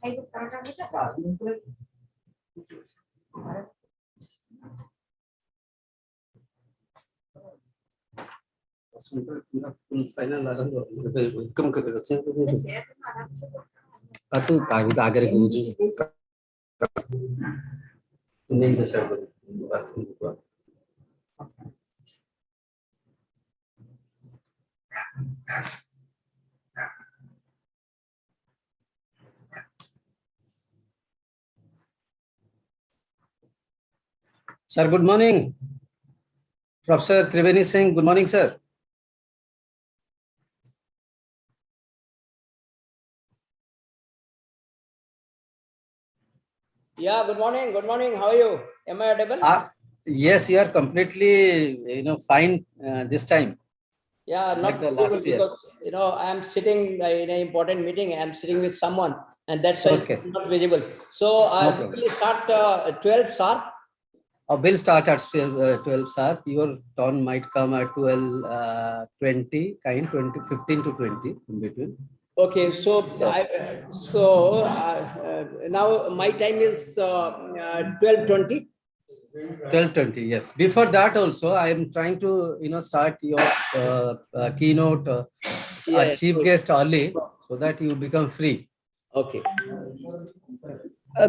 Final कम कर तू आगे नहीं से Sir, good morning. Professor Triveni Singh, good morning, sir. Yeah, good morning. Good morning. How are you? Am I audible? Yes, you are completely, fine this time. Yeah, not like the last year. because I am sitting in an important meeting. I am sitting with someone, and that's why Okay. it's not visible. So I will start 12 sharp. We'll start at 12 sharp. Your turn might come at 12:20, 15 to 20 in between. Okay, so now my time is 12:20. 12:20, yes. Before that also, I am trying to start your keynote chief guest early so that you become free. Okay.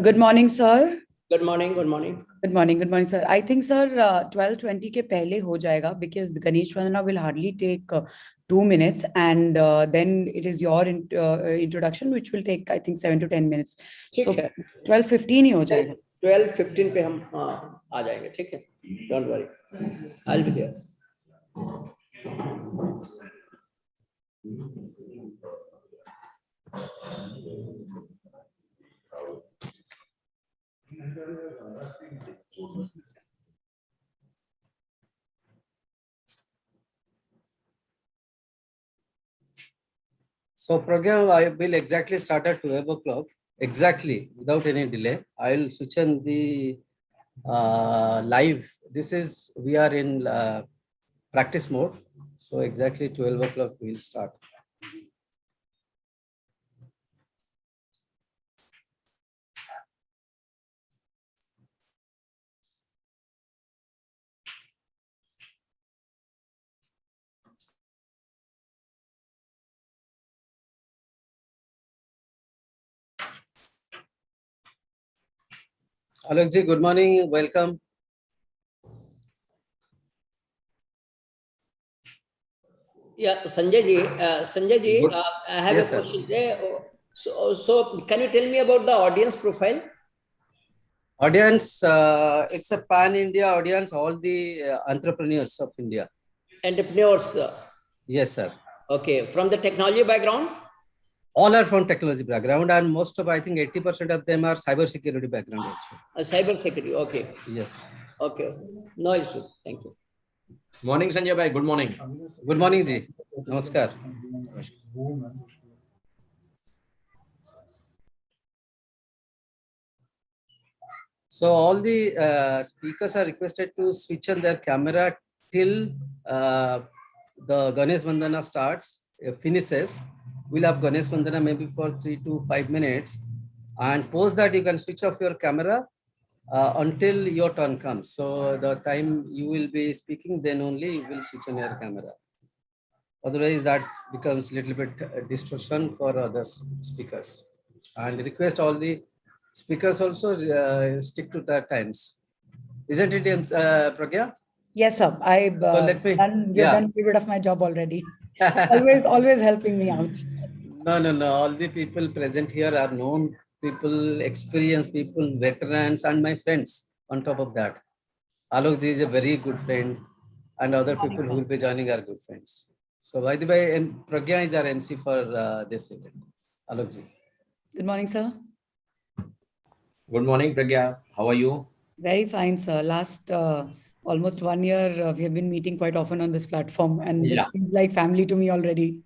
Good morning, sir. Good morning. Good morning. Good morning. Good morning, sir. I think, sir, 12:20 के पहले हो जाएगा because the Ganesh Vandana will hardly take 2 minutes, and then it is your introduction, which will take, I think, 7 to 10 minutes. So 12:15 ही हो जाएगा. 12:15 पे हम आ जाएंगे, ठीक है? Don't worry, I'll be there. So program I will exactly start at 12 o'clock, exactly without any delay. I will switch on the live. We are in practice mode. So exactly 12 o'clock we'll start. Alok ji, good morning. Welcome. Yeah, Sanjay ji, I have a question. So can you tell me about the audience profile? Audience, it's a pan-India audience, all the entrepreneurs of India. Entrepreneurs? Yes, sir. Okay, from the technology background? All are from technology background, and most of, I think 80% of them are cybersecurity background also. Cybersecurity, okay. Yes. Okay, no issue. Thank you. Morning, Sanjay bhai. Good morning. Good morning, ji. Namaskar. So all the speakers are requested to switch on their camera till the Ganesh Vandana starts, finishes. We'll have Ganesh Vandana maybe for 3 to 5 minutes, and post that you can switch off your camera until your turn comes. So the time you will be speaking, then only you will switch on your camera. Otherwise, that becomes a little bit distortion for other speakers. And request all the speakers also stick to the times. Isn't it, Pragya? Yes, sir. You've done a little bit of my job already. always helping me out. No. All the people present here are known people, experienced people, veterans, and my friends on top of that. Alok ji is a very good friend, and other people who will be joining are good friends. So by the way, Pragya is our MC for this event. Alok ji. Good morning, sir. Good morning, Pragya. How are you? Very fine, sir. Last almost 1 year, we have been meeting quite often on this platform, and this feels like family to me already.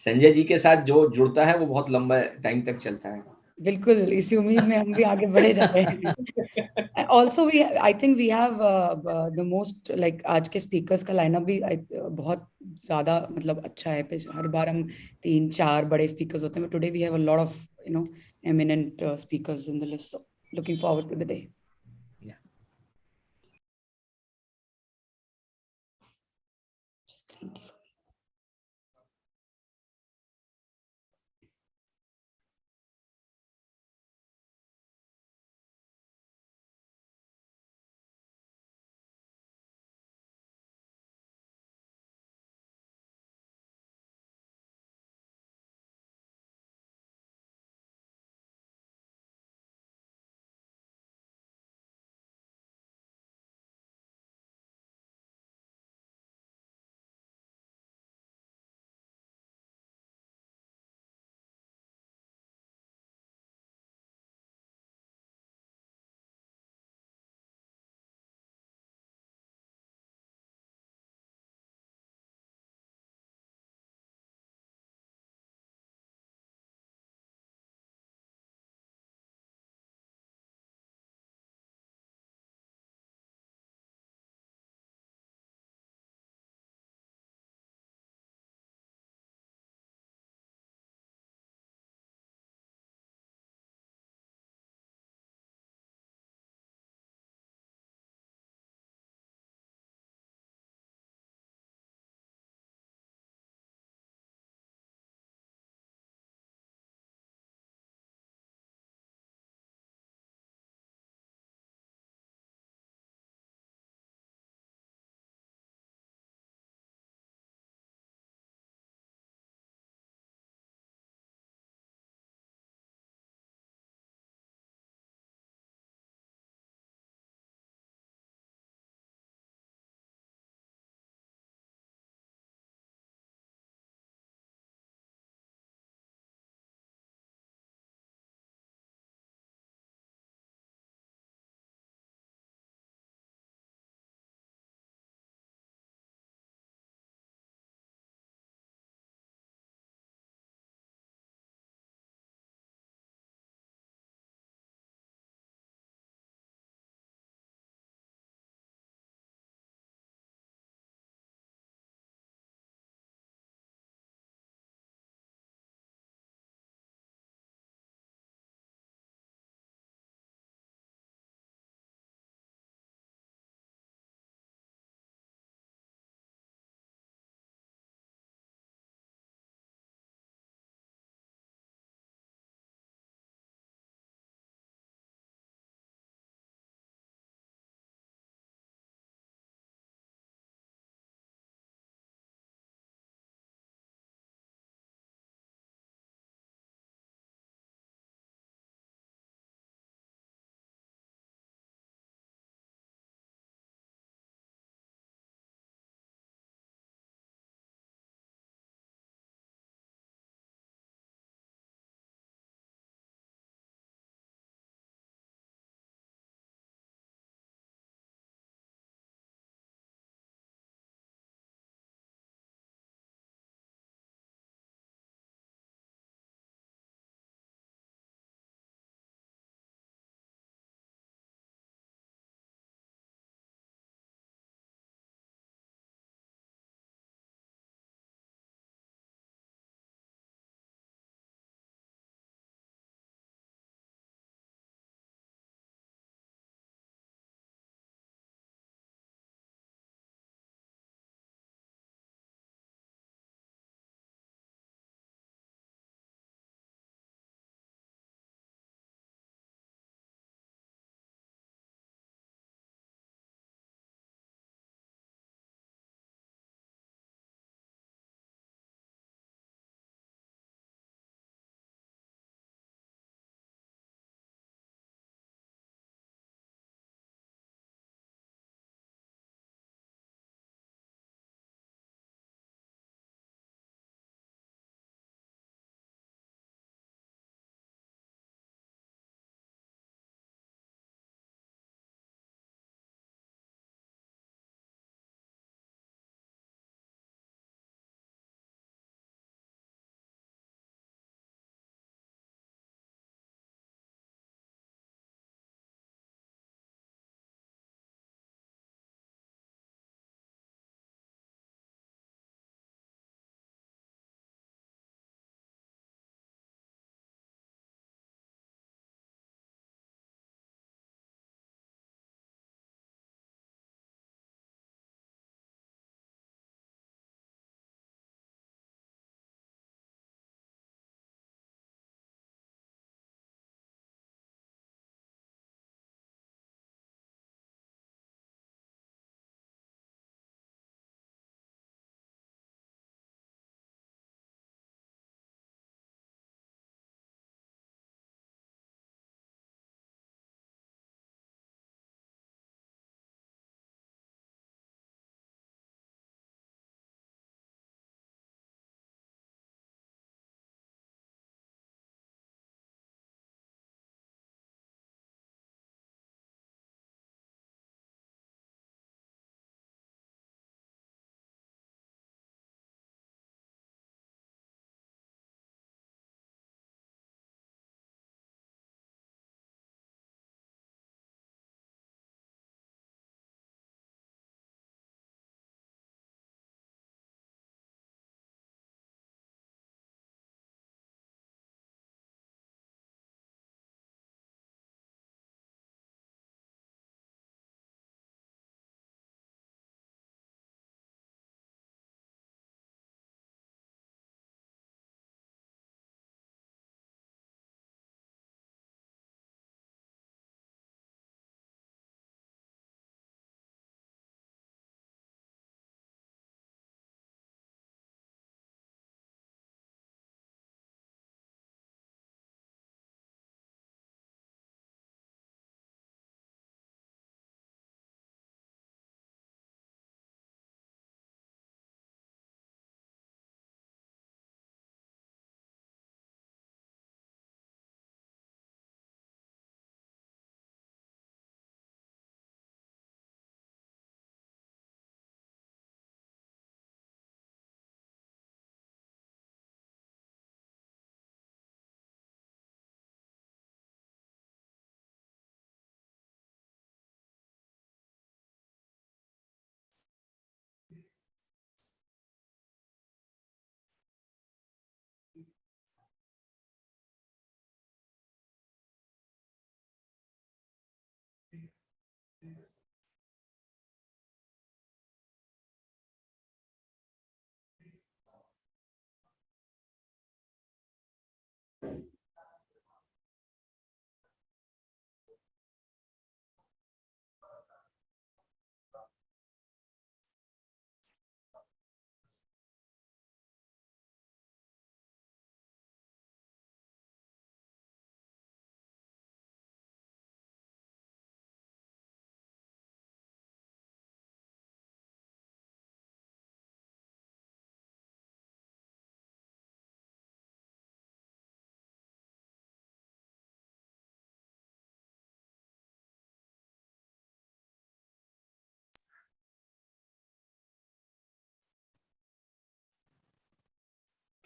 Sanjay ji के साथ जो जुड़ता है वो बहुत लंबा time तक चलता है. बिल्कुल, इसी उम्मीद में हम भी आगे बढ़े जा रहे हैं. Also, I think we have the most, like, आज के speakers का lineup भी बहुत ज़्यादा मतलब अच्छा है। हर बार हम 3-4 बड़े स्पीकर्स होते हैं, today we have a lot of eminent speakers in the list, so looking forward to the day. Yeah. Just green tea for me.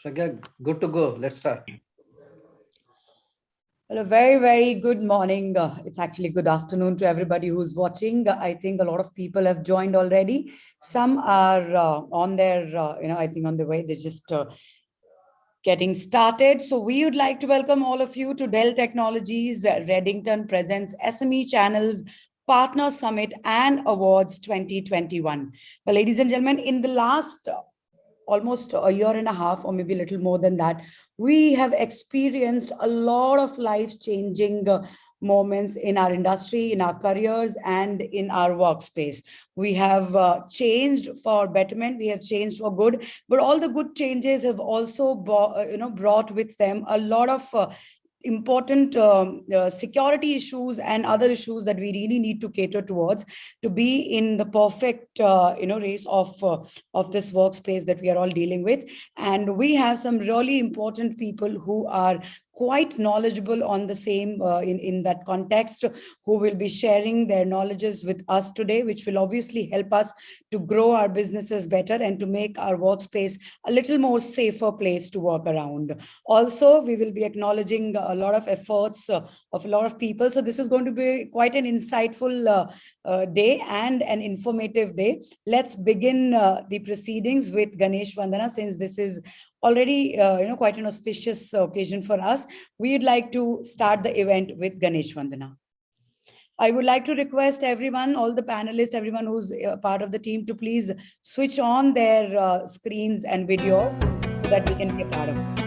Pragya, good to go. Let's start. Well, a very, very good morning. It's actually good afternoon to everybody who's watching. I think a lot of people have joined already. Some are on their, I think on the way. They're just getting started. So we would like to welcome all of you to Dell Technologies Reddington Presents Sme Channels Partner Summit and Awards 2021. Well, ladies and gentlemen, in the last almost a year and a half, or maybe a little more than that, we have experienced a lot of life-changing moments in our industry, in our careers, and in our workspace. We have changed for betterment, we have changed for good, but all the good changes have also brought with them a lot of important security issues and other issues that we really need to cater towards to be in the perfect race of this workspace that we are all dealing with. And we have some really important people who are quite knowledgeable on the same in that context, who will be sharing their knowledges with us today, which will obviously help us to grow our businesses better and to make our workspace a little more safer place to work around. Also, we will be acknowledging a lot of efforts of a lot of people. So this is going to be quite an insightful day and an informative day. Let's begin the proceedings with Ganesh Vandana, since this is already quite an auspicious occasion for us. We would like to start the event with Ganesh Vandana. I would like to request everyone, all the panelists, everyone who's part of the team, to please switch on their screens and videos so that we can be a part of it.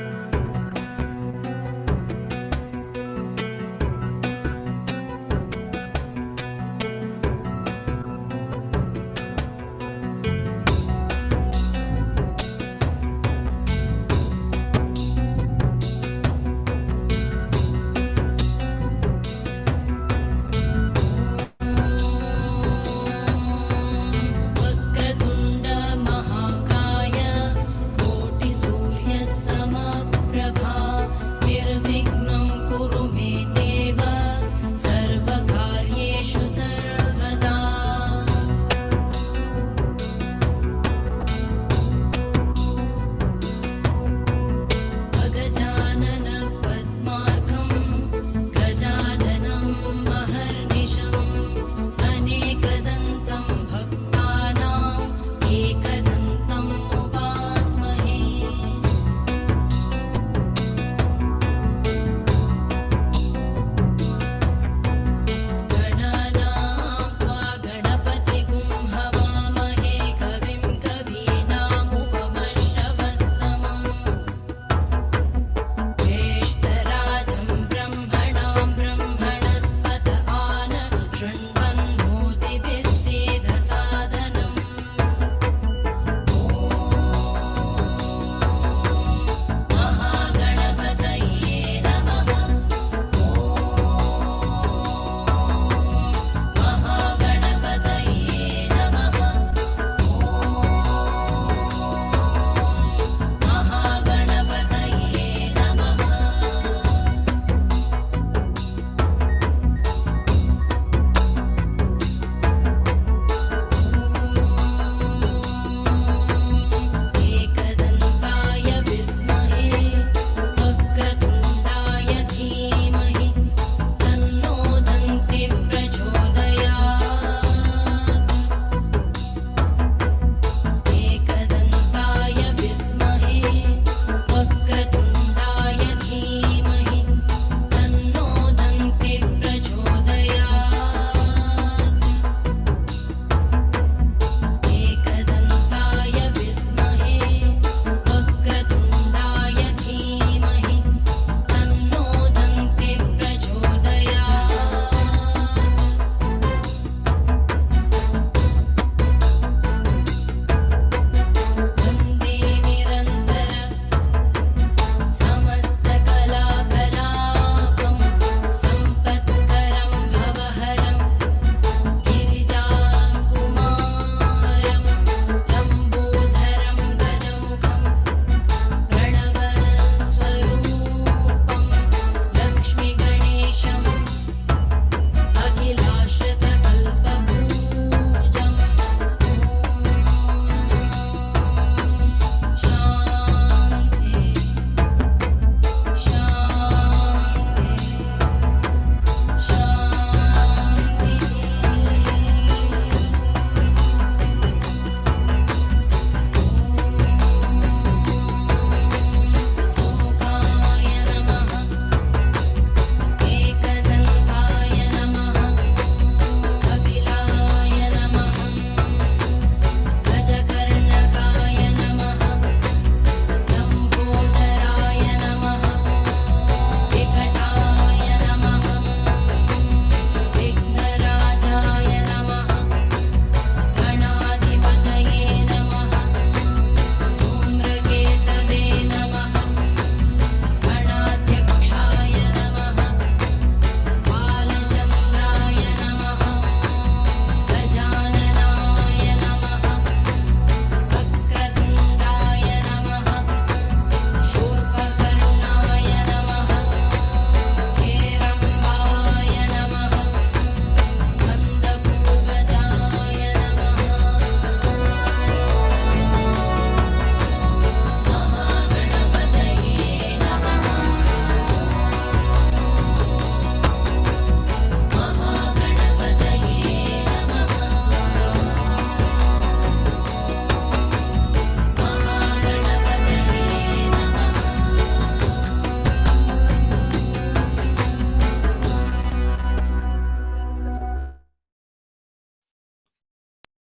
वक्रतुण्ड महाकाय कोटिसूर्यसमः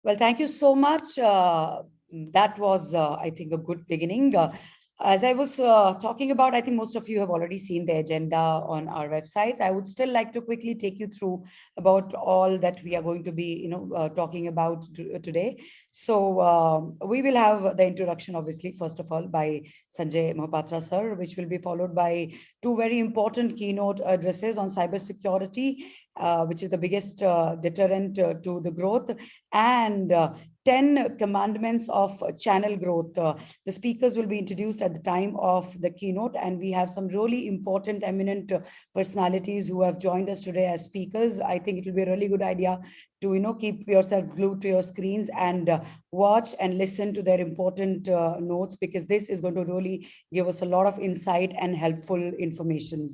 Well, thank you so much. That was, I think, a good beginning. As I was talking about, I think most of you have already seen the agenda on our website. I would still like to quickly take you through about all that we are going to be, talking about today. So we will have the introduction, obviously, first of all, by Sanjay Mohapatra sir, which will be followed by two very important keynote addresses on cybersecurity, which is the biggest deterrent to the growth, and 10 commandments of channel growth. The speakers will be introduced at the time of the keynote, and we have some really important, eminent personalities who have joined us today as speakers. I think it will be a really good idea to keep yourself glued to your screens and watch and listen to their important notes, because this is going to really give us a lot of insight and helpful information.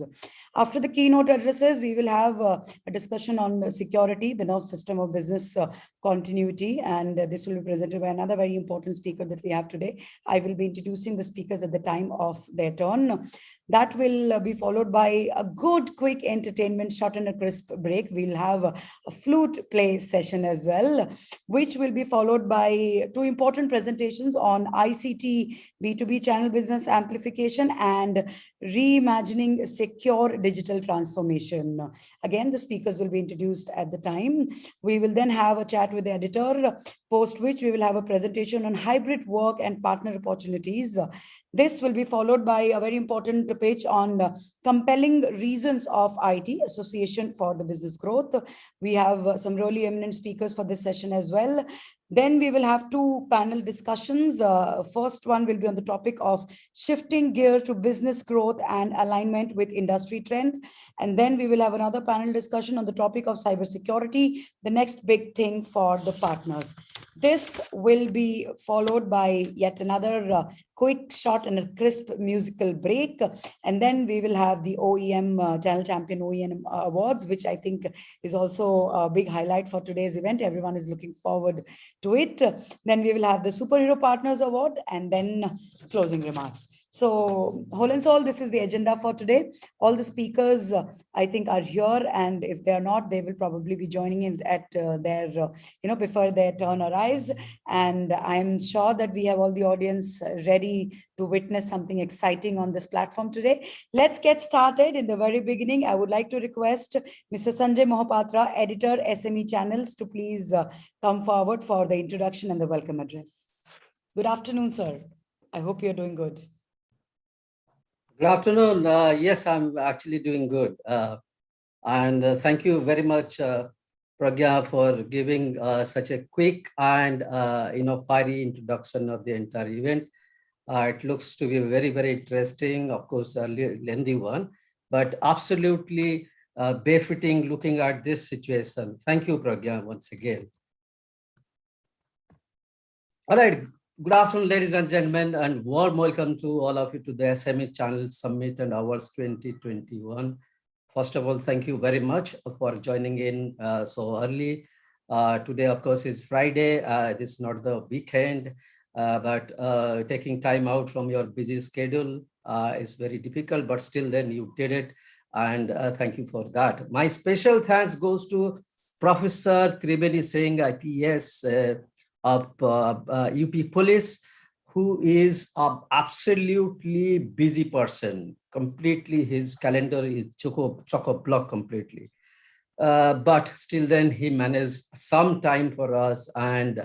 After the keynote addresses, we will have a discussion on security, the nerve system of business continuity, and this will be presented by another very important speaker that we have today. I will be introducing the speakers at the time of their turn. That will be followed by a good, quick entertainment, short and a crisp break. We'll have a flute play session as well, which will be followed by two important presentations on ICT, B2B channel business amplification, and reimagining secure digital transformation. Again, the speakers will be introduced at the time. We will then have a chat with the editor, post which we will have a presentation on hybrid work and partner opportunities. This will be followed by a very important page on compelling reasons of IT association for the business growth. We have some really eminent speakers for this session as well. Then we will have two panel discussions. First one will be on the topic of shifting gear to business growth and alignment with industry trend. And then we will have another panel discussion on the topic of cybersecurity, the next big thing for the partners. This will be followed by yet another quick, short, and a crisp musical break. And then we will have the OEM Channel Champion OEM Awards, which I think is also a big highlight for today's event. Everyone is looking forward to it. Then we will have the Superhero Partners Award, and then closing remarks. So whole and soul, this is the agenda for today. All the speakers, I think, are here, and if they're not, they will probably be joining in at their, before their turn arrives. And I'm sure that we have all the audience ready to witness something exciting on this platform today. Let's get started. In the very beginning, I would like to request Mr. Sanjay Mohapatra, editor, SME Channels, to please come forward for the introduction and the welcome address. Good afternoon, sir. I hope you're doing good. Good afternoon. Yes, I'm actually doing good. And thank you very much, Pragya, for giving such a quick and fiery introduction of the entire event. It looks to be very, very interesting, of course, a lengthy one, but absolutely befitting looking at this situation. Thank you, Pragya, once again. All right. Good afternoon, ladies and gentlemen, and warm welcome to all of you to the SME Channel Summit and Awards 2021. First of all, thank you very much for joining in so early. Today, of course, is Friday. This is not the weekend, but taking time out from your busy schedule is very difficult, but still then you did it. And thank you for that. My special thanks goes to Professor Tribeni Singh, IPS, of UP Police, who is an absolutely busy person. Completely, his calendar is chock-a-block completely. But still then he managed some time for us, and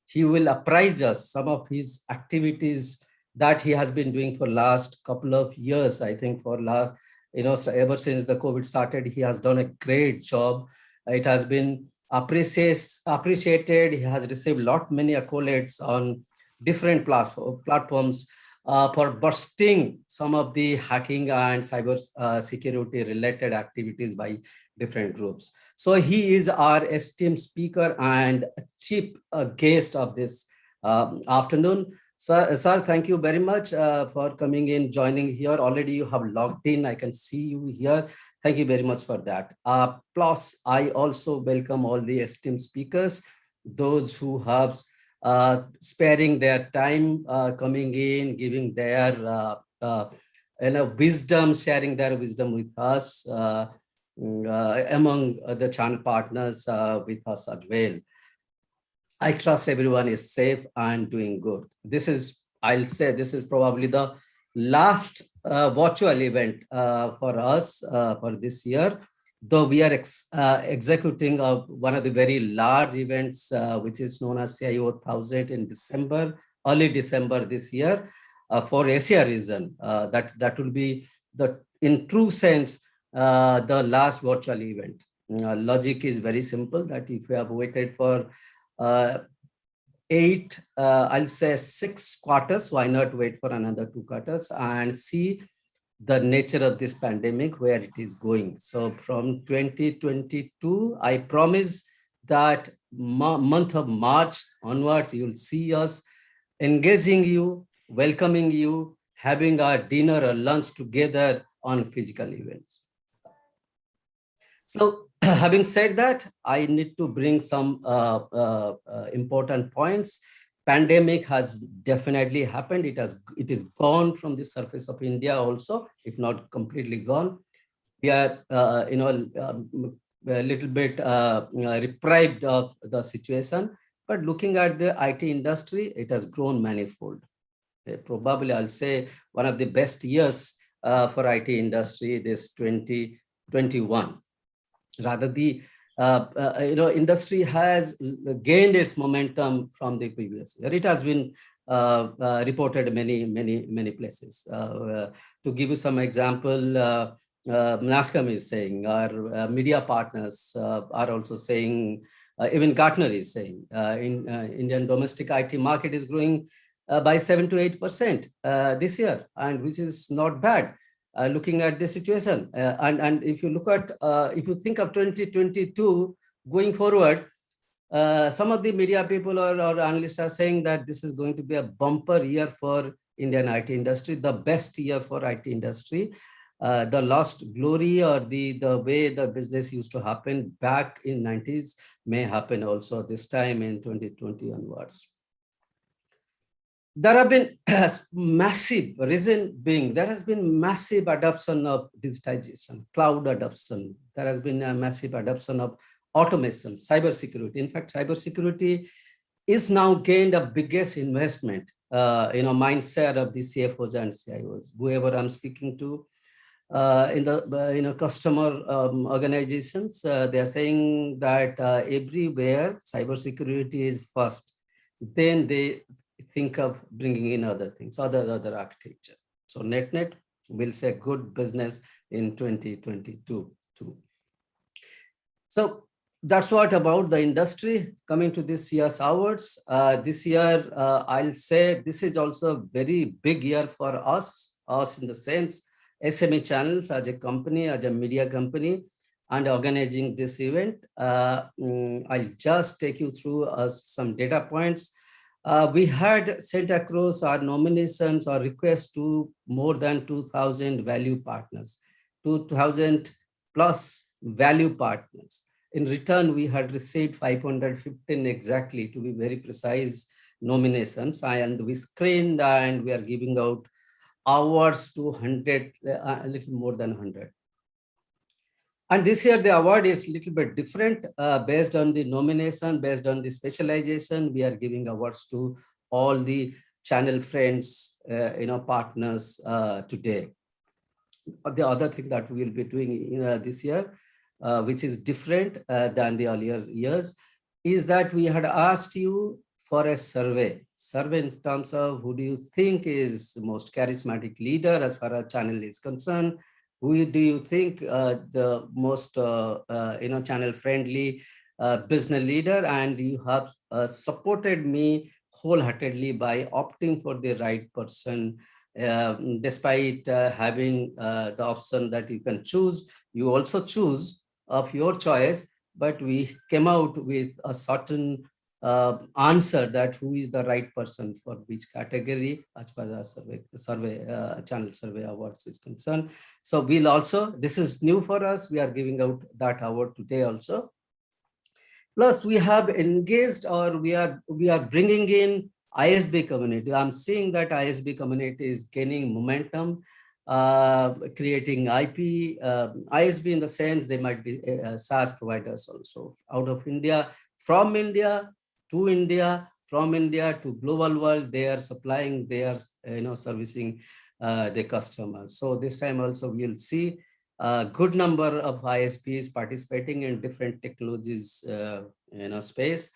he will apprise us some of his activities that he has been doing for last couple of years. I think for last, ever since the COVID started, he has done a great job. It has been appreciated. He has received many accolades on different platforms for busting some of the hacking and cyber security related activities by different groups. So he is our esteemed speaker and chief guest of this afternoon. Sir, thank you very much for coming in, joining here. Already you have logged in. I can see you here. Thank you very much for that. Plus, I also welcome all the esteemed speakers, those who have sparing their time, coming in, giving their wisdom, sharing their wisdom with us, among the channel partners with us as well. I trust everyone is safe and doing good. This is, I'll say, this is probably the last virtual event for us for this year, though we are executing one of the very large events, which is known as CIO 1000 in December, early December this year, for Asia region. That will be in true sense, the last virtual event. Logic is very simple, that if you have waited for I'll say 6 quarters, why not wait for another 2 quarters and see the nature of this pandemic, where it is going. So from 2022, I promise that month of March onwards, you'll see us engaging you, welcoming you, having our dinner or lunch together on physical events. So having said that, I need to bring some important points. Pandemic has definitely happened. It is gone from the surface of India also, if not completely gone. We are, a little bit deprived of the situation. But looking at the IT industry, it has grown manifold. Probably, I'll say one of the best years for IT industry, this 2021. Rather, the industry has gained its momentum from the previous year. It has been reported many places. To give you some example, NASCOM is saying, our media partners are also saying, even Gartner is saying, Indian domestic IT market is growing by 7 to 8% this year, and which is not bad. Looking at the situation, and if you look at, if you think of 2022 going forward, some of the media people or analysts are saying that this is going to be a bumper year for Indian IT industry, the best year for IT industry. The lost glory or the way the business used to happen back in 90s may happen also this time in 2020 onwards. There have been massive, reason being, there has been massive adoption of digitization, cloud adoption. There has been a massive adoption of automation, cybersecurity. In fact, cybersecurity is now gained a biggest investment, mindset of the CFOs and CIOs, whoever I'm speaking to. In the customer organizations, they are saying that everywhere cybersecurity is first. Then they think of bringing in other things, other architecture. So net will say good business in 2022 too. So that's what about the industry. Coming to this year's awards, this year I'll say this is also a very big year for us in the sense Sme Channels as a company, as a media company, and organizing this event. I'll just take you through some data points. We had sent across our nominations or requests to more than 2,000 value partners, 2,000 plus value partners. In return, we had received 515 exactly, to be very precise, nominations, and we screened and we are giving out awards to 100, a little more than 100. And this year, the award is a little bit different based on the nomination, based on the specialization. We are giving awards to all the channel friends, partners today. The other thing that we will be doing this year, which is different than the earlier years, is that we had asked you for a survey in terms of who do you think is the most charismatic leader as far as channel is concerned. Who do you think the most channel friendly business leader? And you have supported me wholeheartedly by opting for the right person, despite having the option that you can choose. You also choose of your choice, but we came out with a certain answer that who is the right person for which category as far as channel survey awards is concerned. So we'll also, this is new for us, we are giving out that award today also. Plus we have engaged, or we are bringing in ISB community. I'm seeing that ISB community is gaining momentum, creating IP, ISB in the sense they might be SaaS providers also out of India, from India to India, from India to global world. They are supplying, they are servicing the customers. So this time also we will see a good number of ISPs participating in different technologies space.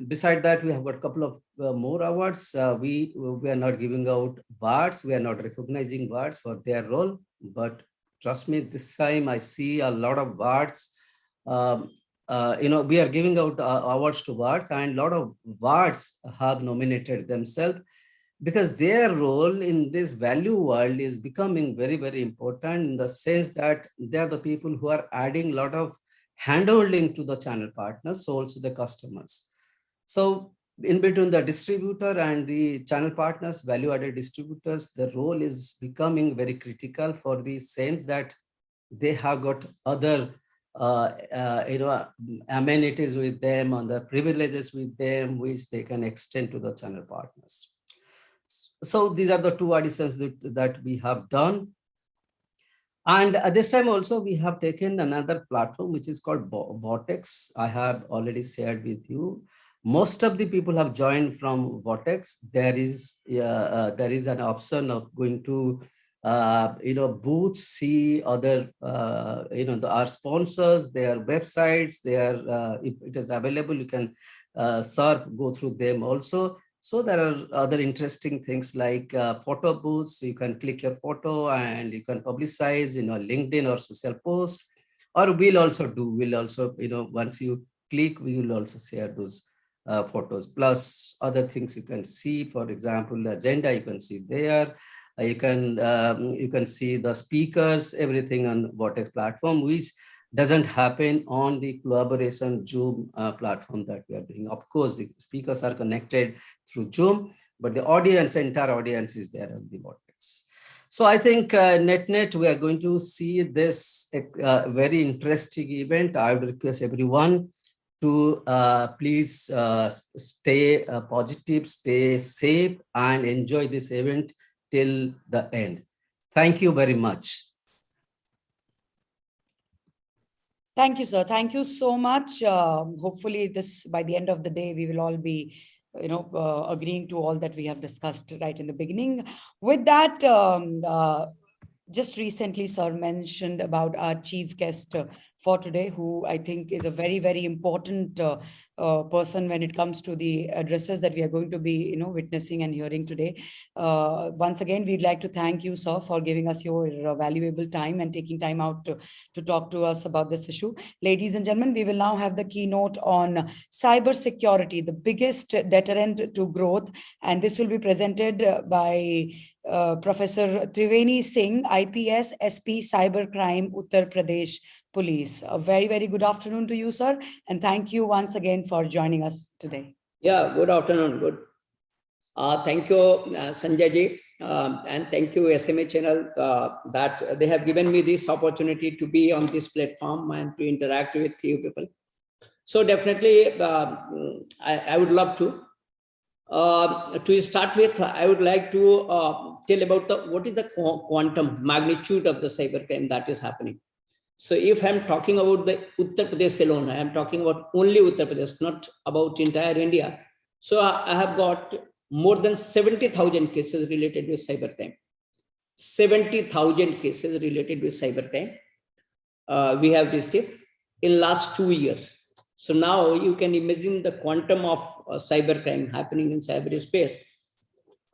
Beside that, we have got a couple of more awards. We are not giving out awards. We are not recognizing awards for their role. But trust me, this time I see a lot of awards. We are giving out awards to awards, and a lot of awards have nominated themselves because their role in this value world is becoming very, very important in the sense that they are the people who are adding a lot of handholding to the channel partners, so also the customers. So in between the distributor and the channel partners, value-added distributors, the role is becoming very critical for the sense that they have got other amenities with them, and the privileges with them, which they can extend to the channel partners. So these are the two additions that we have done. And this time also we have taken another platform which is called Vortex. I have already shared with you. Most of the people have joined from Vortex. There is an option of going to booths, see other our sponsors, their websites. If it is available, you can go through them also. So there are other interesting things like photo booths. You can click your photo and you can publicize LinkedIn or social post. Or we'll also once you click, we will also share those photos. Plus other things you can see. For example, the agenda you can see there. You can see the speakers, everything on Vortex platform, which doesn't happen on the collaboration Zoom platform that we are doing. Of course, the speakers are connected through Zoom, but the entire audience is there on the Vortex. So I think net, we are going to see this very interesting event. I would request everyone to please stay positive, stay safe, and enjoy this event till the end. Thank you very much. Thank you, sir. Thank you so much. Hopefully by the end of the day, we will all be, agreeing to all that we have discussed right in the beginning. With that, just recently, sir mentioned about our chief guest for today, who I think is a very, very important person when it comes to the addresses that we are going to be, witnessing and hearing today. Once again, we'd like to thank you, sir, for giving us your valuable time and taking time out to talk to us about this issue. Ladies and gentlemen, we will now have the keynote on cyber security, the biggest deterrent to growth. And this will be presented by Professor Triveni Singh, IPS, SP, Cybercrime, Uttar Pradesh Police. A very, very good afternoon to you, sir. And thank you once again for joining us today. Yeah, good afternoon. Good. Thank you, Sanjay ji. And thank you, SMA channel, that they have given me this opportunity to be on this platform and to interact with you people. So definitely, I would love to. To start with, I would like to tell about what is the quantum magnitude of the cybercrime that is happening. So if I'm talking about the Uttar Pradesh alone, I am talking about only Uttar Pradesh, not about entire India. So I have got more than 70,000 cases related with cybercrime. 70,000 cases related with cybercrime we have received in last 2 years. So now you can imagine the quantum of cybercrime happening in cyberspace.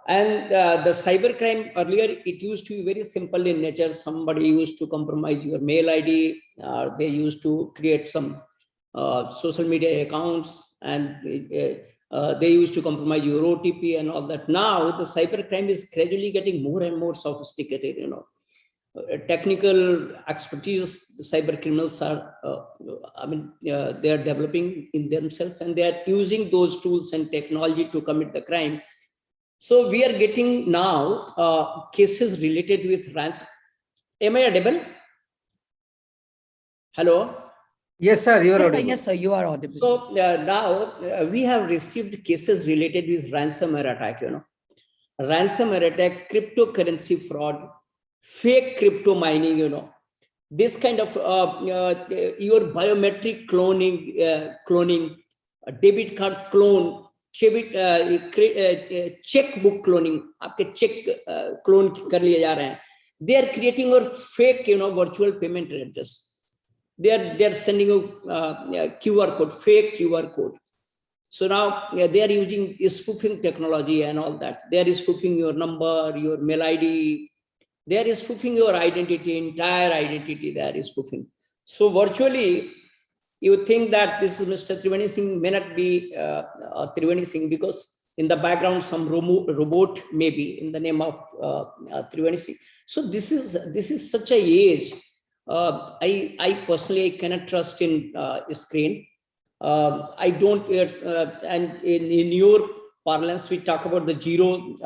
And the cybercrime earlier, it used to be very simple in nature. Somebody used to compromise your mail ID. They used to create some social media accounts, and they used to compromise your OTP and all that. Now the cybercrime is gradually getting more and more sophisticated. Technical expertise, the cyber criminals are, they are developing in themselves, and they are using those tools and technology to commit the crime. So we are getting now cases related with ransom. Am I audible? Hello? Yes, sir, you are audible. Yes, sir, you are audible. So now we have received cases related with ransomware attack, ransomware attack, cryptocurrency fraud, fake crypto mining, this kind of your biometric cloning, debit card clone, checkbook cloning, आपके check clone कर लिए जा रहे हैं. They are creating a fake, virtual payment address. They are sending you QR code, fake QR code. So now they are using spoofing technology and all that. They are spoofing your number, your mail ID. They are spoofing your identity, entire identity. They are spoofing. So virtually, you think that this is Mr. Triveni Singh, may not be Triveni Singh, because in the background some robot may be in the name of Triveni Singh. So this is such a age. I personally cannot trust in screen. I don't. And in your parlance, we talk about the zero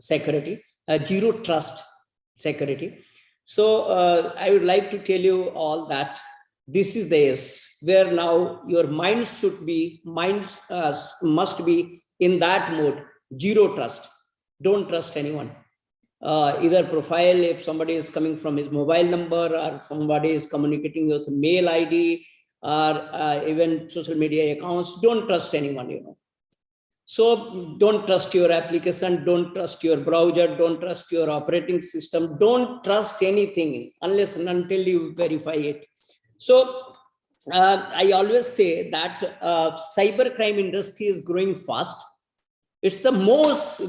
security, zero trust security. So I would like to tell you all that this is the age where now your mind must be in that mode, zero trust. Don't trust anyone. Either profile, if somebody is coming from his mobile number, or somebody is communicating with mail ID, or even social media accounts, don't trust anyone, So don't trust your application, don't trust your browser, don't trust your operating system, don't trust anything unless and until you verify it. So I always say that cybercrime industry is growing fast. It's the most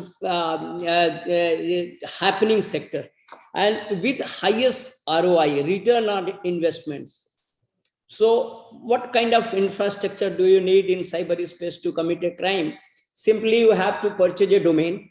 happening sector, and with highest ROI, return on investments. So what kind of infrastructure do you need in cyberspace to commit a crime? Simply, you have to purchase a domain,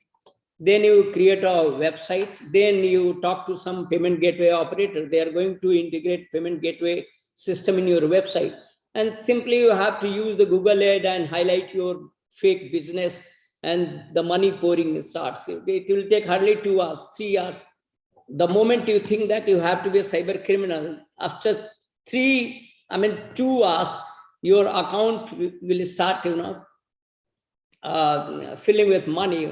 then you create a website, then you talk to some payment gateway operator. They are going to integrate payment gateway system in your website. And simply you have to use the Google ad and highlight your fake business, and the money pouring starts. It will take hardly 2 hours, 3 hours. The moment you think that you have to be a cyber criminal, after 2 hours, your account will start, filling with money,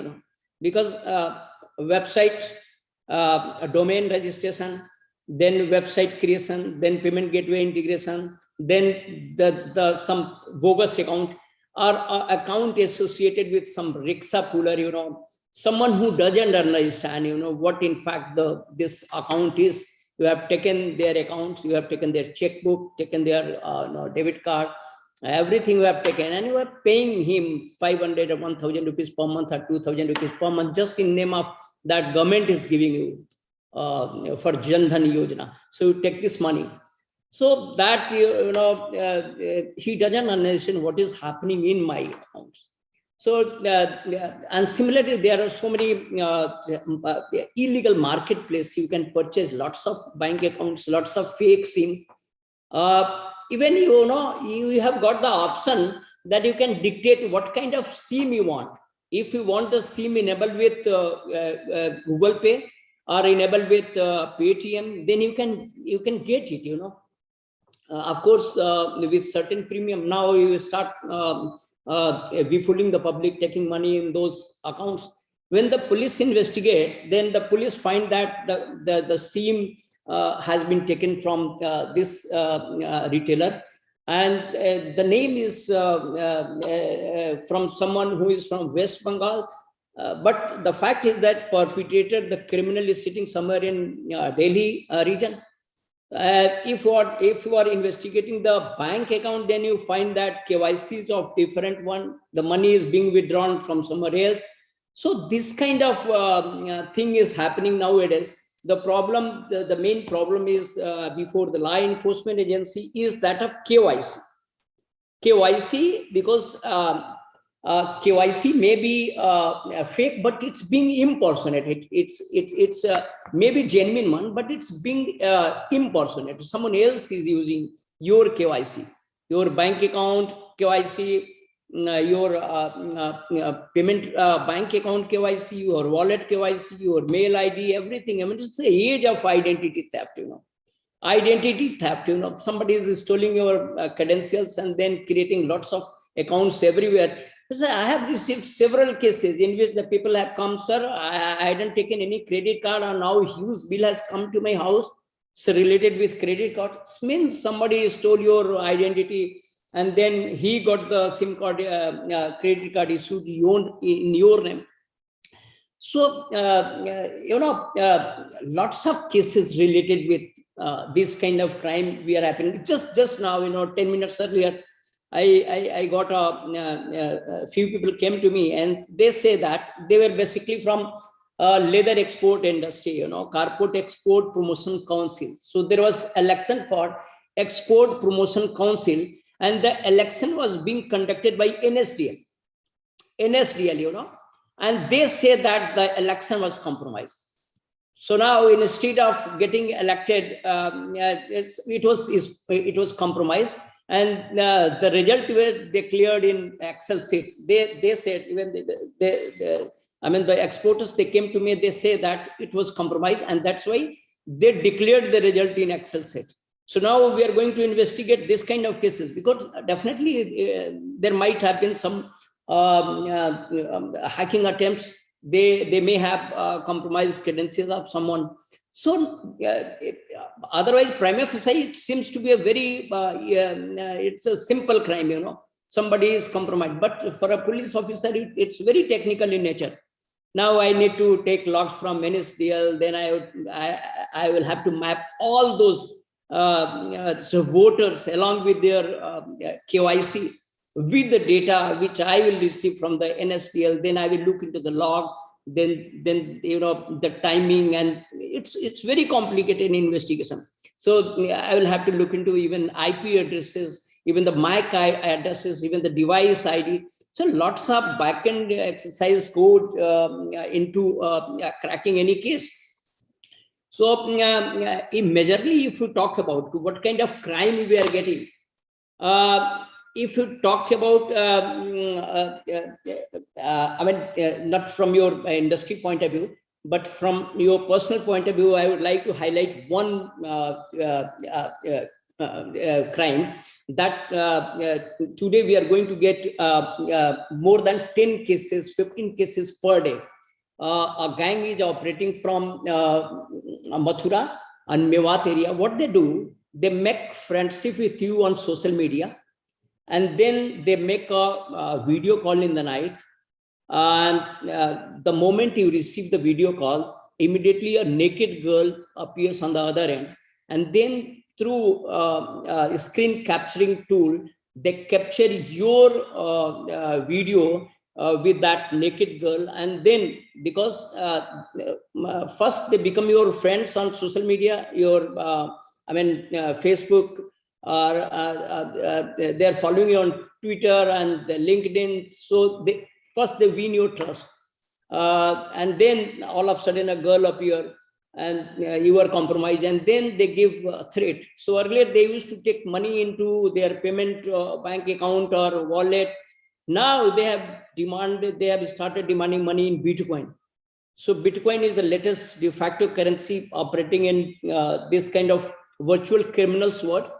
because website, domain registration, then website creation, then payment gateway integration, then some bogus account, or account associated with some rickshaw puller, someone who doesn't understand, what in fact this account is. You have taken their accounts, you have taken their checkbook, taken their debit card, everything you have taken, and you are paying him 500 or 1,000 rupees per month or 2,000 rupees per month, just in name of that government is giving you for Jan Dhan Yojana. So you take this money. So that, he doesn't understand what is happening in my accounts. So, and similarly, there are so many illegal marketplace. You can purchase lots of bank accounts, lots of fake SIM. Even, you have got the option that you can dictate what kind of SIM you want. If you want the SIM enabled with Google Pay or enabled with Paytm, then you can get it, of course, with certain premium. Now you start befooling the public, taking money in those accounts. When the police investigate, then the police find that the SIM has been taken from this retailer, and the name is from someone who is from West Bengal. But the fact is that perpetrator, the criminal, is sitting somewhere in Delhi region. If you are investigating the bank account, then you find that KYC is of different one. The money is being withdrawn from somewhere else. So this kind of thing is happening nowadays. The problem, the main problem is before the law enforcement agency is that of KYC. KYC, because KYC may be fake, but it's being impersonated. It's maybe genuine one, but it's being impersonated. Someone else is using your KYC, your bank account KYC, your payment bank account KYC, your wallet KYC, your mail ID, everything. It's the age of identity theft. Identity theft. Somebody is stealing your credentials and then creating lots of accounts everywhere. So I have received several cases in which the people have come, sir, I hadn't taken any credit card, and now a huge bill has come to my house. So related with credit card, it means somebody stole your identity and then he got the SIM card, credit card issued in your name. So, lots of cases related with this kind of crime we are happening. Just now, 10 minutes earlier, I got a few people came to me and they say that they were basically from leather export industry, Carport Export Promotion Council. So there was election for Export Promotion Council, and the election was being conducted by NSDL, and they say that the election was compromised. So now, instead of getting elected, it was compromised, and the result were declared in Excel sheet. They said, even the exporters, they came to me, they say that it was compromised, and that's why they declared the result in Excel sheet. So now we are going to investigate this kind of cases, because definitely there might have been some hacking attempts. They may have compromised credentials of someone. So otherwise, prima facie, it seems to be a very it's a simple crime. Somebody is compromised, but for a police officer, it's very technical in nature. Now I need to take logs from NSDL, then I will have to map all those voters along with their KYC with the data which I will receive from the NSDL. Then I will look into the log, then the timing, and it's very complicated investigation. So I will have to look into even IP addresses, even the MAC addresses, even the device ID. So lots of backend exercise code into cracking any case. So majorly, if you talk about what kind of crime we are getting, if you talk about, not from your industry point of view, but from your personal point of view, I would like to highlight one crime that today we are going to get more than 10 cases, 15 cases per day. A gang is operating from Mathura and Mewat area. What they do, they make friendship with you on social media, and then they make a video call in the night. And the moment you receive the video call, immediately a naked girl appears on the other end, and then through a screen capturing tool, they capture your video with that naked girl. And then, because first they become your friends on social media, your Facebook, or they're following you on Twitter and the LinkedIn. So first they win your trust, and then all of a sudden a girl appears and you are compromised, and then they give a threat. So earlier they used to take money into their payment bank account or wallet. Now they have started demanding money in Bitcoin. So Bitcoin is the latest de facto currency operating in this kind of virtual criminals world.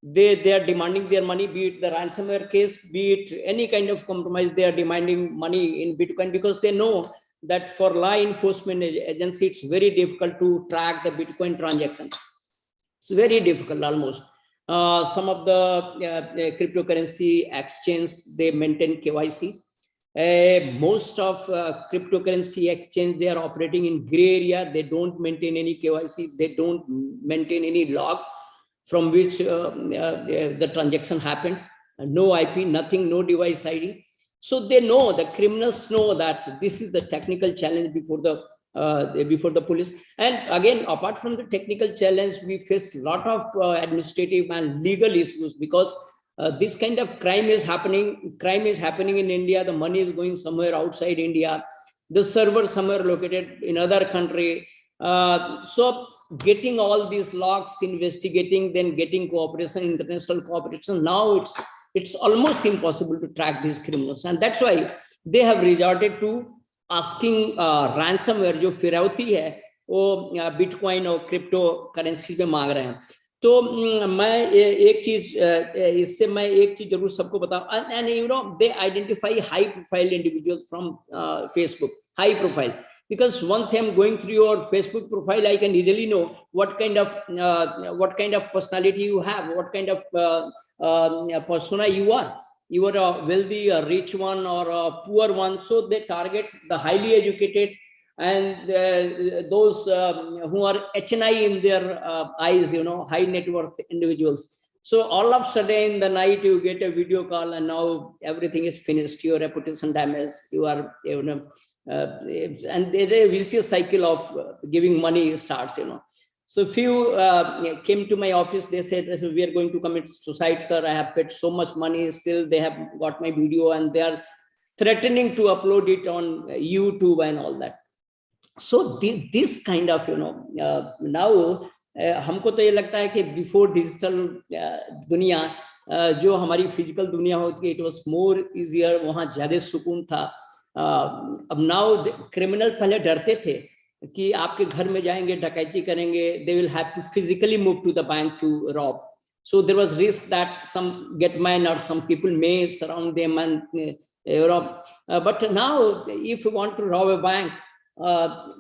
They are demanding their money, be it the ransomware case, be it any kind of compromise, they are demanding money in Bitcoin, because they know that for law enforcement agency, it's very difficult to track the Bitcoin transaction. It's very difficult almost. Some of the cryptocurrency exchange, they maintain KYC. Most of cryptocurrency exchange, they are operating in gray area. They don't maintain any KYC. They don't maintain any log from which the transaction happened. No IP, nothing, no device ID. So they know, the criminals know that this is the technical challenge before the police. And again, apart from the technical challenge, we face a lot of administrative and legal issues, because this kind of crime is happening in India. The money is going somewhere outside India. The server somewhere located in other country. So getting all these logs, investigating, then getting cooperation, international cooperation. Now it's almost impossible to track these criminals, and that's why they have resorted to asking ransomware, जो फिरौती है वो bitcoin और crypto currency पे मांग रहे हैं. तो मैं एक चीज जरूर सबको बताऊं, and they identify high profile individuals from Facebook, high profile, because once I'm going through your Facebook profile, I can easily know what kind of personality you have, what kind of persona you are. You are a wealthy, a rich one, or a poor one. So they target the highly educated and those who are HNI in their eyes, high net worth individuals. So all of a sudden in the night you get a video call and now everything is finished. Your reputation damaged. You are, and a vicious cycle of giving money starts. So few came to my office. They said, we are going to commit suicide, sir. I have paid so much money. Still, they have got my video and they are threatening to upload it on YouTube and all that. So this kind of, now हमको तो ये लगता है कि before digital दुनिया जो हमारी physical दुनिया होती है, इट वाज मोर इजियर, वहाँ ज्यादा सुकून था. अब नाउ क्रिमिनल पहले डरते थे कि आपके घर में जाएंगे, डकैती करेंगे, they will have to physically move to the bank to rob. So there was risk that some gatman or some people may surround them and but now if you want to rob a bank,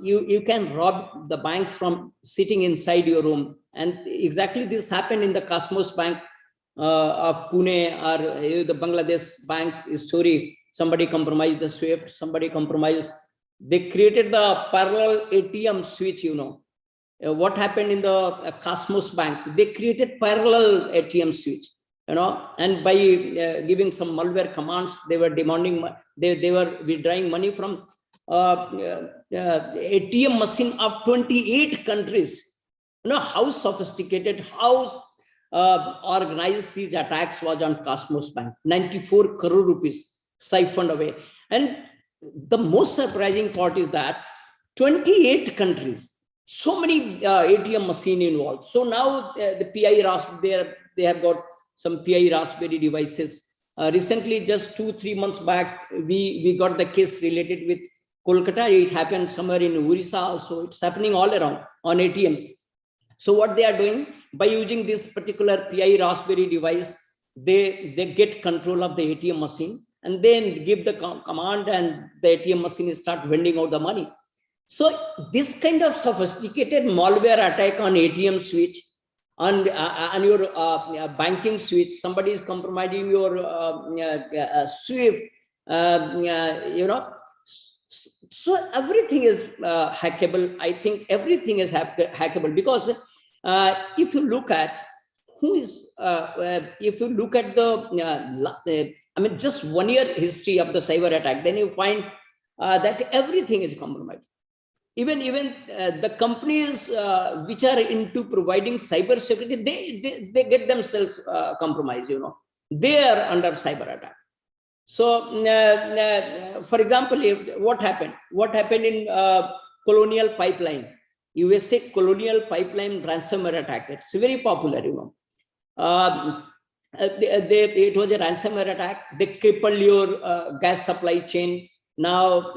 you can rob the bank from sitting inside your room. And exactly this happened in the Cosmos Bank of Pune, or the Bangladesh bank story. Somebody compromised the SWIFT, somebody compromised. They created the parallel ATM switch, what happened in the Cosmos Bank? They created parallel ATM switch, and by giving some malware commands, they were demanding, they were withdrawing money from ATM machine of 28 countries. How sophisticated, how organized these attacks was on Cosmos Bank. 94 crore rupees siphoned away. And the most surprising part is that 28 countries, so many ATM machine involved. So now the PI Raspberry, they have got some PI Raspberry devices. Recently, just 2-3 months back, we got the case related with Kolkata. It happened somewhere in Orissa also. It's happening all around on ATM. So what they are doing, by using this particular PI Raspberry device, they get control of the ATM machine and then give the command, and the ATM machine start vending out the money. So this kind of sophisticated malware attack on ATM switch, on your banking switch, somebody is compromising your SWIFT, So everything is hackable. I think everything is hackable, because if you look at who is, if you look at the, just 1 year history of the cyber attack, then you find that everything is compromised. Even the companies which are into providing cyber security, they get themselves compromised. They are under cyber attack. So, for example, what happened in Colonial Pipeline, USA Colonial Pipeline ransomware attack? It's very popular. It was a ransomware attack. They crippled your gas supply chain. Now,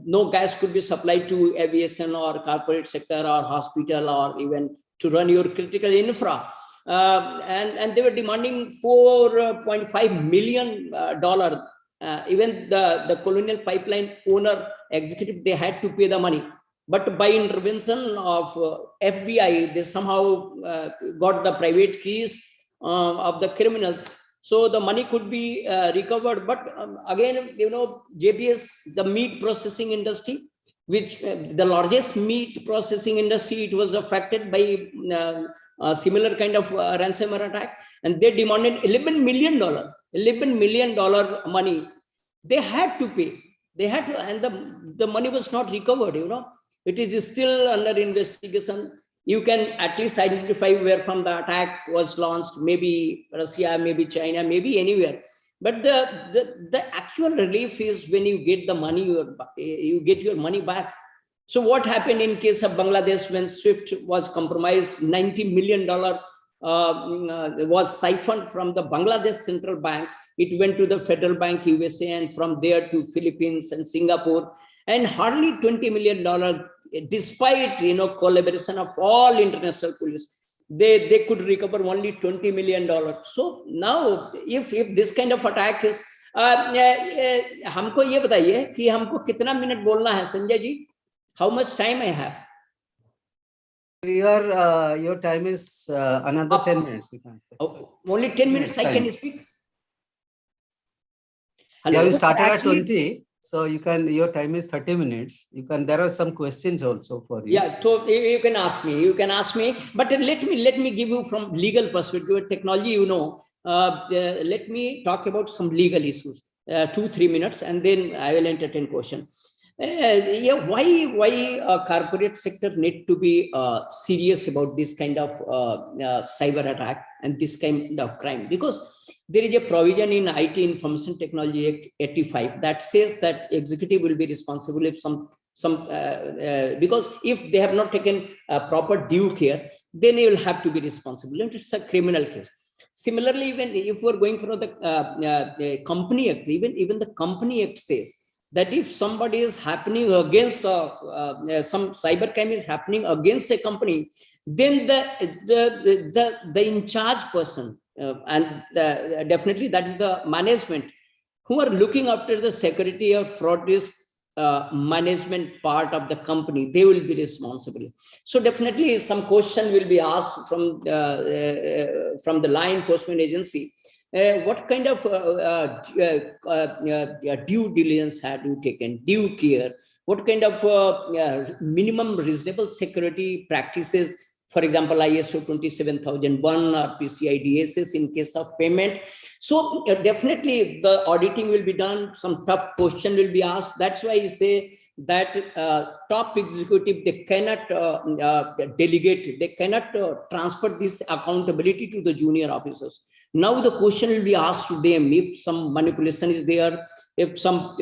no gas could be supplied to aviation or corporate sector or hospital or even to run your critical infra. And they were demanding $4.5 million. Even the Colonial Pipeline owner executive, they had to pay the money. But by intervention of FBI, they somehow got the private keys of the criminals. So the money could be recovered. But again, JBS, the meat processing industry, which the largest meat processing industry, it was affected by a similar kind of ransomware attack. And they demanded $11 million money. They had to pay. They had to, and the money was not recovered, It is still under investigation. You can at least identify where from the attack was launched, maybe Russia, maybe China, maybe anywhere. But the actual relief is when you get the money, you get your money back. So what happened in case of Bangladesh when SWIFT was compromised? $90 million was siphoned from the Bangladesh Central Bank. It went to the Federal Bank USA, and from there to Philippines and Singapore, and hardly $20 million. Despite collaboration of all international police, they could recover only $20 million. So now, if this kind of attack is हमको ये बताइए कि हमको कितना minute बोलना है Sanjay ji? How much time I have? Your time is another 10 minutes. You can speak, sir. Only 10 minutes I time. can speak. Yeah, Hello. you started Actually- at 20, so you can. Your time is 30 minins. You can. There are some questions also for you. Yeah, so you can ask me. You can ask me, but let me give you from legal perspective. Technology, you know. Let me talk about some legal issues. 2-3 minutes, and then I will entertain question. Yeah, why corporate sector need to be serious about this kind of cyber attack and this kind of crime? Because there is a provision in IT Information Technology Act 85 that says that executive will be responsible if because if they have not taken proper due care, then you will have to be responsible, and it's a criminal case. Similarly, even if we're going for the Company Act, even the Company Act says that if somebody is happening against some cyber crime is happening against a company, then the in charge person and definitely that is the management who are looking after the security or fraud risk management part of the company, they will be responsible. So definitely some question will be asked from the law enforcement agency. What kind of due diligence have you taken, due care? What kind of minimum reasonable security practices, for example, ISO 27001 or PCI DSS in case of payment? So definitely the auditing will be done, some tough question will be asked. That's why I say that top executive, they cannot delegate, they cannot transfer this accountability to the junior officers. Now the question will be asked to them if some manipulation is there, if some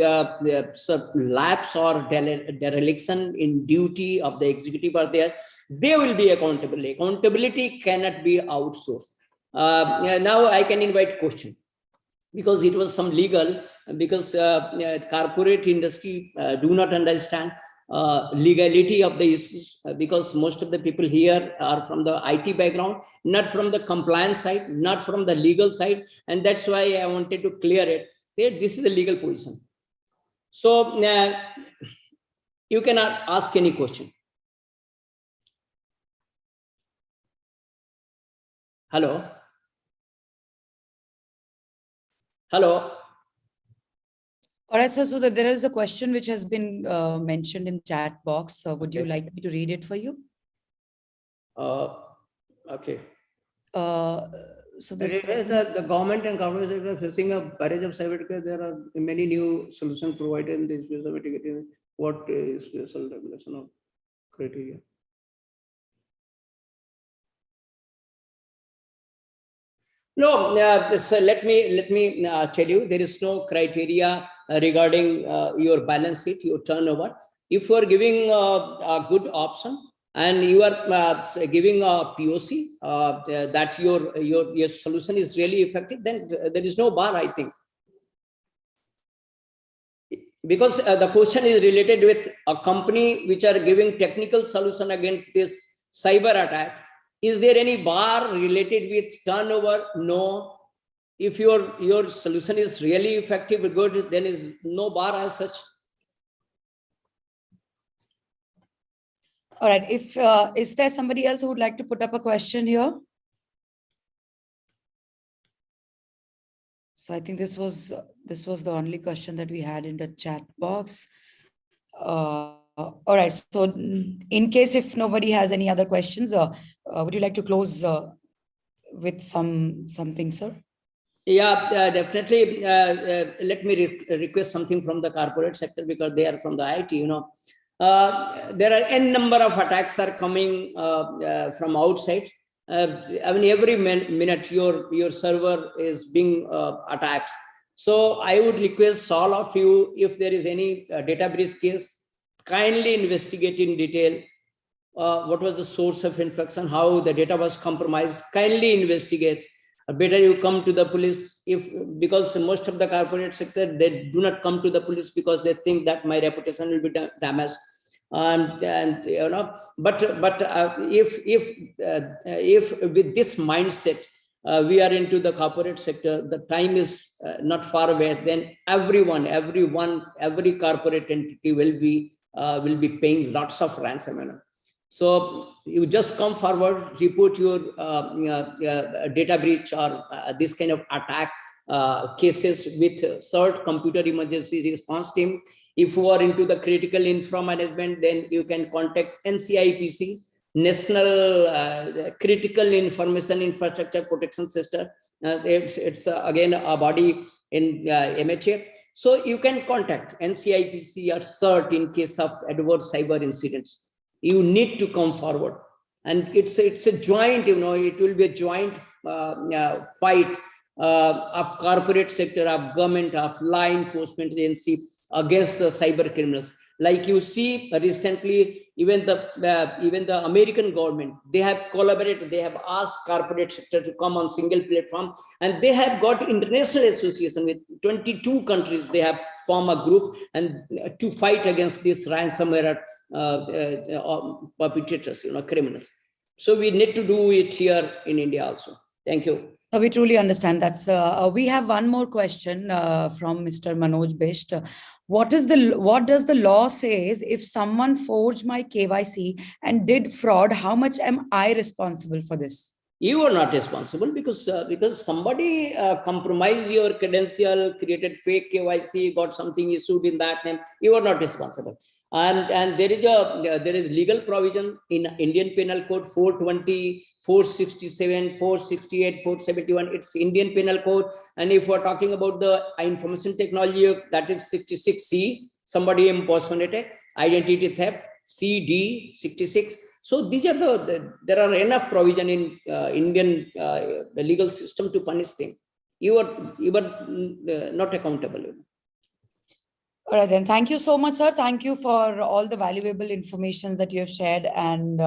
lapse or dereliction in duty of the executive are there, they will be accountable. Accountability cannot be outsourced. Now I can invite question, because it was some legal, because corporate industry do not understand legality of the issues, because most of the people here are from the IT background, not from the compliance side, not from the legal side, and that's why I wanted to clear it. This is the legal position. So you cannot ask any question. Hello. Hello. All right, sir. So there is a question which has been mentioned in chat box. Would you like me to read it for you? Okay. So this the government and corporate sector are facing a barrage of cyber attacks. There are many new solutions provided in this space of mitigating. What is special regulation of criteria? No, let me tell you, there is no criteria regarding your balance sheet, your turnover. If you are giving a good option and you are giving a POC that your solution is really effective, then there is no bar, I think. Because the question is related with a company which are giving technical solution against this cyber attack. Is there any bar related with turnover? No. If your solution is really effective, good, then is no bar as such. All right. If is there somebody else who would like to put up a question here? So I think this was the only question that we had in the chat box. All right. So in case if nobody has any other questions, would you like to close with something, sir? Yeah, definitely. Let me request something from the corporate sector, because they are from the IT. You know, there are n number of attacks are coming from outside. I mean, every minute your server is being attacked. So I would request all of you, if there is any data breach case, kindly investigate in detail. What was the source of infection, how the data was compromised, kindly investigate. Better you come to the police, because most of the corporate sector, they do not come to the police because they think that my reputation will be damaged. And you know, but if with this mindset, we are into the corporate sector. The time is not far away. Then every corporate entity will be paying lots of ransomware. So you just come forward, report your data breach or this kind of attack cases with CERT, Computer Emergency Response Team. If you are into the critical infra management, then you can contact NCIPC, National Critical Information Infrastructure Protection System. It's again a body in MHA. So you can contact NCIPC or CERT in case of adverse cyber incidents. You need to come forward, and it's a joint. It will be a joint fight of corporate sector, of government, of law enforcement agency against the cyber criminals. Like you see recently, even the American government, they have collaborated. They have asked corporate sector to come on single platform, and they have got international association with 22 countries. They have formed a group and to fight against this ransomware perpetrators, criminals. So we need to do it here in India also. Thank you. We truly understand. That's we have one more question from Mr. Manoj Bisht. What does the law says if someone forged my KYC and did fraud? How much am I responsible for this? You are not responsible because somebody compromised your credential, created fake KYC, got something issued in that name. You are not responsible. And there is legal provision in Indian Penal Code 420, 467, 468, 471. It's Indian Penal Code. And if we're talking about the information technology, that is 66C, somebody impersonated, identity theft, CD 66. So these are there are enough provision in Indian legal system to punish them. You are not accountable. All right, then. Thank you so much, sir. Thank you for all the valuable information that you have shared. And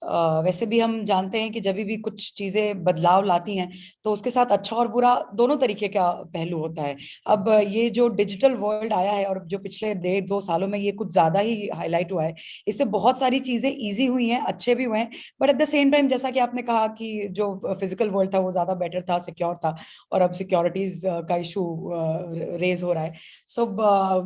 वैसे भी हम जानते हैं कि जब भी कुछ चीजें बदलाव लाती हैं तो उसके साथ अच्छा और बुरा दोनों तरीके का पहलू होता है. अब ये जो डिजिटल वर्ल्ड आया है और जो पिछले 1.5-2 सालों में ये कुछ ज्यादा ही हाईलाइट हुआ है, इससे बहुत सारी चीजें इजी हुई हैं, अच्छे भी हुए हैं. But at the same time, जैसा कि आपने कहा कि जो फिजिकल वर्ल्ड था वो ज्यादा बेटर था, सिक्योर था, और अब सिक्योरिटीज का इशू रेज हो रहा है. सो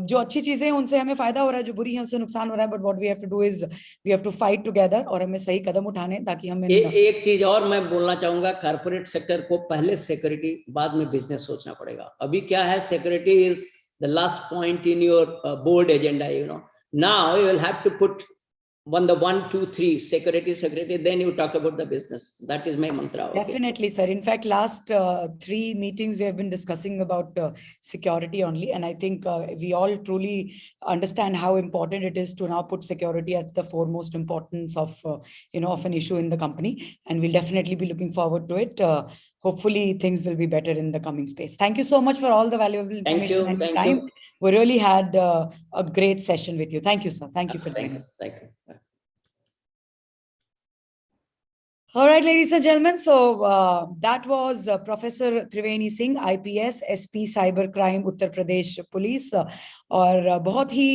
जो अच्छी चीजें हैं उनसे हमें फायदा हो रहा है, जो बुरी है उससे नुकसान हो रहा है. But what we have to do is we have to fight together, और हमें सही कदम उठाने ताकि हम एक चीज और मैं बोलना चाहूंगा, कॉर्पोरेट सेक्टर को पहले सिक्योरिटी, बाद में बिजनेस सोचना पड़ेगा. अभी क्या है, security is the last point in your board agenda. Now you will have to put the 1, 2, 3 security, then you talk about the business. That is my mantra. Definitely, sir. In fact, last 3 meetings we have been discussing about security only, and I think we all truly understand how important it is to now put security at the foremost importance of of an issue in the company, and we'll definitely be looking forward to it. Hopefully things will be better in the coming space. Thank you so much for all the valuable information and time. We really had a great session with you. Thank you, sir. Thank you for joining. Thank you. All right, ladies and gentlemen. So that was Professor Triveni Singh, IPS, SP Cybercrime, Uttar Pradesh Police. और बहुत ही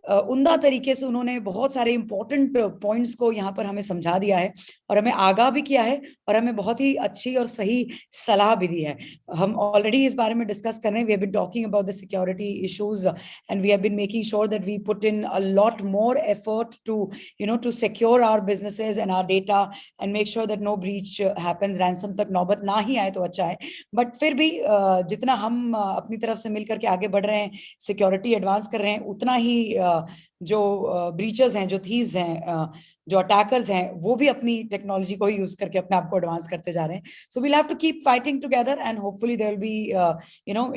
उम्दा तरीके से उन्होंने बहुत सारे important points को यहाँ पर हमें समझा दिया है, और हमें आगाह भी किया है, और हमें बहुत ही अच्छी और सही सलाह भी दी है. हम ऑलरेडी इस बारे में डिस्कस कर रहे हैं. We have been talking about the security issues, and we have been making sure that we put in a lot more effort to secure our businesses and our data and make sure that no breach happens. Ransom तक नौबत ना ही आए तो अच्छा है. But फिर भी जितना हम अपनी तरफ से मिलकर के आगे बढ़ रहे हैं, सिक्योरिटी एडवांस कर रहे हैं, उतना ही जो ब्रीचर्स हैं, जो थीव्स हैं, जो अटैकर्स हैं, वो भी अपनी टेक्नोलॉजी को ही यूज करके अपने आप को एडवांस करते जा रहे हैं. So we'll have to keep fighting together, and hopefully there will be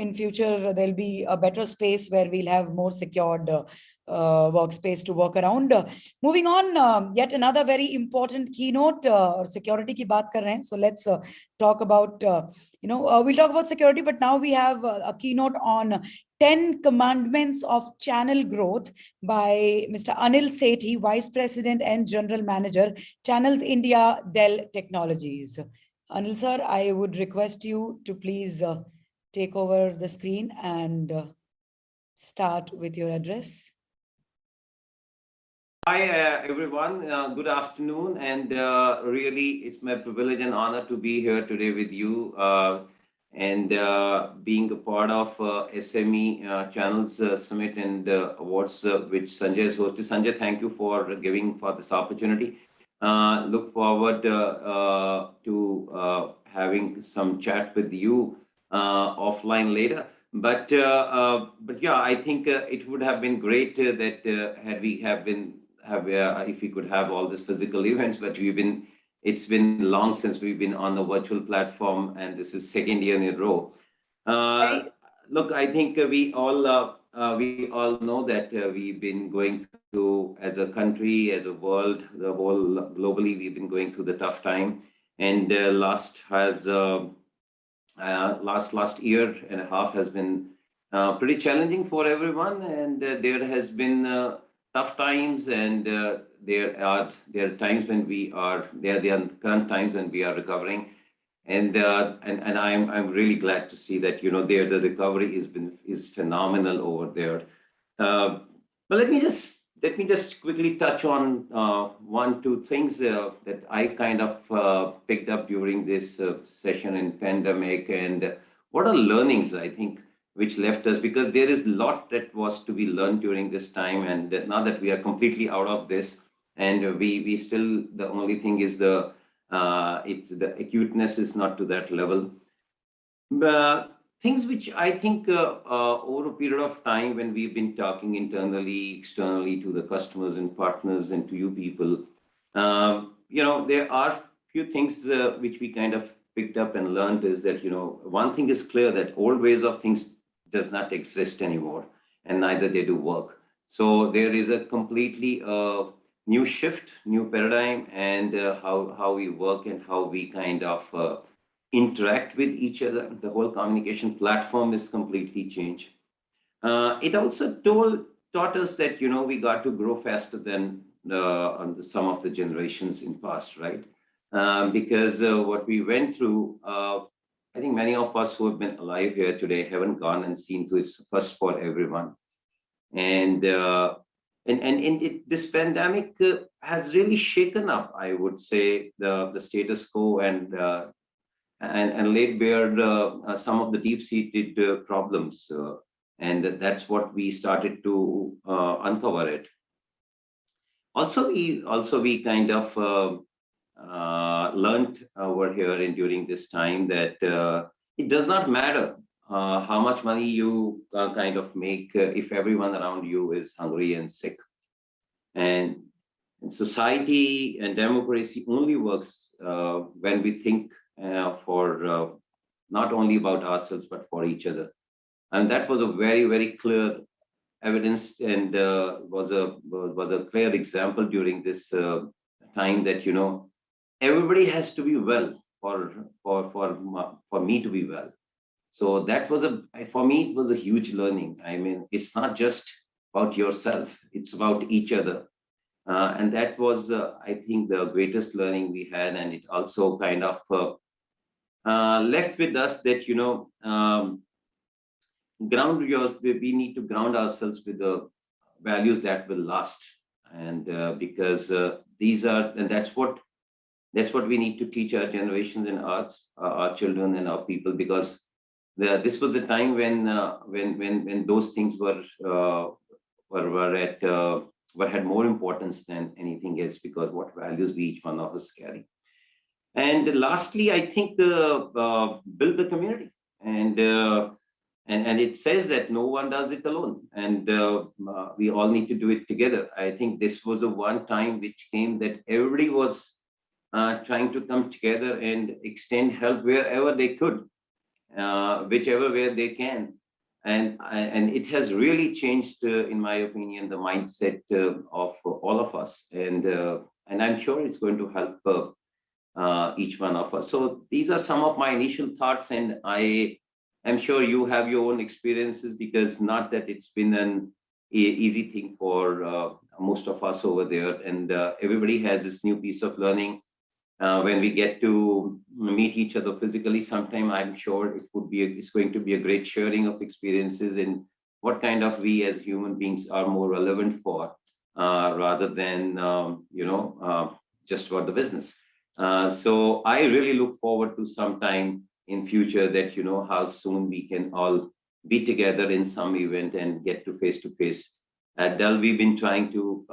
in future there will be a better space where we'll have more secured workspace to work around. Moving on, yet another very important keynote, और security की बात कर रहे हैं. So let's talk about we'll talk about security, but now we have a keynote on 10 Commandments of Channel Growth by Mr. Anil Sethi, Vice President and General Manager, Channels India, Dell Technologies. Anil sir, I would request you to please take over the screen and start with your address. Hi, everyone. Good afternoon. And really, it's my privilege and honor to be here today with you and being a part of SME Channels Summit and Awards, which Sanjay has hosted. Sanjay, thank you for giving for this opportunity. Look forward to having some chat with you offline later. But yeah, I think it would have been great that had we have been if we could have all these physical events, but it's been long since we've been on the virtual platform, and this is second year in a row. Look, I think we all know that we've been going through, as a country, as a world, the whole globally, we've been going through the tough time, and last year and a half has been pretty challenging for everyone, and there has been tough times, and there are times when there are current times when we are recovering, and I'm really glad to see that the recovery is phenomenal over there. But let me just quickly touch on one, two things that I kind of picked up during this session in pandemic, and what are learnings, I think, which left us, because there is a lot that was to be learned during this time, and now that we are completely out of this, and we still, the only thing is the acuteness is not to that level. Things which I think over a period of time, when we've been talking internally, externally, to the customers and partners and to you people, there are few things which we kind of picked up and learned, is that one thing is clear, that old ways of things does not exist anymore, and neither they do work. So there is a completely new shift, new paradigm, and how we work and how we kind of interact with each other. The whole communication platform is completely changed. It also taught us that we got to grow faster than some of the generations in past, right? Because what we went through, I think many of us who have been alive here today haven't gone and seen through. It's first for everyone, and this pandemic has really shaken up, I would say, the status quo, and laid bare some of the deep-seated problems, and that's what we started to uncover it. Also, we kind of learned over here and during this time that it does not matter how much money you kind of make if everyone around you is hungry and sick. And society and democracy only works when we think for not only about ourselves but for each other. And that was a very, very clear evidence, and was a clear example during this time, that everybody has to be well for me to be well. So that was for me, it was a huge learning. I mean, it's not just about yourself, it's about each other. And that was, I think, the greatest learning we had. And it also kind of left with us that, we need to ground ourselves with the values that will last. And because that's what we need to teach our generations and our children and our people, because this was a time when those things had more importance than anything else, because what values we each one of us carry. And lastly, I think build the community, and it says that no one does it alone, and we all need to do it together. I think this was the one time which came that everybody was trying to come together and extend help wherever they could, whichever way they can. And it has really changed, in my opinion, the mindset of all of us. And I'm sure it's going to help each one of us. So these are some of my initial thoughts, and I am sure you have your own experiences, because not that it's been an easy thing for most of us over there. And everybody has this new piece of learning. When we get to meet each other physically sometime, I'm sure it's going to be a great sharing of experiences, and what kind of we as human beings are more relevant for rather than just about the business. So I really look forward to some time in future that how soon we can all be together in some event and get to face. At Dell, we've been trying to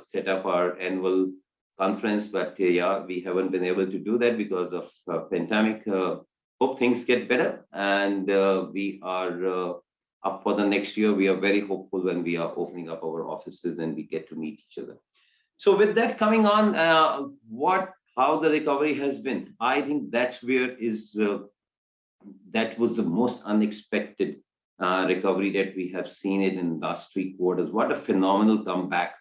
set up our annual conference, but yeah, we haven't been able to do that because of pandemic. Hope things get better, and we are up for the next year. We are very hopeful when we are opening up our offices and we get to meet each other. So with that coming on, how the recovery has been, I think that's where that was the most unexpected recovery that we have seen it in the last 3 quarters. What a phenomenal comeback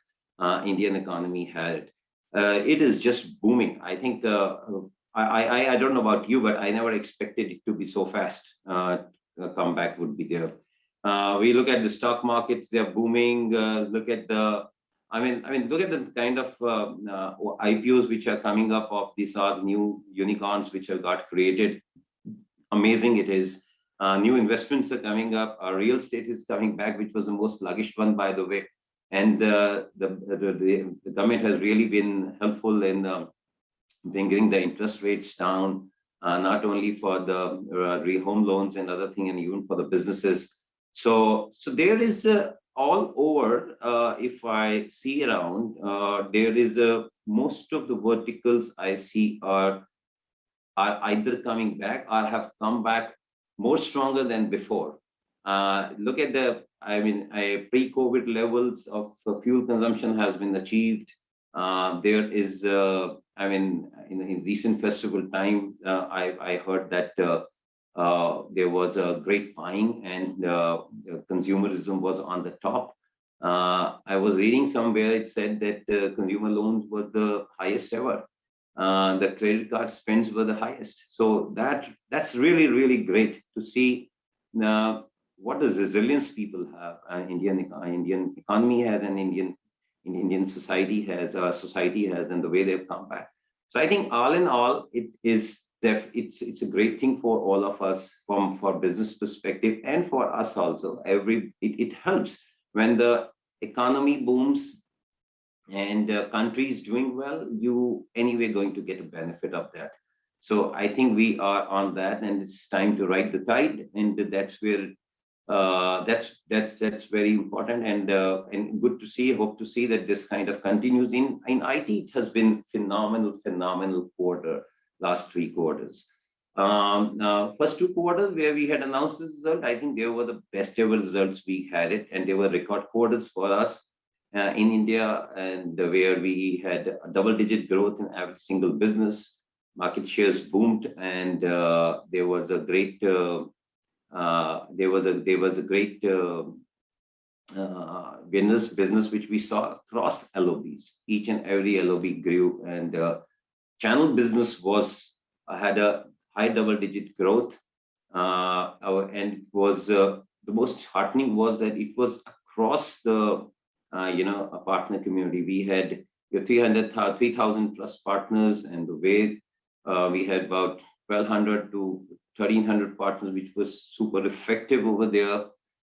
Indian economy had. It is just booming. I think I don't know about you, but I never expected it to be so fast. Comeback would be there. We look at the stock markets; they're booming. Look at the look at the kind of IPOs which are coming up of these are new unicorns which have got created. Amazing it is. New investments are coming up. Our real estate is coming back, which was the most sluggish one, by the way. And the government has really been helpful in bringing the interest rates down, not only for the home loans and other thing, and even for the businesses. So there is all over. If I see around, there is most of the verticals I see are either coming back or have come back more stronger than before. Look at the pre-COVID levels of fuel consumption has been achieved. There is, in recent festival time, I heard that there was a great buying and consumerism was on the top. I was reading somewhere, it said that consumer loans were the highest ever. The credit card spends were the highest. So that's really, really great to see what the resilience people have. Indian economy has, and Indian society has, and the way they've come back. So I think all in all, it's a great thing for all of us for business perspective and for us also. It helps when the economy booms and countries doing well, you anyway going to get a benefit of that. So I think we are on that, and it's time to ride the tide, and that's where that's very important and good to see. Hope to see that this kind of continues in IT. It has been phenomenal quarter, last 3 quarters. First 2 quarters where we had announced this result, I think they were the best ever results we had it, and they were record quarters for us in India, and where we had a double-digit growth in every single business. Market shares boomed, and there was a great business which we saw across LOBs. Each and every LOB grew, and channel business had a high double-digit growth. And was the most heartening was that it was across the a partner community. We had 3,000 plus partners, and the way we had about 1,200 to 1,300 partners, which was super effective over there.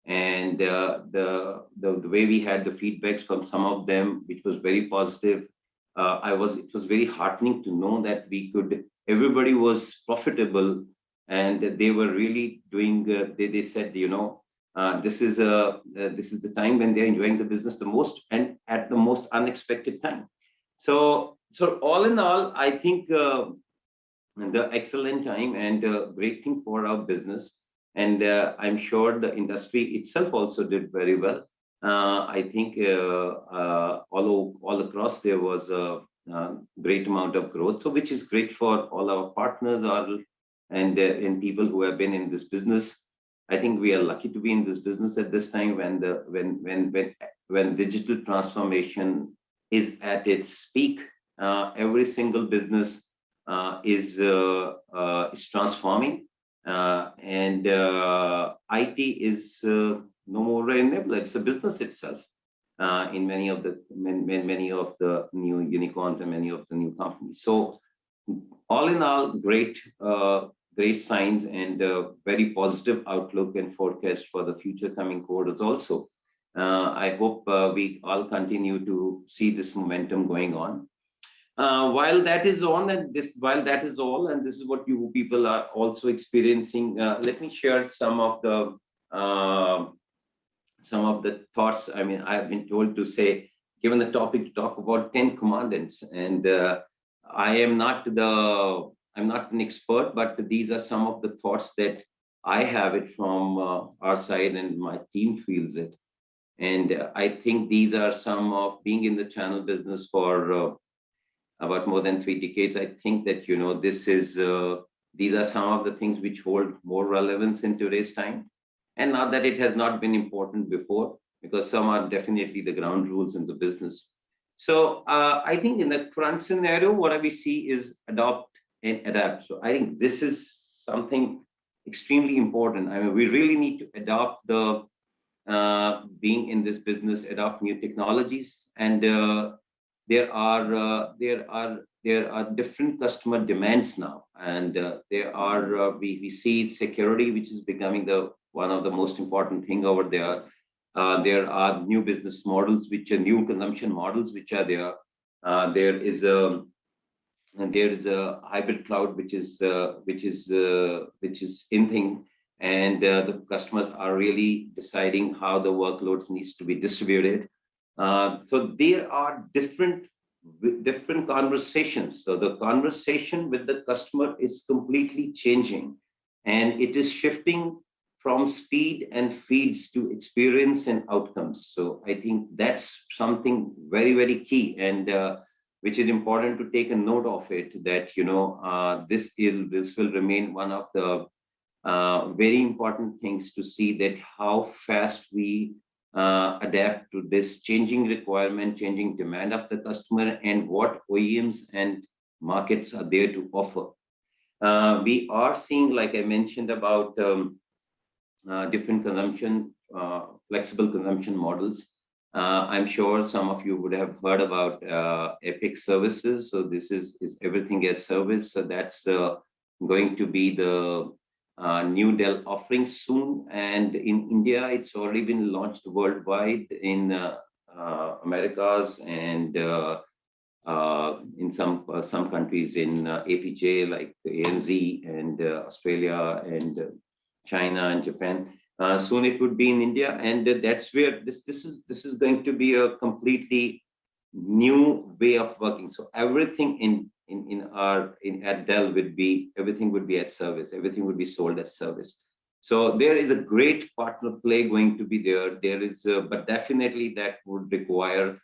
And the way we had the feedbacks from some of them, which was very positive. It was very heartening to know that everybody was profitable, and they were really doing. They said, this is the time when they're enjoying the business the most, and at the most unexpected time. So all in all, I think the excellent time and great thing for our business, and I'm sure the industry itself also did very well. I think all across there was a great amount of growth, so which is great for all our partners and people who have been in this business. I think we are lucky to be in this business at this time when digital transformation is at its peak. Every single business is transforming, and IT is no more an enabler. It's a business itself in many of the new unicorns and many of the new companies. So all in all, great signs and very positive outlook and forecast for the future coming quarters also. I hope we all continue to see this momentum going on. While that is on, and while that is all, and this is what you people are also experiencing, let me share some of the thoughts. I mean, I have been told to say, given the topic, to talk about 10 commandments, and I'm not an expert, but these are some of the thoughts that I have it from our side, and my team feels it. And I think these are some of being in the channel business for about more than 3 decades. I think that, these are some of the things which hold more relevance in today's time. And not that it has not been important before, because some are definitely the ground rules in the business. So I think in the current scenario, what we see is adopt and adapt. So I think this is something extremely important. I mean, we really need to adopt the being in this business, adopt new technologies, and there are different customer demands now, and we see security, which is becoming the one of the most important thing over there. There are new business models, which are new consumption models, which are there. There is a hybrid cloud, which is in thing, and the customers are really deciding how the workloads needs to be distributed. So there are different conversations. So the conversation with the customer is completely changing, and it is shifting from speed and feeds to experience and outcomes. So I think that's something very, very key, and which is important to take a note of it, that this will remain one of the very important things to see, that how fast we adapt to this changing requirement, changing demand of the customer, and what OEMs and markets are there to offer. We are seeing, like I mentioned, about different consumption, flexible consumption models. I'm sure some of you would have heard about Epic services. So this is everything as service. So that's going to be the new Dell offering soon. And in India, it's already been launched worldwide, in Americas, and in some countries in APJ, like ANZ, and Australia, and China, and Japan. Soon it would be in India, and that's where this is going to be a completely new way of working. So everything at Dell everything would be at service. Everything would be sold as service. So there is a great partner play going to be there. There is, but definitely that would require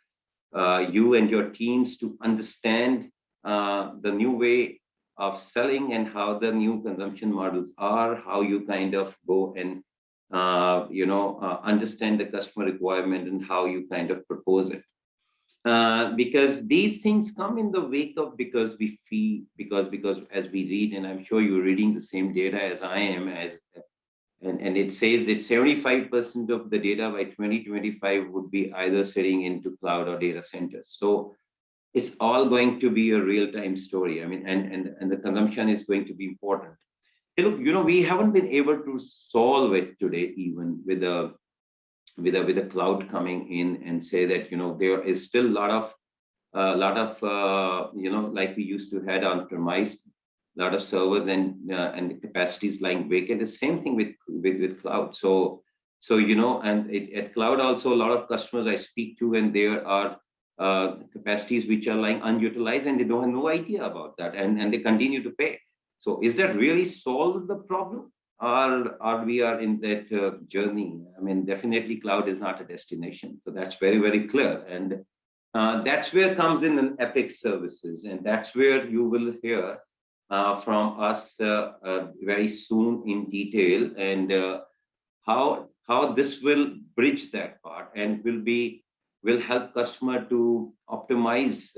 you and your teams to understand the new way of selling, and how the new consumption models are, how you kind of go and understand the customer requirement, and how you kind of propose it. Because these things come in the wake of, because we feel, because as we read, and I'm sure you're reading the same data as I am, and it says that 75% of the data by 2025 would be either sitting into cloud or data centers. So it's all going to be a real-time story. I mean, and the consumption is going to be important. Hey, look, we haven't been able to solve it today, even with a cloud coming in, and say that there is still a lot of like we used to had on premise, a lot of servers and capacities lying vacant. The same thing with cloud. So and at cloud also, a lot of customers I speak to, and there are capacities which are lying unutilized, and they don't have no idea about that, and they continue to pay. So is that really solved the problem, or we are in that journey? I mean, definitely cloud is not a destination. So that's very, very clear. And that's where comes in an Epic services. And that's where you will hear from us very soon in detail, and how this will bridge that part, and will help customer to optimize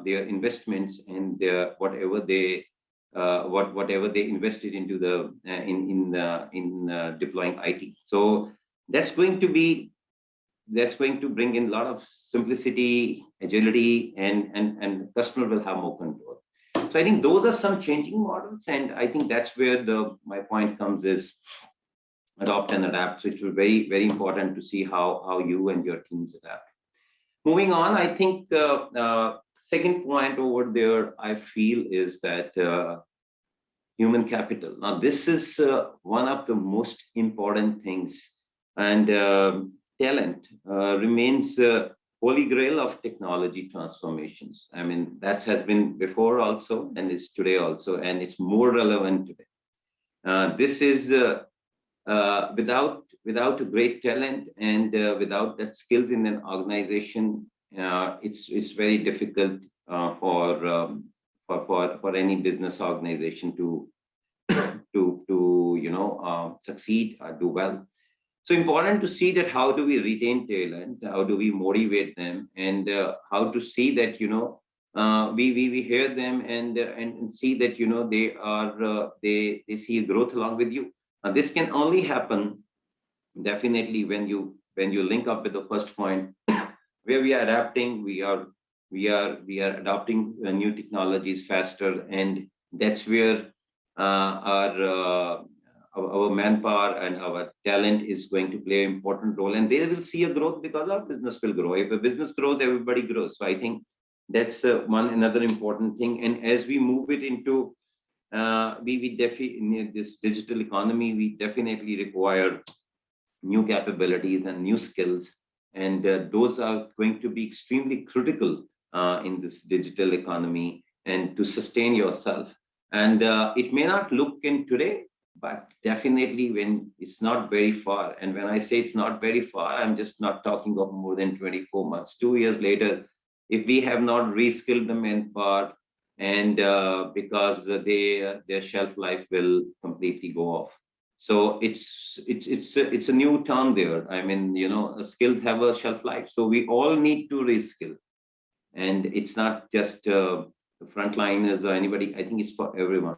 their investments, and whatever they invested into the in deploying IT. So that's going to bring in a lot of simplicity, agility, and customer will have more control. So I think those are some changing models, and I think that's where my point comes is, adopt and adapt. So it was very, very important to see how you and your teams adapt. Moving on, I think second point over there, I feel, is that human capital. Now, this is one of the most important things, and talent remains holy grail of technology transformations. I mean, that has been before also, and is today also, and it's more relevant today. This is without a great talent and without that skills in an organization, it's very difficult for any business organization to succeed or do well. So important to see that how do we retain talent, how do we motivate them, and how to see that we hear them and see that they see growth along with you. This can only happen definitely when you link up with the first point, where we are adapting, we are adopting new technologies faster, and that's where our manpower and our talent is going to play an important role, and they will see a growth because our business will grow. If a business grows, everybody grows. So I think that's another important thing. And as we move it into in this digital economy, we definitely require new capabilities and new skills, and those are going to be extremely critical in this digital economy and to sustain yourself. And it may not look in today, but definitely when it's not very far. And when I say it's not very far, I'm just not talking of more than 24 months. 2 years later, if we have not reskilled the manpower, and because their shelf life will completely go off. So it's a new term there. I mean, skills have a shelf life. So we all need to reskill, and it's not just the frontliners or anybody. I think it's for everyone.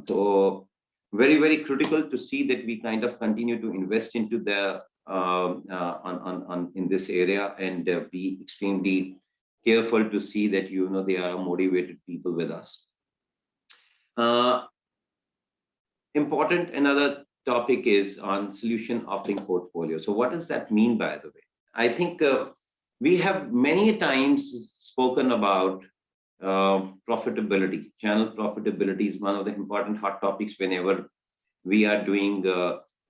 So very, very critical to see that we kind of continue to invest into the in this area, and be extremely careful to see that they are motivated people with us. Important another topic is on solution offering portfolio. So what does that mean, by the way? I think we have many times spoken about profitability. Channel profitability is one of the important hot topics whenever we are doing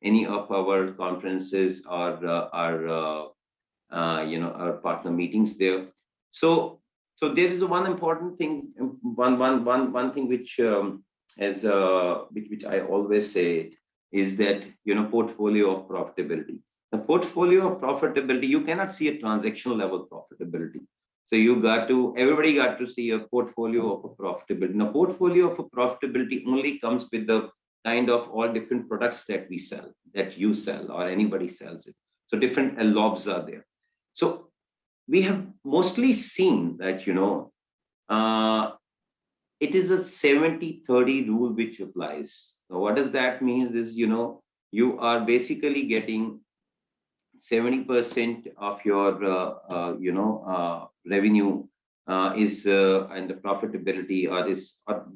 any of our conferences or our partner meetings there. So there is one important thing, one thing which which I always say is that portfolio of profitability. The portfolio of profitability, you cannot see a transactional level profitability. So everybody got to see a portfolio of a profitability. Now, portfolio of a profitability only comes with the kind of all different products that we sell, that you sell, or anybody sells it. So different LOBs are there. So we have mostly seen that it is a 70-30 rule which applies. So what does that mean is you are basically getting 70% of your revenue is and the profitability or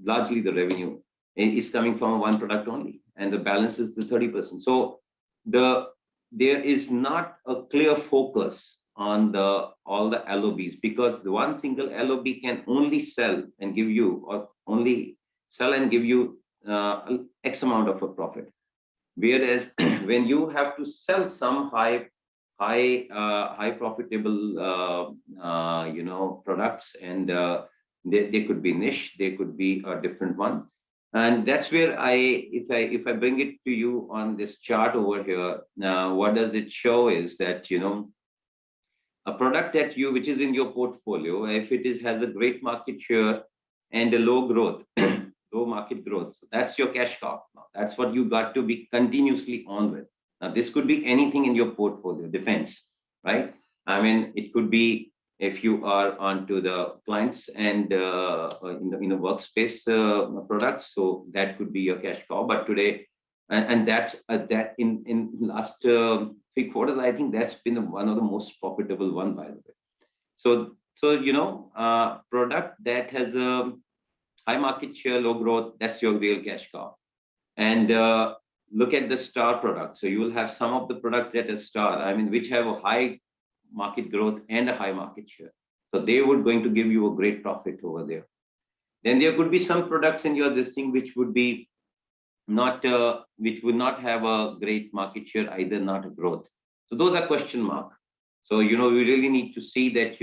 largely the revenue is coming from one product only, and the balance is the 30%. So there is not a clear focus on all the LOBs, because the one single LOB can only sell and give you X amount of a profit. Whereas when you have to sell some high profitable products, and they could be niche, they could be a different one. And that's where if I bring it to you on this chart over here, what does it show is that a product which is in your portfolio, if it has a great market share and a low growth, low market growth, so that's your cash cow. That's what you got to be continuously on with. Now, this could be anything in your portfolio, depends, right? I mean, it could be if you are onto the clients and in a workspace products, so that could be your cash cow. But today, and that's that in last 3 quarters, I think that's been one of the most profitable one, by the way. So product that has a high market share, low growth, that's your real cash cow. And look at the star product. So you will have some of the products that are star, I mean, which have a high market growth and a high market share. So they would going to give you a great profit over there. Then there could be some products in your this thing which would be not, which would not have a great market share either, not a growth. So those are question mark. So, we really need to see that,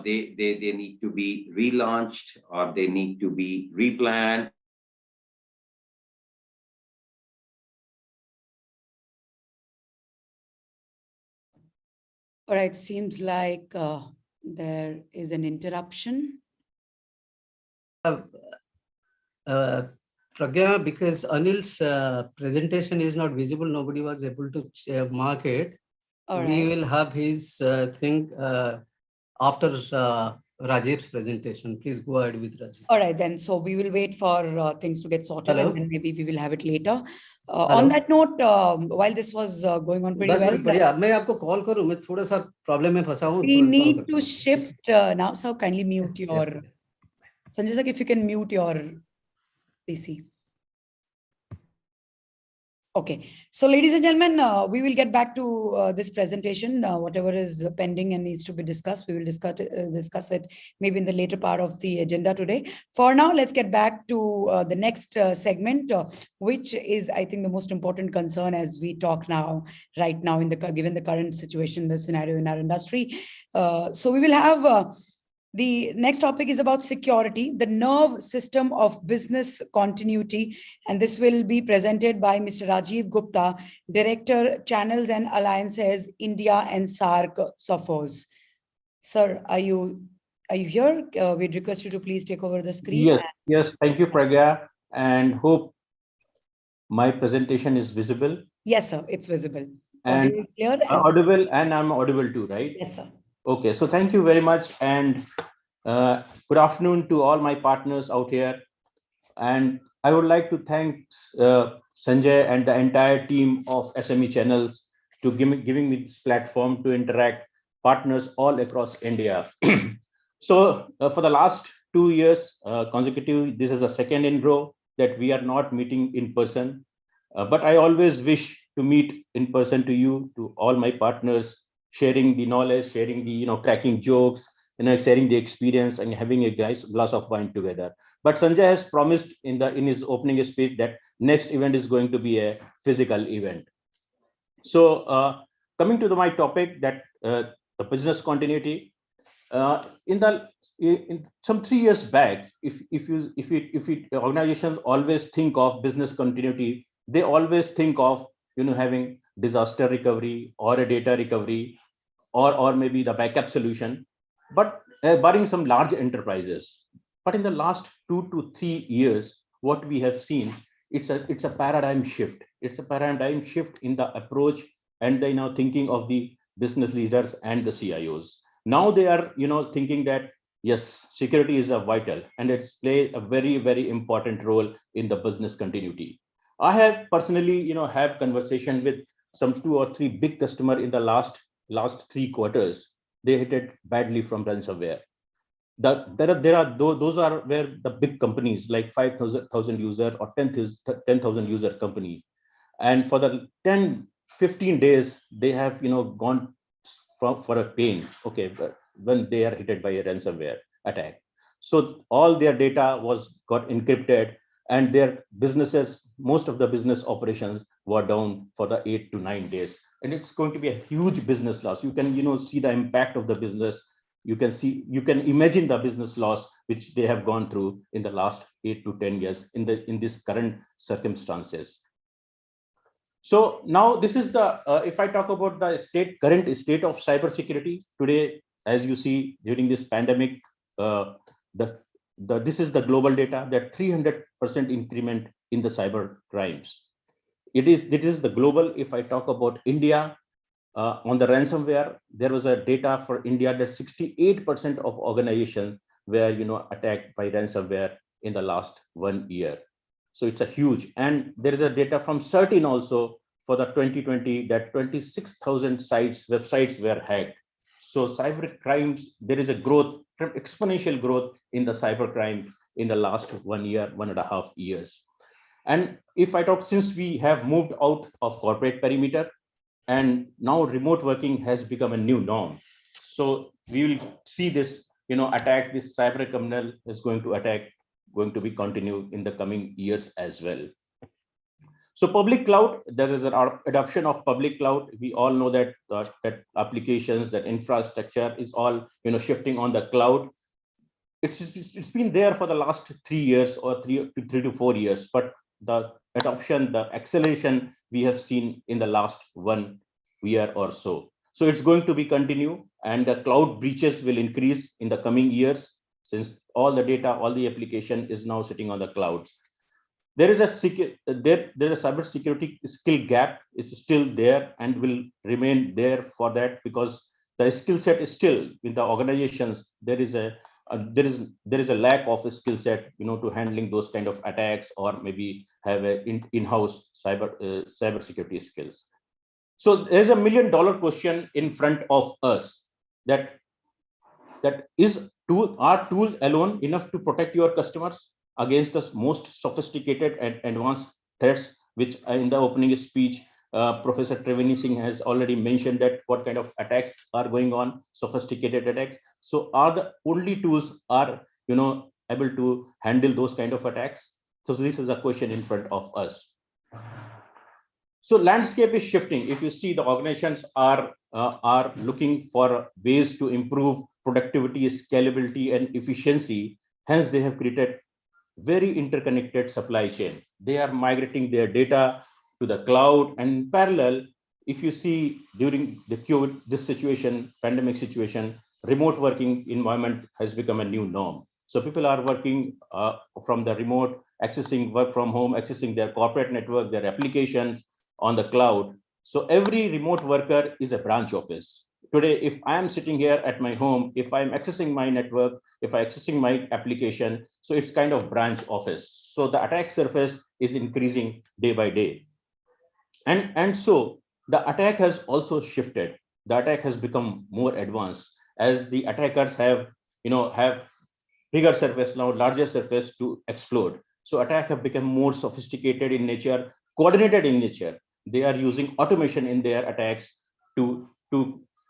they need to be relaunched or they need to be replanned. All right, seems like there is an interruption. Pragya, because Anil's presentation is not visible, nobody was able to mark it. All We right. will have his thing after Rajiv's presentation. Please go ahead with Rajiv. All right, then. So we will wait for things to get sorted, Hello? and then maybe we will have it later. Hello? On that note, while this was going on pretty बस well, बढ़िया, मैं आपको call करूं, मैं थोड़ा सा problem में फंसा हूं, we थोड़ा कॉल need करता to हूं. shift now. So kindly mute your Sanjay sir, if you can mute your PC. Okay, so ladies and gentlemen, we will get back to this presentation. Whatever is pending and needs to be discussed, we will discuss it maybe in the later part of the agenda today. For now, let's get back to the next segment, which is, I think, the most important concern as we talk now, right now, given the current situation, the scenario in our industry. So we will have the next topic is about security, the nerve system of business continuity. And this will be presented by Mr. Rajiv Gupta, Director, Channels and Alliances, India and SAARC, SOFOS. Sir, are you here? We'd request you to please take over the screen. Yes. Thank you, Pragya, and hope my presentation is visible. Yes, sir, it's visible. And audio is clear. Audible, and I'm audible too, right? Yes, sir. Okay, so thank you very much, and good afternoon to all my partners out here. And I would like to thank Sanjay and the entire team of SME Channels to giving me this platform to interact partners all across India. So for the last 2 years consecutive, this is the second in row that we are not meeting in person. But I always wish to meet in person to you, to all my partners, sharing the knowledge, sharing the, cracking jokes, sharing the experience and having a glass of wine together. But Sanjay has promised in his opening speech that next event is going to be a physical event. So coming to my topic, that the business continuity. In some 3 years back, if organizations always think of business continuity, they always think of having disaster recovery or a data recovery or maybe the backup solution, but barring some large enterprises. But in the last 2 to 3 years, what we have seen, it's a paradigm shift. It's a paradigm shift in the approach and the thinking of the business leaders and the CIOs. Now they are thinking that yes, security is a vital and it's play a very, very important role in the business continuity. I have personally have conversation with some 2 or 3 big customer in the last 3 quarters. They hit it badly from ransomware. Those are where the big companies like 5,000 user or 10,000 user company, and for the 10-15 days they have gone for a pain, okay, but when they are hit by a ransomware attack. So all their data got encrypted, and their businesses, most of the business operations were down for the 8 to 9 days, and it's going to be a huge business loss. You can see the impact of the business. You can imagine the business loss which they have gone through in the last 8 to 10 years in this current circumstances. So now this is the if I talk about the current state of cybersecurity today, as you see during this pandemic, this is the global data, that 300% increment in the cyber crimes. It is the global. If I talk about India, on the ransomware, there was a data for India that 68% of organizations were attacked by ransomware in the last 1 year. So it's a huge, and there is a data from Certain also for the 2020 that 26,000 websites were hacked. So cyber crimes, there is a growth, exponential growth in the cyber crime in the last 1 year, 1.5 years. And if I talk, since we have moved out of corporate perimeter, and now remote working has become a new norm. So we will see this, attack, this cyber criminal is going to be continued in the coming years as well. So public cloud, there is an adoption of public cloud. We all know that that applications, that infrastructure is all shifting on the cloud. It's been there for the last 3 years or 3 to 4 years, but the adoption, the acceleration we have seen in the last 1 year or so. So it's going to be continue, and the cloud breaches will increase in the coming years, since all the data, all the application is now sitting on the clouds. There is a cyber security skill gap is still there and will remain there for that, because the skill set is still in the organizations. There is a lack of a skill set, to handling those kind of attacks, or maybe have a in-house cyber security skills. So there's a $1 million question in front of us, that are tools alone enough to protect your customers against the most sophisticated and advanced threats, which in the opening speech, Professor Triveni Singh has already mentioned that what kind of attacks are going on, sophisticated attacks. So are the only tools are able to handle those kind of attacks? So this is a question in front of us. So landscape is shifting. If you see, the organizations are looking for ways to improve productivity, scalability, and efficiency. Hence, they have created very interconnected supply chain. They are migrating their data to the cloud, and in parallel, if you see during the COVID, this situation, pandemic situation, remote working environment has become a new norm. So people are working from the remote, accessing work from home, accessing their corporate network, their applications on the cloud. So every remote worker is a branch office. Today, if I am sitting here at my home, if I'm accessing my network, if I'm accessing my application, so it's kind of branch office. So the attack surface is increasing day by day. And so the attack has also shifted. The attack has become more advanced as the attackers have bigger surface now, larger surface to explode. So attacks have become more sophisticated in nature, coordinated in nature. They are using automation in their attacks to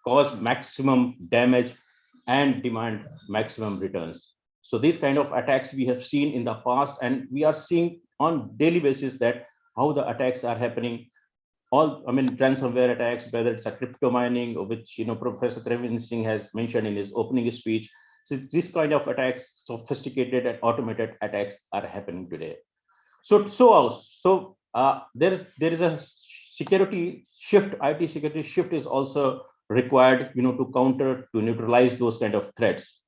cause maximum damage and demand maximum returns. So these kind of attacks we have seen in the past, and we are seeing on daily basis that how the attacks are happening. Ransomware attacks, whether it's a crypto mining, which Professor Triveni Singh has mentioned in his opening speech. So this kind of attacks, sophisticated and automated attacks, are happening today. So there is a security shift. IT security shift is also required, to counter, to neutralize those kind of threats.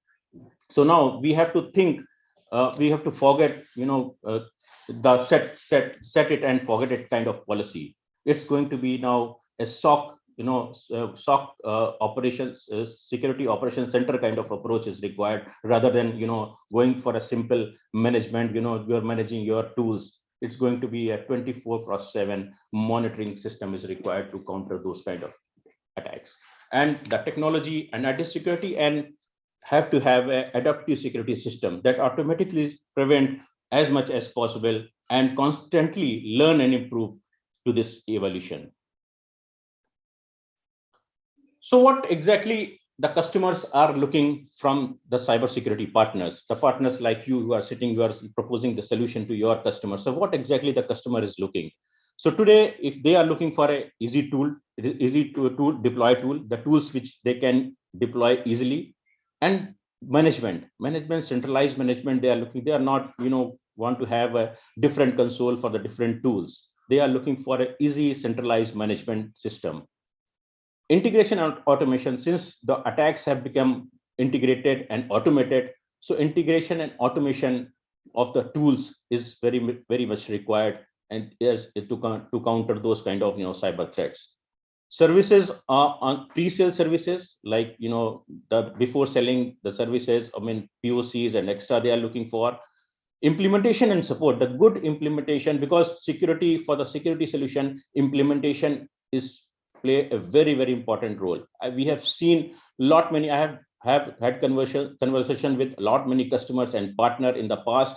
So now we have to think. We have to forget, the set it and forget it kind of policy. It's going to be now a SOC, SOC operations, security operations center kind of approach is required, rather than going for a simple management. You're managing your tools. It's going to be a 24/7 monitoring system is required to counter those kind of attacks. And the technology and IT security and have to have an adaptive security system that automatically prevent as much as possible and constantly learn and improve to this evolution. So what exactly the customers are looking from the cybersecurity partners, the partners like you who are sitting, you are proposing the solution to your customers. So what exactly the customer is looking? So today, if they are looking for a easy tool, deploy tool, the tools which they can deploy easily, and management, centralized management, they are looking, they are not, want to have a different console for the different tools. They are looking for an easy centralized management system. Integration and automation, since the attacks have become integrated and automated, so integration and automation of the tools is very, very much required, and is to counter those kind of cyber threats. Services are on pre-sale services, like the before selling the services, POCs and extra they are looking for. Implementation and support, the good implementation, because security, for the security solution, implementation is play a very, very important role. We have seen many, I have had conversation with many customers and partner in the past.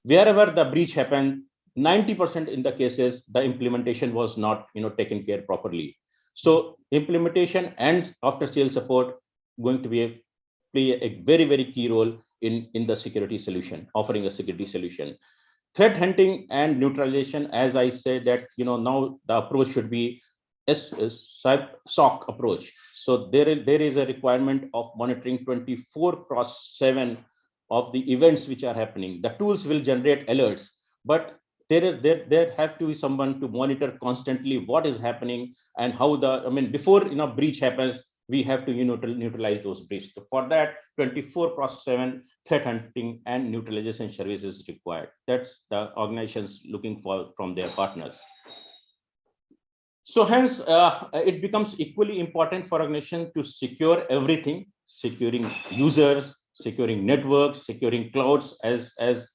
Wherever the breach happened, 90% in the cases, the implementation was not, taken care properly. So implementation and after sales support going to be play a very, very key role in the security solution, offering a security solution. Threat hunting and neutralization, as I say that, now the approach should be a SOC approach. So there is a requirement of monitoring 24/7 of the events which are happening. The tools will generate alerts, but there have to be someone to monitor constantly what is happening and how before breach happens, we have to neutralize those breaches. So for that, 24/7 threat hunting and neutralization services required. That's the organizations looking for from their partners. So hence, it becomes equally important for organization to secure everything, securing users, securing networks, securing clouds, as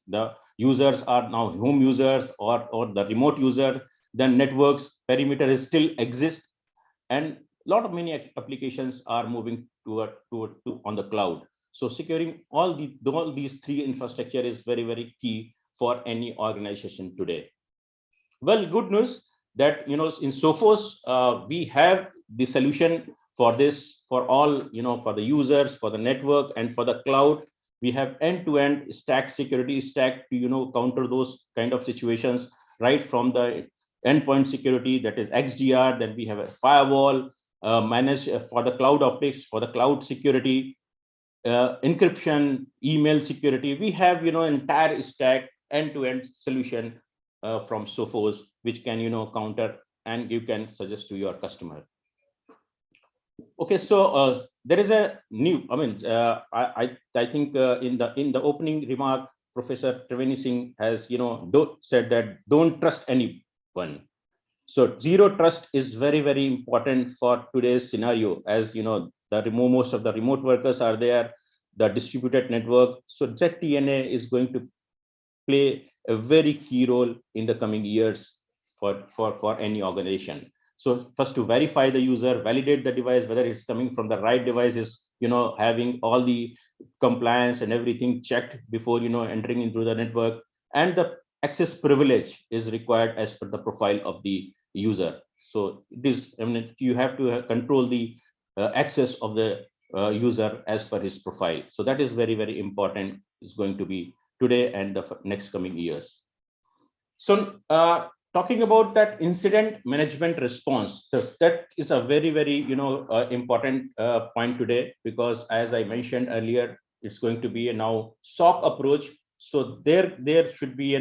the users are now home users or the remote user, then networks perimeter is still exist, and many applications are moving to on the cloud. So securing all these three infrastructure is very, very key for any organization today. Well, good news that in Sophos we have the solution for this, for all, for the users, for the network, and for the cloud. We have end-to-end stack security stack to counter those kind of situations, right from the endpoint security, that is XDR. Then we have a firewall managed for the cloud optics, for the cloud security, encryption, email security. We have entire stack end-to-end solution from Sophos, which can counter and you can suggest to your customer. Okay, so there is a new. I think in the opening remark, Professor Triveni Singh has said that don't trust anyone. So zero trust is very, very important for today's scenario, as most of the remote workers are there, the distributed network. So ZTNA is going to play a very key role in the coming years for any organization. So first, to verify the user, validate the device, whether it's coming from the right device, is having all the compliance and everything checked before entering into the network, and the access privilege is required as per the profile of the user. So it is, you have to control the access of the user as per his profile. So that is very, very important. Is going to be today and the next coming years. So talking about that incident management response, that is a very, very important point today, because as I mentioned earlier, it's going to be a now SOC approach. So there should be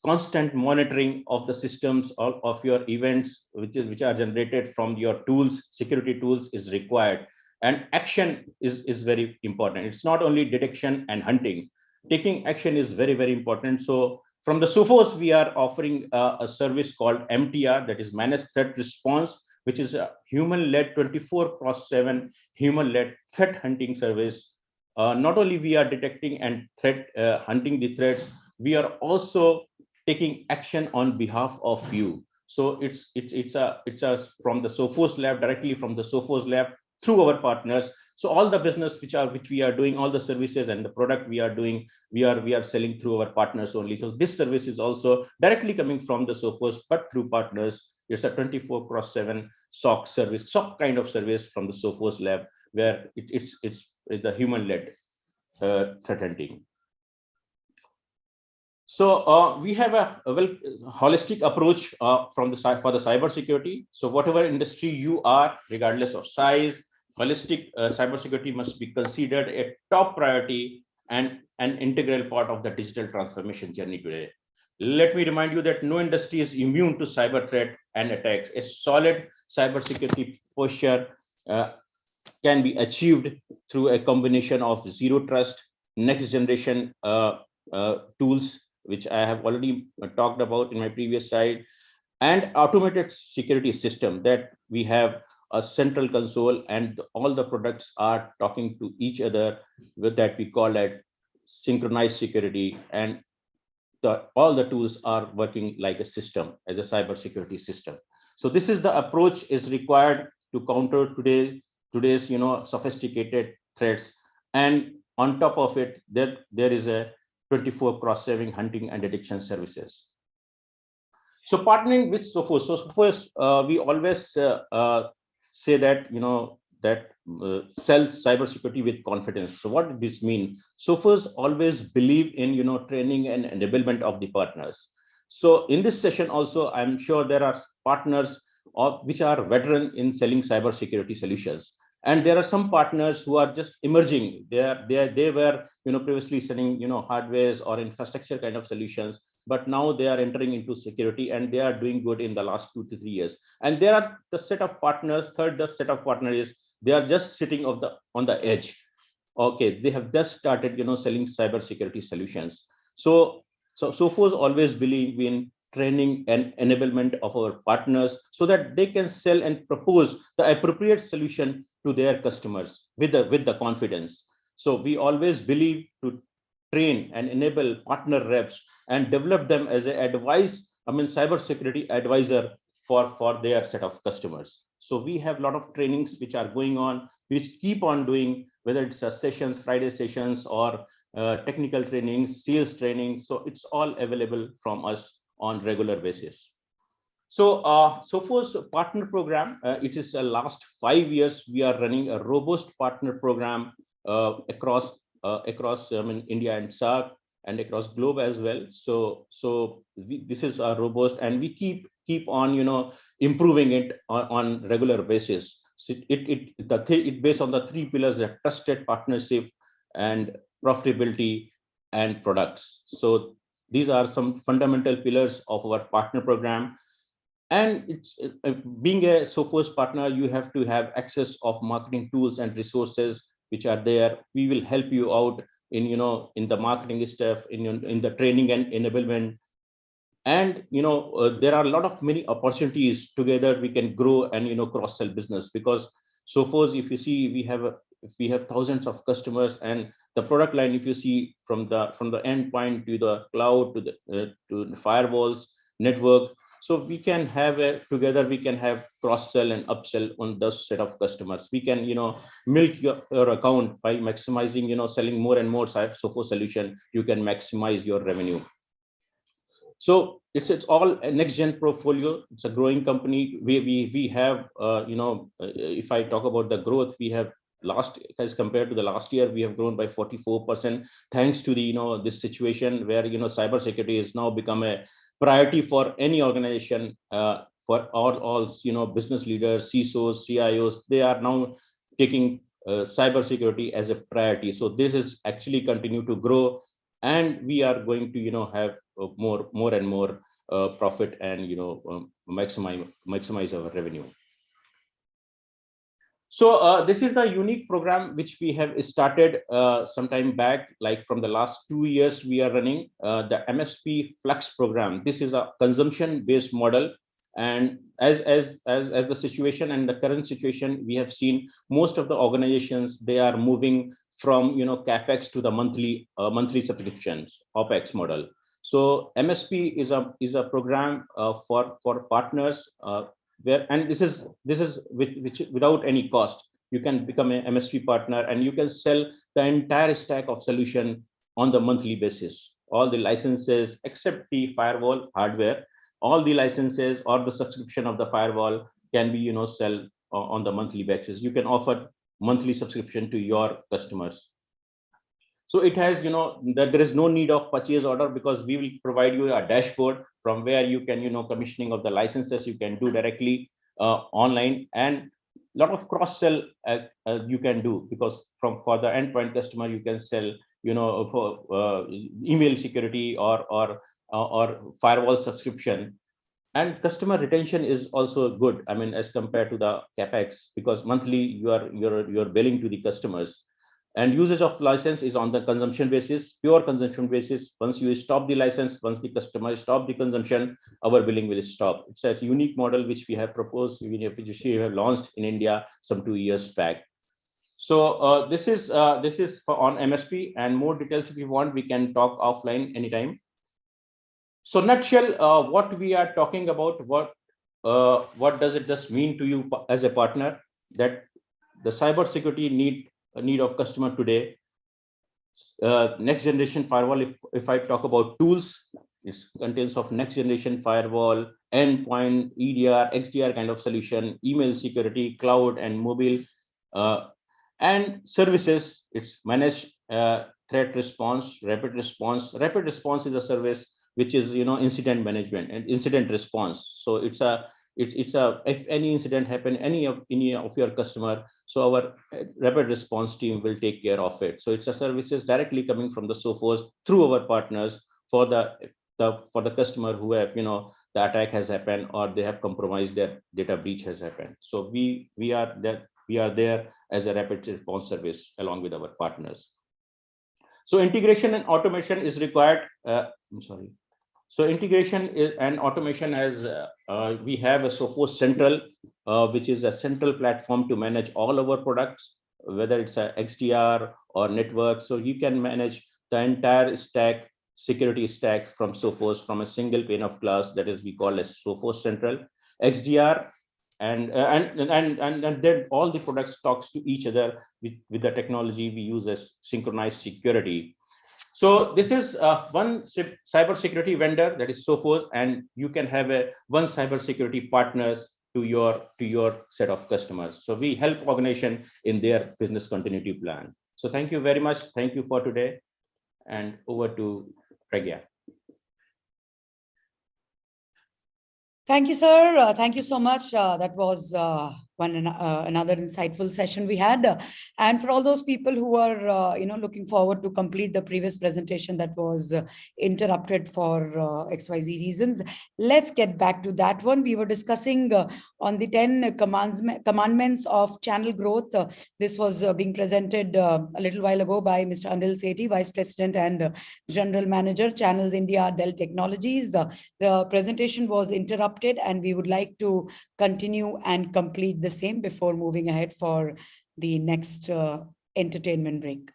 constant monitoring of the systems of your events, which are generated from your tools, security tools is required, and action is very important. It's not only detection and hunting. Taking action is very, very important. So from the Sophos, we are offering a service called MTR, that is Managed Threat Response, which is a human-led 24/7 human-led threat hunting service. Not only we are detecting and hunting the threats, we are also taking action on behalf of you. So it's from the Sophos lab, directly from the Sophos lab through our partners. So all the business which we are doing, all the services and the product we are doing, we are selling through our partners only. So this service is also directly coming from the Sophos, but through partners. It's a 24/7 SOC service, SOC kind of service from the Sophos lab, where it's the human-led threat hunting. So we have a holistic approach for the cyber security. So whatever industry you are, regardless of size, holistic cybersecurity must be considered a top priority and an integral part of the digital transformation journey today. Let me remind you that no industry is immune to cyber threat and attacks. A solid cybersecurity posture can be achieved through a combination of zero trust, next generation tools, which I have already talked about in my previous slide, and automated security system that we have a central console and all the products are talking to each other, with that we call that synchronized security, and all the tools are working like a system, as a cyber security system. So this is the approach is required to counter today's sophisticated threats, and on top of it there is a 24/7 hunting and detection services. So partnering with Sophos. So Sophos, we always say that, that sells cybersecurity with confidence. So what does this mean? Sophos always believe in, training and enablement of the partners. So in this session also, I'm sure there are partners which are veteran in selling cybersecurity solutions. And there are some partners who are just emerging. They were, previously selling, hardwares or infrastructure kind of solutions, but now they are entering into security and they are doing good in the last 2 to 3 years. And there are the set of partners. The set of partners is they are just sitting on the edge. Okay, they have just started, selling cybersecurity solutions. So Sophos always believe in training and enablement of our partners so that they can sell and propose the appropriate solution to their customers with the confidence. So we always believe to train and enable partner reps and develop them as an cybersecurity advisor for their set of customers. So we have a lot of trainings which are going on, which keep on doing, whether it's sessions, Friday sessions, or technical trainings, sales training. So it's all available from us on regular basis. So Sophos partner program, it is last 5 years we are running a robust partner program across India and SAARC and across globe as well. So this is robust, and we keep on improving it on regular basis. So it based on the 3 pillars: of trusted partnership and profitability and products. So these are some fundamental pillars of our partner program. And it's being a Sophos partner, you have to have access of marketing tools and resources which are there. We will help you out in in the marketing stuff, in the training and enablement. And there are a lot of many opportunities. Together we can grow and cross sell business, because Sophos, if you see, we have thousands of customers, and the product line, if you see, from the endpoint to the cloud to the firewalls, network. So we can have together we can have cross sell and upsell on those set of customers. We can milk your account by maximizing, selling more and more Sophos solution. You can maximize your revenue. So it's all a next gen portfolio. It's a growing company. We have if I talk about the growth, we have as compared to the last year, we have grown by 44%, thanks to the this situation where cybersecurity has now become a priority for any organization, for all business leaders, CISOs, CIOs. They are now taking cybersecurity as a priority. So this is actually continue to grow, and we are going to have more and more profit and maximize our revenue. So this is the unique program which we have started some time back. Like from the last 2 years, we are running the MSP Flex program. This is a consumption-based model, and as the situation and the current situation, we have seen most of the organizations, they are moving from capex to the monthly subscriptions, OPEX model. So MSP is a program for partners. And this is without any cost. You can become an MSP partner, and you can sell the entire stack of solution on the monthly basis. All the licenses except the firewall hardware, all the licenses or the subscription of the firewall can be sell on the monthly basis. You can offer monthly subscription to your customers. So it has that there is no need of purchase order, because we will provide you a dashboard from where you can commissioning of the licenses you can do directly online, and a lot of cross sell you can do, because for the endpoint customer you can sell for email security or firewall subscription. And customer retention is also good, as compared to the capex, because monthly you're billing to the customers. And usage of license is on the consumption basis, pure consumption basis. Once you stop the license, once the customer stop the consumption, our billing will stop. It's a unique model which we have proposed, we have launched in India some 2 years back. So this is for on MSP, and more details if you want, we can talk offline anytime. So nutshell, what we are talking about, what does it just mean to you as a partner, that the cybersecurity need of customer today, next generation firewall. If I talk about tools, It contains of next generation firewall, endpoint, EDR, XDR kind of solution, email security, cloud and mobile, and services. It's managed threat response, rapid response. Rapid response is a service which is, incident management and incident response. So it's a if any incident happen, any of your customer, so our rapid response team will take care of it. So it's a services directly coming from the Sophos through our partners for the customer who have, the attack has happened or they have compromised, their data breach has happened. So we are there as a rapid response service along with our partners. So integration and automation is required. I'm sorry. So integration and automation, as we have a Sophos Central, which is a central platform to manage all our products, whether it's a XDR or network. So you can manage the entire stack, security stack from Sophos from a single pane of glass, that is we call as Sophos Central. XDR and then all the products talks to each other with the technology we use as synchronized security. So this is one cybersecurity vendor, that is Sophos, and you can have one cybersecurity partners to your set of customers. So we help organization in their business continuity plan. So thank you very much. Thank you for today, and over to Pragya. Thank you, sir. Thank you so much. That was another insightful session we had. And for all those people who are, looking forward to complete the previous presentation that was interrupted for XYZ reasons, let's get back to that one. We were discussing on the 10 commandments of channel growth. This was being presented a little while ago by Mr. Anil Sethi, Vice President and General Manager, Channels India, Dell Technologies. The presentation was interrupted, and we would like to continue and complete the same before moving ahead for the next entertainment break.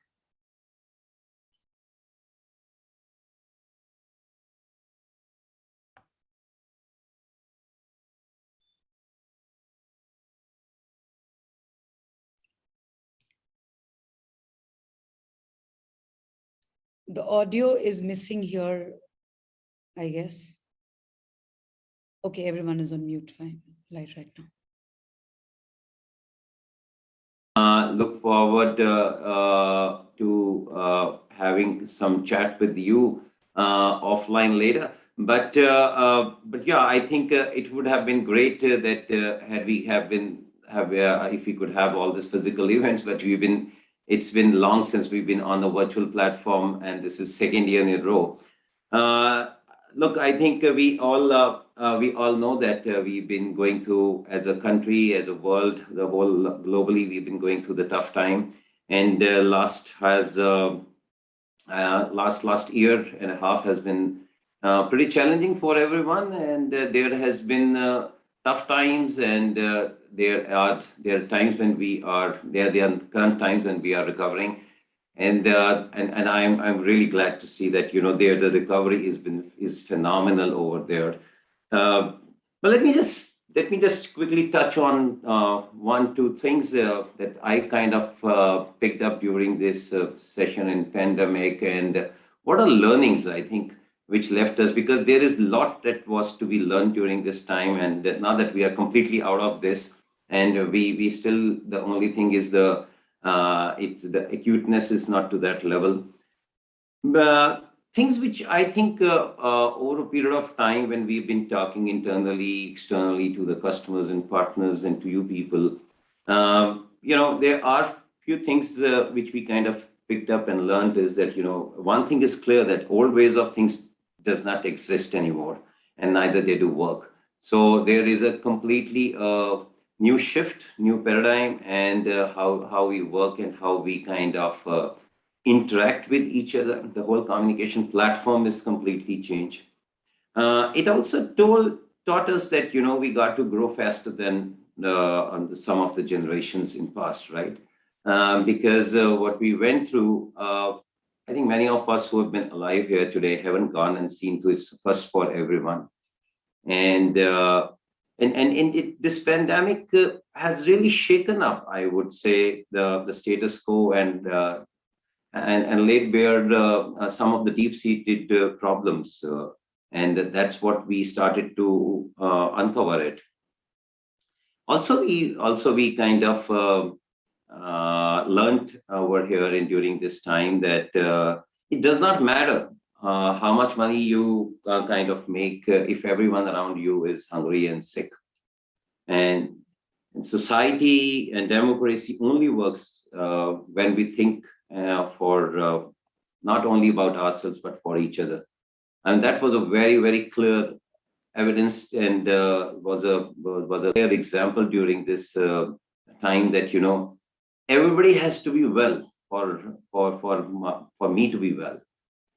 The audio is missing here, I guess. Okay, everyone is on mute, fine, right now. Look forward to having some chat with you offline later. But yeah, I think it would have been great that had we if we could have all these physical events. But it's been long since we've been on the virtual platform, and this is second year in a row. Look, I think we all know that we've been going through, as a country, as a world, the whole globally, we've been going through the tough time. And last year and a half has been pretty challenging for everyone. And there has been tough times, and there are times when there are current times when we are recovering. And I'm really glad to see that the recovery is phenomenal over there. But let me just quickly touch on 1-2 things that I kind of picked up during this session in pandemic, and what are learnings I think which left us, because there is a lot that was to be learned during this time, and now that we are completely out of this, and we still, the only thing is the acuteness is not to that level. Things which I think over a period of time, when we've been talking internally, externally to the customers and partners and to you people, there are few things which we kind of picked up and learned, is that, one thing is clear, that old ways of things does not exist anymore, and neither they do work. So there is a completely new shift, new paradigm, and how we work and how we kind of interact with each other. The whole communication platform is completely changed. It also taught us that we got to grow faster than some of the generations in past, right? Because what we went through, I think many of us who have been alive here today haven't gone and seen through. It's first for everyone. And this pandemic has really shaken up, I would say, the status quo, and laid bare some of the deep-seated problems And that's what we started to uncover it. Also, we kind of learned over here and during this time that it does not matter how much money you kind of make if everyone around you is hungry and sick. And society and democracy only works when we think for not only about ourselves but for each other. And that was a very, very clear evidence, and was a clear example during this time that everybody has to be well for me to be well.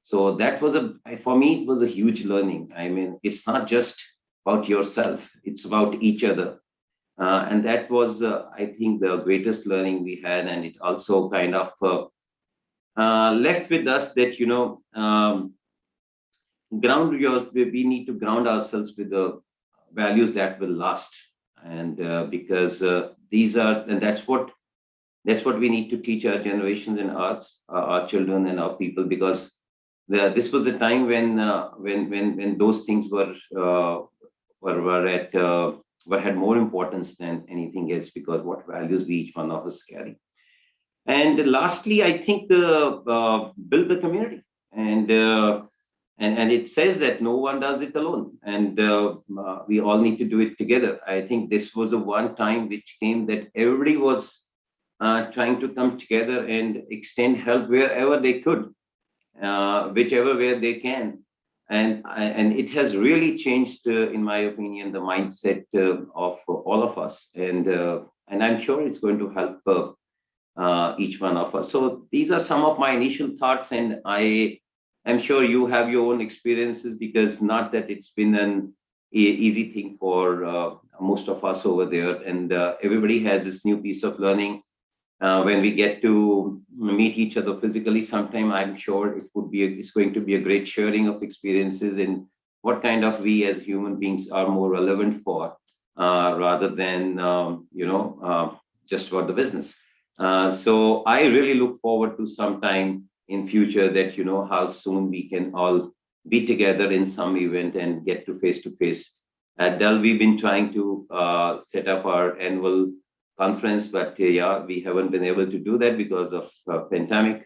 So that was for me, it was a huge learning. I mean, it's not just about yourself, it's about each other. And that was, I think, the greatest learning we had. And it also kind of left with us that, we need to ground ourselves with the values that will last. And because these are, and that's what we need to teach our generations and our children and our people, because this was a time when those things had more importance than anything else, because what values we each one of us carry. And lastly, I think build the community, and it says that no one does it alone, and we all need to do it together. I think this was the one time which came that everybody was trying to come together and extend help wherever they could, whichever way they can. And it has really changed, in my opinion, the mindset of all of us. And I'm sure it's going to help each one of us. So these are some of my initial thoughts, and I'm sure you have your own experiences, because not that it's been an easy thing for most of us over there. And everybody has this new piece of learning. When we get to meet each other physically sometime, I'm sure it's going to be a great sharing of experiences in what kind of we as human beings are more relevant for, rather than just for the business. So I really look forward to some time in future that how soon we can all be together in some event and get to face. At Dell, we've been trying to set up our annual conference, but we haven't been able to do that because of pandemic.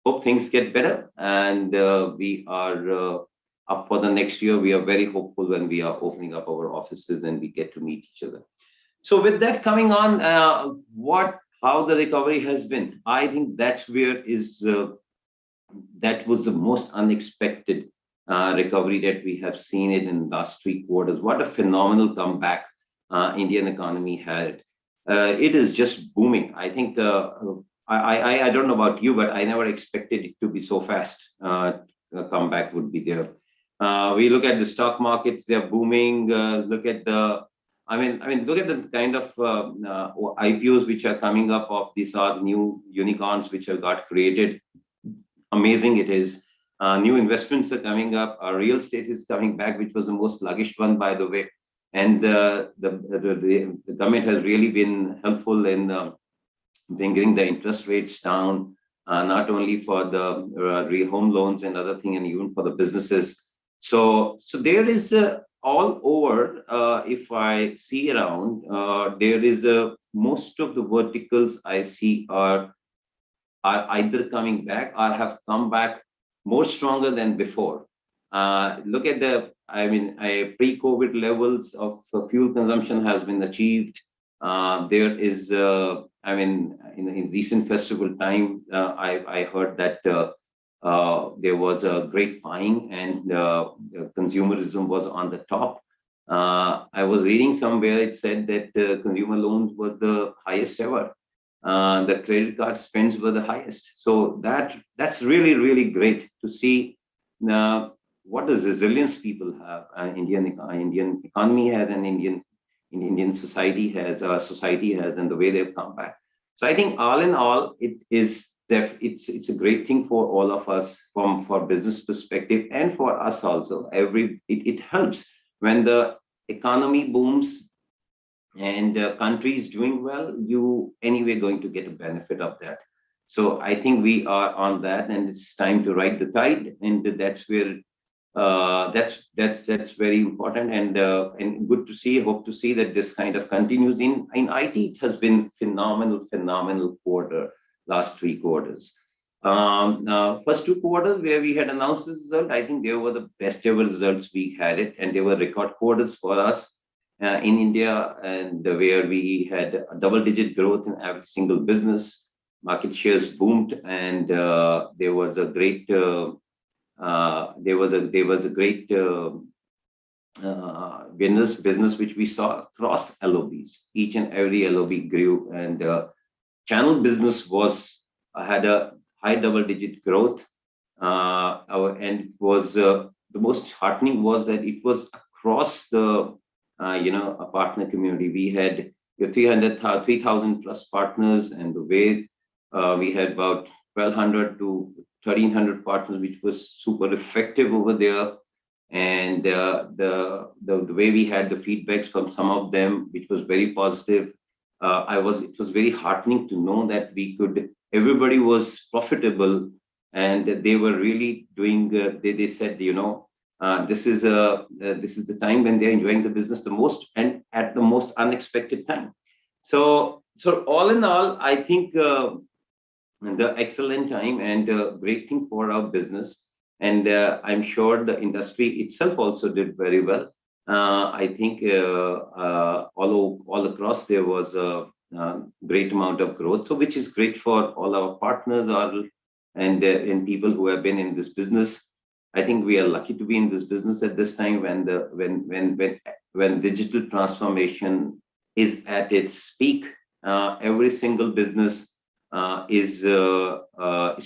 Hope things get better, and we are up for the next year. We are very hopeful when we are opening up our offices and we get to meet each other. So with that coming on, how the recovery has been, I think that's where that was the most unexpected recovery that we have seen it in the last 3 quarters. What a phenomenal comeback Indian economy had. It is just booming. I think I don't know about you, but I never expected it to be so fast. Comeback would be there. We look at the stock markets; they're booming. Look at the kind of IPOs which are coming up of these new unicorns which have got created. Amazing it is. New investments are coming up. Our real estate is coming back, which was the most sluggish one, by the way. And the government has really been helpful in bringing the interest rates down, not only for the home loans and other thing, and even for the businesses. So there is all over. If I see around, there is most of the verticals I see are either coming back or have come back more stronger than before. Look at pre-COVID levels of fuel consumption has been achieved. There is, in recent festival time, I heard that there was a great buying, and consumerism was on the top. I was reading somewhere, it said that consumer loans were the highest ever. The credit card spends were the highest. So that's really, really great to see what the resilience people have. Indian economy has, and Indian society has, and the way they've come back. So I think all in all, it's a great thing for all of us for business perspective, and for us also. It helps when the economy booms and countries doing well. You anyway going to get a benefit of that. So I think we are on that, and it's time to ride the tide, and that's where That's very important, and good to see. Hope to see that this kind of continues. In IT, it has been phenomenal quarter, last 3 quarters. First 2 quarters where we had announced this result, I think they were the best ever results we had it, and they were record quarters for us in India, and where we had a double-digit growth in every single business. Market shares boomed, and there was a great business which we saw across LOBs. Each and every LOB grew, and channel business had a high double-digit growth. And was the most heartening was that it was across the a partner community. We had 3,000 plus partners, and the way we had about 1,200 to 1,300 partners, which was super effective over there. And the way we had the feedbacks from some of them, which was very positive. It was very heartening to know that everybody was profitable, and they were really doing. They said, this is the time when they're enjoying the business the most, and at the most unexpected time. So all in all, I think the excellent time and great thing for our business, and I'm sure the industry itself also did very well. I think all across there was a great amount of growth, so which is great for all our partners and people who have been in this business. I think we are lucky to be in this business at this time when digital transformation is at its peak. Every single business is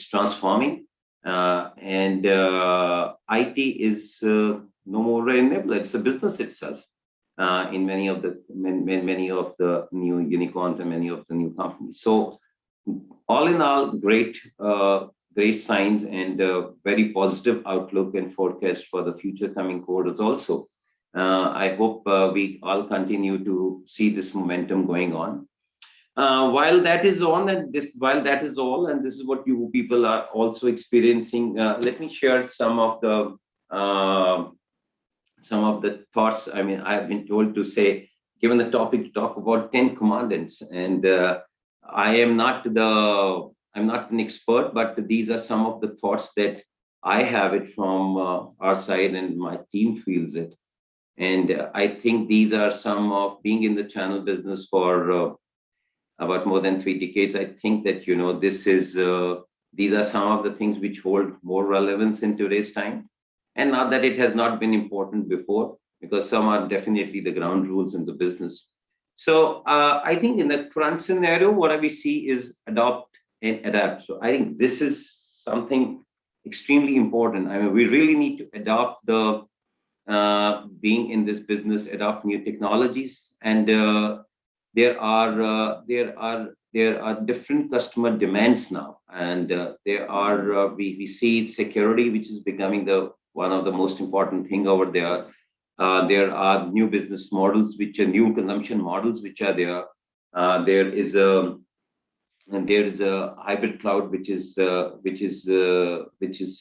transforming, and IT is no more an enabler. It's a business itself in many of the new unicorns and many of the new companies. So all in all, great signs and very positive outlook and forecast for the future coming quarters also. I hope we all continue to see this momentum going on. While that is all, and this is what you people are also experiencing, let me share some of the thoughts. I mean, I've been told to say, given the topic, to talk about 10 commandments, and I'm not an expert, but these are some of the thoughts that I have it from our side, and my team feels it. And I think these are some of being in the channel business for about more than 3 decades. I think that these are some of the things which hold more relevance in today's time. And not that it has not been important before, because some are definitely the ground rules in the business. So I think in the current scenario, what we see is adopt and adapt. So I think this is something extremely important. I mean, we really need to adopt being in this business, adopt new technologies, and there are different customer demands now, and we see security, which is becoming one of the most important thing over there. There are new business models, which are new consumption models, which are there. There is a hybrid cloud, which is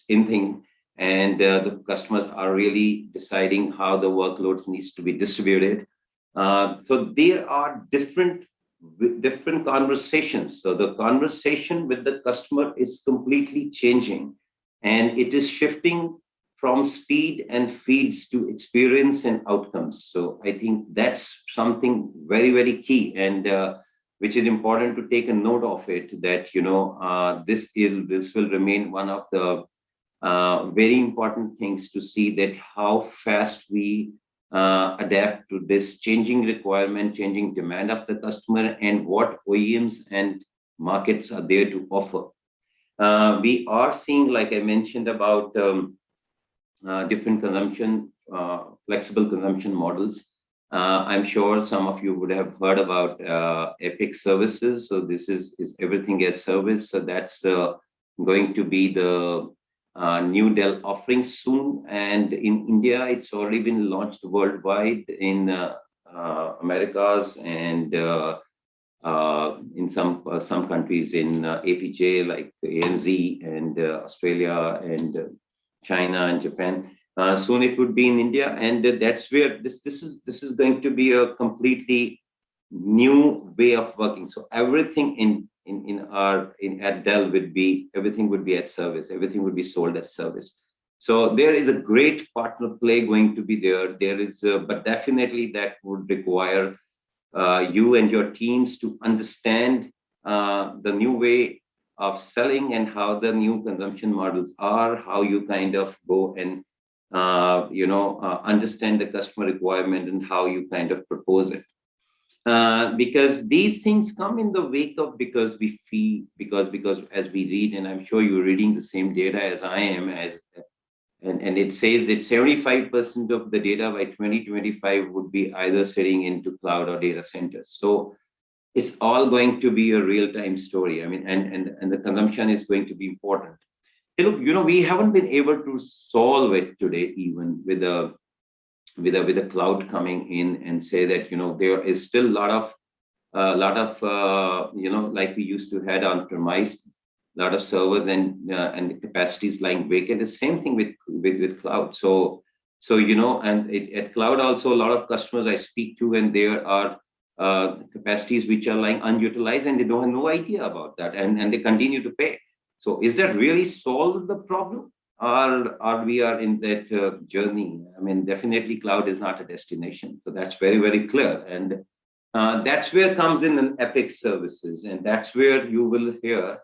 in thing, and the customers are really deciding how the workloads needs to be distributed. So there are different conversations. So the conversation with the customer is completely changing, and it is shifting from speed and feeds to experience and outcomes. So I think that's something very, very key, and which is important to take a note of it, that this will remain one of the very important things to see, that how fast we adapt to this changing requirement, changing demand of the customer, and what OEMs and markets are there to offer. We are seeing, like I mentioned, about different flexible consumption models. I'm sure some of you would have heard about Epic services. So this is everything as service. So that's going to be the new Dell offering soon. And in India, it's already been launched worldwide, in Americas, and in some countries in APJ, like ANZ, and Australia, and China and Japan. Soon it would be in India, and that's where this is going to be a completely new way of working. So everything at Dell would be, everything would be at service. Everything would be sold as service. So there is a great partner play going to be there. There is, but definitely that would require you and your teams to understand the new way of selling and how the new consumption models are, how you kind of go and understand the customer requirement and how you kind of propose it. Because these things come in the wake of, because we feel, because as we read, and I'm sure you're reading the same data as I am, and it says that 75% of the data by 2025 would be either sitting into cloud or data centers. So it's all going to be a real-time story. I mean, and the consumption is going to be important. Hey, look, we haven't been able to solve it today, even with a cloud coming in, and say that there is still a lot of like we used to had on premise, a lot of servers and the capacities lying vacant. The same thing with cloud. So at cloud also, a lot of customers I speak to, and there are capacities which are lying unutilized, and they don't have no idea about that, and they continue to pay. So is that really solved the problem? Or we are in that journey? I mean, definitely cloud is not a destination. So that's very, very clear. And that's where comes in an Epic services. And that's where you will hear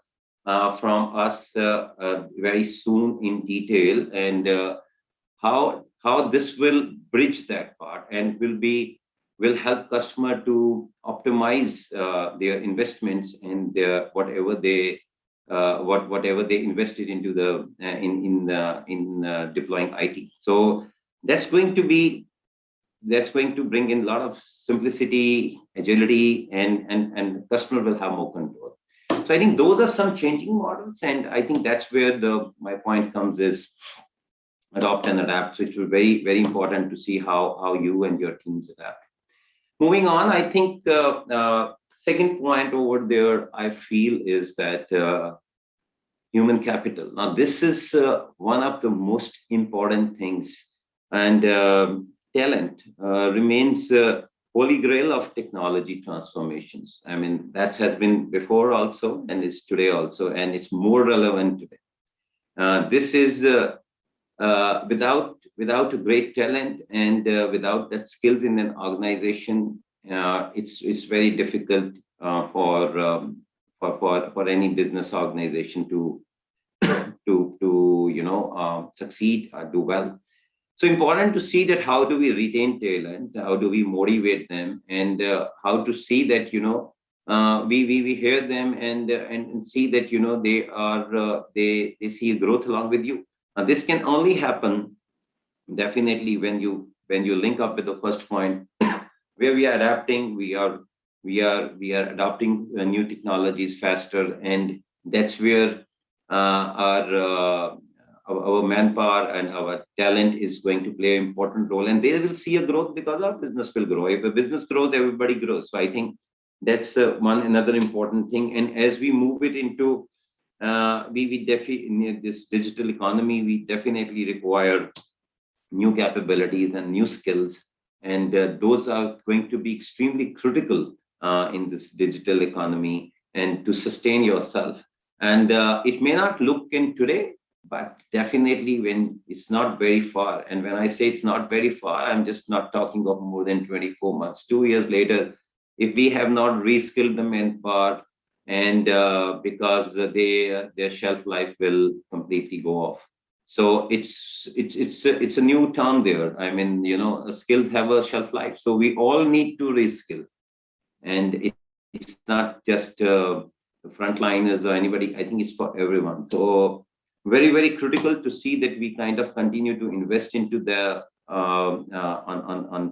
from us very soon in detail, and how this will bridge that part and will help customer to optimize their investments and whatever they invested into the in deploying IT. So that's going to bring in a lot of simplicity, agility, and customer will have more control. So I think those are some changing models, and I think that's where my point comes is adopt and adapt. So it will be very, very important to see how you and your teams adapt. Moving on, I think second point over there, I feel, is that human capital. Now, this is one of the most important things, and talent remains holy grail of technology transformations. I mean, that has been before also, and is today also, and it's more relevant today. This is without a great talent and without that skills in an organization, it's very difficult for any business organization to succeed or do well. So important to see that how do we retain talent, how do we motivate them, and how to see that we hear them and see that they see growth along with you. Now, this can only happen definitely when you link up with the first point, where we are adapting, we are adopting new technologies faster, and that's where our manpower and our talent is going to play an important role, and they will see a growth because our business will grow. If a business grows, everybody grows. So I think that's another important thing. And as we move it into in this digital economy, we definitely require new capabilities and new skills, and those are going to be extremely critical in this digital economy and to sustain yourself. And it may not look in today, but definitely when it's not very far. And when I say it's not very far, I'm just not talking of more than 24 months. 2 years later, if we have not reskilled the manpower, and because their shelf life will completely go off. So it's a new term there. I mean, skills have a shelf life. So we all need to reskill, and it's not just the frontliners or anybody. I think it's for everyone. So very, very critical to see that we kind of continue to invest into the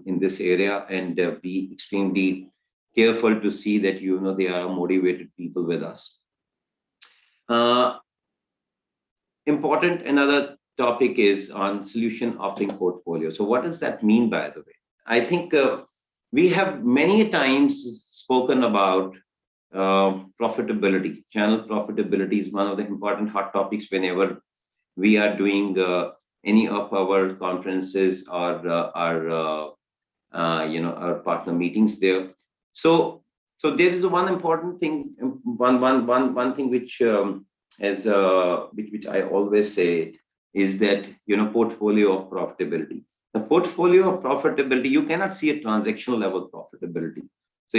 in this area, and be extremely careful to see that they are motivated people with us. Important another topic is on solution offering portfolio. So what does that mean, by the way? I think we have many times spoken about profitability. Channel profitability is one of the important hot topics whenever we are doing any of our conferences or our partner meetings there. So there is one important thing, one thing which which I always say is that portfolio of profitability. The portfolio of profitability, you cannot see a transactional level profitability. So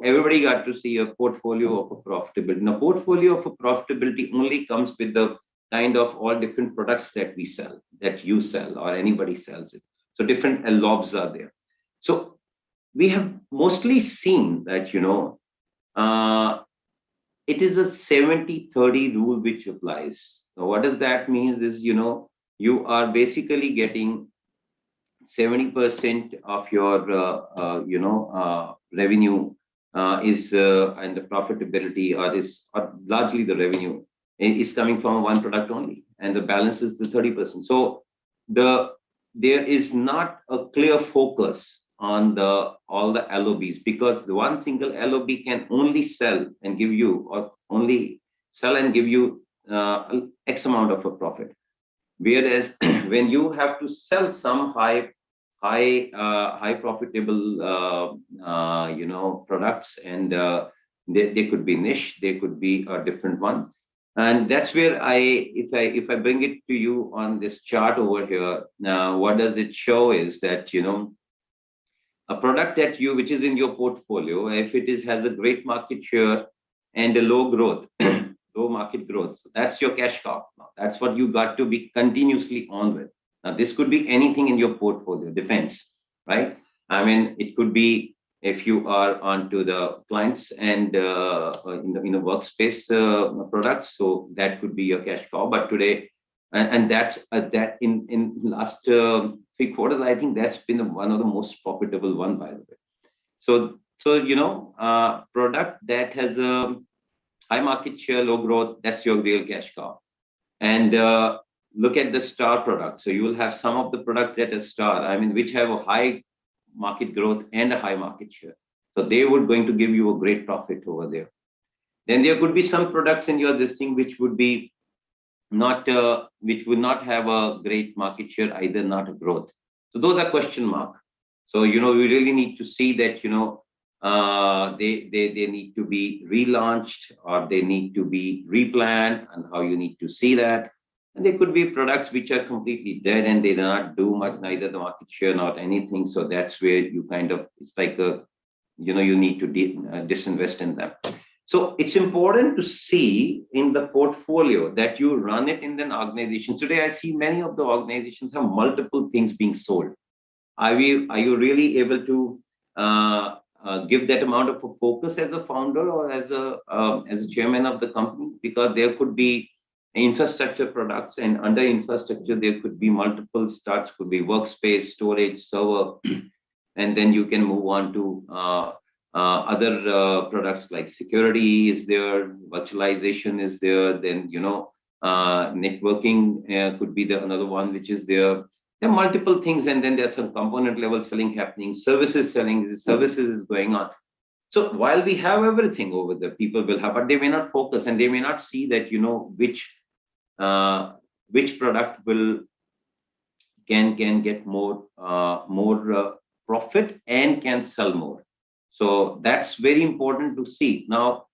everybody got to see a portfolio of a profitability. Now, portfolio of a profitability only comes with the kind of all different products that we sell, that you sell or anybody sells it. So different LOBs are there. So we have mostly seen that, it is a 70-30 rule which applies. So what does that mean is, you are basically getting 70% of your, revenue is and the profitability or largely the revenue is coming from one product only, and the balance is the 30%. So there is not a clear focus on all the LOBs, because the one single LOB can only sell and give you X amount of a profit. Whereas when you have to sell some high profitable products, and they could be niche, they could be a different one. And that's where if I bring it to you on this chart over here, what does it show is that, a product which is in your portfolio, if it has a great market share and a low growth, low market growth, so that's your cash cow. That's what you got to be continuously on with. Now, this could be anything in your portfolio, depends, right? I mean, it could be if you are onto the clients and in a workspace products, so that could be your cash cow. But today, and that's that in last 3 quarters, I think that's been one of the most profitable one, by the way. So product that has a high market share, low growth, that's your real cash cow. And look at the star product. So you will have some of the products that are star, I mean, which have a high market growth and a high market share. So they would going to give you a great profit over there. Then there could be some products in your listing which would be not, which would not have a great market share, either not a growth. So those are question mark. So, we really need to see that, they need to be relaunched, or they need to be replanned, and how you need to see that. And there could be products which are completely dead and they do not do much, neither the market share, not anything. So that's where you kind of, it's like you need to disinvest in them. So it's important to see in the portfolio that you run it in an organization. Today, I see many of the organizations have multiple things being sold. Are you really able to give that amount of a focus as a founder or as a chairman of the company? Because there could be infrastructure products, and under infrastructure there could be multiple starts, could be workspace, storage, server, and then you can move on to other products like security is there, virtualization is there, then networking could be another one which is there. There are multiple things, and then there's some component level selling happening, services is going on. So while we have everything over there, people will have, but they may not focus, and they may not see that which product can get more profit and can sell more. So that's very important to see. Now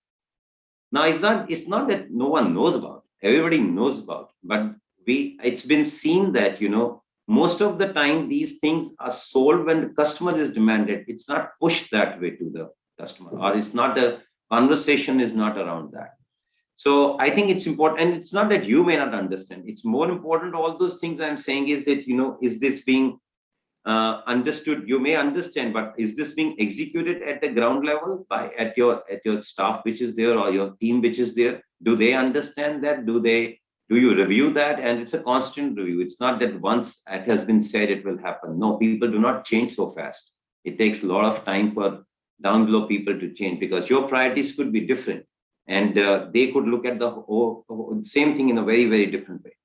it's not that no one knows about it. Everybody knows about it, but it's been seen that most of the time these things are sold when the customer is demanded. It's not pushed that way to the customer, or it's not, the conversation is not around that. So I think it's important, and it's not that you may not understand. It's more important. All those things I'm saying is that is this being understood? You may understand, but is this being executed at the ground level at your staff which is there, or your team which is there? Do they understand that? Do you review that? And it's a constant review. It's not that once it has been said it will happen. No, people do not change so fast. It takes a lot of time for down below people to change, because your priorities could be different, and they could look at the same thing in a very, very different way.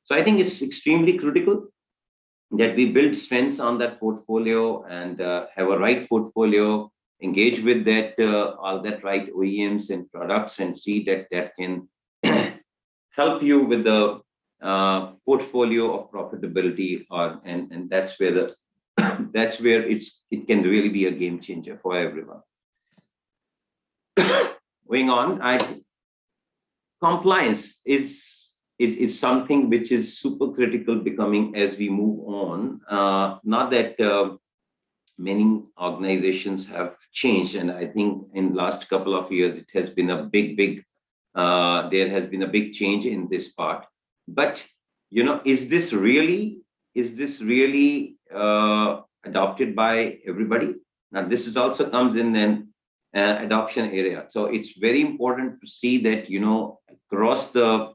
So I think it's extremely critical that we build strengths on that portfolio and have a right portfolio, engage with that all that right OEMs and products, and see that can help you with the portfolio of profitability, and that's where the that's where it can really be a game changer for everyone. Going on, compliance is something which is super critical becoming as we move on. Not that many organizations have changed, and I think in last couple of years it has been a big there has been a big change in this part. But is this really adopted by everybody? Now this is also comes in an adoption area. So it's very important to see that across the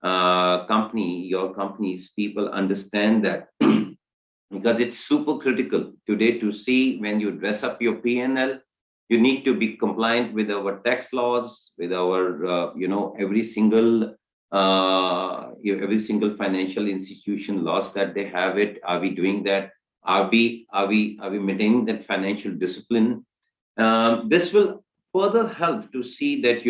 your companies, people understand that because it's super critical today to see when you dress up your P&L, you need to be compliant with our tax laws, with our every single financial institution laws that they have it. Are we doing that? Are we maintaining that financial discipline? This will further help to see that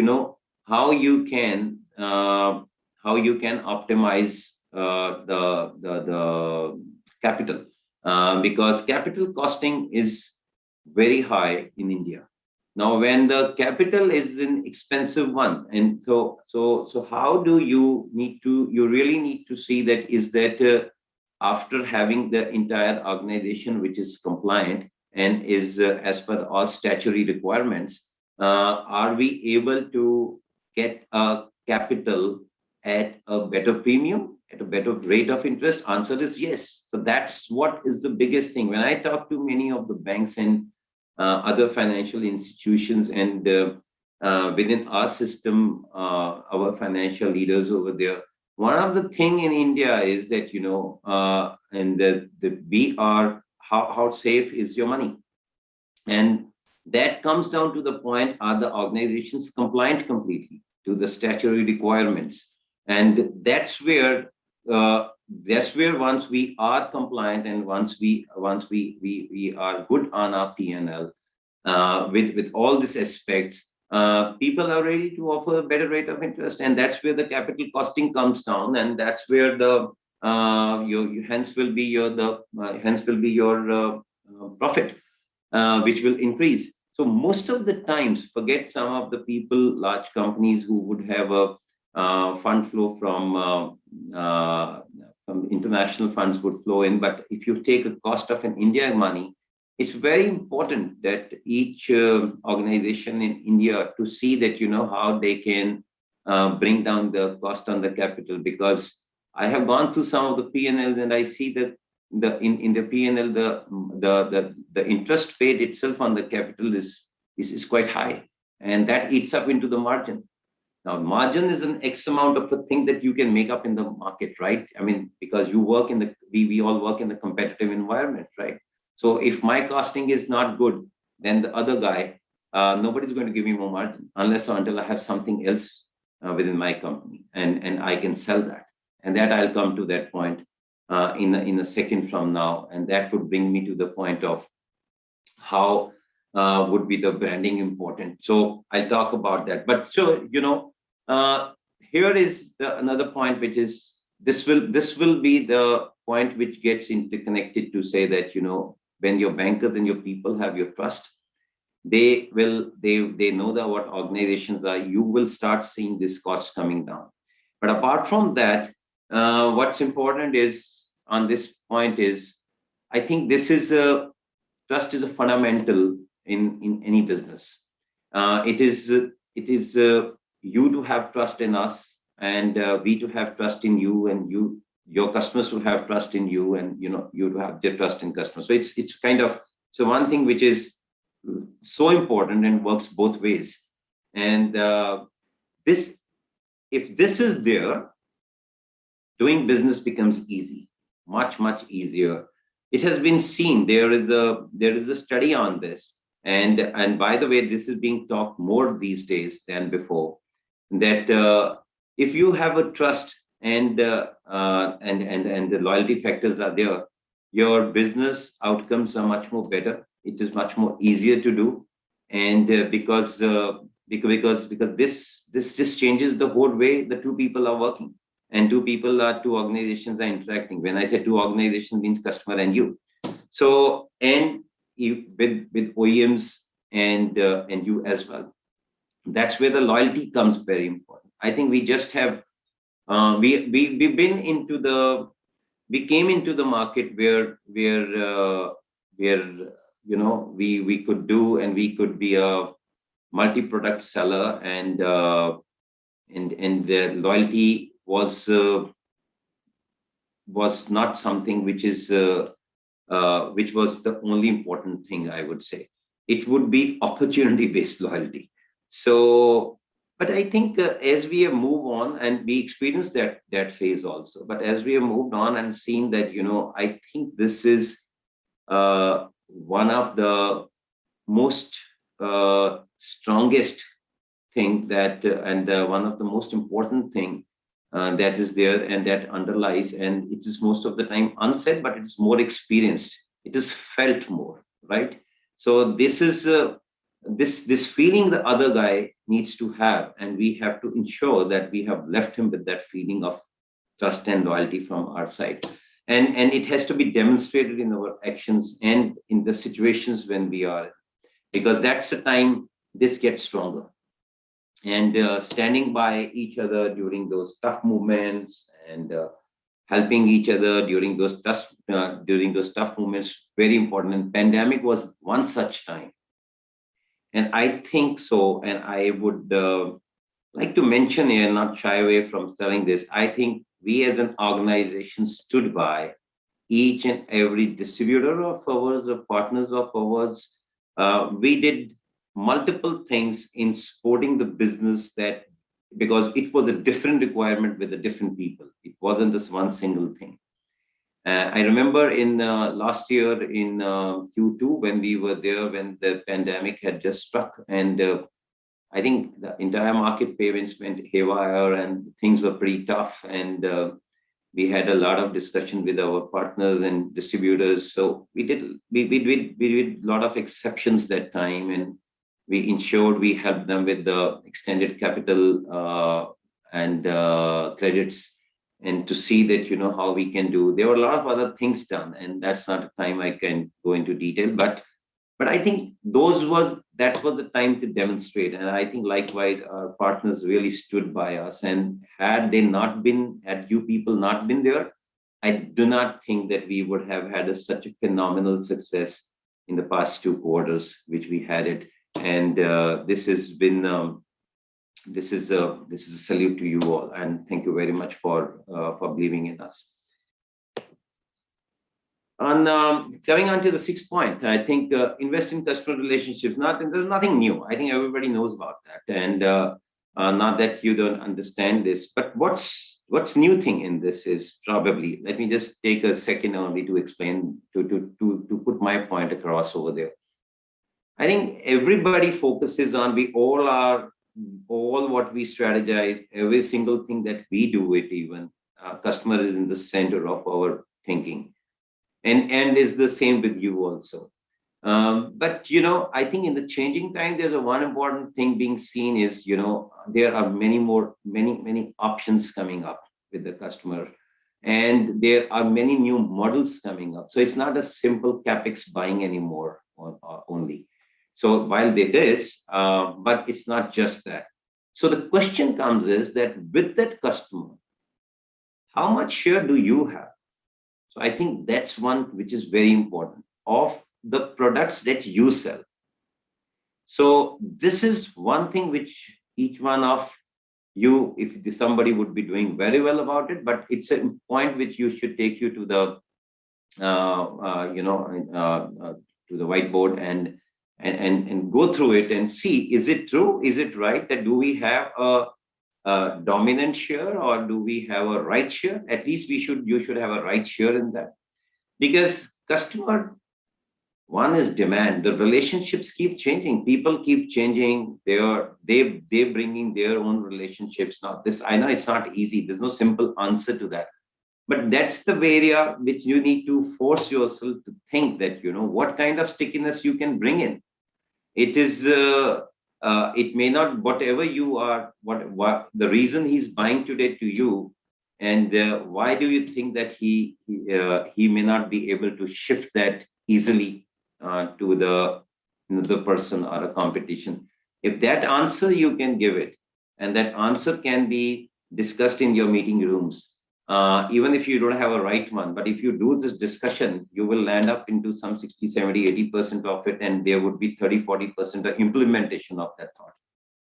how you can optimize the capital, because capital costing is very high in India. Now, when the capital is an expensive one, and so how do you really need to see that is that after having the entire organization which is compliant and is as per all statutory requirements, are we able to get a capital at a better premium, at a better rate of interest? Answer is yes. So that's what is the biggest thing. When I talk to many of the banks and other financial institutions, and within our system, our financial leaders over there, one of the thing in India is that we are how safe is your money, and that comes down to the point: are the organizations compliant completely to the statutory requirements? And that's where once we are compliant and once we are good on our P&L with all these aspects, people are ready to offer a better rate of interest, and that's where the capital costing comes down, and that's where the hence will be your profit, which will increase. So most of the times, forget some of the people, large companies who would have a fund flow from international funds would flow in. But if you take a cost of an India money, it's very important that each organization in India to see that how they can bring down the cost on the capital, because I have gone through some of the P&Ls and I see that in the P&L the interest paid itself on the capital is quite high, and that eats up into the margin. Now, margin is an X amount of a thing that you can make up in the market, right? I mean, because you work in we all work in the competitive environment, right? So if my costing is not good, then the other guy, nobody's going to give me more margin unless or until I have something else within my company, and I can sell that. And that I'll come to that point in a second from now, and that would bring me to the point of how would be the branding important. So I'll talk about that. But so here is another point, which is this will be the point which gets interconnected to say that when your bankers and your people have your trust, they know that what organizations are, you will start seeing this cost coming down. But apart from that, what's important is on this point is, I think trust is a fundamental in any business. It is you to have trust in us, and we to have trust in you, and your customers to have trust in you, and you to have their trust in customers. So it's kind of one thing which is so important and works both ways. And if this is there, doing business becomes easy, much easier. It has been seen. There is a study on this, and by the way, this is being talked more these days than before. That if you have a trust and the loyalty factors are there, your business outcomes are much more better. It is much more easier to do, and because this just changes the whole way the two people are working. and two people are two organizations are interacting. When I say two organizations, means customer and you. So, and with OEMs and you as well. That's where the loyalty comes very important. I think we just have we've been into the we came into the market where we could do, and we could be a multi-product seller, and the loyalty was not something which was the only important thing, I would say. It would be opportunity-based loyalty. So, but I think as we have moved on, and we experienced that phase also, but as we have moved on and seen that, I think this is one of the most strongest thing that, and one of the most important thing that is there and that underlies, and it is most of the time unsaid, but it's more experienced. It is felt more, right? So this is this feeling the other guy needs to have, and we have to ensure that we have left him with that feeling of trust and loyalty from our side, and it has to be demonstrated in our actions and in the situations when we are, because that's the time this gets stronger. And standing by each other during those tough moments, and helping each other during those tough moments, very important. And pandemic was one such time. And I think so, and I would like to mention here, not shy away from telling this, I think we as an organization stood by each and every distributor of ours, or partners of ours. We did multiple things in supporting the business, that because it was a different requirement with the different people. It wasn't this one single thing. I remember in last year in Q2, when we were there, when the pandemic had just struck, and I think the entire market payments went haywire, and things were pretty tough. And we had a lot of discussion with our partners and distributors. So we did a lot of exceptions that time, and we ensured we helped them with the extended capital and credits, and to see that, how we can do. There were a lot of other things done, and that's not a time I can go into detail, but I think that was the time to demonstrate. And I think likewise, our partners really stood by us, and had you people not been there, I do not think that we would have had such a phenomenal success in the past 2 quarters, which we had it. And this has been this is a salute to you all, and thank you very much for believing in us. On coming on to the 6th point, I think invest in customer relationships. There's nothing new. I think everybody knows about that, and not that you don't understand this. But what's new thing in this is probably, let me just take a second only to explain, to put my point across over there. I think everybody focuses on, we all are, all what we strategize, every single thing that we do it, even customer is in the center of our thinking, and is the same with you also. But I think in the changing time, there's a one important thing being seen is, there are many options coming up with the customer, and there are many new models coming up. So it's not a simple capex buying anymore only. So while it is, but it's not just that. So the question comes is that with that customer, how much share do you have? So I think that's one which is very important, of the products that you sell. So this is one thing which each one of you, if somebody would be doing very well about it, but it's a point which you should take you to the to the whiteboard and go through it and see, is it true? Is it right? That do we have a dominant share, or do we have a right share? At least you should have a right share in that, because customer, one is demand. The relationships keep changing. People keep changing. They're bringing their own relationships. Now this, I know it's not easy. There's no simple answer to that. But that's the area which you need to force yourself to think that, what kind of stickiness you can bring in. It is, it may not, whatever you are, what the reason he's buying today to you, And why do you think that he may not be able to shift that easily to the person or a competition? If that answer you can give it, and that answer can be discussed in your meeting rooms, even if you don't have a right one, but if you do this discussion, you will land up into some 60, 70, 80% of it, and there would be 30, 40% of implementation of that thought.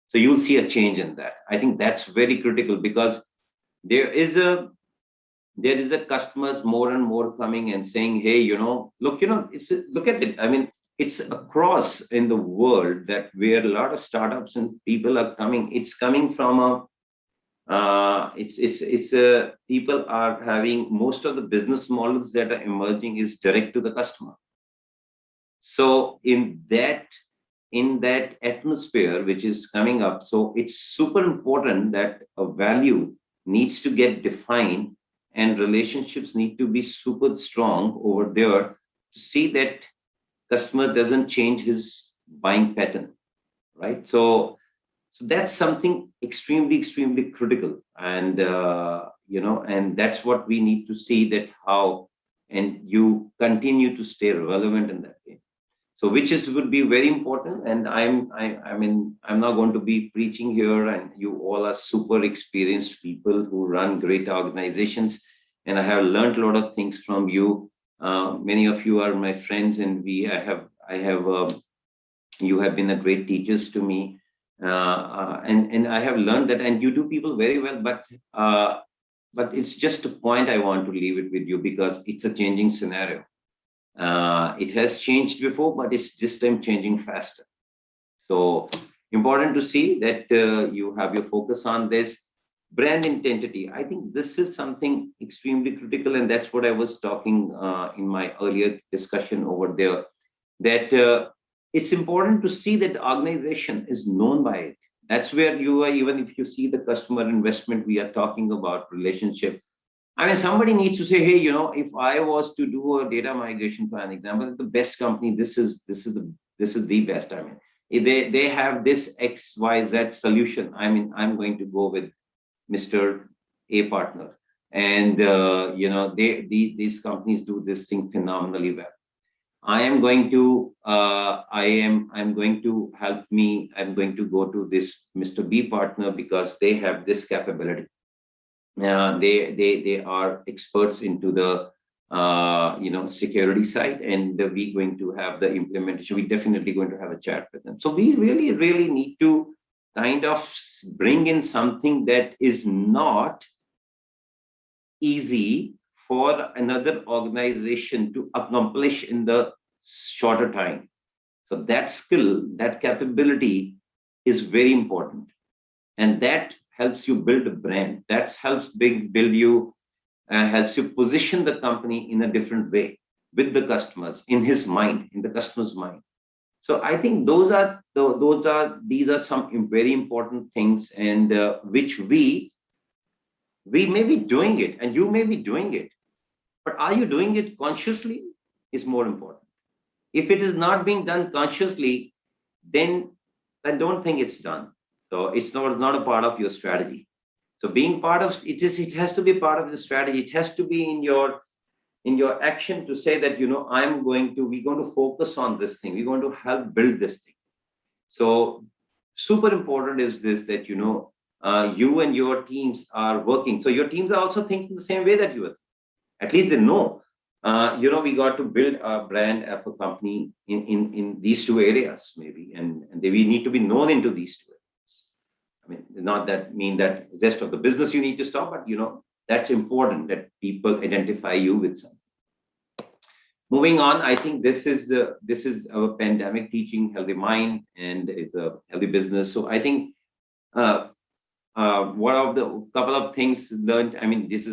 So you'll see a change in that. I think that's very critical, because there is a customers more and more coming and saying, hey, look, look at it. I mean, it's across in the world that where a lot of startups and people are coming. It's coming from people are having, most of the business models that are emerging is direct to the customer. So in that atmosphere which is coming up, so it's super important that a value needs to get defined and relationships need to be super strong over there to see that customer doesn't change his buying pattern, right? So that's something extremely, extremely critical. And, and that's what we need to see, that how, and you continue to stay relevant in that way. So which would be very important. And I'm not going to be preaching here, and you all are super experienced people who run great organizations. And I have learned a lot of things from you. Many of you are my friends, and you have been a great teachers to me. And I have learned that, and you do people very well, but it's just a point I want to leave it with you, because it's a changing scenario. It has changed before, but it's this time changing faster. So important to see that you have your focus on this brand identity. I think this is something extremely critical, and that's what I was talking in my earlier discussion over there, that it's important to see that the organization is known by it. That's where you are. Even if you see the customer investment, we are talking about relationship. I mean, somebody needs to say, hey, if I was to do a data migration, for an example, the best company, this is the best. I mean, if they have this XYZ solution, I mean, I'm going to go with Mr. A partner. And these companies do this thing phenomenally well. I'm going to go to this Mr. B partner because they have this capability. They are experts into the security side, and we're going to have the implementation. We're definitely going to have a chat with them. So we really, really need to kind of bring in something that is not easy for another organization to accomplish in the shorter time. So that skill, that capability is very important, and that helps you build a brand. That helps build you, helps you position the company in a different way with the customers, in his mind, in the customer's mind. So I think these are some very important things, and which we may be doing it, and you may be doing it, but are you doing it consciously is more important. If it is not being done consciously, then I don't think it's done. So it's not a part of your strategy. So being part of it has to be part of the strategy. It has to be in your action to say that, we're going to focus on this thing. We're going to help build this thing. So super important is this, that, you and your teams are working. So your teams are also thinking the same way that you are. At least they know, we got to build a brand of a company in these two areas, maybe, and we need to be known into these two areas. I mean, not that mean that the rest of the business you need to stop, but that's important that people identify you with something. Moving on, I think this is our pandemic teaching healthy mind and is a healthy business. So I think one of the couple of things learned. I mean, this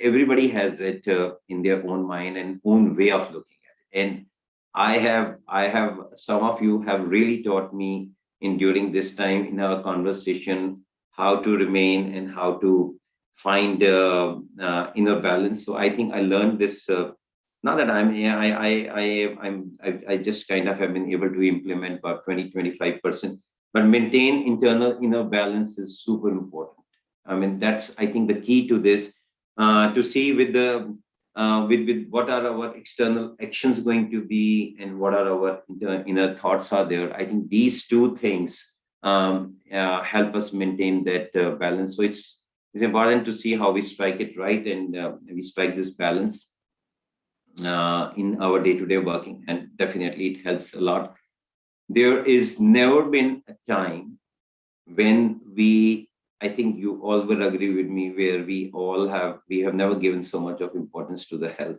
everybody has it in their own mind and own way of looking at it. And I have some of you have really taught me during this time in our conversation how to remain and how to find inner balance. So I think I learned this. Not that I just kind of have been able to implement about 20-25%, but maintain internal inner balance is super important. I mean, that's, I think, the key to this, to see with the with what are our external actions going to be and what are our inner thoughts are there. I think these two things help us maintain that balance. So it's important to see how we strike it right, and we strike this balance in our day-to-day working, and definitely it helps a lot. There is never been a time when I think you all will agree with me, where we have never given so much of importance to the health.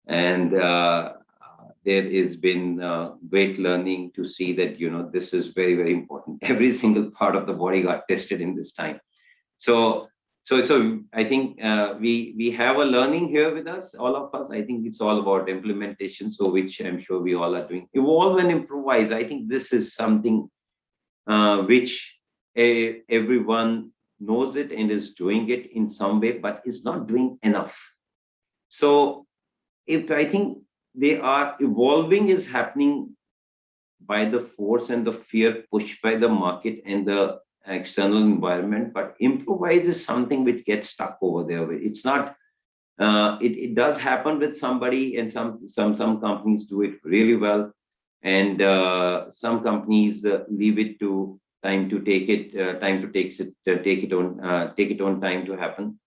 And there has been great learning to see that, this is very, very important. Every single part of the body got tested in this time. So I think we have a learning here with us, all of us. I think it's all about implementation, so which I'm sure we all are doing. Evolve and improvise. I think this is something which everyone knows it and is doing it in some way, but is not doing enough. So if I think they are evolving is happening by the force and the fear pushed by the market and the external environment, but improvise is something which gets stuck over there. It's not, it does happen with somebody, and some companies do it really well, and some companies leave it to time to take it take it on time to happen.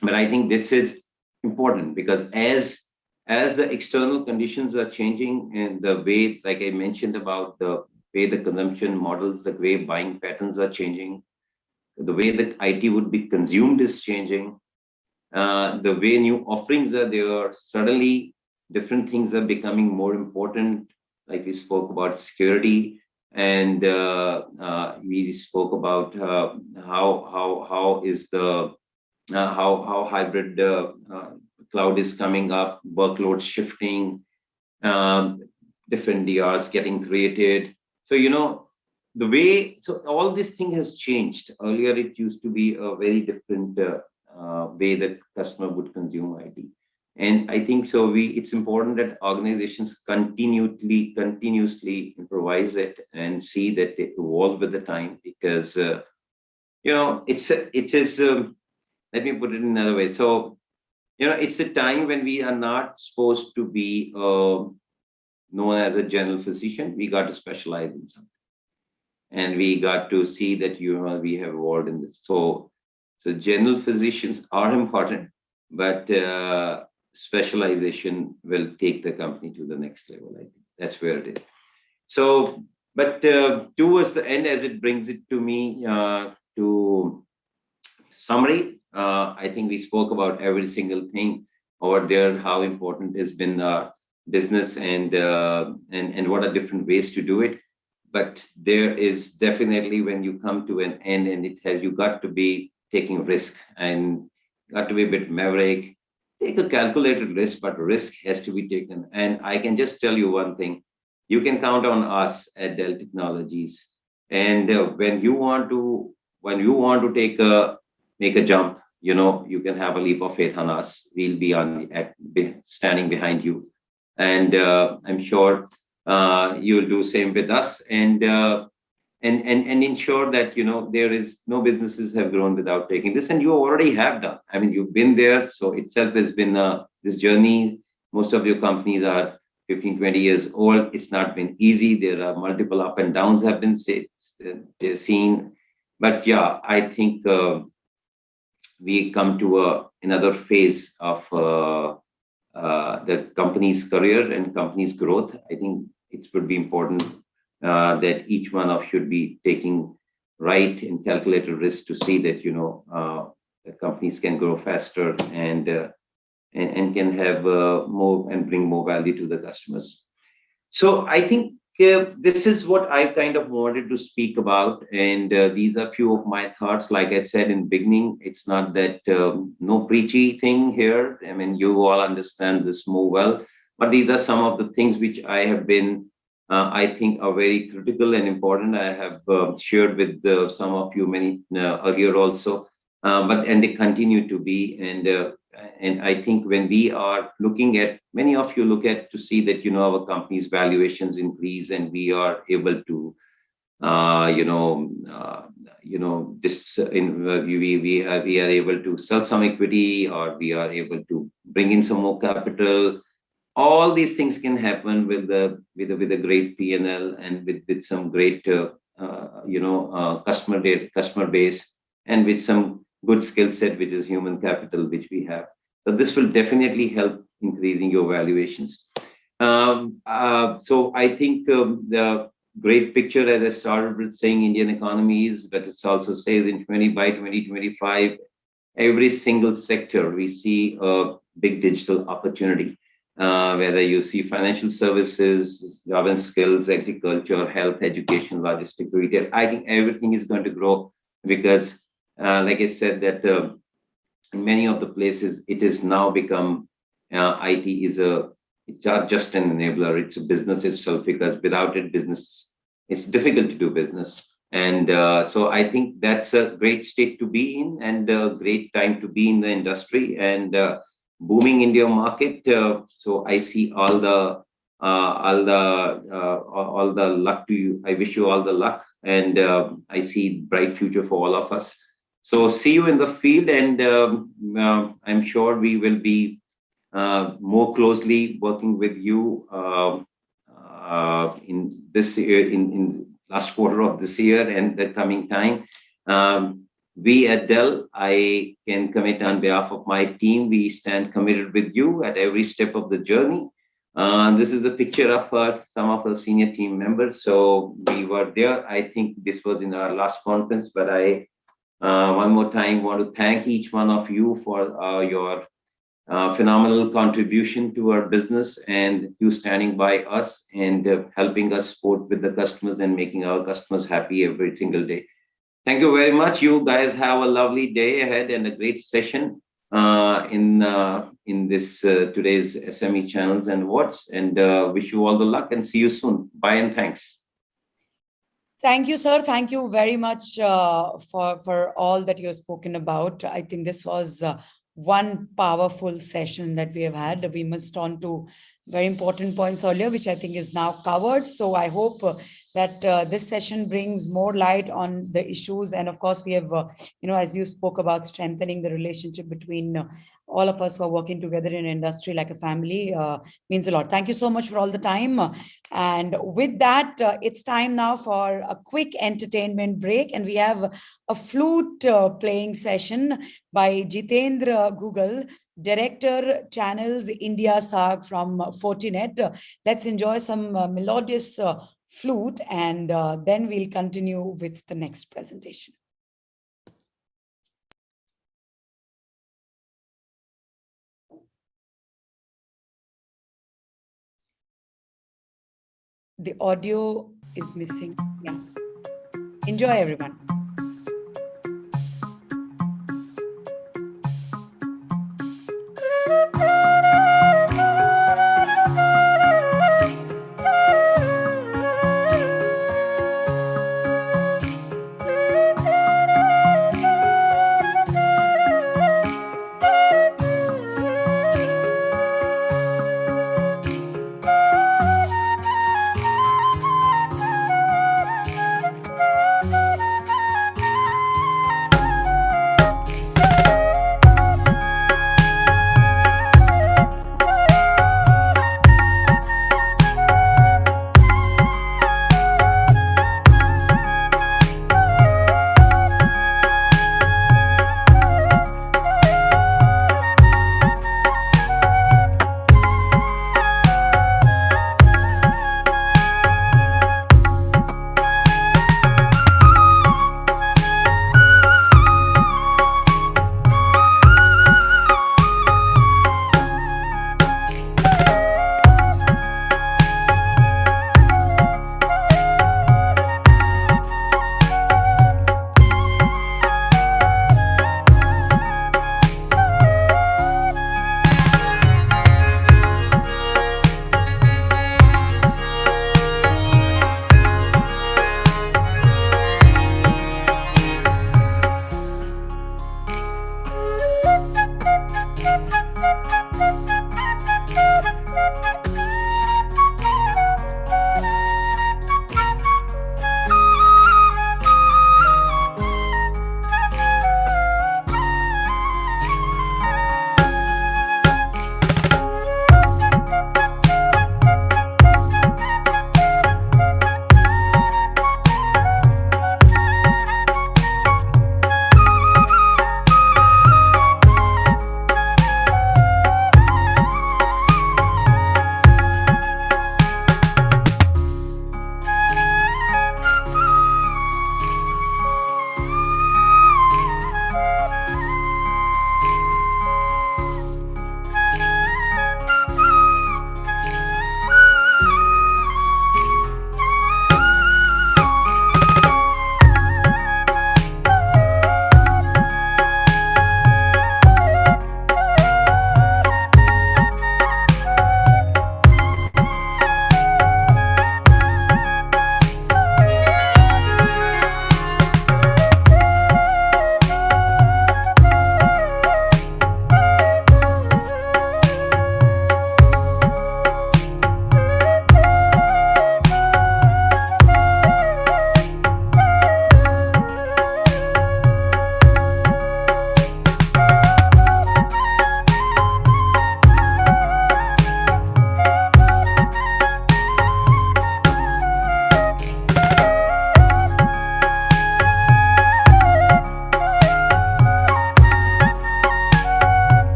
But I think this is important, because as the external conditions are changing, and the way, like I mentioned about the way the consumption models, the way buying patterns are changing, the way that IT would be consumed is changing, the way new offerings are there, suddenly different things are becoming more important. Like we spoke about security, and we spoke about how is the how hybrid cloud is coming up, workloads shifting, different DRs getting created. So the way, so all this thing has changed. Earlier it used to be a very different way that customer would consume IT. And I think so it's important that organizations continuously improvise it and see that they evolve with the time, because it is let me put it another way. So it's a time when we are not supposed to be known as a general physician. We got to specialize in something, and we got to see that we have evolved in this. So general physicians are important, but specialization will take the company to the next level. I think that's where it is. So, but towards the end, as it brings it to me to summary, I think we spoke about every single thing over there, how important has been business, and what are different ways to do it. But there is definitely, when you come to an end, and you got to be taking risk, and got to be a bit maverick. Take a calculated risk, but risk has to be taken. And I can just tell you one thing: you can count on us at Dell Technologies. And when you want to make a jump, you can have a leap of faith on us. We'll be standing behind you, and I'm sure you'll do same with us, and ensure that there is no businesses have grown without taking this, and you already have done. I mean, you've been there, so itself has been this journey. Most of your companies are 15, 20 years old. It's not been easy. There are multiple up and downs have been seen, but yeah, I think we come to another phase of the company's career and company's growth. I think it would be important that each one of should be taking right and calculated risk to see that the companies can grow faster and can have more and bring more value to the customers. So I think this is what I kind of wanted to speak about, and these are few of my thoughts. Like I said in beginning, it's not that no preachy thing here. I mean, you all understand this more well, but these are some of the things which I have been I think are very critical and important. I have shared with some of you many earlier also, and they continue to be. And I think when we are looking at, many of you look at to see that our company's valuations increase, and we are able to we are able to sell some equity, or we are able to bring in some more capital. All these things can happen with a great P&L and with some great customer base, and with some good skill set, which is human capital, which we have. So this will definitely help increasing your valuations. So I think the great picture, as I started with saying, Indian economy is, but it also says by 2025, every single sector we see a big digital opportunity. Whether you see financial services, job and skills, agriculture, health, education, logistics, retail, I think everything is going to grow because, like I said, that in many of the places, it is now become IT is it's not just an enabler, it's a business itself, because without it, it's difficult to do business. And so I think that's a great state to be in, and a great time to be in the industry, and booming India market. So I see all the luck to you. I wish you all the luck, and I see bright future for all of us. So see you in the field, and I'm sure we will be more closely working with you in this year, in last quarter of this year and the coming time. We at Dell, I can commit on behalf of my team, we stand committed with you at every step of the journey. This is a picture of some of our senior team members. So we were there. I think this was in our last conference, but I one more time want to thank each one of you for your phenomenal contribution to our business, and you standing by us and helping us support with the customers and making our customers happy every single day. Thank you very much. You guys have a lovely day ahead and a great session in this today's SME Channels and Awards, and wish you all the luck and see you soon. Bye and thanks. Thank you, sir. Thank you very much for all that you have spoken about. I think this was one powerful session that we have had. We missed on to very important points earlier, which I think is now covered. So I hope that this session brings more light on the issues. And of course, we have, as you spoke about, strengthening the relationship between all of us who are working together in industry like a family means a lot. Thank you so much for all the time. And with that, it's time now for a quick entertainment break. And we have a flute playing session by Jitendra Google, Director Channels India SAG from Fortinet. Let's enjoy some melodious flute, and then we'll continue with the next presentation. The audio is missing. Yeah. Enjoy, everyone.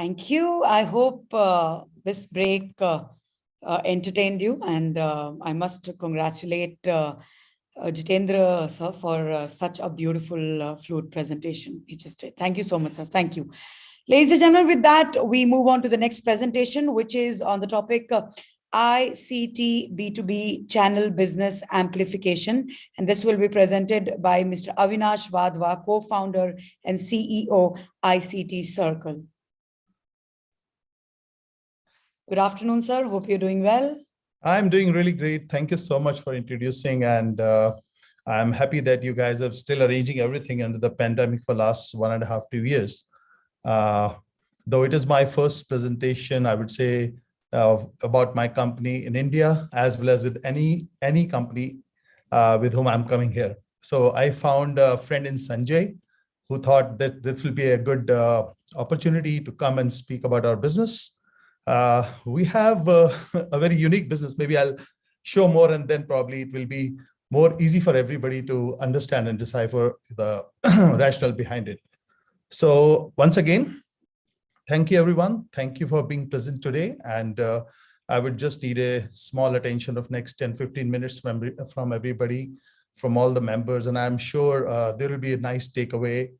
Thank you. I hope this break entertained you, and I must congratulate Jitendra sir for such a beautiful flute presentation he just did. Thank you so much, sir. Thank you. Ladies and gentlemen, with that, we move on to the next presentation, which is on the topic ICT B2B channel business amplification. And this will be presented by Mr. Avinash Vadva, co-founder and CEO, ICT Circle. Good afternoon, sir. Hope you're doing well. I'm doing really great. Thank you so much for introducing. And I'm happy that you guys are still arranging everything under the pandemic for last 1.5, 2 years. Though it is my first presentation, I would say, about my company in India, as well as with any company with whom I'm coming here. So I found a friend in Sanjay who thought that this will be a good opportunity to come and speak about our business. We have a very unique business. Maybe I'll show more, and then probably it will be more easy for everybody to understand and decipher the rationale behind it. So once again, thank you, everyone. Thank you for being present today. And I would just need a small attention of next 10, 15 minutes from everybody, from all the members. And I'm sure there will be a nice takeaway,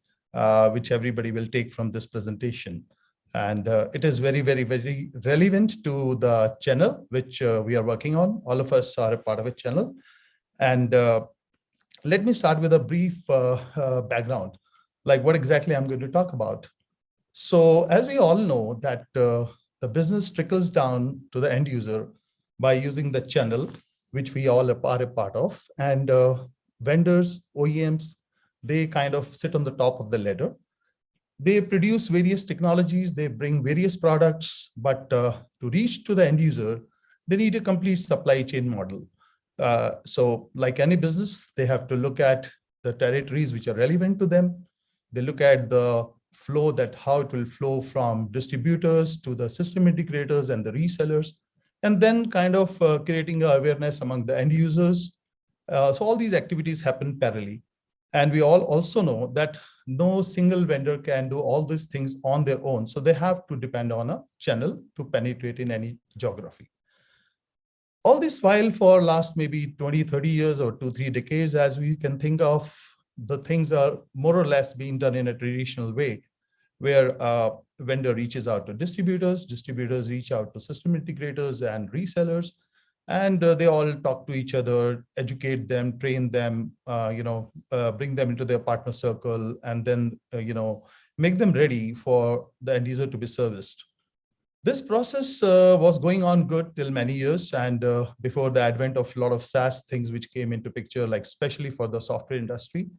which everybody will take from this presentation. And it is very, very, very relevant to the channel, which we are working on. All of us are a part of a channel. And let me start with a brief background, like what exactly I'm going to talk about. So as we all know that the business trickles down to the end user by using the channel, which we all are a part of. And vendors, OEMs, they kind of sit on the top of the ladder. They produce various technologies, they bring various products, but to reach to the end user, they need a complete supply chain model. So like any business, they have to look at the territories which are relevant to them. They look at the flow, that how it will flow from distributors to the system integrators and the resellers, and then kind of creating awareness among the end users. So all these activities happen parallelly. And we all also know that no single vendor can do all these things on their own. So they have to depend on a channel to penetrate in any geography. All this while for last maybe 20, 30 years or 2, 3 decades, as we can think of, the things are more or less being done in a traditional way, where a vendor reaches out to distributors, distributors reach out to system integrators and resellers, and they all talk to each other, educate them, train them, bring them into their partner circle, and then, make them ready for the end user to be serviced. This process was going on good till many years, and before the advent of a lot of SaaS things which came into picture, like especially for the software industry.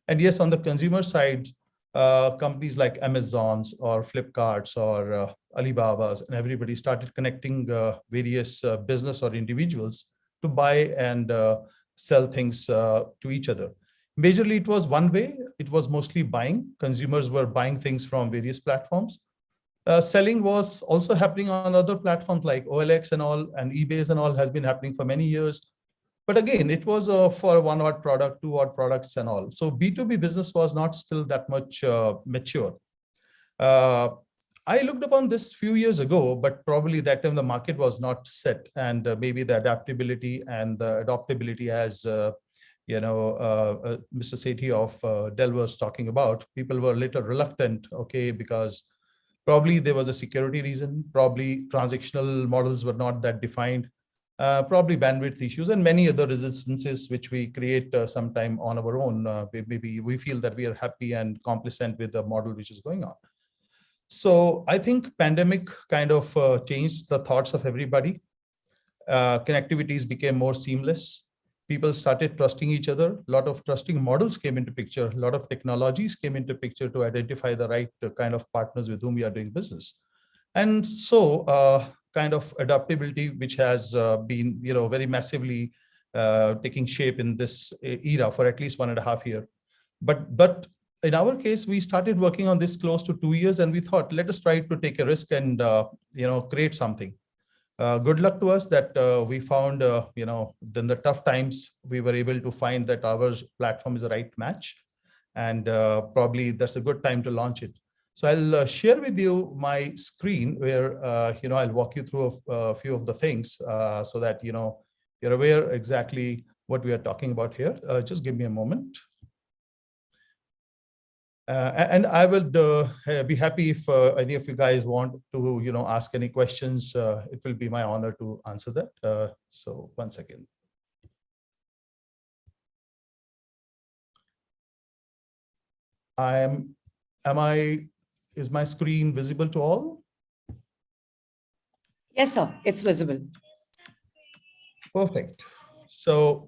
And yes, on the consumer side, companies like Amazon's or Flipkart's or Alibaba's and everybody started connecting various business or individuals to buy and sell things to each other. Majorly, it was one way. It was mostly buying. Consumers were buying things from various platforms. Selling was also happening on other platforms like OLX and all, and eBay's and all has been happening for many years. But again, it was for one odd product, 2 odd products and all. So B2B business was not still that much mature. I looked upon this few years ago, but probably that time the market was not set, and maybe the adaptability and the adoptability, as Mr. Sethi of Dell was talking about, people were a little reluctant, okay, because probably there was a security reason, probably transactional models were not that defined, probably bandwidth issues and many other resistances which we create sometime on our own. Maybe we feel that we are happy and complacent with the model which is going on. So I think pandemic kind of changed the thoughts of everybody. Connectivities became more seamless. People started trusting each other. A lot of trusting models came into picture. A lot of technologies came into picture to identify the right kind of partners with whom we are doing business. And so kind of adaptability, which has been, very massively taking shape in this era for at least 1.5 years. But in our case, we started working on this close to 2 years, and we thought, let us try to take a risk and, create something. Good luck to us that we found, in the tough times, we were able to find that our platform is the right match. And probably that's a good time to launch it. So I'll share with you my screen where, I'll walk you through a few of the things so that, you're aware exactly what we are talking about here. Just give me a moment. And I would be happy if any of you guys want to, ask any questions. It will be my honor to answer that. So one second. Is my screen visible to all? Yes, sir, it's visible. Perfect. So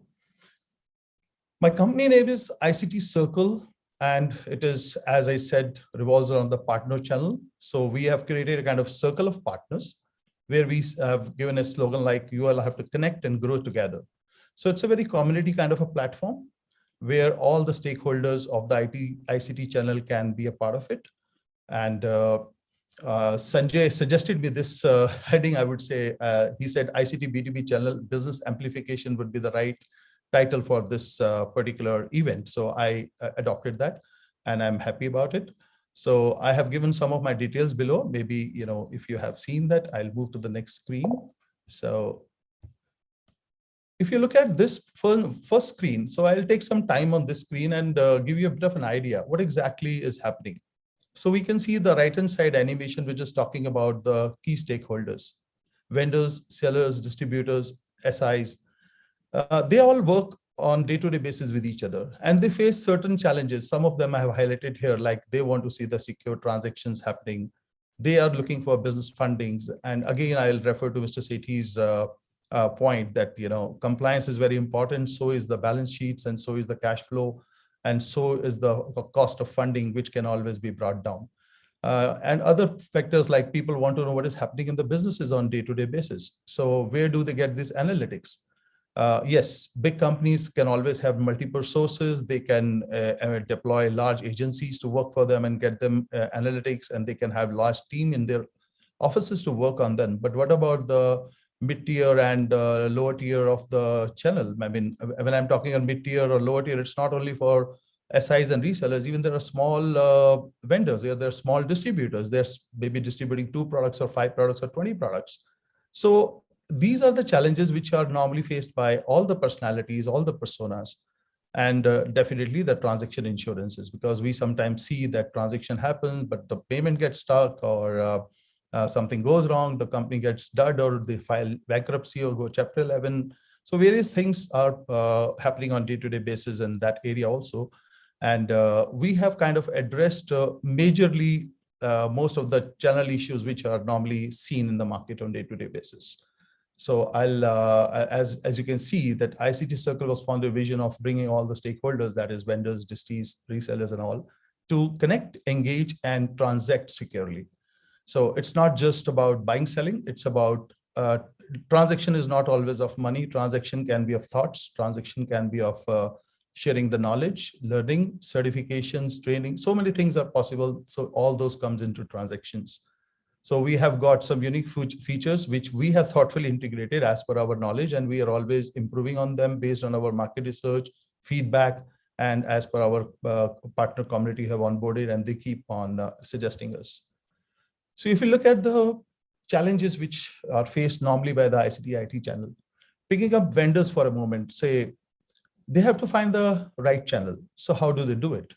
my company name is ICT Circle, and it is, as I said, revolves around the partner channel. So we have created a kind of circle of partners where we have given a slogan like, you all have to connect and grow together. So it's a very community kind of a platform where all the stakeholders of the ICT channel can be a part of it. And Sanjay suggested me this heading, I would say. He said ICT B2B channel business amplification would be the right title for this particular event. So I adopted that and I'm happy about it. So I have given some of my details below. Maybe, if you have seen that, I'll move to the next screen. So if you look at this first screen, so I'll take some time on this screen and give you a bit of an idea what exactly is happening. So we can see the right-hand side animation, which is talking about the key stakeholders, vendors, sellers, distributors, SIs. They all work on day-to-day basis with each other, and they face certain challenges. Some of them I have highlighted here, like they want to see the secure transactions happening. They are looking for business fundings. And again, I'll refer to Mr. Sethi's point that, compliance is very important. So is the balance sheets, and so is the cash flow. And so is the cost of funding, which can always be brought down. And other factors like people want to know what is happening in the businesses on day-to-day basis. So where do they get these analytics? Yes, big companies can always have multiple sources. They can deploy large agencies to work for them and get them analytics, and they can have large team in their offices to work on them. But what about the mid-tier and lower tier of the channel? I mean, when I'm talking on mid-tier or lower tier, it's not only for SIs and resellers. Even there are small vendors. There are small distributors. They're maybe distributing 2 products or 5 products or 20 products. So these are the challenges which are normally faced by all the personalities, all the personas, and definitely the transaction insurances, because we sometimes see that transaction happens, but the payment gets stuck, or something goes wrong, the company gets dead, or they file bankruptcy or go Chapter 11. So various things are happening on day-to-day basis in that area also. And we have kind of addressed majorly most of the channel issues which are normally seen in the market on day-to-day basis. So I'll, as you can see, that ICT Circle was founded with a vision of bringing all the stakeholders, that is vendors, distis, resellers, and all, to connect, engage, and transact securely. So it's not just about buying, selling. It's about transaction is not always of money. Transaction can be of thoughts. Transaction can be of sharing the knowledge, learning, certifications, training. So many things are possible. So all those comes into transactions. So we have got some unique features which we have thoughtfully integrated as per our knowledge, and we are always improving on them based on our market research, feedback, and as per our partner community have onboarded, and they keep on suggesting us. So if you look at the challenges which are faced normally by the ICT IT channel, picking up vendors for a moment, say they have to find the right channel. So how do they do it?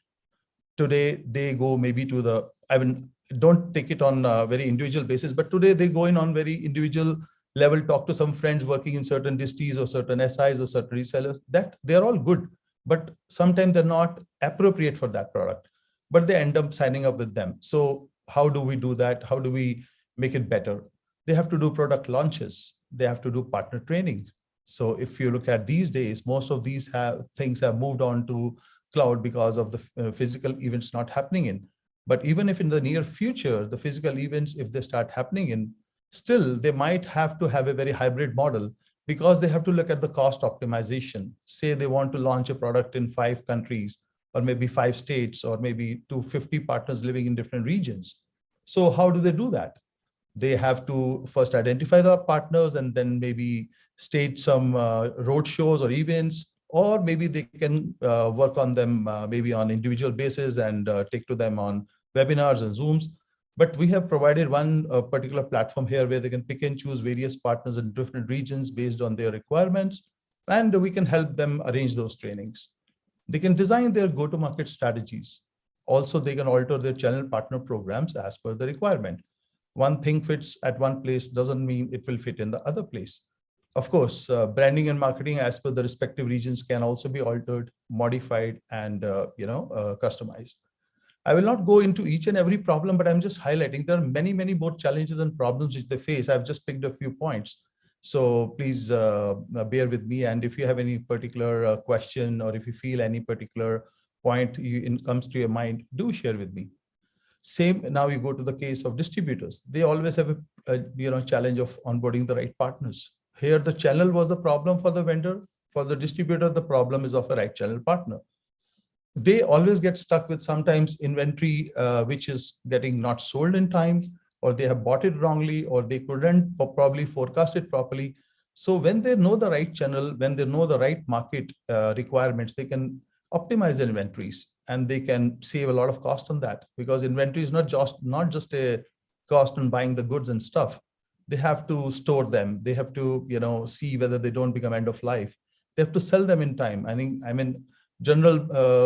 Today, they go maybe to the, I mean, don't take it on a very individual basis, but today they go in on very individual level, talk to some friends working in certain distis or certain SIs or certain resellers, that they're all good, but sometimes they're not appropriate for that product, but they end up signing up with them. So how do we do that? How do we make it better? They have to do product launches. They have to do partner trainings. So if you look at these days, most of these things have moved on to cloud because of the physical events not happening in. But even if in the near future, the physical events, if they start happening in, still they might have to have a very hybrid model, because they have to look at the cost optimization. Say they want to launch a product in 5 countries, or maybe 5 states, or maybe 250 partners living in different regions. So how do they do that? They have to first identify the partners and then maybe stage some road shows or events, or maybe they can work on them maybe on individual basis and take to them on webinars and Zooms. But we have provided one particular platform here where they can pick and choose various partners in different regions based on their requirements, and we can help them arrange those trainings. They can design their go-to-market strategies. Also, they can alter their channel partner programs as per the requirement. One thing fits at one place doesn't mean it will fit in the other place. Of course, branding and marketing as per the respective regions can also be altered, modified, and customized. I will not go into each and every problem, but I'm just highlighting there are many, many more challenges and problems which they face. I've just picked a few points. So please bear with me. And if you have any particular question, or if you feel any particular point comes to your mind, do share with me. Same, now you go to the case of distributors. They always have a challenge of onboarding the right partners. Here, the channel was the problem for the vendor. For the distributor, the problem is of the right channel partner. They always get stuck with sometimes inventory which is getting not sold in time, or they have bought it wrongly, or they couldn't probably forecast it properly. So when they know the right channel, when they know the right market requirements, they can optimize their inventories, and they can save a lot of cost on that, because inventory is not just a cost on buying the goods and stuff. They have to store them. They have to see whether they don't become end of life. They have to sell them in time. I mean, general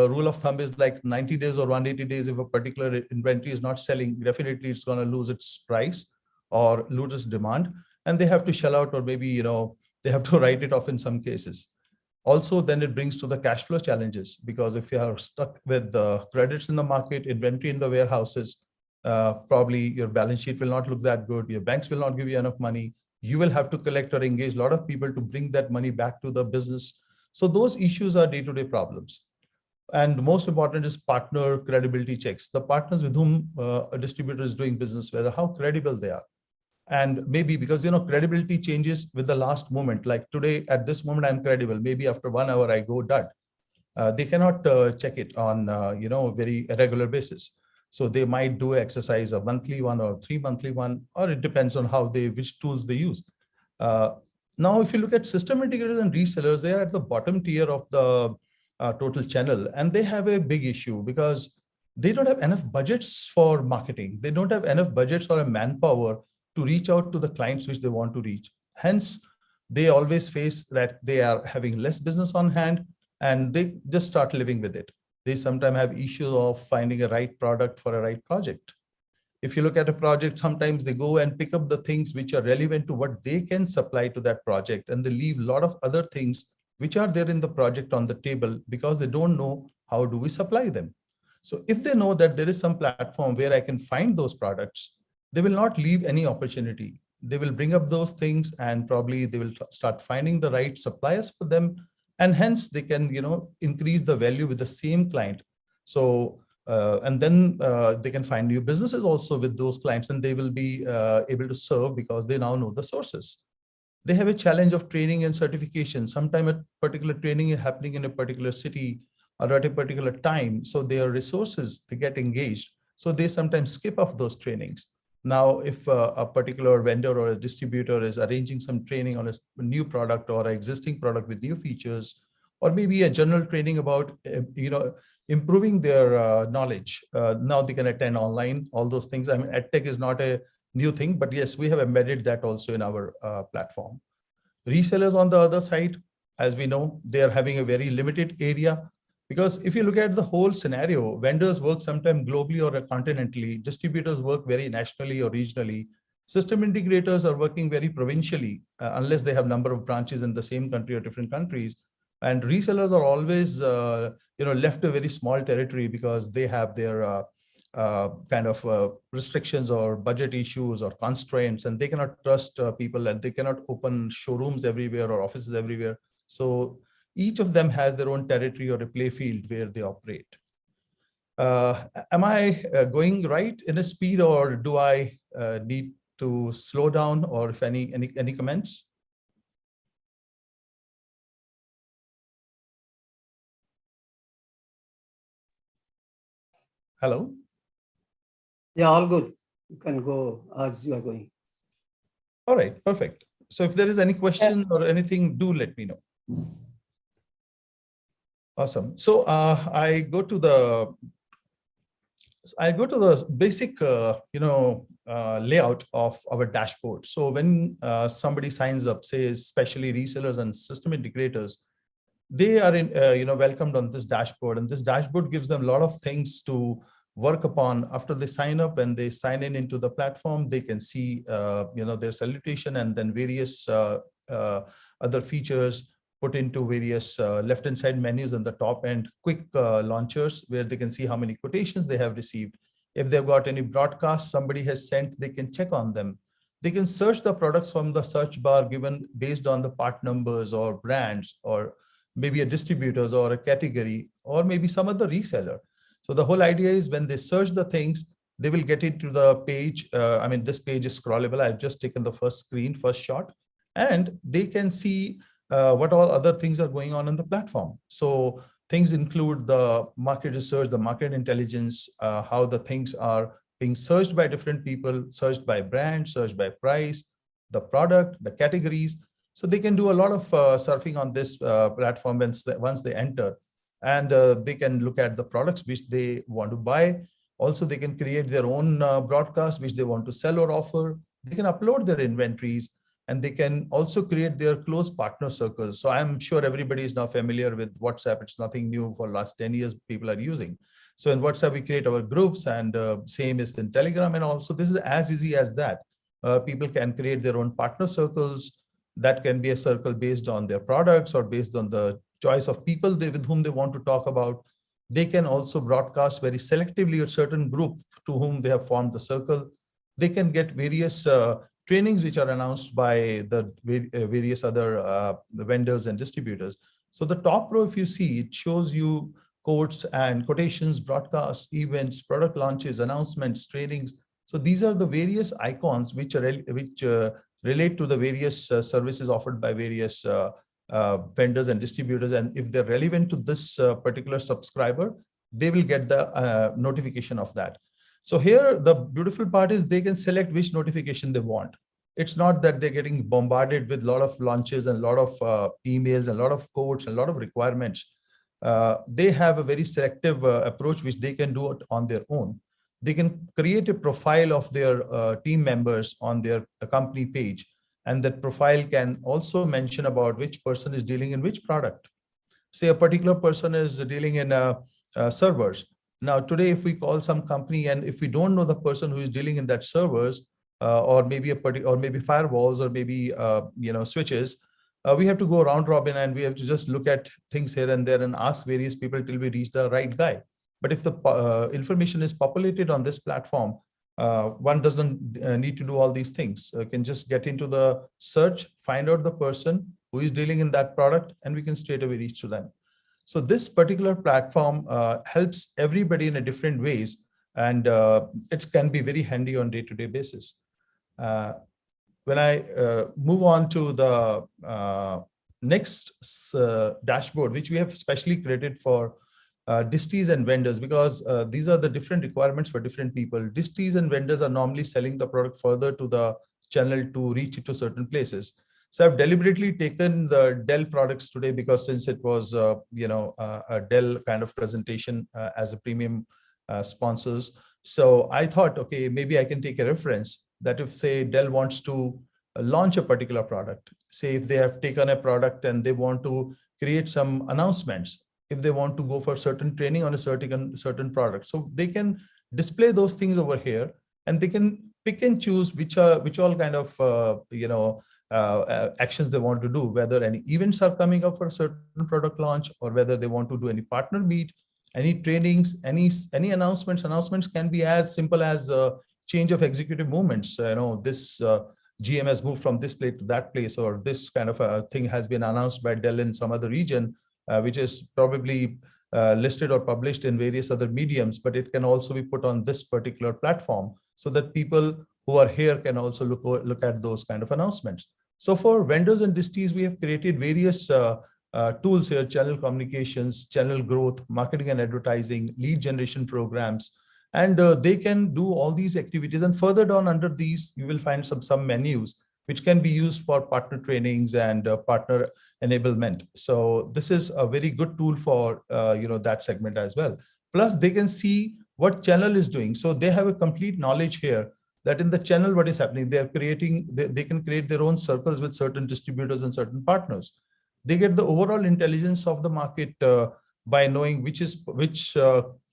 rule of thumb is like 90 days or 180 days. If a particular inventory is not selling, definitely it's going to lose its price or lose its demand, and they have to shell out, or maybe they have to write it off in some cases. Also, then it brings to the cash flow challenges, because if you are stuck with the credits in the market, inventory in the warehouses, probably your balance sheet will not look that good. Your banks will not give you enough money. You will have to collect or engage a lot of people to bring that money back to the business. So those issues are day-to-day problems. And most important is partner credibility checks. The partners with whom a distributor is doing business, whether how credible they are. And maybe because, credibility changes with the last moment. Like today, at this moment, I'm credible. Maybe after 1 hour, I go dud. They cannot check it on, very irregular basis. So they might do exercise, a monthly one or 3 monthly one, or it depends on which tools they use. Now, if you look at system integrators and resellers, they are at the bottom tier of the total channel, and they have a big issue because they don't have enough budgets for marketing. They don't have enough budgets or a manpower to reach out to the clients which they want to reach. Hence, they always face that they are having less business on hand, and they just start living with it. They sometimes have issues of finding a right product for a right project. If you look at a project, sometimes they go and pick up the things which are relevant to what they can supply to that project, and they leave a lot of other things which are there in the project on the table because they don't know how do we supply them. So if they know that there is some platform where I can find those products, they will not leave any opportunity. They will bring up those things, and probably they will start finding the right suppliers for them. And hence they can, increase the value with the same client. So, and then they can find new businesses also with those clients, and they will be able to serve because they now know the sources. They have a challenge of training and certification. Sometimes a particular training is happening in a particular city or at a particular time. So their resources, they get engaged. So they sometimes skip off those trainings. Now, if a particular vendor or a distributor is arranging some training on a new product or an existing product with new features, or maybe a general training about, improving their knowledge, now they can attend online, all those things. I mean, EdTech is not a new thing, but yes, we have embedded that also in our platform. Resellers on the other side, as we know, they are having a very limited area. Because if you look at the whole scenario, vendors work sometimes globally or continentally, distributors work very nationally or regionally, system integrators are working very provincially, unless they have number of branches in the same country or different countries. And resellers are always left a very small territory because they have their kind of restrictions or budget issues or constraints, and they cannot trust people, and they cannot open showrooms everywhere or offices everywhere. So each of them has their own territory or a play field where they operate. Am I going right in a speed, or do I need to slow down, or if any comments? Hello? Yeah, all good. You can go as you are going. All right, perfect. So if there is any question or anything, do let me know. Awesome. So I go to the I go to the basic, layout of our dashboard. So when somebody signs up, say, especially resellers and system integrators, they are welcomed on this dashboard, and this dashboard gives them a lot of things to work upon after they sign up. And they sign in into the platform, they can see their salutation, and then various other features put into various left-hand side menus and the top end quick launchers, where they can see how many quotations they have received. If they've got any broadcasts somebody has sent, they can check on them. They can search the products from the search bar given based on the part numbers or brands, or maybe a distributors or a category, or maybe some other reseller. So the whole idea is when they search the things, they will get into the page. This page is scrollable. I've just taken the first shot, and they can see what all other things are going on the platform. So things include the market research, the market intelligence, how the things are being searched by different people, searched by brand, searched by price, the product, the categories. So they can do a lot of surfing on this platform once they enter, and they can look at the products which they want to buy. Also, they can create their own broadcast which they want to sell or offer. They can upload their inventories, and they can also create their close partner circles. So I'm sure everybody is now familiar with WhatsApp. It's nothing new. For the last 10 years, people are using. So in WhatsApp, we create our groups, and same is in Telegram. And also this is as easy as that. People can create their own partner circles. That can be a circle based on their products or based on the choice of people with whom they want to talk about. They can also broadcast very selectively a certain group to whom they have formed the circle. They can get various trainings which are announced by the various other vendors and distributors. So the top row, if you see, it shows you quotes and quotations, broadcasts, events, product launches, announcements, trainings. So these are the various icons which relate to the various services offered by various vendors and distributors. And if they're relevant to this particular subscriber, they will get the notification of that. So here, the beautiful part is they can select which notification they want. It's not that they're getting bombarded with a lot of launches and a lot of emails and a lot of quotes and a lot of requirements. They have a very selective approach which they can do it on their own. They can create a profile of their team members on their company page, and that profile can also mention about which person is dealing in which product. Say a particular person is dealing in servers. Now today, if we call some company and if we don't know the person who is dealing in that servers, or maybe firewalls, or maybe switches, we have to go round robin, and we have to just look at things here and there and ask various people till we reach the right guy. But if the information is populated on this platform, one doesn't need to do all these things. Can just get into the search, find out the person who is dealing in that product, and we can straight away reach to them. So this particular platform helps everybody in a different ways, and it can be very handy on day-to-day basis. When I move on to the next dashboard, which we have specially created for disties and vendors, because these are the different requirements for different people. Disties and vendors are normally selling the product further to the channel to reach it to certain places. So I've deliberately taken the Dell products today, because since it was a Dell kind of presentation as a premium sponsors. So I thought, okay, maybe I can take a reference that if, say, Dell wants to launch a particular product, say if they have taken a product and they want to create some announcements, if they want to go for certain training on a certain product. So they can display those things over here, and they can pick and choose which all kind of actions they want to do, whether any events are coming up for a certain product launch, or whether they want to do any partner meet, any trainings, any announcements. Announcements can be as simple as change of executive movements. This GM has moved from this place to that place, or this kind of a thing has been announced by Dell in some other region, which is probably listed or published in various other mediums, but it can also be put on this particular platform so that people who are here can also look at those kind of announcements. So for vendors and disties, we have created various tools here: channel communications, channel growth, marketing and advertising, lead generation programs, and they can do all these activities. And further down under these, you will find some menus which can be used for partner trainings and partner enablement. So this is a very good tool for that segment as well. Plus, they can see what channel is doing. So they have a complete knowledge here that in the channel, what is happening, they are creating, they can create their own circles with certain distributors and certain partners. They get the overall intelligence of the market by knowing which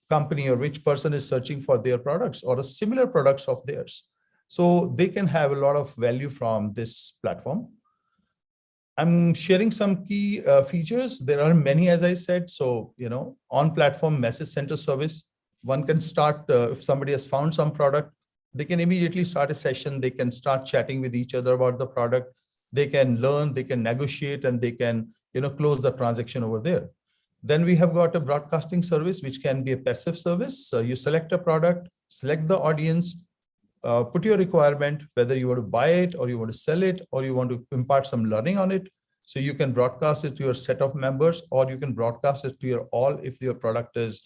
company or which person is searching for their products or a similar products of theirs. So they can have a lot of value from this platform. I'm sharing some key features. There are many, as I said. So, on platform message center service, one can start, if somebody has found some product, they can immediately start a session. They can start chatting with each other about the product. They can learn, they can negotiate, and they can, close the transaction over there. Then we have got a broadcasting service, which can be a passive service. So you select a product, select the audience, put your requirement, whether you want to buy it or you want to sell it, or you want to impart some learning on it. So you can broadcast it to your set of members, or you can broadcast it to your all if your product is,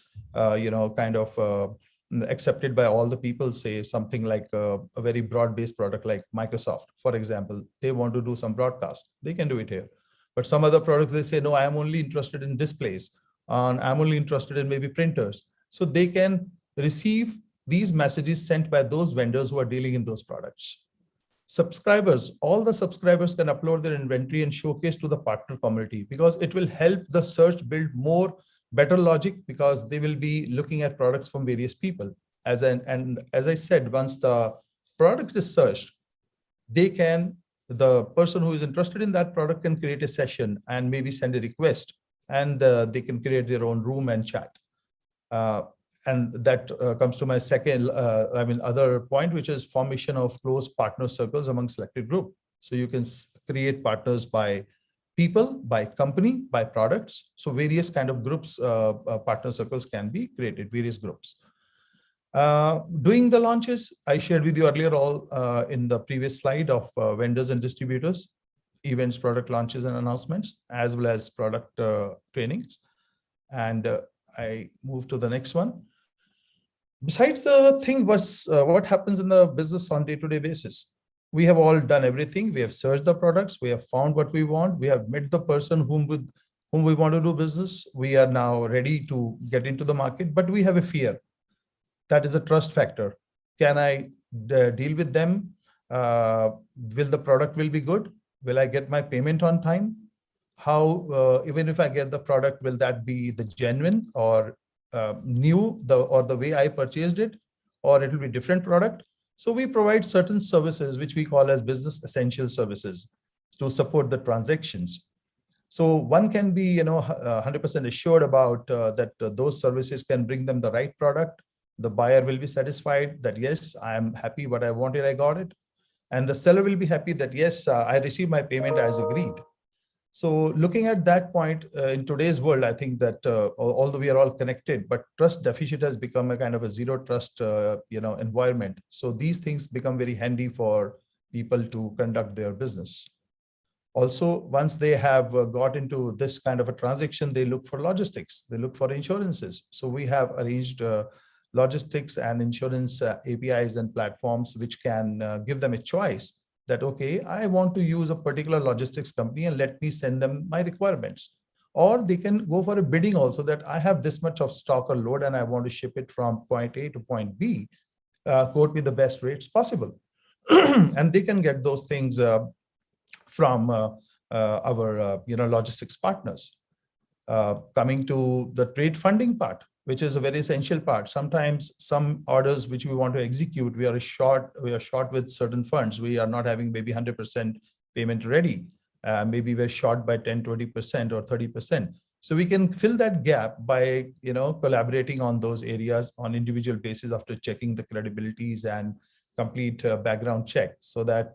accepted by all the people. Say something like a very broad-based product like Microsoft, for example, they want to do some broadcast, they can do it here. But some other products, they say, no, I am only interested in displays, and I'm only interested in maybe printers. So they can receive these messages sent by those vendors who are dealing in those products. Subscribers, all the subscribers can upload their inventory and showcase to the partner community, because it will help the search build better logic, because they will be looking at products from various people. And as I said, once the product is searched, the person who is interested in that product can create a session and maybe send a request, and they can create their own room and chat. And that comes to my second, other point, which is formation of close partner circles among selected group. So you can create partners by people, by company, by products. So various kind of groups, partner circles can be created, various groups. Doing the launches, I shared with you earlier in the previous slide of vendors and distributors, events, product launches and announcements, as well as product trainings. And I move to the next one. Besides the thing, what happens in the business on day-to-day basis? We have all done everything. We have searched the products. We have found what we want. We have met the person whom we want to do business. We are now ready to get into the market, but we have a fear. That is a trust factor. Can I deal with them? Will the product will be good? Will I get my payment on time? How, even if I get the product, will that be the genuine or new, or the way I purchased it, or it will be different product? So we provide certain services, which we call as business essential services, to support the transactions. So one can be, 100% assured about that those services can bring them the right product. The buyer will be satisfied that, yes, I am happy what I wanted, I got it. And the seller will be happy that, yes, I received my payment as agreed. So looking at that point, in today's world, I think that although we are all connected, but trust deficit has become a kind of a zero trust environment. So these things become very handy for people to conduct their business. Also, once they have got into this kind of a transaction, they look for logistics, they look for insurances. So we have arranged logistics and insurance APIs and platforms, which can give them a choice that, okay, I want to use a particular logistics company and let me send them my requirements. Or they can go for a bidding also, that I have this much of stock or load and I want to ship it from point A to point B, quote me the best rates possible. And they can get those things from our logistics partners. Coming to the trade funding part, which is a very essential part. Sometimes some orders which we want to execute, we are short with certain funds. We are not having maybe 100% payment ready. Maybe we're short by 10, 20% or 30%. So we can fill that gap by collaborating on those areas on individual basis after checking the credibilities and complete background check, so that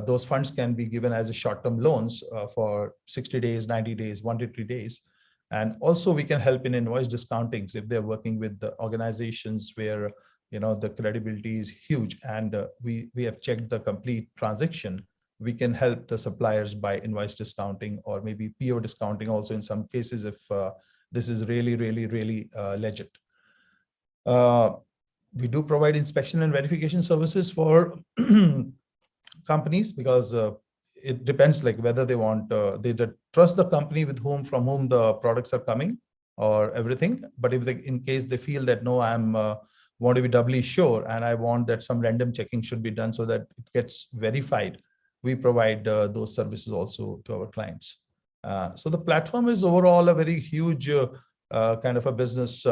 those funds can be given as a short-term loans for 60 days, 90 days, 1 to 3 days. And also we can help in invoice discountings if they're working with the organizations where the credibility is huge and we have checked the complete transaction. We can help the suppliers by invoice discounting or maybe PO discounting also in some cases if this is really legit. We do provide inspection and verification services for companies, because it depends like whether they want, they trust the company from whom the products are coming, or everything. But if they, in case they feel that no, I'm want to be doubly sure and I want that some random checking should be done so that it gets verified, we provide those services also to our clients. So the platform is overall a very huge kind of a business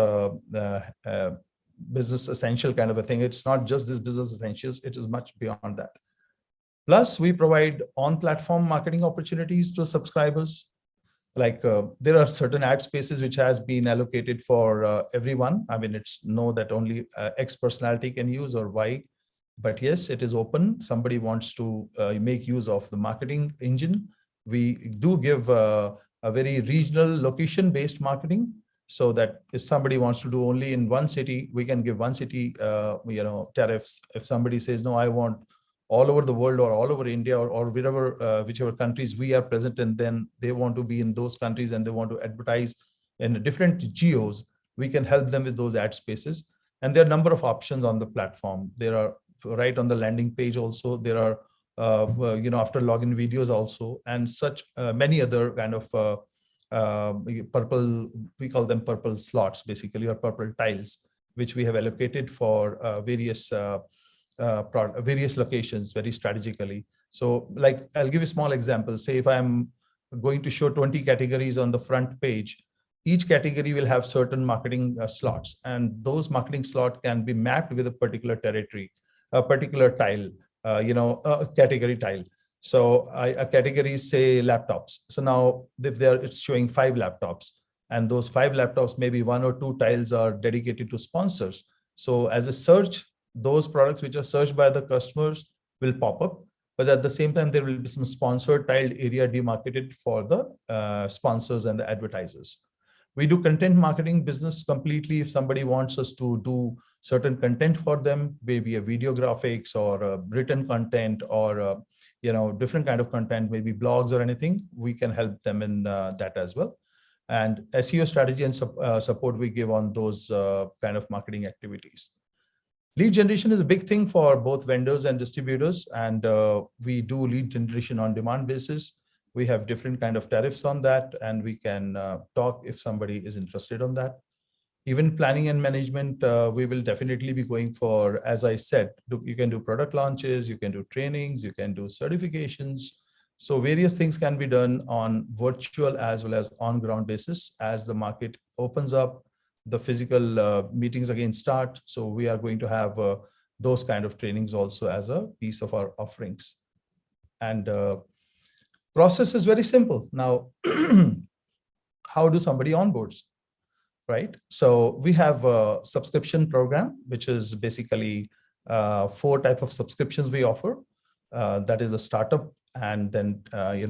business essential kind of a thing. It's not just this business essentials, it is much beyond that. Plus, we provide on-platform marketing opportunities to subscribers. Like there are certain ad spaces which has been allocated for everyone. I mean, it's no that only X personality can use or Y, but yes, it is open. Somebody wants to make use of the marketing engine. We do give a very regional location-based marketing, so that if somebody wants to do only in one city, we can give one city, tariffs. If somebody says, no, I want all over the world or all over India or wherever, whichever countries we are present in, then they want to be in those countries and they want to advertise in different geos, we can help them with those ad spaces. And there are a number of options on the platform. There are right on the landing page also, there are, after login videos also, and such many other kind of purple, we call them purple slots basically, or purple tiles, which we have allocated for various locations very strategically. So like, I'll give you a small example. Say if I'm going to show 20 categories on the front page, each category will have certain marketing slots, and those marketing slot can be mapped with a particular territory, a particular tile, a category tile. So a category is say laptops. So now if it's showing 5 laptops, and those 5 laptops, maybe 1 or 2 tiles are dedicated to sponsors. So as a search, those products which are searched by the customers will pop up, but at the same time, there will be some sponsored tiled area demarcated for the sponsors and the advertisers. We do content marketing business completely. If somebody wants us to do certain content for them, maybe a video graphics or written content or different kind of content, maybe blogs or anything, we can help them in that as well. And SEO strategy and support we give on those kind of marketing activities. Lead generation is a big thing for both vendors and distributors, and we do lead generation on demand basis. We have different kind of tariffs on that, and we can talk if somebody is interested on that. Event planning and management, we will definitely be going for, as I said, you can do product launches, you can do trainings, you can do certifications. So various things can be done on virtual as well as on ground basis. As the market opens up, the physical meetings again start. So we are going to have those kind of trainings also as a piece of our offerings. And process is very simple. Now, how do somebody onboards, right? So we have a subscription program, which is basically 4 types of subscriptions we offer. That is a startup, and then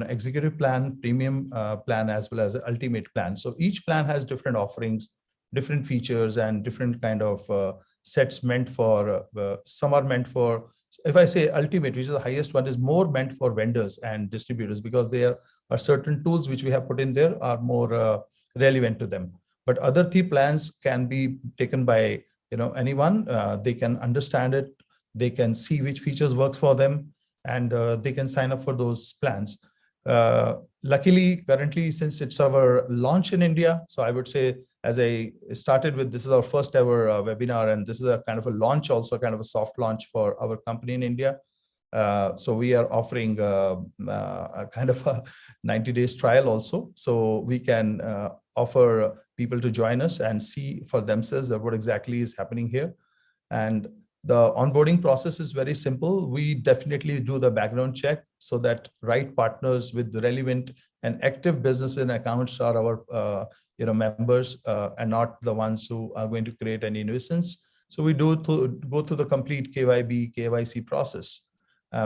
executive plan, premium plan, as well as ultimate plan. So each plan has different offerings, different features, and different kind of sets meant for, some are meant for, if I say ultimate, which is the highest one, is more meant for vendors and distributors, because there are certain tools which we have put in there are more relevant to them. But other 3 plans can be taken by anyone. They can understand it, they can see which features work for them, and they can sign up for those plans. Luckily, currently, since it's our launch in India, so I would say, as I started with, this is our first ever webinar, and this is a kind of a launch, also kind of a soft launch for our company in India. So we are offering a kind of a 90 days trial also. So we can offer people to join us and see for themselves that what exactly is happening here. And the onboarding process is very simple. We definitely do the background check so that right partners with the relevant and active business and accounts are our members, and not the ones who are going to create any nuisance. So we do go through the complete KYB, KYC process.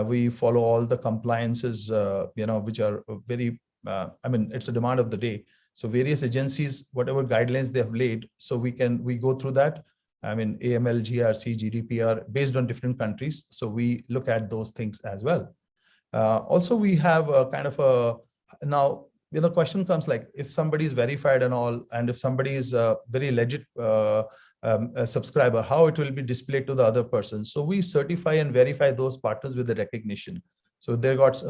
We follow all the compliances, which are very, it's a demand of the day. So various agencies, whatever guidelines they have laid, so we go through that. AML, GRC, GDPR, based on different countries. So we look at those things as well. Also, we have a kind of a, now, the question comes like, if somebody is verified and all, and if somebody is a very legit a subscriber, how it will be displayed to the other person. So we certify and verify those partners with the recognition. So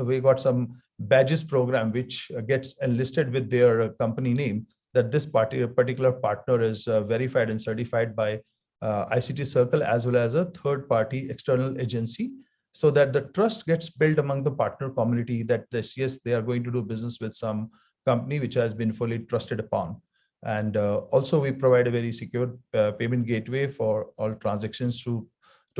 we got some badges program which gets enlisted with their company name. that this particular partner is verified and certified by ICT Circle as well as a third-party external agency, so that the trust gets built among the partner community that this, yes, they are going to do business with some company which has been fully trusted upon. And also we provide a very secure payment gateway for all transactions to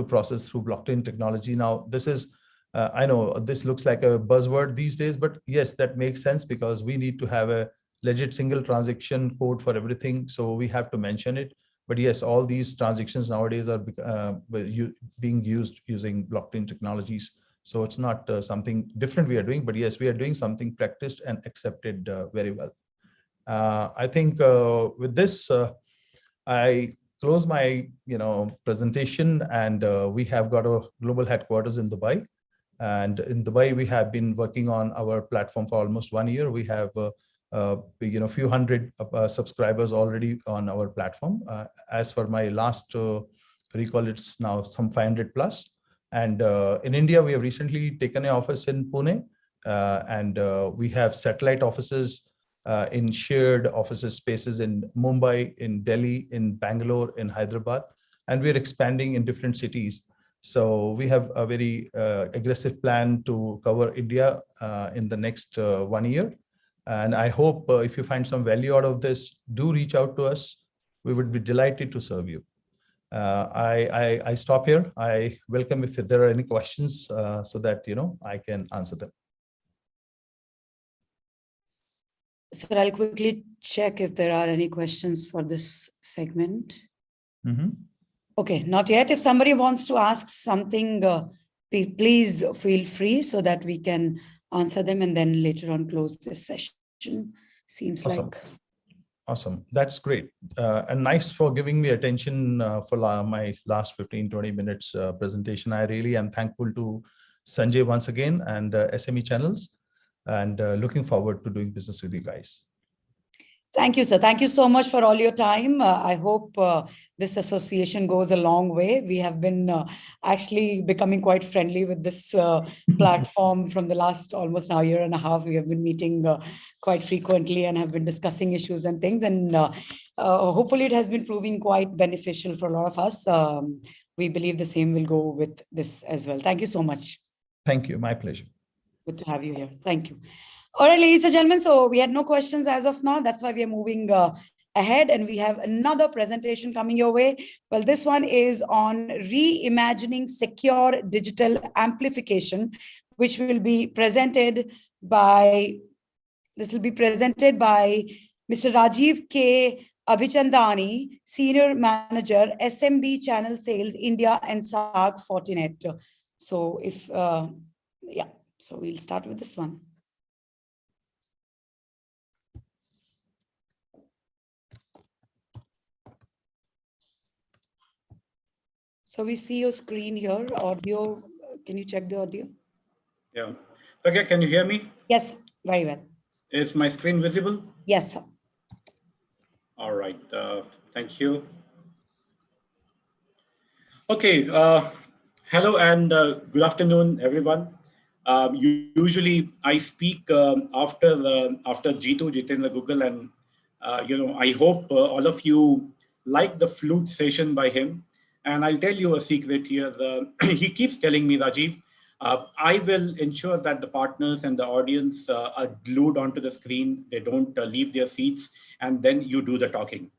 process through blockchain technology. Now, this is, I know this looks like a buzzword these days, but yes, that makes sense because we need to have a legit single transaction code for everything. So we have to mention it. But yes, all these transactions nowadays are being used using blockchain technologies. So it's not something different we are doing, but yes, we are doing something practiced and accepted very well. I think with this, I close my presentation, and we have got a global headquarters in Dubai. And in Dubai, we have been working on our platform for almost 1 year. We have few hundred subscribers already on our platform. As for my last recall, it's now some 500 plus. And in India, we have recently taken an office in Pune, and we have satellite offices in shared offices spaces in Mumbai, in Delhi, in Bangalore, in Hyderabad, and we're expanding in different cities. So we have a very aggressive plan to cover India in the next 1 year. And I hope if you find some value out of this, do reach out to us. We would be delighted to serve you. I stop here. I welcome if there are any questions so that I can answer them. So I'll quickly check if there are any questions for this segment. Mm-hmm. Okay, not yet. If somebody wants to ask something, please feel free so that we can answer them and then later on close this session. Seems Awesome. like. Awesome. That's great. And nice for giving me attention for my last 15-20 minutes presentation. I really am thankful to Sanjay once again and SME Channels, and looking forward to doing business with you guys. Thank you, sir. Thank you so much for all your time. I hope this association goes a long way. We have been actually becoming quite friendly with this platform from the last almost now year and a half. We have been meeting quite frequently and have been discussing issues and things. And hopefully it has been proving quite beneficial for a lot of us. We believe the same will go with this as well. Thank you so much. Thank you. My pleasure. Good to have you here. Thank you. All right, ladies and gentlemen, so we had no questions as of now. That's why we are moving ahead, and we have another presentation coming your way. Well, this one is on reimagining secure digital amplification, which will be presented by, Mr. Rajiv K. Abhichandani, Senior Manager, SMB Channel Sales, India and SARC Fortinet. So so we'll start with this one. So we see your screen here, audio. Can you check the audio? Yeah. Okay, can you hear me? Yes, very well. Is my screen visible? Yes, sir. All right, thank you. Okay, hello and good afternoon, everyone. Usually I speak after Jitu, Jitendra Google, and I hope all of you like the flute session by him. And I'll tell you a secret here. He keeps telling me, Rajiv, I will ensure that the partners and the audience are glued onto the screen. They don't leave their seats, and then you do the talking.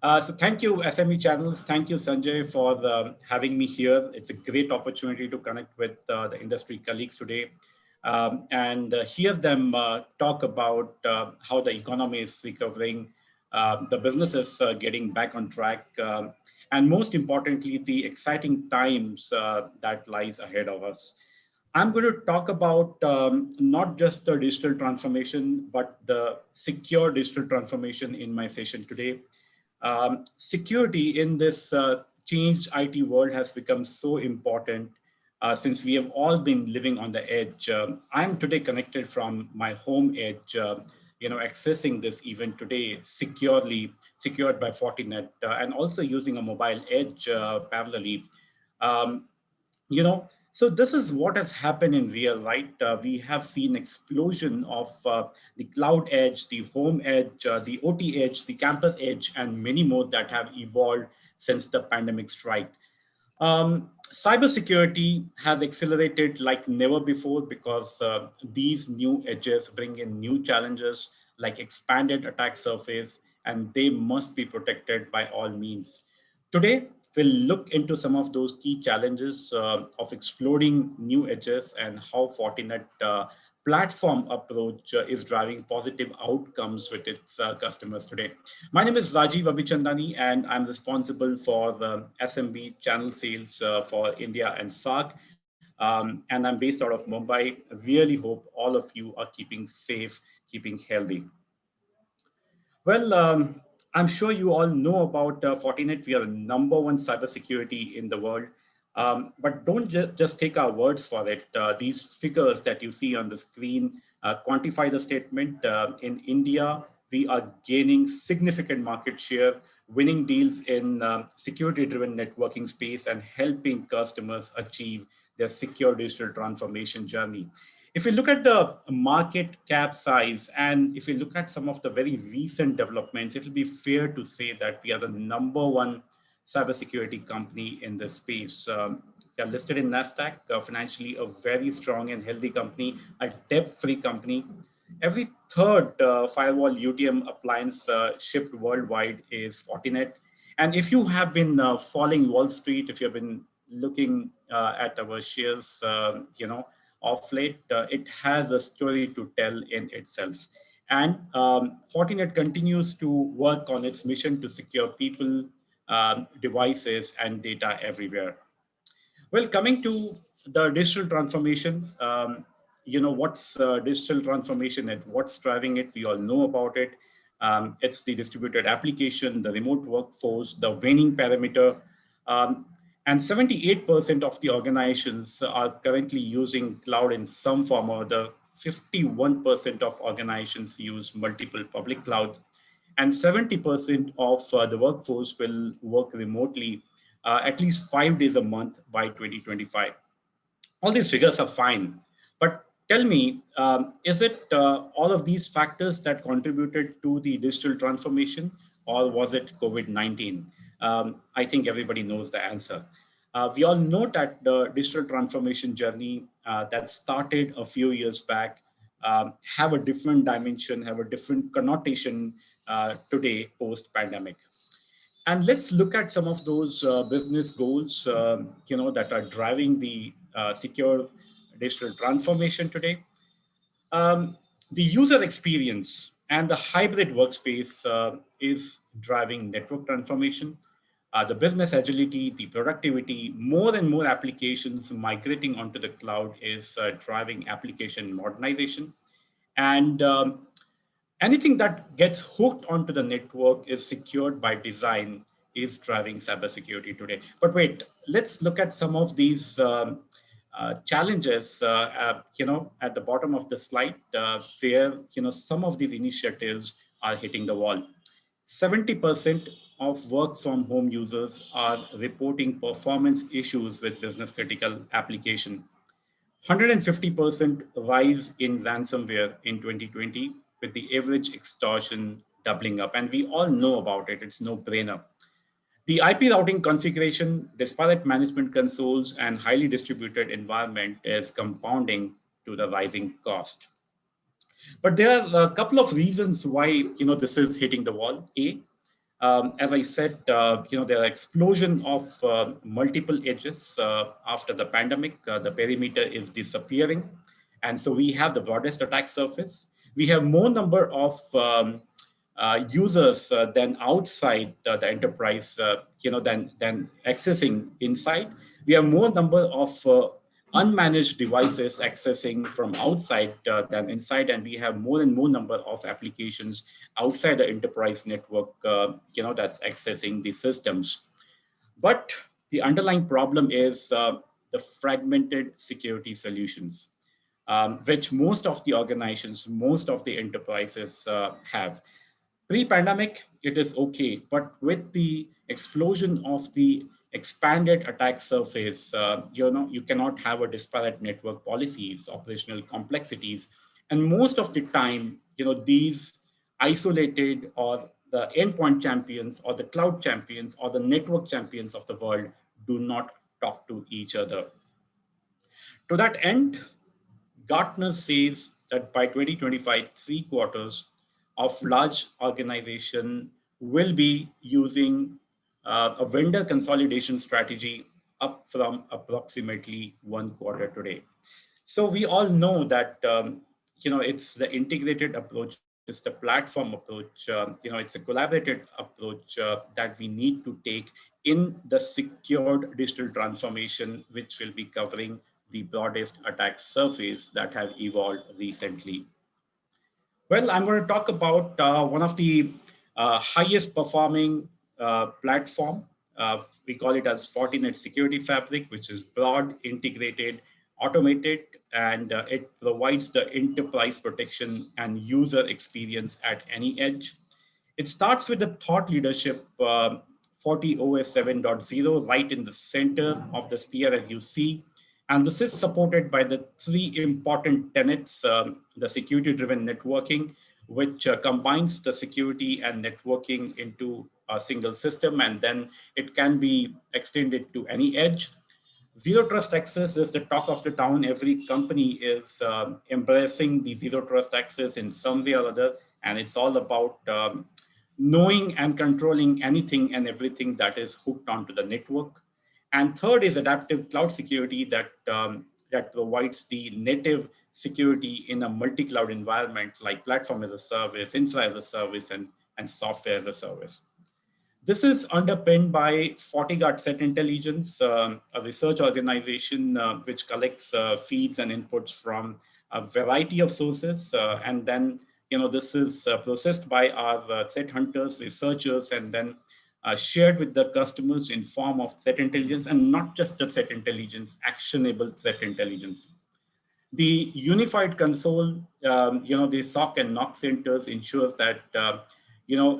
So thank you, SME Channels. Thank you, Sanjay, for having me here. It's a great opportunity to connect with the industry colleagues today and hear them talk about how the economy is recovering, the businesses getting back on track, and most importantly, the exciting times that lies ahead of us. I'm going to talk about not just the digital transformation, but the secure digital transformation in my session today. Security in this changed IT world has become so important since we have all been living on the edge. I'm today connected from my home edge, accessing this event today securely, secured by Fortinet, and also using a mobile edge parallelly. So this is what has happened in real, right? We have seen explosion of the cloud edge, the home edge, the OT edge, the campus edge, and many more that have evolved since the pandemic strike. Cybersecurity has accelerated like never before because these new edges bring in new challenges like expanded attack surface, and they must be protected by all means. Today, we'll look into some of those key challenges of exploding new edges and how Fortinet platform approach is driving positive outcomes with its customers today. My name is Rajiv Abhichandani, and I'm responsible for the SMB channel sales for India and SAARC. And I'm based out of Mumbai. Really hope all of you are keeping safe, keeping healthy. Well, I'm sure you all know about Fortinet. We are number one cybersecurity in the world. But don't just take our words for it. These figures that you see on the screen quantify the statement. In India, we are gaining significant market share, winning deals in security-driven networking space, and helping customers achieve their secure digital transformation journey. If you look at the market cap size, and if you look at some of the very recent developments, it will be fair to say that we are the number one cybersecurity company in this space. We are listed in NASDAQ, financially a very strong and healthy company, a debt-free company. Every third firewall UTM appliance shipped worldwide is Fortinet. And if you have been following Wall Street, if you have been looking at our shares, of late, it has a story to tell in itself. And Fortinet continues to work on its mission to secure people, devices, and data everywhere. Well, coming to the digital transformation, what's digital transformation and what's driving it? We all know about it. It's the distributed application, the remote workforce, the waning parameter. And 78% of the organizations are currently using cloud in some form or other. 51% of organizations use multiple public clouds, and 70% of the workforce will work remotely at least 5 days a month by 2025. All these figures are fine, but tell me, is it all of these factors that contributed to the digital transformation, or was it COVID-19? I think everybody knows the answer. We all know that the digital transformation journey that started a few years back have a different dimension, have a different connotation today post-pandemic. And let's look at some of those business goals, that are driving the secure digital transformation today. The user experience and the hybrid workspace is driving network transformation. The business agility, the productivity, more and more applications migrating onto the cloud is driving application modernization. And anything that gets hooked onto the network is secured by design is driving cybersecurity today. But wait, let's look at some of these challenges, at the bottom of the slide, where, some of these initiatives are hitting the wall. 70% of work from home users are reporting performance issues with business critical application. 150% rise in ransomware in 2020, with the average extortion doubling up. And we all know about it, it's no brainer. The IP routing configuration, disparate management consoles, and highly distributed environment is compounding to the rising cost. But there are a couple of reasons why this is hitting the wall. As I said, there are explosion of multiple edges after the pandemic. The perimeter is disappearing, and so we have the broadest attack surface. We have more number of users than outside the enterprise, than accessing inside. We have more number of unmanaged devices accessing from outside than inside, and we have more and more number of applications outside the enterprise network, that's accessing the systems. But the underlying problem is the fragmented security solutions, which most of the organizations, most of the enterprises have. Pre-pandemic, it is okay, but with the explosion of the expanded attack surface. You cannot have a disparate network policies, operational complexities, and most of the time, these isolated or the endpoint champions or the cloud champions or the network champions of the world do not talk to each other. To that end, Gartner says that by 2025, 3/4 of large organization will be using a vendor consolidation strategy, up from approximately 1/4 today. So we all know that it's the integrated approach, it's the platform approach, it's a collaborated approach that we need to take in the secured digital transformation, which will be covering the broadest attack surface that have evolved recently. Well, I'm going to talk about one of the highest performing platform. We call it as Fortinet Security Fabric, which is broad, integrated, automated, and it provides the enterprise protection and user experience at any edge. It starts with the thought leadership, FortiOS 7.0, right in the center of the sphere, as you see. And this is supported by the three important tenets, the security-driven networking, which combines the security and networking into a single system, and then it can be extended to any edge. Zero trust access is the talk of the town. Every company is embracing the zero trust access in some way or other, and it's all about knowing and controlling anything and everything that is hooked onto the network. And third is adaptive cloud security that provides the native security in a multi-cloud environment like platform as a service, infra as a service, and software as a service. This is underpinned by FortiGuard Threat Intelligence, a research organization which collects feeds and inputs from a variety of sources. And then, this is processed by our threat hunters, researchers, and then shared with the customers in form of threat intelligence, and not just the threat intelligence, actionable threat intelligence. The unified console, the SOC and NOC centers ensures that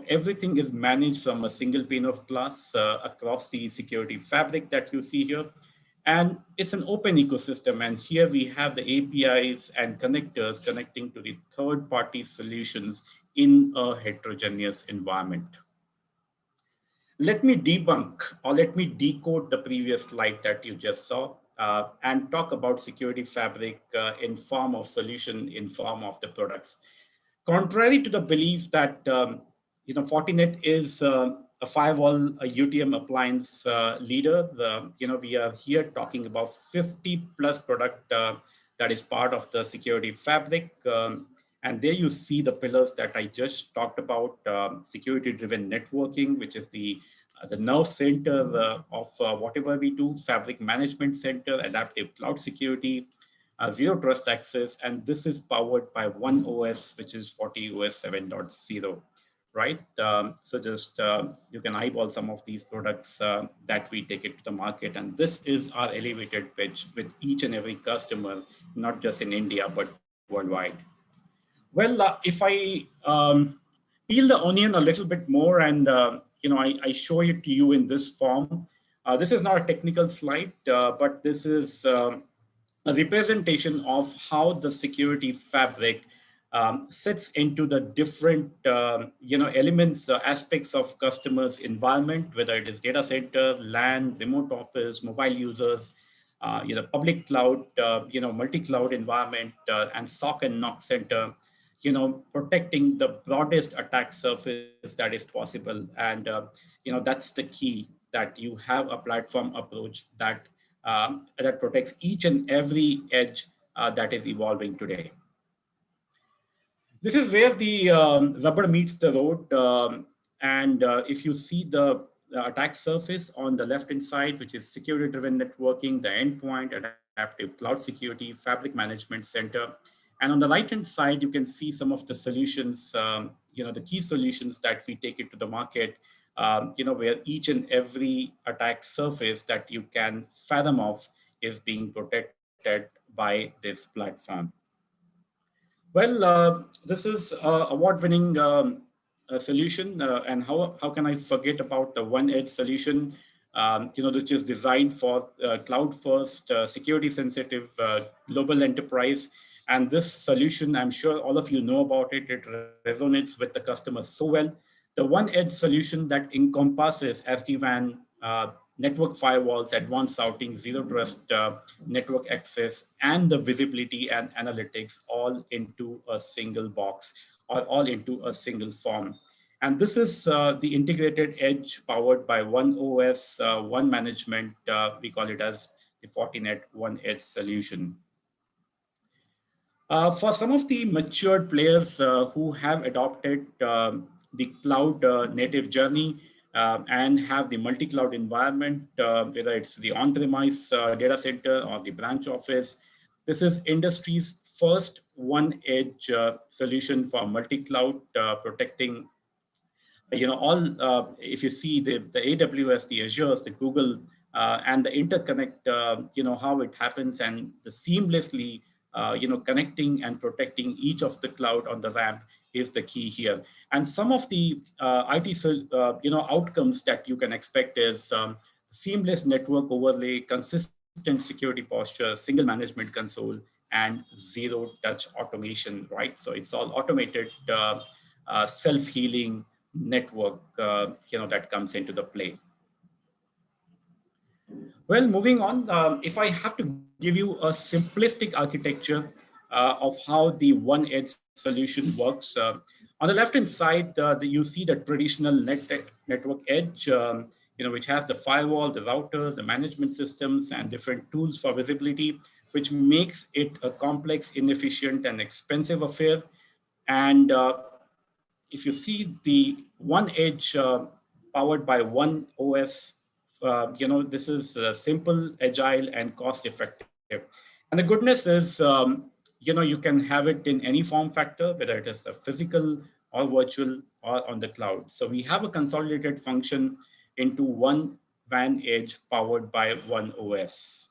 everything is managed from a single pane of glass across the security fabric that you see here. And it's an open ecosystem. And here we have the APIs and connectors connecting to the third-party solutions in a heterogeneous environment. Let me debunk, or let me decode the previous slide that you just saw and talk about security fabric in form of solution, in form of the products. Contrary to the belief that Fortinet is a firewall, a UTM appliance leader, we are here talking about 50 plus product that is part of the security fabric. And there you see the pillars that I just talked about, security-driven networking, which is the nerve center of whatever we do, fabric management center, adaptive cloud security, zero trust access, and this is powered by one OS, which is FortiOS 7.0, right? So just you can eyeball some of these products that we take it to the market, and this is our elevated pitch with each and every customer, not just in India, but worldwide. Well, if I peel the onion a little bit more and I show it to you in this form. This is not a technical slide, but this is a representation of how the security fabric sits into the different elements, aspects of customers' environment, whether it is data center, LAN, remote office, mobile users, public cloud, multi-cloud environment, and SOC and NOC center. Protecting the broadest attack surface that is possible. And, that's the key, that you have a platform approach that protects each and every edge that is evolving today. This is where the rubber meets the road. And if you see the attack surface on the left-hand side, which is security-driven networking, the endpoint, adaptive cloud security, fabric management center. And on the right-hand side, you can see some of the solutions, the key solutions that we take it to the market, where each and every attack surface that you can fathom of is being protected by this platform. Well, this is an award-winning solution, and how can I forget about the one edge solution? which is designed for cloud-first, security-sensitive global enterprise. And this solution, I'm sure all of you know about it. It resonates with the customers so well. The one edge solution that encompasses SD-WAN, network firewalls, advanced routing, zero trust network access, and the visibility and analytics all into a single box or all into a single form. And this is the integrated edge powered by one OS, one management. We call it as the Fortinet One Edge solution. For some of the matured players who have adopted the cloud native journey and have the multi-cloud environment, whether it's the on-premise data center or the branch office, this is industry's first one edge solution for multi-cloud, protecting all, if you see the AWS, the Azure, the Google, and the interconnect, how it happens, and the seamlessly, connecting and protecting each of the cloud on the ramp is the key here. And some of the IT, outcomes that you can expect is seamless network overlay, consistent security posture, single management console, and zero touch automation, right? So it's all automated, self-healing network, that comes into the play. Well, moving on, if I have to give you a simplistic architecture of how the one edge solution works, on the left-hand side, you see the traditional network edge, which has the firewall, the router, the management systems, and different tools for visibility, which makes it a complex, inefficient, and expensive affair. And if you see the one edge powered by one OS, this is simple, agile, and cost effective. And the goodness is, you can have it in any form factor, whether it is the physical or virtual or on the cloud. So we have a consolidated function into one WAN edge powered by one OS.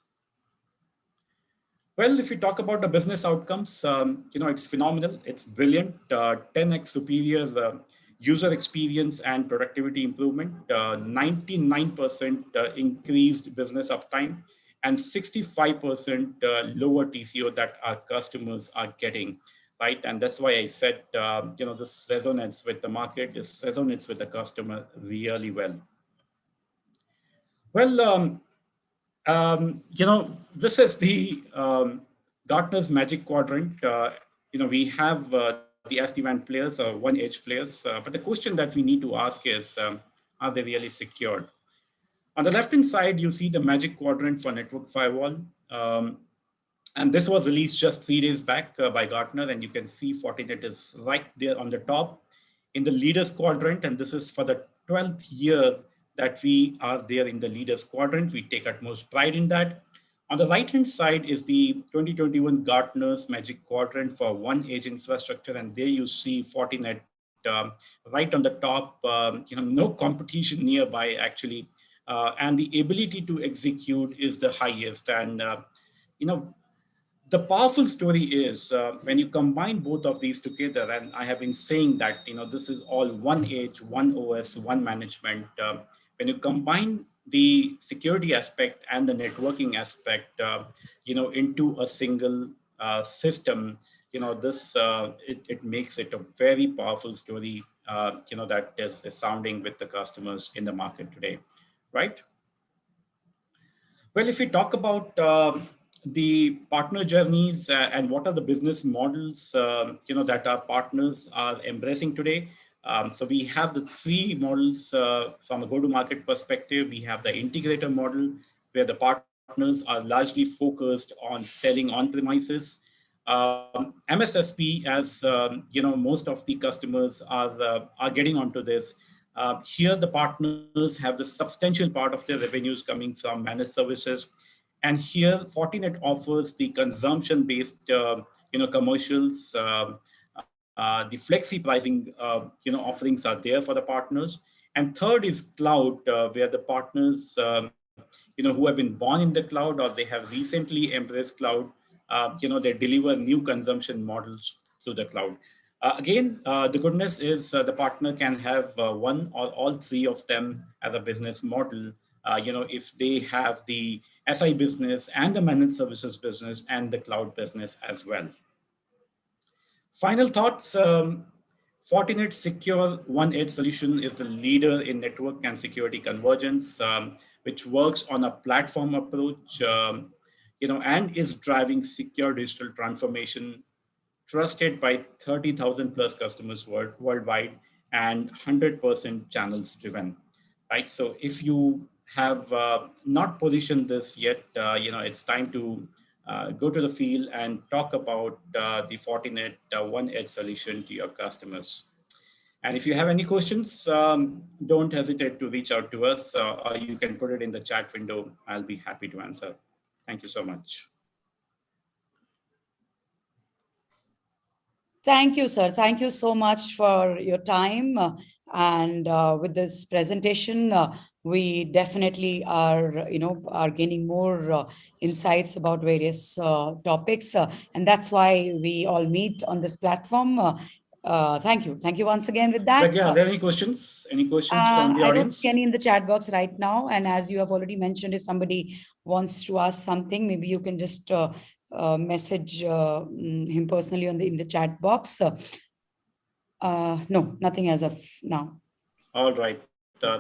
Well, if we talk about the business outcomes, it's phenomenal. It's brilliant. 10x superior user experience and productivity improvement, 99% increased business uptime, and 65% lower TCO that our customers are getting, right? And that's why I said, this resonates with the market, this resonates with the customer really well. Well, this is the Gartner's Magic Quadrant. We have the SD-WAN players or one edge players, but the question that we need to ask is, are they really secured? On the left-hand side, you see the Magic Quadrant for network firewall. And this was released just 3 days back by Gartner, and you can see Fortinet is right there on the top in the leaders quadrant, and this is for the 12th year that we are there in the leaders quadrant. We take utmost pride in that. On the right-hand side is the 2021 Gartner's Magic Quadrant for one edge infrastructure, and there you see Fortinet right on the top. No competition nearby actually, and the ability to execute is the highest. And the powerful story is when you combine both of these together, and I have been saying that this is all one edge, one OS, one management. When you combine the security aspect and the networking aspect, into a single system, it makes it a very powerful story, that is sounding with the customers in the market today, right? Well, if we talk about the partner journeys and what are the business models, that our partners are embracing today. So we have the 3 models from a go-to-market perspective. We have the integrator model, where the partners are largely focused on selling on-premises. MSSP, as most of the customers are getting onto this. Here, the partners have the substantial part of their revenues coming from managed services. And here, Fortinet offers the consumption-based, commercials. The flexi pricing, offerings are there for the partners. And third is cloud, where the partners, who have been born in the cloud or they have recently embraced cloud, they deliver new consumption models to the cloud. Again, the goodness is the partner can have one or all 3 of them as a business model, if they have the SI business and the managed services business and the cloud business as well. Final thoughts. Fortinet Secure One Edge solution is the leader in network and security convergence, which works on a platform approach, and is driving secure digital transformation, trusted by 30,000 plus customers worldwide and 100% channels driven, right? So if you have not positioned this yet, it's time to go to the field and talk about the Fortinet One Edge solution to your customers. And if you have any questions, don't hesitate to reach out to us, or you can put it in the chat window. I'll be happy to answer. Thank you so much. Thank you, sir. Thank you so much for your time. And with this presentation, we definitely are gaining more insights about various topics. And that's why we all meet on this platform. Thank you. Thank you once again with that. Yeah, are there any questions? Any questions from the audience? I don't see any in the chat box right now. And as you have already mentioned, if somebody wants to ask something, maybe you can just message him personally in the chat box. No, nothing as of now. All right.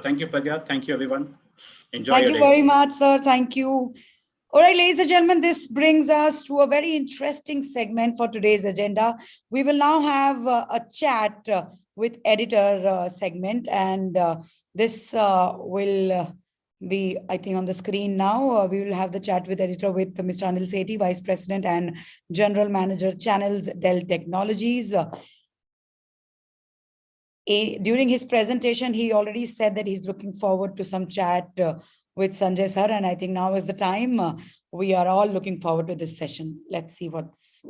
Thank you, Pragya. Thank you, everyone. Enjoy your day. Thank you very much, sir. Thank you. All right, ladies and gentlemen, this brings us to a very interesting segment for today's agenda. We will now have a chat with editor segment, and this will be, I think, on the screen now. We will have the chat with editor with Mr. Anil Sethi, Vice President and General Manager, Channels, Dell Technologies. During his presentation, he already said that he's looking forward to some chat with Sanjay sir, and I think now is the time. We are all looking forward to this session. Let's see what's.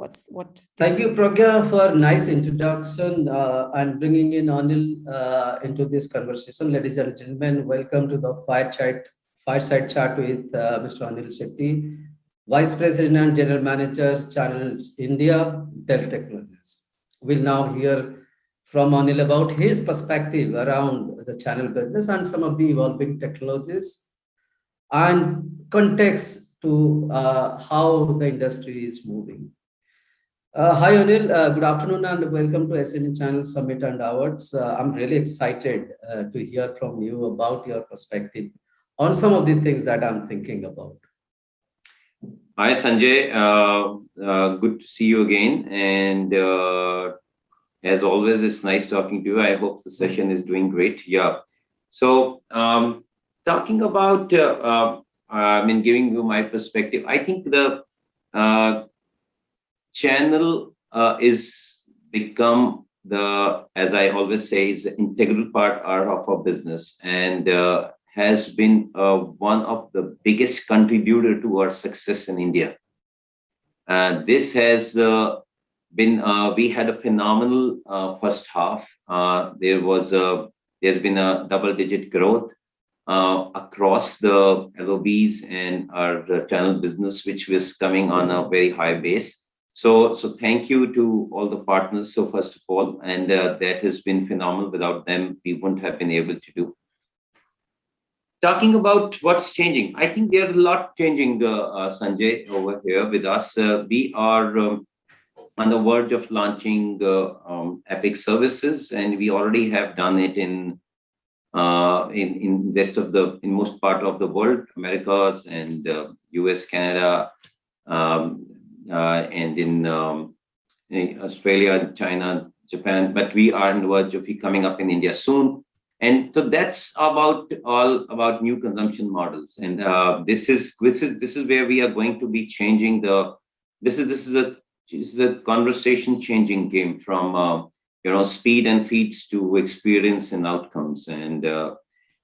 Thank you, Pragya, for nice introduction and bringing in Anil into this conversation. Ladies and gentlemen, welcome to the fireside chat with Mr. Anil Sethi, Vice President and General Manager, Channels India, Dell Technologies. We'll now hear from Anil about his perspective around the channel business and some of the evolving technologies and context to how the industry is moving. Hi Anil, good afternoon and welcome to Sme Channels Summit and Awards. I'm really excited to hear from you about your perspective on some of the things that I'm thinking about. Hi Sanjay, good to see you again, and as always, it's nice talking to you. I hope the session is doing great. Yeah. So talking about, giving you my perspective, I think the channel is become as I always say, is an integral part of our business, and has been one of the biggest contributor to our success in India. This has we had a phenomenal first half. There's been a double-digit growth across the LOBs and our channel business, which was coming on a very high base. So thank you to all the partners. So first of all, and that has been phenomenal. Without them, we wouldn't have been able to do. Talking about what's changing, I think there's a lot changing, Sanjay, over here with us. We are on the verge of launching Epic services, and we already have done it in most part of the world, Americas and US, Canada, and in Australia, China, Japan. But we are on the verge of coming up in India soon. And so that's all about new consumption models. And this is where we are going to be changing this is a conversation changing game from speed and feeds to experience and outcomes. And there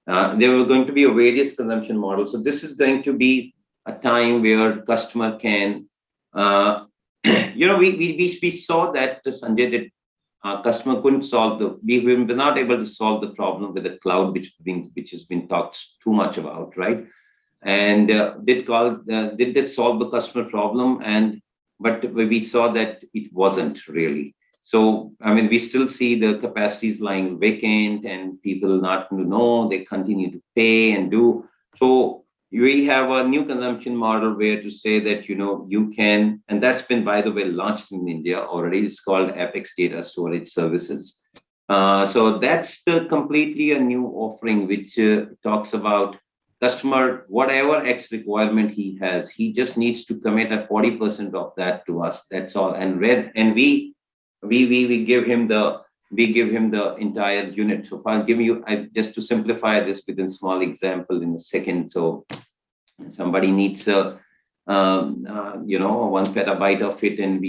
are going to be various consumption models. So this is going to be a time where customer can we saw that, Sanjay, that customer couldn't we were not able to solve the problem with the cloud, which has been talked too much about, right? And did that solve the customer problem? But we saw that it wasn't really. So, we still see the capacities lying vacant and people not to know, they continue to pay and do. So we have a new consumption model where to say that, you can, and that's been, by the way, launched in India already. It's called Apex Data Storage Services. So that's the completely a new offering, which talks about customer, whatever X requirement he has, he just needs to commit a 40% of that to us. That's all. And we give him the entire unit. So if I'll give you, just to simplify this with a small example in a second. So somebody needs a 1 petabyte of it, and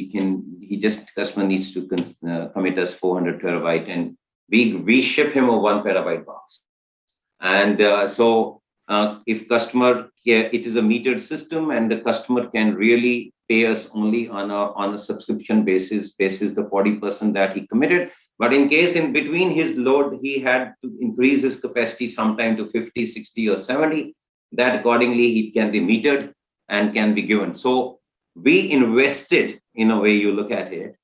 customer needs to commit us 400 terabyte, and we ship him a 1 petabyte box. And if customer, it is a metered system, and the customer can really pay us only on a subscription basis the 40% that he committed. But in case in between his load, he had to increase his capacity sometime to 50, 60, or 70, that accordingly he can be metered and can be given. So we invested, in a way you look at it,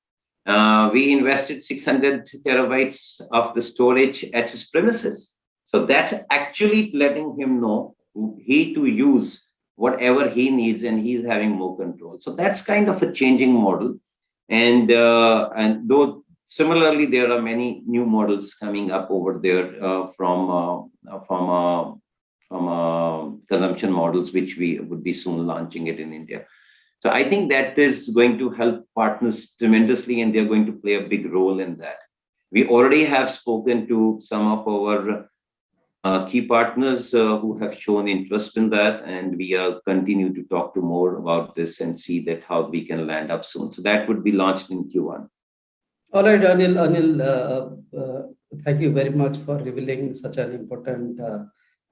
we invested 600 terabytes of the storage at his premises. So that's actually letting him know he to use whatever he needs, and he's having more control. So that's kind of a changing model. And though similarly, there are many new models coming up over there from consumption models, which we would be soon launching it in India. So I think that is going to help partners tremendously, and they're going to play a big role in that. We already have spoken to some of our key partners who have shown interest in that, and we are continue to talk to more about this and see that how we can land up soon. So that would be launched in Q1. All right, Anil, thank you very much for revealing such an important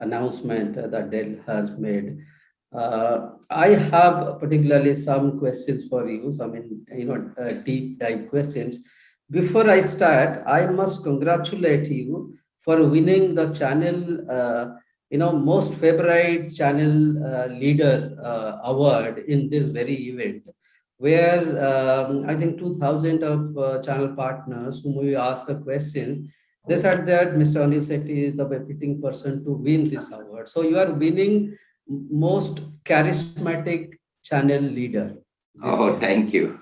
announcement that Dell has made. I have particularly some questions for you, deep dive questions. Before I start, I must congratulate you for winning the channel, most favorite channel leader award in this very event, where I think 2,000 of channel partners whom we asked a question, they said that Mr. Anil Sethi is the befitting person to win this award. So you are winning most charismatic channel leader. Oh, thank you.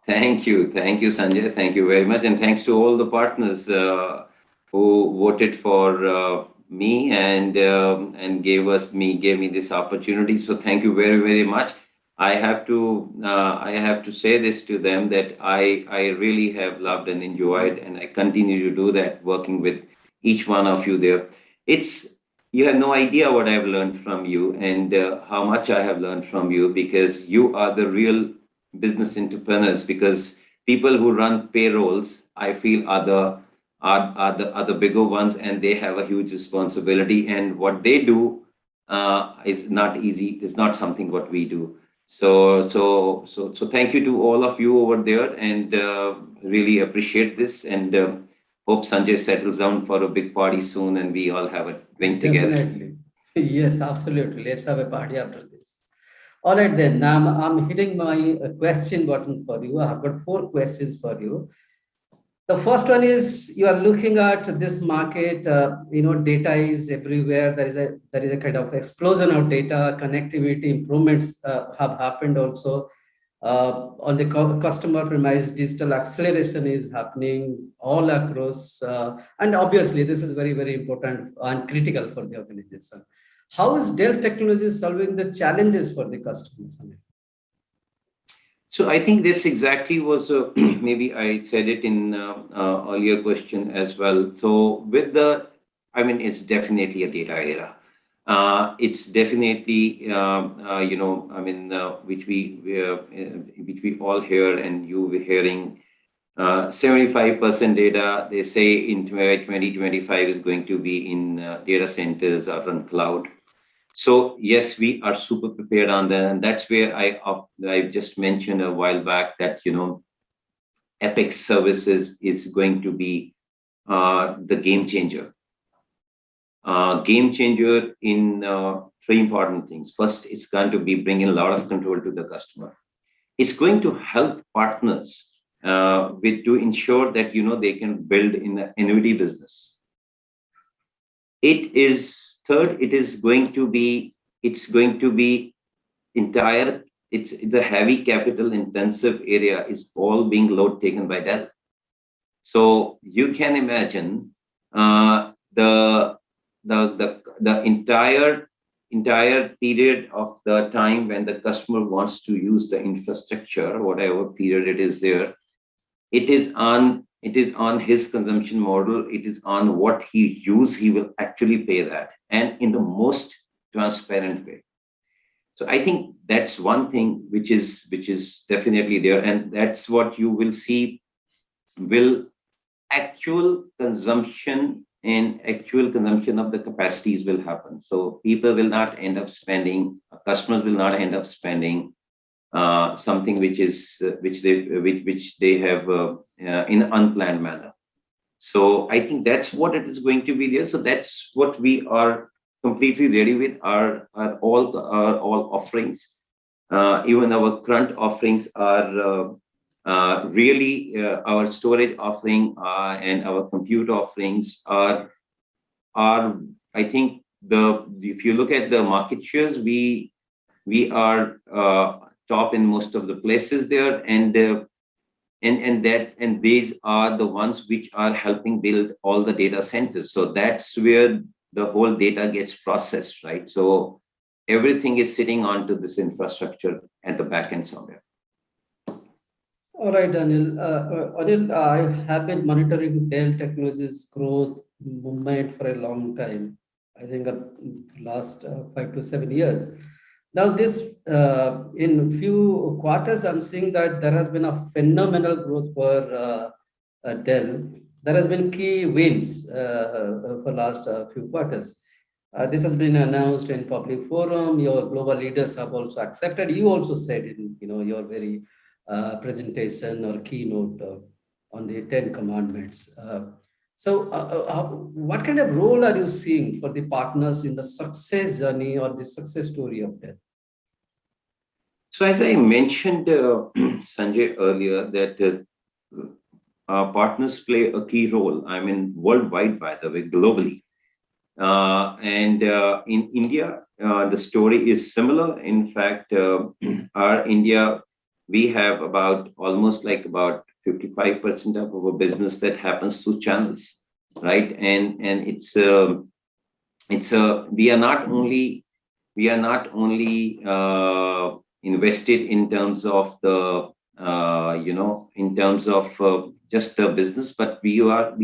Thank you, Sanjay. Thank you very much. And thanks to all the partners who voted for me and gave me this opportunity. So thank you very, very much. I have to say this to them, that I really have loved and enjoyed, and I continue to do that, working with each one of you there. You have no idea what I've learned from you, and how much I have learned from you, because you are the real business entrepreneurs. Because people who run payrolls, I feel are the bigger ones, and they have a huge responsibility. And what they do is not easy. It's not something what we do. So thank you to all of you over there, and really appreciate this, and hope Sanjay settles down for a big party soon, and we all have a drink together. Definitely. Yes, absolutely. Let's have a party after this. All right, then. Now I'm hitting my question button for you. I've got 4 questions for you. The first one is, you are looking at this market, data is everywhere. There is a kind of explosion of data, connectivity improvements have happened also. On the customer premise, digital acceleration is happening all across. And obviously, this is very, very important and critical for the organization. How is Dell Technologies solving the challenges for the customers? So I think this exactly was, maybe I said it in earlier question as well. So it's definitely a data era. It's definitely, which we all hear, and you were hearing, 75% data, they say in 2025 is going to be in data centers or on cloud. So yes, we are super prepared on that, and that's where I just mentioned a while back that Epic services is going to be the game changer. Game changer in 3 important things. First, it's going to be bringing a lot of control to the customer. It's going to help partners to ensure that they can build in the annuity business. It is third, it's going to be entire, it's the heavy capital intensive area is all being load taken by Dell. So you can imagine the entire period of the time when the customer wants to use the infrastructure, whatever period it is there, it is on his consumption model. It is on what he will actually pay that, and in the most transparent way. So I think that's one thing which is definitely there, and that's what you will see will actual consumption of the capacities will happen. So people will not end up spending, customers will not end up spending something which they have in an unplanned manner. So I think that's what it is going to be there. So that's what we are completely ready with our all offerings. Even our current offerings are really our storage offering and our compute offerings are I think if you look at the market shares, we are top in most of the places there, and these are the ones which are helping build all the data centers. So that's where the whole data gets processed, right? So everything is sitting onto this infrastructure at the back end somewhere. All right, Anil. Anil, I have been monitoring Dell Technologies' growth movement for a long time. I think last 5 to 7 years. Now, this in few quarters, I'm seeing that there has been a phenomenal growth for Dell. There has been key wins for last few quarters. This has been announced in public forum. Your global leaders have also accepted. You also said in your very presentation or keynote on the 10 commandments. So what kind of role are you seeing for the partners in the success journey or the success story of Dell? So as I mentioned, Sanjay, earlier, that our partners play a key role. I mean, worldwide, by the way, globally. And in India, the story is similar. In fact, our India, we have almost about 55% of our business that happens through channels, right? And we are not only invested in terms of the just the business, but we have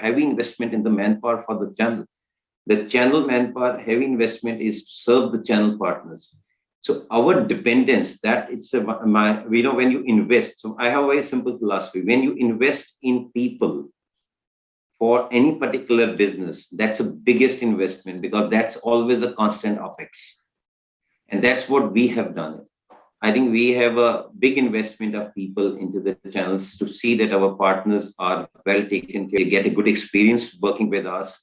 heavy investment in the manpower for the channel. The channel manpower, heavy investment is to serve the channel partners. So our dependence, that it's when you invest. So I have a very simple philosophy. When you invest in people for any particular business, that's the biggest investment, because that's always a constant OpEx. And that's what we have done. I think we have a big investment of people into the channels to see that our partners are well taken care, get a good experience working with us.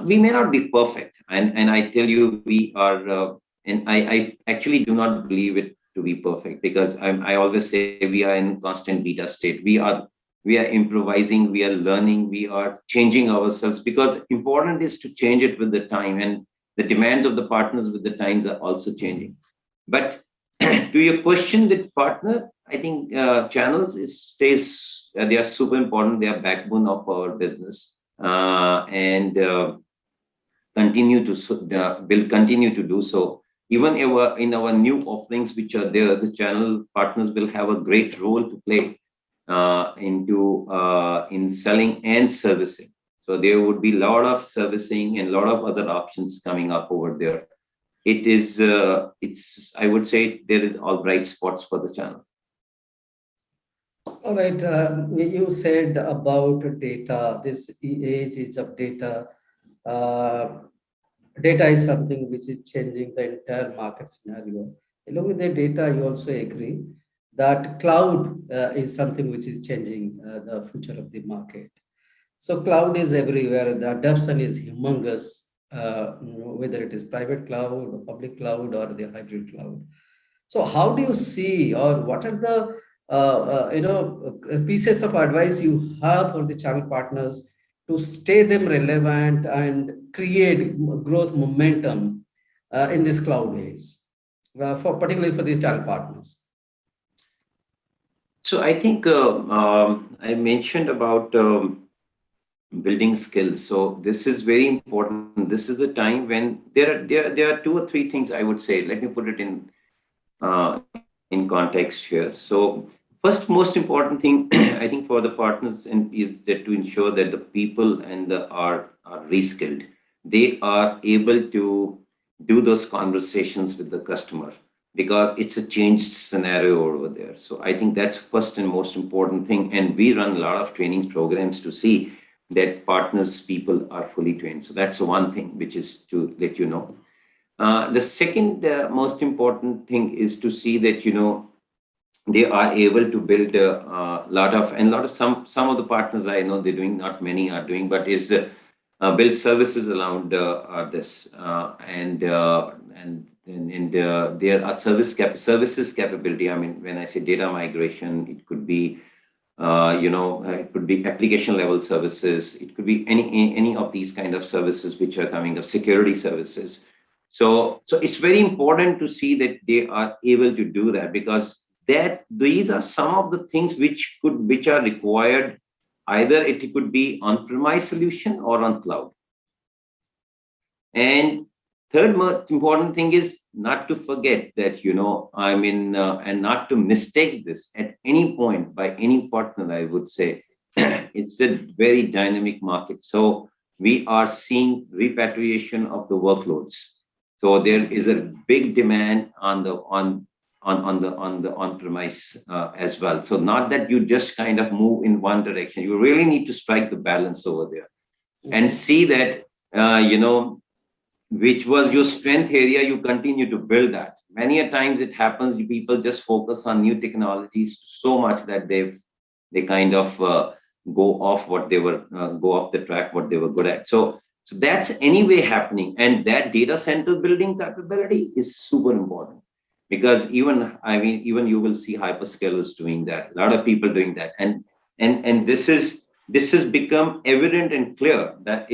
We may not be perfect. And I tell you, we are, and I actually do not believe it to be perfect, because I always say we are in constant beta state. We are improvising, we are learning, we are changing ourselves, because important is to change it with the time, and the demands of the partners with the times are also changing. But to your question, the partner, I think channels they are super important. They are backbone of our business, and will continue to do so. Even in our new offerings which are there, the channel partners will have a great role to play in selling and servicing. So there would be a lot of servicing and a lot of other options coming up over there. I would say there is all bright spots for the channel. All right. You said about data, this age of data. Data is something which is changing the entire market scenario. Along with the data, you also agree that cloud is something which is changing the future of the market. So cloud is everywhere. The adoption is humongous, whether it is private cloud or public cloud or the hybrid cloud. So how do you see, or what are the pieces of advice you have for the channel partners to stay them relevant and create growth momentum in this cloud days, particularly for these channel partners? So I think I mentioned about building skills. So this is very important. This is a time when there are two or three things I would say. Let me put it in context here. So first, most important thing I think for the partners is that to ensure that the people and are reskilled. They are able to do those conversations with the customer because it's a changed scenario over there. So I think that's first and most important thing. And we run a lot of training programs to see that partners people are fully trained. So that's one thing which is to let you know. The second most important thing is to see that they are able to build a lot of some of the partners I know they're doing, not many are doing, but is build services around this and there are services capability. I mean, when I say data migration, it could be it could be application level services. It could be any of these kind of services which are coming up, security services. So it's very important to see that they are able to do that, because these are some of the things which are required. Either it could be on-premise solution or on cloud. And third most important thing is not to forget that, and not to mistake this at any point by any partner, I would say. It's a very dynamic market. So we are seeing repatriation of the workloads. So there is a big demand on the on-premise as well. So not that you just kind of move in one direction. You really need to strike the balance over there and see that, which was your strength area, you continue to build that. Many a times it happens, people just focus on new technologies so much that they kind of go off the track, what they were good at. So that's anyway happening. And that data center building capability is super important, because even you will see hyperscalers doing that, a lot of people doing that. And this has become evident and clear that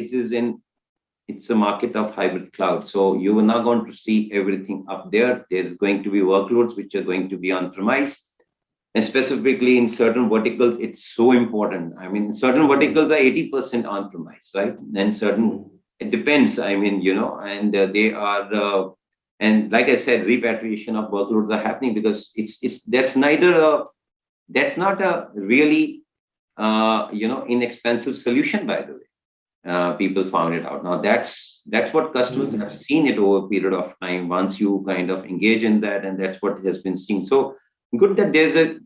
it's a market of hybrid cloud. So you are not going to see everything up there. There's going to be workloads which are going to be on premise. And specifically in certain verticals, it's so important. I mean, certain verticals are 80% on premise, right? And certain, it depends. I mean, and they are, and like I said, repatriation of workloads are happening because that's not a really, inexpensive solution, by the way. People found it out. Now that's what customers have seen it over a period of time. Once you kind of engage in that, and that's what has been seen. So good that it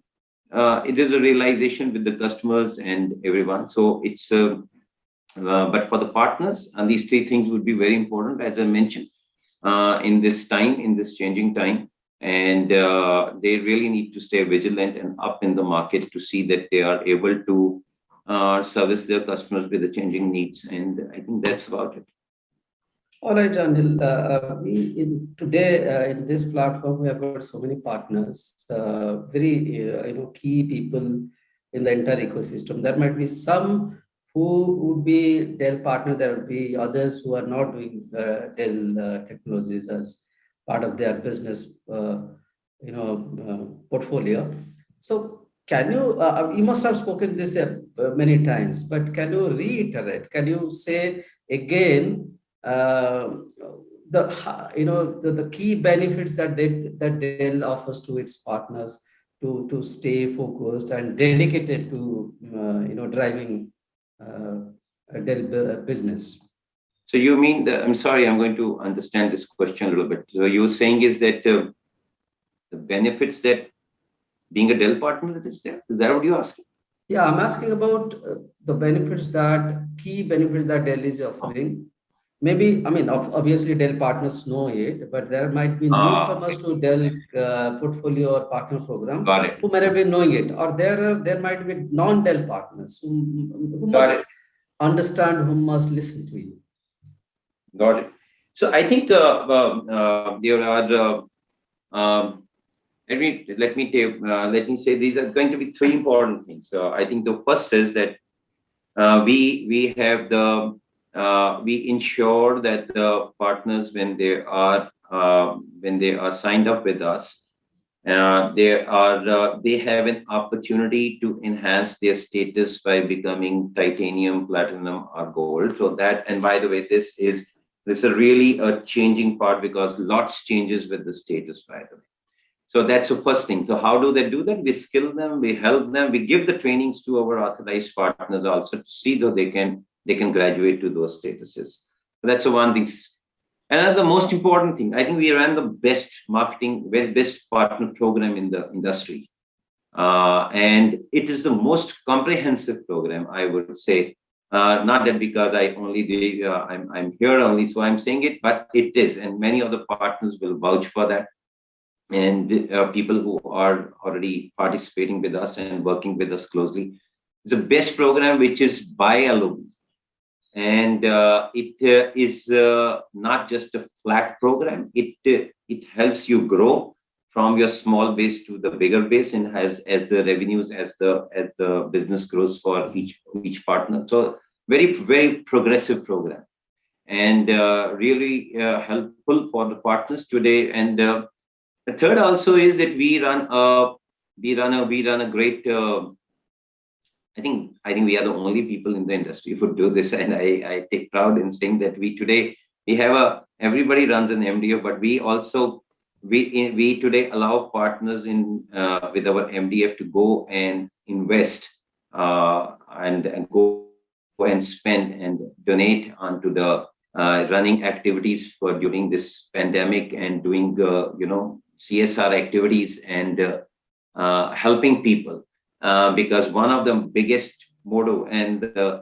is a realization with the customers and everyone. So it's but for the partners, and these three things would be very important, as I mentioned, in this changing time, and they really need to stay vigilant and up in the market to see that they are able to service their customers with the changing needs. And I think that's about it. All right, Anil. Today in this platform, we have got so many partners, very key people in the entire ecosystem. There might be some who would be Dell partner. There will be others who are not doing Dell technologies as part of their business, portfolio. So can you? You must have spoken this many times, but can you reiterate? Can you say again the key benefits that Dell offers to its partners to stay focused and dedicated to driving Dell business? So you mean that? I'm sorry, I'm going to understand this question a little bit. So you're saying is that the benefits that being a Dell partner that is there? Is that what you're asking? Yeah, I'm asking about the key benefits that Dell is offering. Maybe, I mean, obviously Dell partners know it, but there might be newcomers to Dell portfolio or partner program who might have been knowing it, or there might be non-Dell partners who must understand, who must listen to you. Got it. So I think there are. Let me say these are going to be three important things. So I think the first is that We have the we ensure that the partners, when they are signed up with us, they have an opportunity to enhance their status by becoming titanium, platinum, or gold. So that, and by the way, this is a really a changing part, because lots changes with the status, by the way. So that's the first thing. So how do they do that? We skill them, we help them, we give the trainings to our authorized partners also to see that they can graduate to those statuses. So that's the one thing. And the most important thing, I think we ran the best marketing, best partner program in the industry. And it is the most comprehensive program, I would say. Not that because I only I'm here only, so I'm saying it, but it is, and many of the partners will vouch for that. And people who are already participating with us and working with us closely. It's the best program which is by alumni. And it is not just a flat program. It helps you grow from your small base to the bigger base, and as the revenues, as the business grows for each partner. So very progressive program, and really helpful for the partners today. And the third also is that we run a great. I think we are the only people in the industry who do this, and I take proud in saying that we have everybody runs an MDF, but we also we today allow partners in with our MDF to go and invest and go and spend and donate onto the running activities for during this pandemic, and doing CSR activities, and helping people. Because one of the biggest motto and the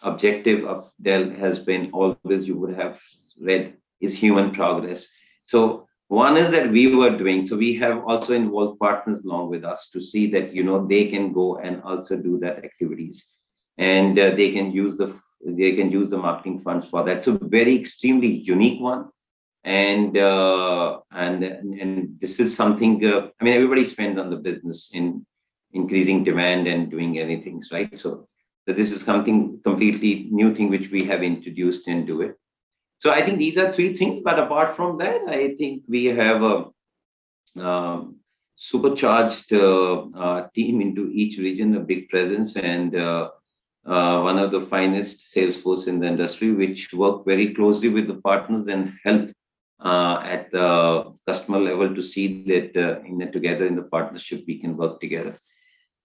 objective of Dell has been always, you would have read, is human progress. So one is that we were doing, so we have also involved partners along with us to see that they can go and also do that activities, and they can use the marketing funds for that. So very extremely unique one. And this is something, everybody spends on the business in increasing demand and doing anything, right? So this is something completely new thing which we have introduced and do it. So I think these are three things, but apart from that, I think we have a supercharged team into each region, a big presence, and one of the finest sales force in the industry, which work very closely with the partners and help at the customer level to see that together in the partnership we can work together.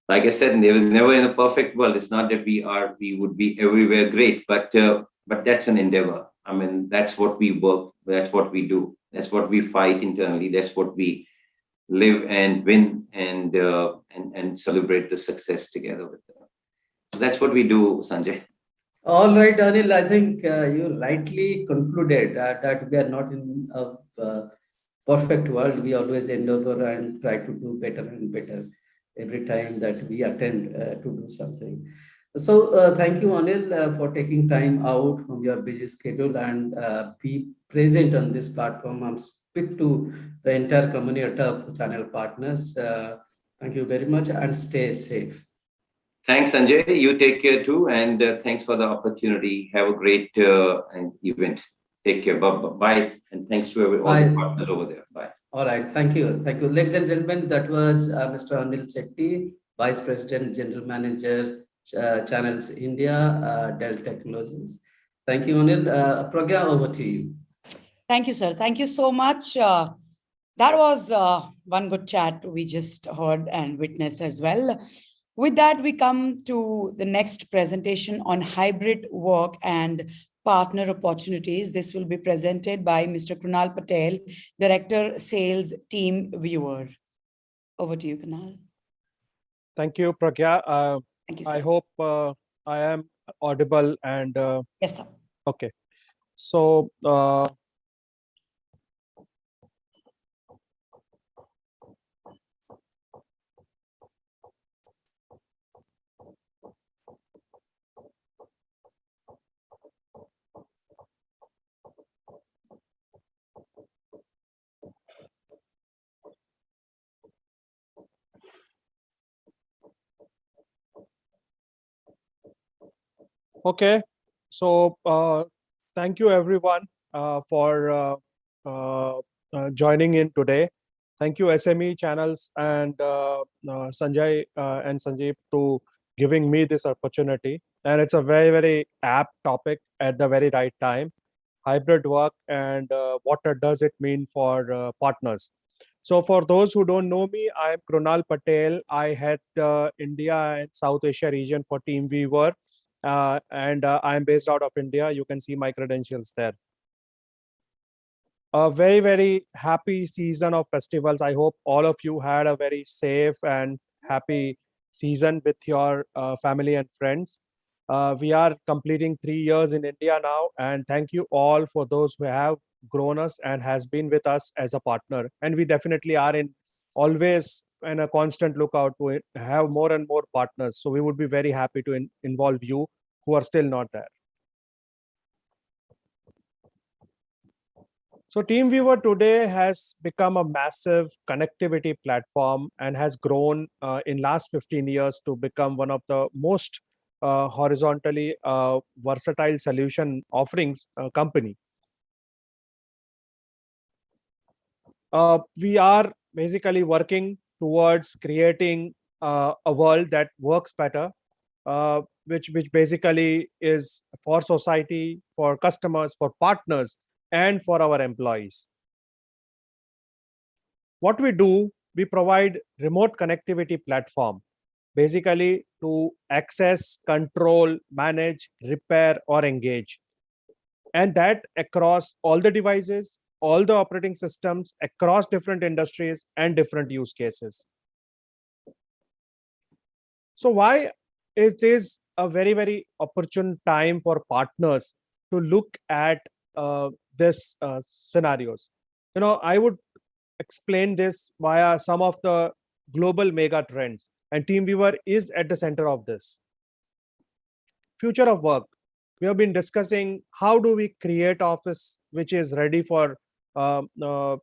Like I said, never in a perfect world. It's not that we would be everywhere great, but that's an endeavor. That's what we work. That's what we do. That's what we fight internally. That's what we live and win and celebrate the success together with them. So that's what we do, Sanjay. All right, Anil, I think you rightly concluded that we are not in a perfect world. We always endeavor and try to do better and better every time that we attend to do something. So thank you, Anil, for taking time out from your busy schedule and be present on this platform and speak to the entire community of channel partners. Thank you very much, and stay safe. Thanks, Sanjay. You take care too, and thanks for the opportunity. Have a great event. Take care. Bye. And thanks to all the partners over there. Bye. All right. Thank you. Thank you. Ladies and gentlemen, that was Mr. Anil Chetty, Vice President, General Manager, Channels India, Dell Technologies. Thank you, Anil. Pragya, over to you. Thank you, sir. Thank you so much. That was one good chat we just heard and witnessed as well. With that, we come to the next presentation on hybrid work and partner opportunities. This will be presented by Mr. Krunal Patel, Director, Sales Team Viewer. Over to you, Krunal. Thank you, Pragya. Thank you, sir. I hope I am audible and... Yes, sir. Okay. So... Okay, so thank you everyone for joining in today. Thank you SME channels and Sanjay and Sanjeev to giving me this opportunity. And it's a very, very apt topic at the very right time. Hybrid work and what does it mean for partners. So for those who don't know me, I am Krunal Patel. I head India and South Asia region for Team Weaver. And I am based out of India. You can see my credentials there. A very, very happy season of festivals. I hope all of you had a very safe and happy season with your family and friends. We are completing 3 years in India now, and thank you all for those who have grown us and has been with us as a partner. And we definitely are in always in a constant lookout to have more and more partners. So we would be very happy to involve you who are still not there. So TeamViewer today has become a massive connectivity platform and has grown in last 15 years to become one of the most horizontally versatile solution offerings company. We are basically working towards creating a world that works better, which basically is for society, for customers, for partners, and for our employees. What we do, we provide remote connectivity platform, basically to access, control, manage, repair, or engage. And that across all the devices, all the operating systems, across different industries and different use cases. So why it is a very, very opportune time for partners to look at this scenarios. I would explain this via some of the global mega trends, and TeamViewer is at the center of this. Future of work. We have been discussing how do we create office which is ready for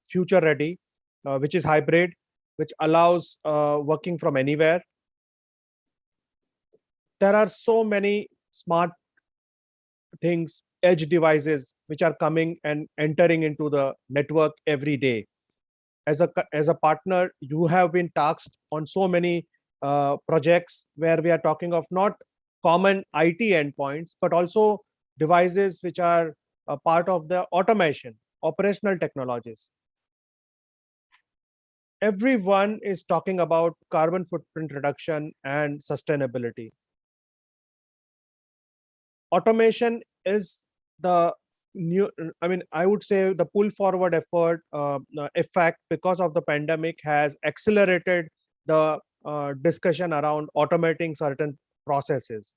future ready, which is hybrid, which allows working from anywhere. There are so many smart things, edge devices, which are coming and entering into the network every day. As a partner, you have been tasked on so many projects where we are talking of not common IT endpoints, but also devices which are a part of the automation, operational technologies. Everyone is talking about carbon footprint reduction and sustainability. Automation is the new, I would say the pull forward effect because of the pandemic has accelerated the discussion around automating certain processes.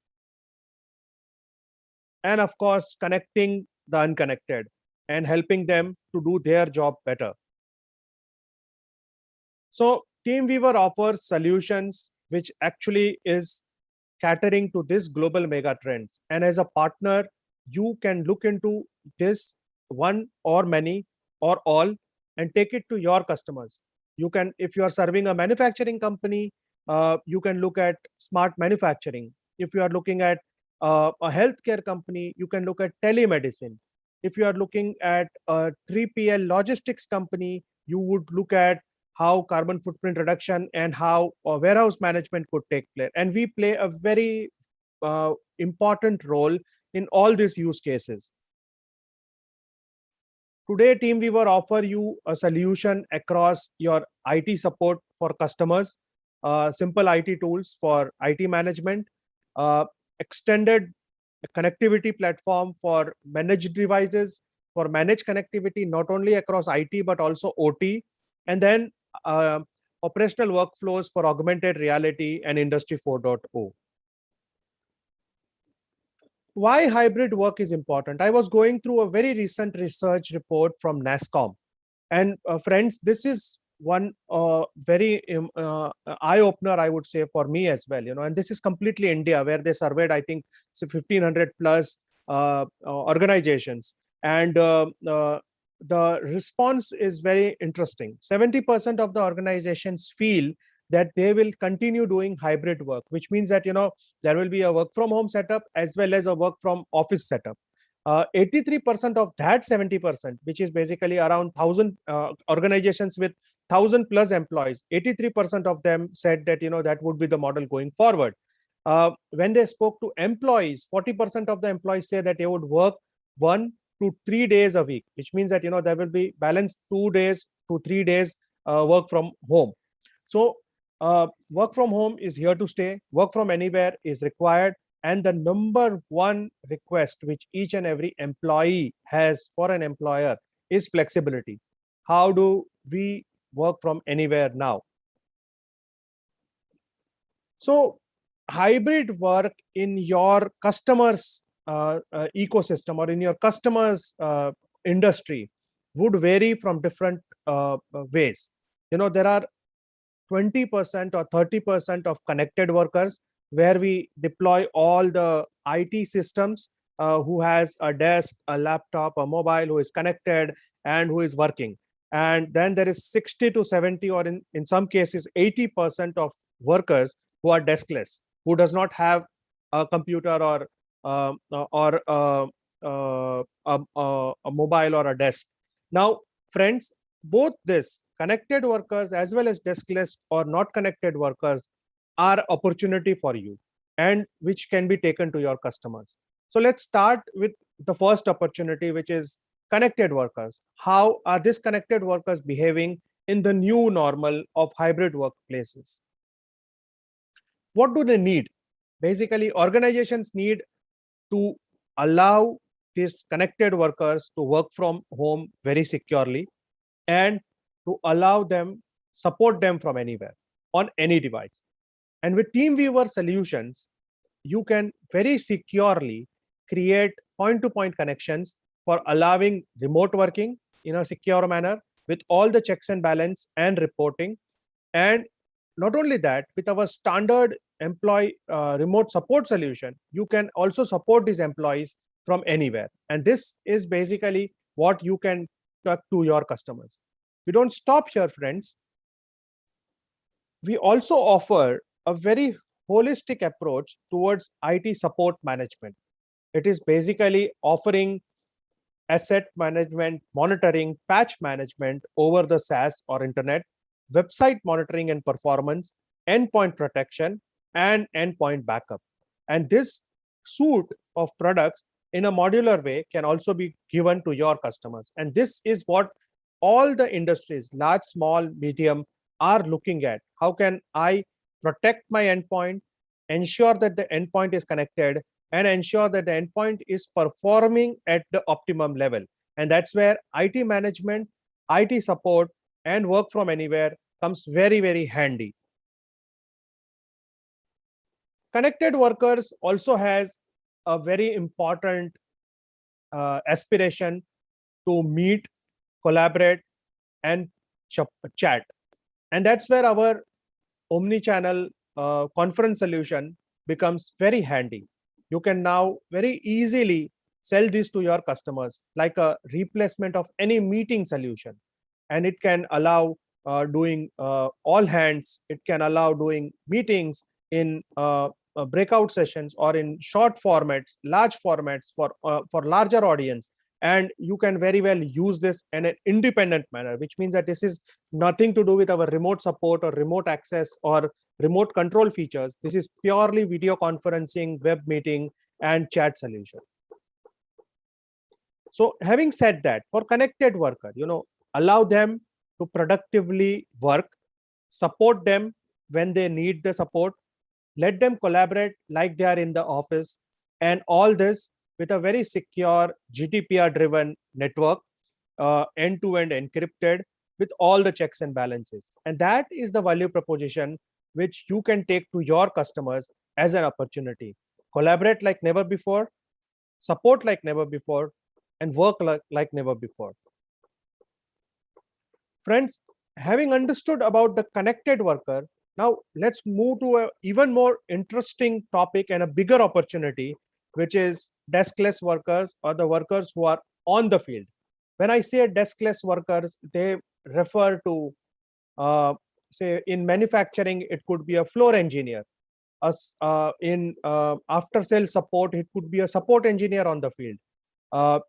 And of course, connecting the unconnected and helping them to do their job better. So TeamViewer offers solutions which actually is catering to this global mega trends. And as a partner, you can look into this one or many or all and take it to your customers. You can, if you are serving a manufacturing company, you can look at smart manufacturing. If you are looking at a healthcare company, you can look at telemedicine. If you are looking at a 3PL logistics company, you would look at how carbon footprint reduction and how warehouse management could take place. And we play a very important role in all these use cases. Today, TeamViewer offer you a solution across your IT support for customers, simple IT tools for IT management, extended connectivity platform for managed devices, for managed connectivity, not only across IT, but also OT, and then operational workflows for augmented reality and Industry 4.0. Why hybrid work is important? I was going through a very recent research report from NASSCOM. And friends, this is one very eye-opener, I would say, for me as well. And this is completely India, where they surveyed, I think, 1,500 plus organizations. And the response is very interesting. 70% of the organizations feel that they will continue doing hybrid work, which means that, there will be a work from home setup as well as a work from office setup. 83% of that 70%, which is basically around 1,000 organizations with 1,000 plus employees, 83% of them said that, that would be the model going forward. When they spoke to employees, 40% of the employees say that they would work 1 to 3 days a week, which means that, there will be balanced 2 days to 3 days work from home. So work from home is here to stay. Work from anywhere is required. And the number one request which each and every employee has for an employer is flexibility. How do we work from anywhere now? So hybrid work in your customers ecosystem or in your customers industry would vary from different ways. There are 20% or 30% of connected workers where we deploy all the IT systems, who has a desk, a laptop, a mobile, who is connected and who is working. And then there is 60 to 70, or in some cases 80% of workers who are deskless, who does not have a computer or a mobile or a desk. Now, friends, both this connected workers as well as deskless or not connected workers are opportunity for you, and which can be taken to your customers. So let's start with the first opportunity, which is connected workers. How are these connected workers behaving in the new normal of hybrid workplaces? What do they need? Basically, organizations need to allow these connected workers to work from home very securely, and to allow them, support them from anywhere on any device. And with TeamViewer solutions, you can very securely create point-to-point connections for allowing remote working in a secure manner with all the checks and balance and reporting. And not only that, with our standard employee remote support solution, you can also support these employees from anywhere. And this is basically what you can talk to your customers. We don't stop here, friends. We also offer a very holistic approach towards IT support management. It is basically offering asset management, monitoring, patch management over the SaaS or internet, website monitoring and performance, endpoint protection, and endpoint backup. And this suite of products in a modular way can also be given to your customers. And this is what all the industries, large, small, medium, are looking at. How can I protect my endpoint, ensure that the endpoint is connected, and ensure that the endpoint is performing at the optimum level? And that's where IT management, IT support, and work from anywhere comes very, very handy. Connected workers also has a very important aspiration to meet, collaborate, and chat. And that's where our omni-channel conference solution becomes very handy. You can now very easily sell this to your customers like a replacement of any meeting solution. And it can allow doing all hands. It can allow doing meetings in breakout sessions or in short formats, large formats for larger audience. And you can very well use this in an independent manner, which means that this is nothing to do with our remote support or remote access or remote control features. This is purely video conferencing, web meeting, and chat solution. So having said that, for connected worker, allow them to productively work, support them when they need the support, let them collaborate like they are in the office, and all this with a very secure GDPR-driven network, end-to-end encrypted with all the checks and balances. And that is the value proposition which you can take to your customers as an opportunity. Collaborate like never before, support like never before, and work like never before. Friends, having understood about the connected worker, now let's move to an even more interesting topic and a bigger opportunity, which is deskless workers or the workers who are on the field. When I say deskless workers, they refer to say in manufacturing, it could be a floor engineer. In after sales support, it could be a support engineer on the field.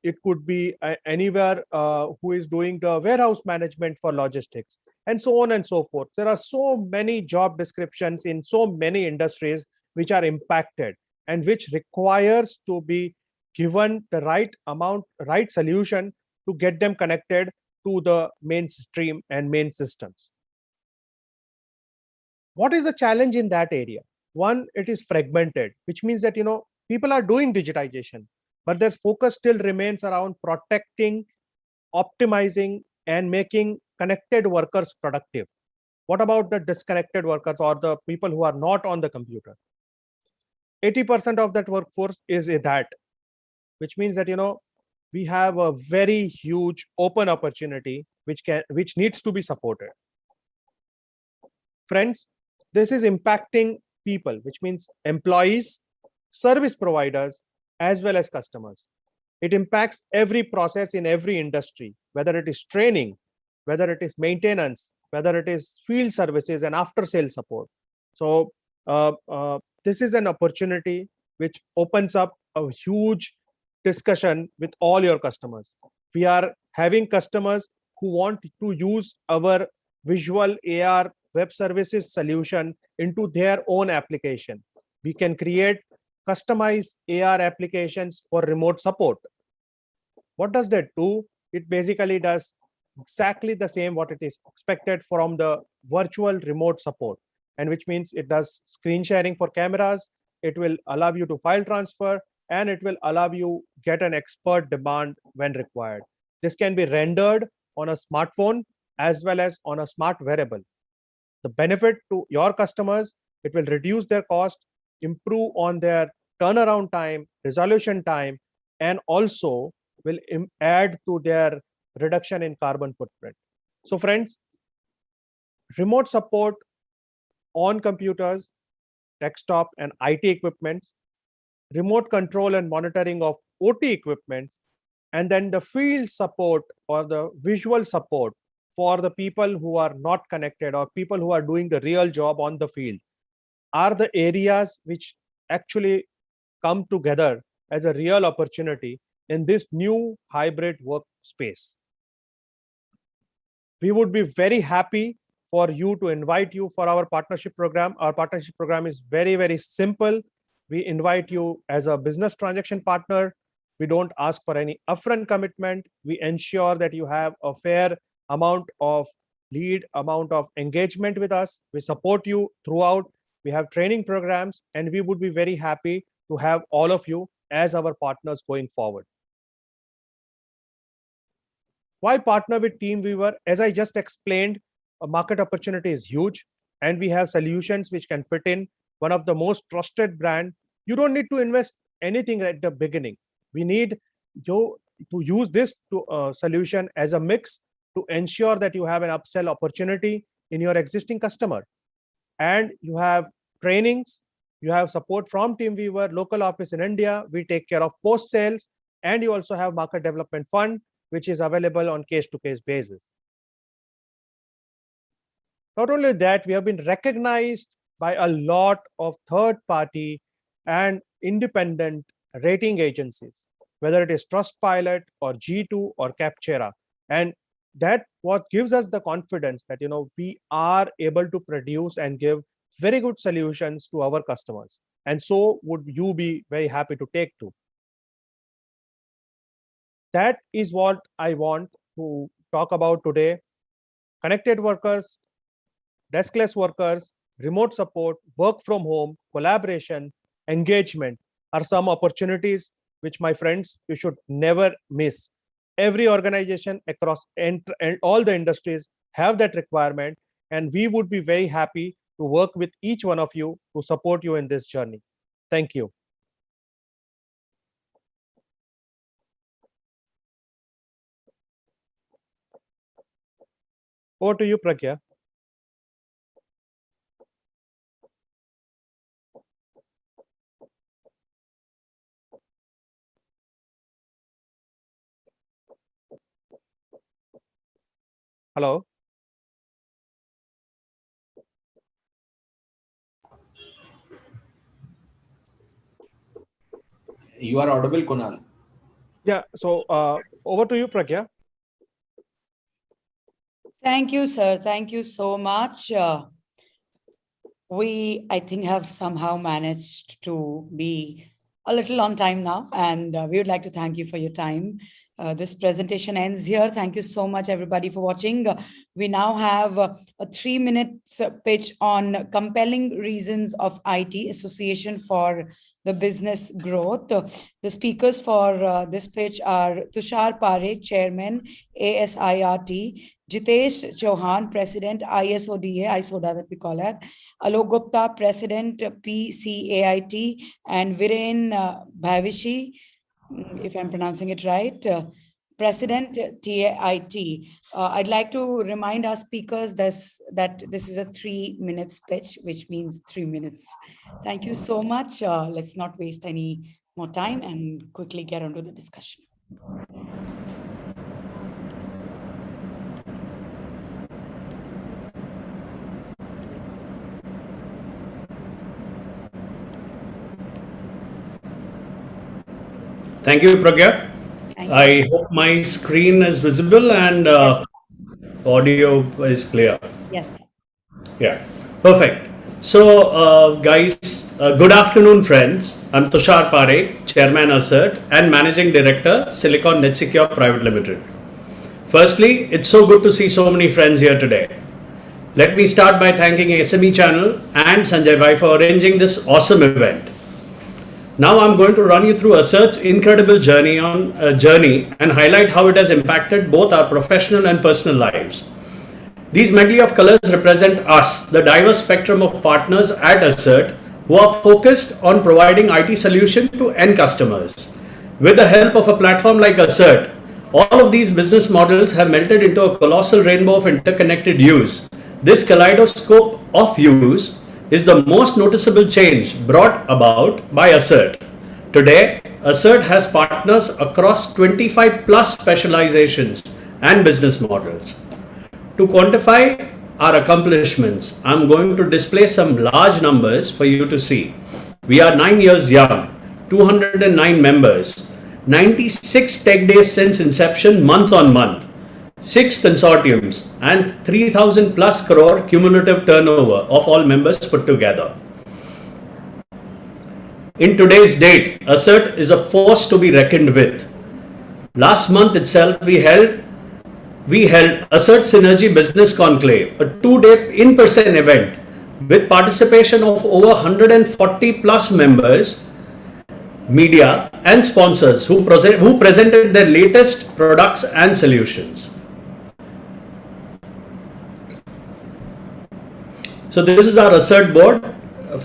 It could be anywhere who is doing the warehouse management for logistics, and so on and so forth. There are so many job descriptions in so many industries which are impacted and which requires to be given the right amount, right solution to get them connected to the mainstream and main systems. What is the challenge in that area? One, it is fragmented, which means that people are doing digitization, but their focus still remains around protecting, optimizing, and making connected workers productive. What about the disconnected workers or the people who are not on the computer? 80% of that workforce is that, which means that we have a very huge open opportunity which needs to be supported. Friends, this is impacting people, which means employees, service providers, as well as customers. It impacts every process in every industry, whether it is training, whether it is maintenance, whether it is field services and after sales support. So this is an opportunity which opens up a huge discussion with all your customers. We are having customers who want to use our visual AR web services solution into their own application. We can create customized AR applications for remote support. What does that do? It basically does exactly the same what it is expected from the virtual remote support, and which means it does screen sharing for cameras, it will allow you to file transfer, and it will allow you get an expert demand when required. This can be rendered on a smartphone as well as on a smart wearable. The benefit to your customers, it will reduce their cost, improve on their turnaround time, resolution time, and also will add to their reduction in carbon footprint. So friends, remote support on computers, desktop and IT equipments, remote control and monitoring of OT equipments, and then the field support or the visual support for the people who are not connected or people who are doing the real job on the field are the areas which actually come together as a real opportunity in this new hybrid workspace. We would be very happy for you to invite you for our partnership program. Our partnership program is very, very simple. We invite you as a business transaction partner. We don't ask for any upfront commitment. We ensure that you have a fair amount of lead, amount of engagement with us. We support you throughout. We have training programs, and we would be very happy to have all of you as our partners going forward. Why partner with TeamViewer? As I just explained, a market opportunity is huge, and we have solutions which can fit in. One of the most trusted brand. You don't need to invest anything at the beginning. We need you to use this solution as a mix to ensure that you have an upsell opportunity in your existing customer. And you have trainings, you have support from TeamViewer, local office in India. We take care of post sales, and you also have market development fund, which is available on case-to-case basis. Not only that, we have been recognized by a lot of third-party and independent rating agencies, whether it is Trustpilot or G2 or Capterra. And that what gives us the confidence that we are able to produce and give very good solutions to our customers. And so would you be very happy to take to. That is what I want to talk about today. Connected workers, deskless workers, remote support, work from home, collaboration, engagement are some opportunities which, my friends, you should never miss. Every organization across and all the industries have that requirement, and we would be very happy to work with each one of you to support you in this journey. Thank you. Over to you, Pragya. Hello. You are audible, Kunal. Yeah. So over to you, Pragya. Thank you, sir. Thank you so much. We, I think, have somehow managed to be a little on time now, and we would like to thank you for your time. This presentation ends here. Thank you so much, everybody, for watching. We now have a 3-minute pitch on compelling reasons of IT Association for the business growth. The speakers for this pitch are Tushar Parekh, Chairman, ASIRT, Jitesh Chauhan, President, ISODA that we call it, Alok Gupta, President, PCAIT, and Viren Bhavishi, if I'm pronouncing it right, President, TAIT. I'd like to remind our speakers that this is a 3-minute pitch, which means 3 minutes. Thank you so much. Let's not waste any more time and quickly get on to the discussion. Thank you, Pragya. Thank you. I hope my screen is visible and audio is clear. Yes. Yeah, perfect. So, guys, good afternoon, friends. I'm Tushar Parekh, Chairman Assert and Managing Director, Silicon NetSecure Private Limited. Firstly, it's so good to see so many friends here today. Let me start by thanking SME Channel and Sanjay Bhai for arranging this awesome event. Now I'm going to run you through Assert's incredible journey and highlight how it has impacted both our professional and personal lives. These medley of colors represent us, the diverse spectrum of partners at Assert who are focused on providing IT solution to end customers. With the help of a platform like Assert, all of these business models have melted into a colossal rainbow of interconnected use. This kaleidoscope of use is the most noticeable change brought about by Assert. Today, Assert has partners across 25 plus specializations and business models. To quantify our accomplishments, I'm going to display some large numbers for you to see. We are 9 years young, 209 members, 96 tech days since inception month on month, 6 consortiums and 3,000 plus crore cumulative turnover of all members put together. In today's date, Assert is a force to be reckoned with. Last month itself, we held Assert Synergy Business Conclave, a 2-day in-person event with participation of over 140 plus members, media and sponsors who presented their latest products and solutions. So this is our Assert board of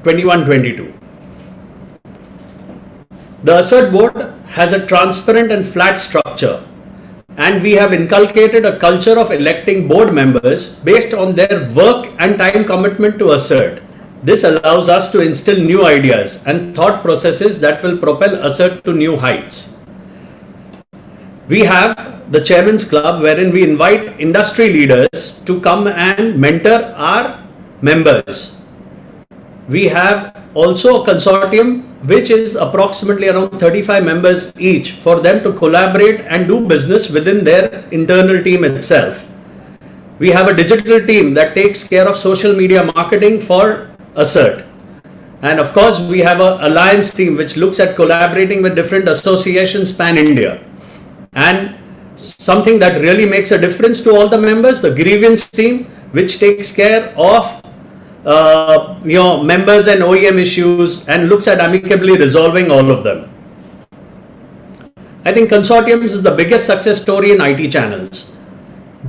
21-22. The Assert board has a transparent and flat structure, and we have inculcated a culture of electing board members based on their work and time commitment to Assert. This allows us to instill new ideas and thought processes that will propel Assert to new heights. We have the Chairman's Club, wherein we invite industry leaders to come and mentor our members. We have also a consortium which is approximately around 35 members each for them to collaborate and do business within their internal team itself. We have a digital team that takes care of social media marketing for Assert. And of course, we have an alliance team which looks at collaborating with different associations pan-India. And something that really makes a difference to all the members, the grievance team, which takes care of members and OEM issues and looks at amicably resolving all of them. I think consortiums is the biggest success story in IT channels.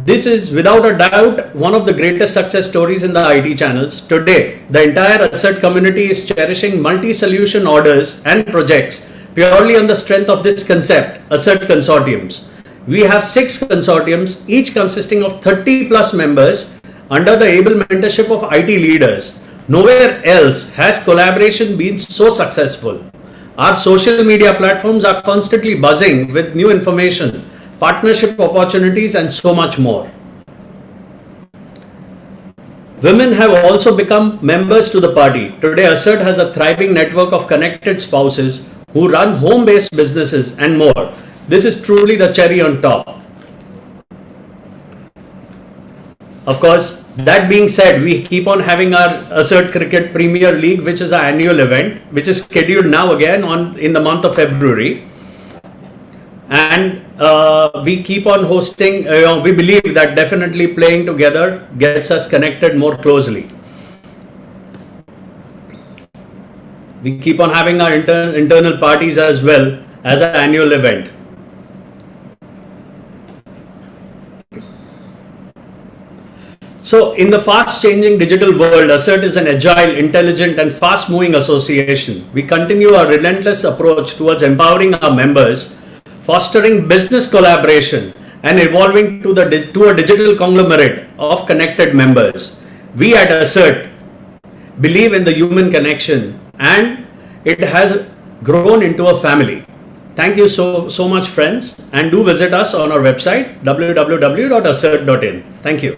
This is without a doubt one of the greatest success stories in the IT channels. Today, the entire Assert community is cherishing multi-solution orders and projects purely on the strength of this concept, Assert consortiums. We have 6 consortiums, each consisting of 30 plus members under the able mentorship of IT leaders. Nowhere else has collaboration been so successful. Our social media platforms are constantly buzzing with new information, partnership opportunities, and so much more. Women have also become members to the party. Today, Assert has a thriving network of connected spouses who run home-based businesses and more. This is truly the cherry on top. Of course, that being said, we keep on having our Assert Cricket Premier League, which is our annual event, which is scheduled now again in the month of February. And we keep on hosting, we believe that definitely playing together gets us connected more closely. We keep on having our internal parties as well as an annual event. So in the fast changing digital world, Assert is an agile, intelligent and fast moving association. We continue our relentless approach towards empowering our members, fostering business collaboration and evolving to a digital conglomerate of connected members. We at Assert believe in the human connection and it has grown into a family. Thank you so much, friends, and do visit us on our website www.assert.in. Thank you.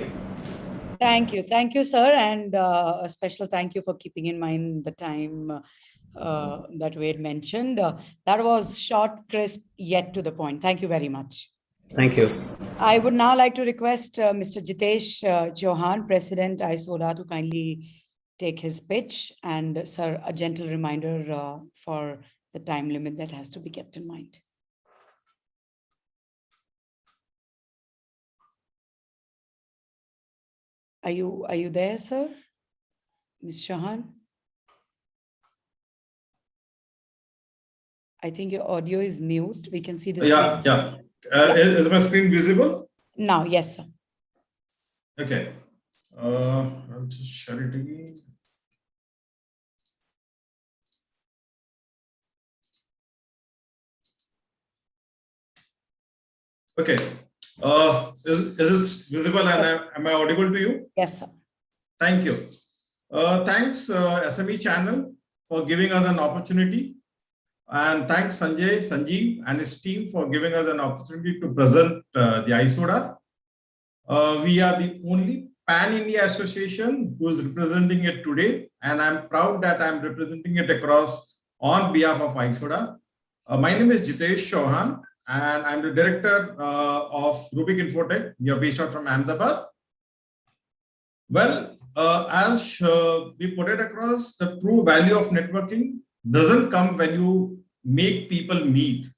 Thank you, sir, and a special thank you for keeping in mind the time that we had mentioned. That was short, crisp, yet to the point. Thank you very much. Thank you. I would now like to request Mr. Jitesh Chauhan, President ISODA, to kindly take his pitch, and sir, a gentle reminder for the time limit that has to be kept in mind. Are you there, sir? Ms. Chauhan? I think your audio is mute. We can see the screen. Yeah. Is my screen visible? Now, yes, sir. Okay. I'll just share it again. Okay. Is it visible and am I audible to you? Yes, sir. Thank you. Thanks SME channel for giving us an opportunity, and thanks Sanjeev and his team for giving us an opportunity to present the ISODA. We are the only Pan-India association who is representing it today, and I'm proud that I'm representing it across on behalf of ISODA. My name is Jitesh Chauhan, and I'm the director of Rubik Infotech. We are based out from Ahmedabad. Well, as we put it across, the true value of networking doesn't come when you make people meet,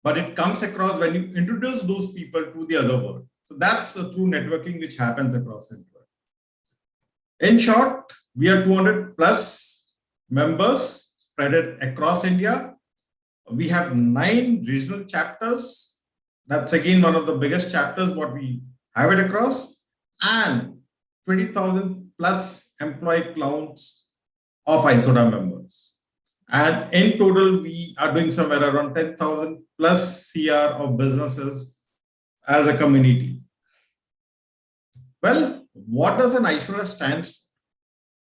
but it comes across when you introduce those people to the other world. So that's a true networking which happens across India. In short, we are 200 plus members spread across India. We have 9 regional chapters. That's again one of the biggest chapters what we have it across, and 20,000 plus employee counts of ISODA members. And in total, we are doing somewhere around 10,000 plus CR of businesses as a community. Well, what does an ISODA stand for?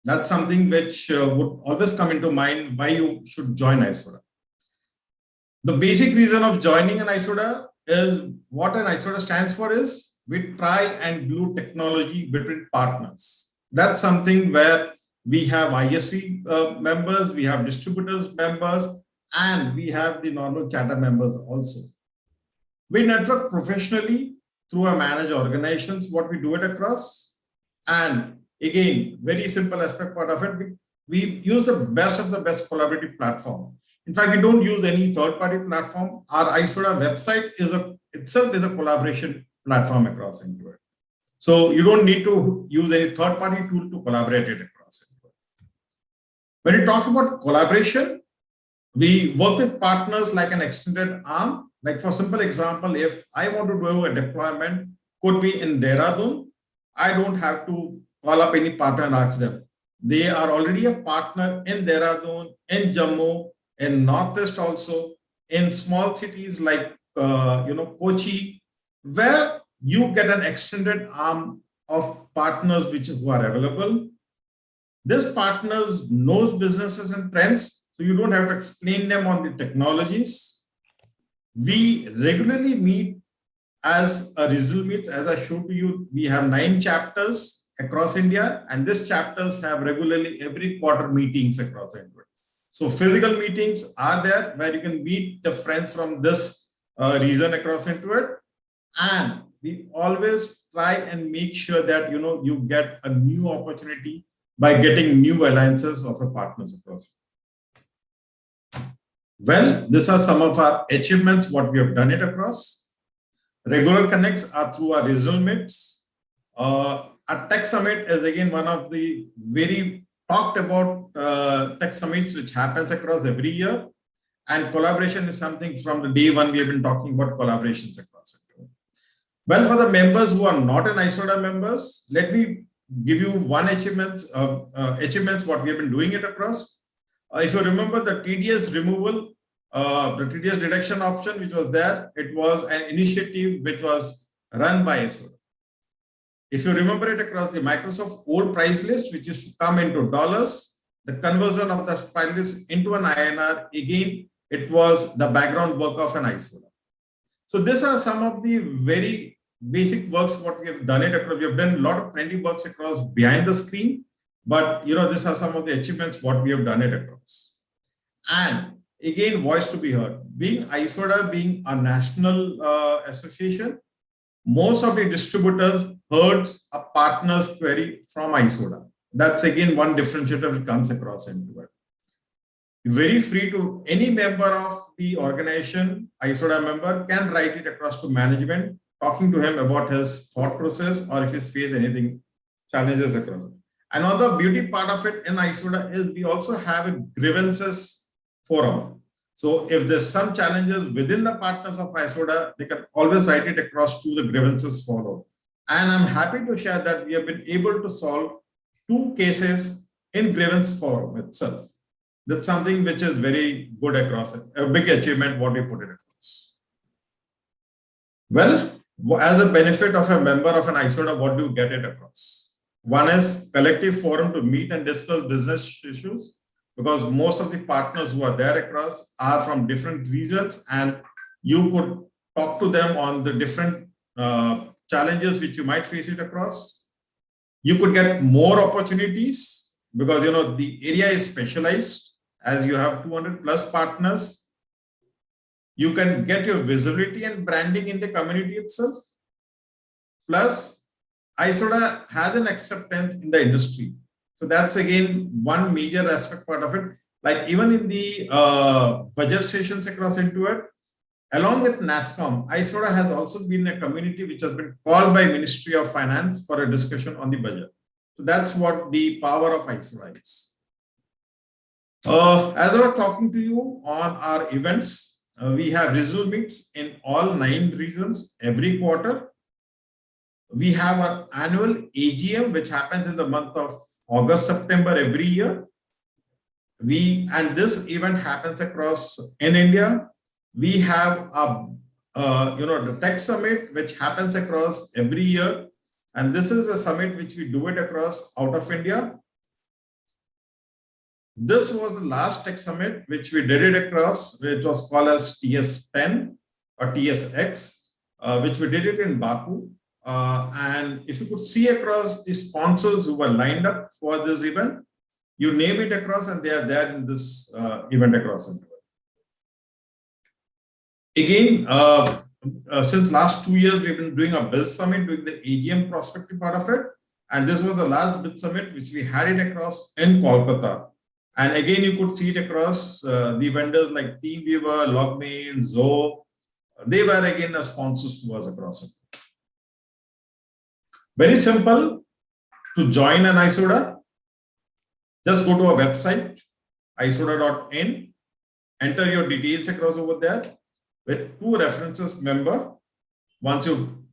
That's something which would always come into mind why you should join ISODA. The basic reason of joining an ISODA is what an ISODA stands for is we try and glue technology between partners. That's something where we have ISV members, we have distributors members, and we have the normal charter members also. We network professionally through our managed organizations, what we do it across. And again, very simple aspect part of it, we use the best of the best collaborative platform. In fact, we don't use any third-party platform. Our ISODA website itself is a collaboration platform across into it. So you don't need to use any third-party tool to collaborate it across into it. When you talk about collaboration, we work with partners like an extended arm. Like for simple example, if I want to do a deployment, could be in Dehradun, I don't have to call up any partner and ask them. They are already a partner in Dehradun, in Jammu, in Northeast also, in small cities like Kochi, where you get an extended arm of partners who are available. This partners knows businesses and trends, so you don't have to explain them on the technologies. We regularly meet as a regional meets. As I showed to you, we have 9 chapters across India, and these chapters have regularly every quarter meetings across India. So physical meetings are there where you can meet the friends from this region across into it. And we always try and make sure that, you get a new opportunity by getting new alliances of our partners across. Well, these are some of our achievements, what we have done it across. Regular connects are through our regional meets. Our Tech Summit is again one of the very talked about tech summits which happens across every year. And collaboration is something from the day one we have been talking about collaborations across it. Well, for the members who are not an ISODA members, let me give you one achievements what we have been doing it across. If you remember the TDS removal, the TDS deduction option which was there, it was an initiative which was run by ISODA. If you remember it across the Microsoft old price list, which used to come into dollars, the conversion of the price list into an INR, again, it was the background work of an ISODA. So these are some of the very basic works what we have done it across. We have done a lot of plenty works across behind the screen, but these are some of the achievements what we have done it across. And again, voice to be heard. Being ISODA, being a national association, most of the distributors heard a partner's query from ISODA. That's again one differentiator which comes across into it. Very free to any member of the organization, ISODA member can write it across to management, talking to him about his thought process or if he's faced anything challenges across it. Another beauty part of it in ISODA is we also have a grievances forum. So if there's some challenges within the partners of ISODA, they can always write it across to the grievances forum. And I'm happy to share that we have been able to solve 2 cases in grievance forum itself. That's something which is very good across it, a big achievement what we put it across. Well, as a benefit of a member of an ISODA, what do you get it across? One is collective forum to meet and discuss business issues, because most of the partners who are there across are from different regions, and you could talk to them on the different challenges which you might face it across. You could get more opportunities because the area is specialized, as you have 200 plus partners. You can get your visibility and branding in the community itself. Plus, ISODA has an acceptance in the industry. So that's again one major aspect part of it. Like even in the budget sessions across into it, along with NASSCOM, ISODA has also been a community which has been called by Ministry of Finance for a discussion on the budget. So that's what the power of ISODA is. As I was talking to you on our events, we have regional meets in all 9 regions every quarter. We have our annual AGM, which happens in the month of August, September every year. And this event happens across in India. We have the Tech Summit, which happens across every year. And this is a summit which we do it across out of India. This was the last Tech Summit, which we did it across, which was called as TS10 or TSX, which we did it in Baku. And if you could see across the sponsors who were lined up for this event, you name it across and they are there in this event across. Again, since last 2 years, we've been doing a Biz Summit, doing the AGM prospective part of it. And this was the last Biz Summit, which we had it across in Kolkata. And again, you could see it across the vendors like TeamViewer, Logmein, Zoho. They were again the sponsors to us across it. Very simple to join an ISODA. Just go to our website, isoda.in, enter your details across over there with 2 references member. Once you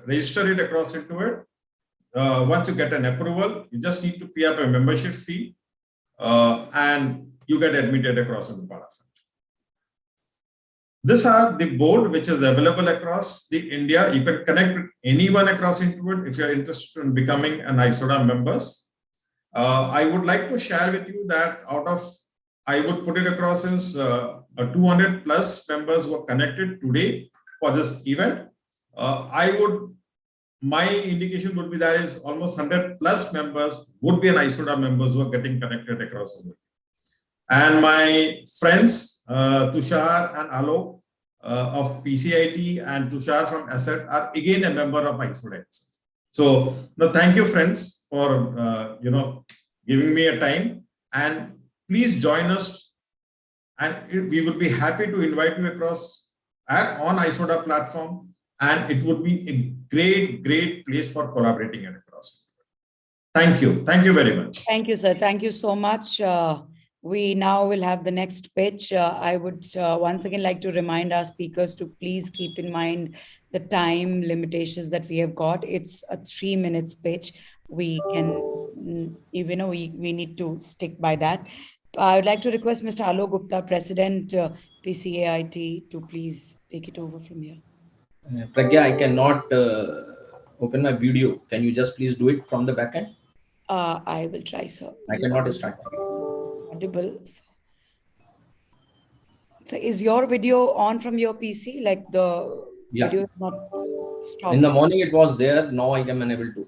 register it across into it, once you get an approval, you just need to pay up a membership fee and you get admitted across into part of it. These are the board which is available across the India. You can connect with anyone across into it if you're interested in becoming an ISODA members. I would like to share with you that I would put it across as 200 plus members who are connected today for this event. My indication would be that is almost 100 plus members would be an ISODA members who are getting connected across. And my friends, Tushar and Alok of PCIT and Tushar from Asset are again a member of ISODA. So thank you, friends, for giving me a time, and please join us. And we would be happy to invite you across on ISODA platform, and it would be a great place for collaborating across. Thank you very much. Thank you, sir. Thank you so much. We now will have the next pitch. I would once again like to remind our speakers to please keep in mind the time limitations that we have got. It's a 3 minutes pitch. We can, even though we need to stick by that. I would like to request Mr. Alok Gupta, President PCAIT, to please take it over from here. Pragya, I cannot open my video. Can you just please do it from the back end? I will try, sir. I cannot start. Audible. So is your video on from your PC? Like the video is not stopped? In the morning it was there. Now I am unable to.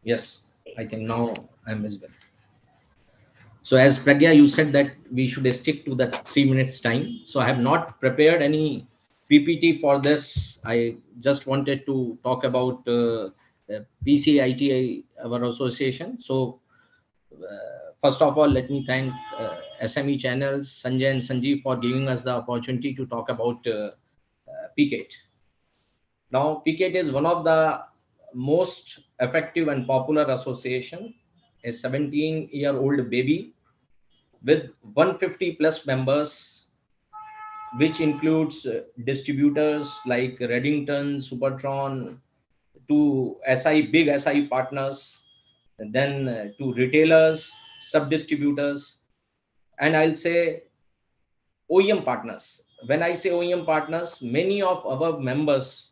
Yes, I can now. I am visible. So as Pragya, you said that we should stick to that 3 minutes time. So I have not prepared any PPT for this. I just wanted to talk about PCIT, our association. So first of all, let me thank SME Channels, Sanjay and Sanjeev, for giving us the opportunity to talk about PCAT. Now, PCAT is one of the most effective and popular association, a 17-year-old baby with 150 plus members, which includes distributors like Reddington, Supertron, to big SI partners, and then to retailers, sub-distributors, and I'll say OEM partners. When I say OEM partners, many of our members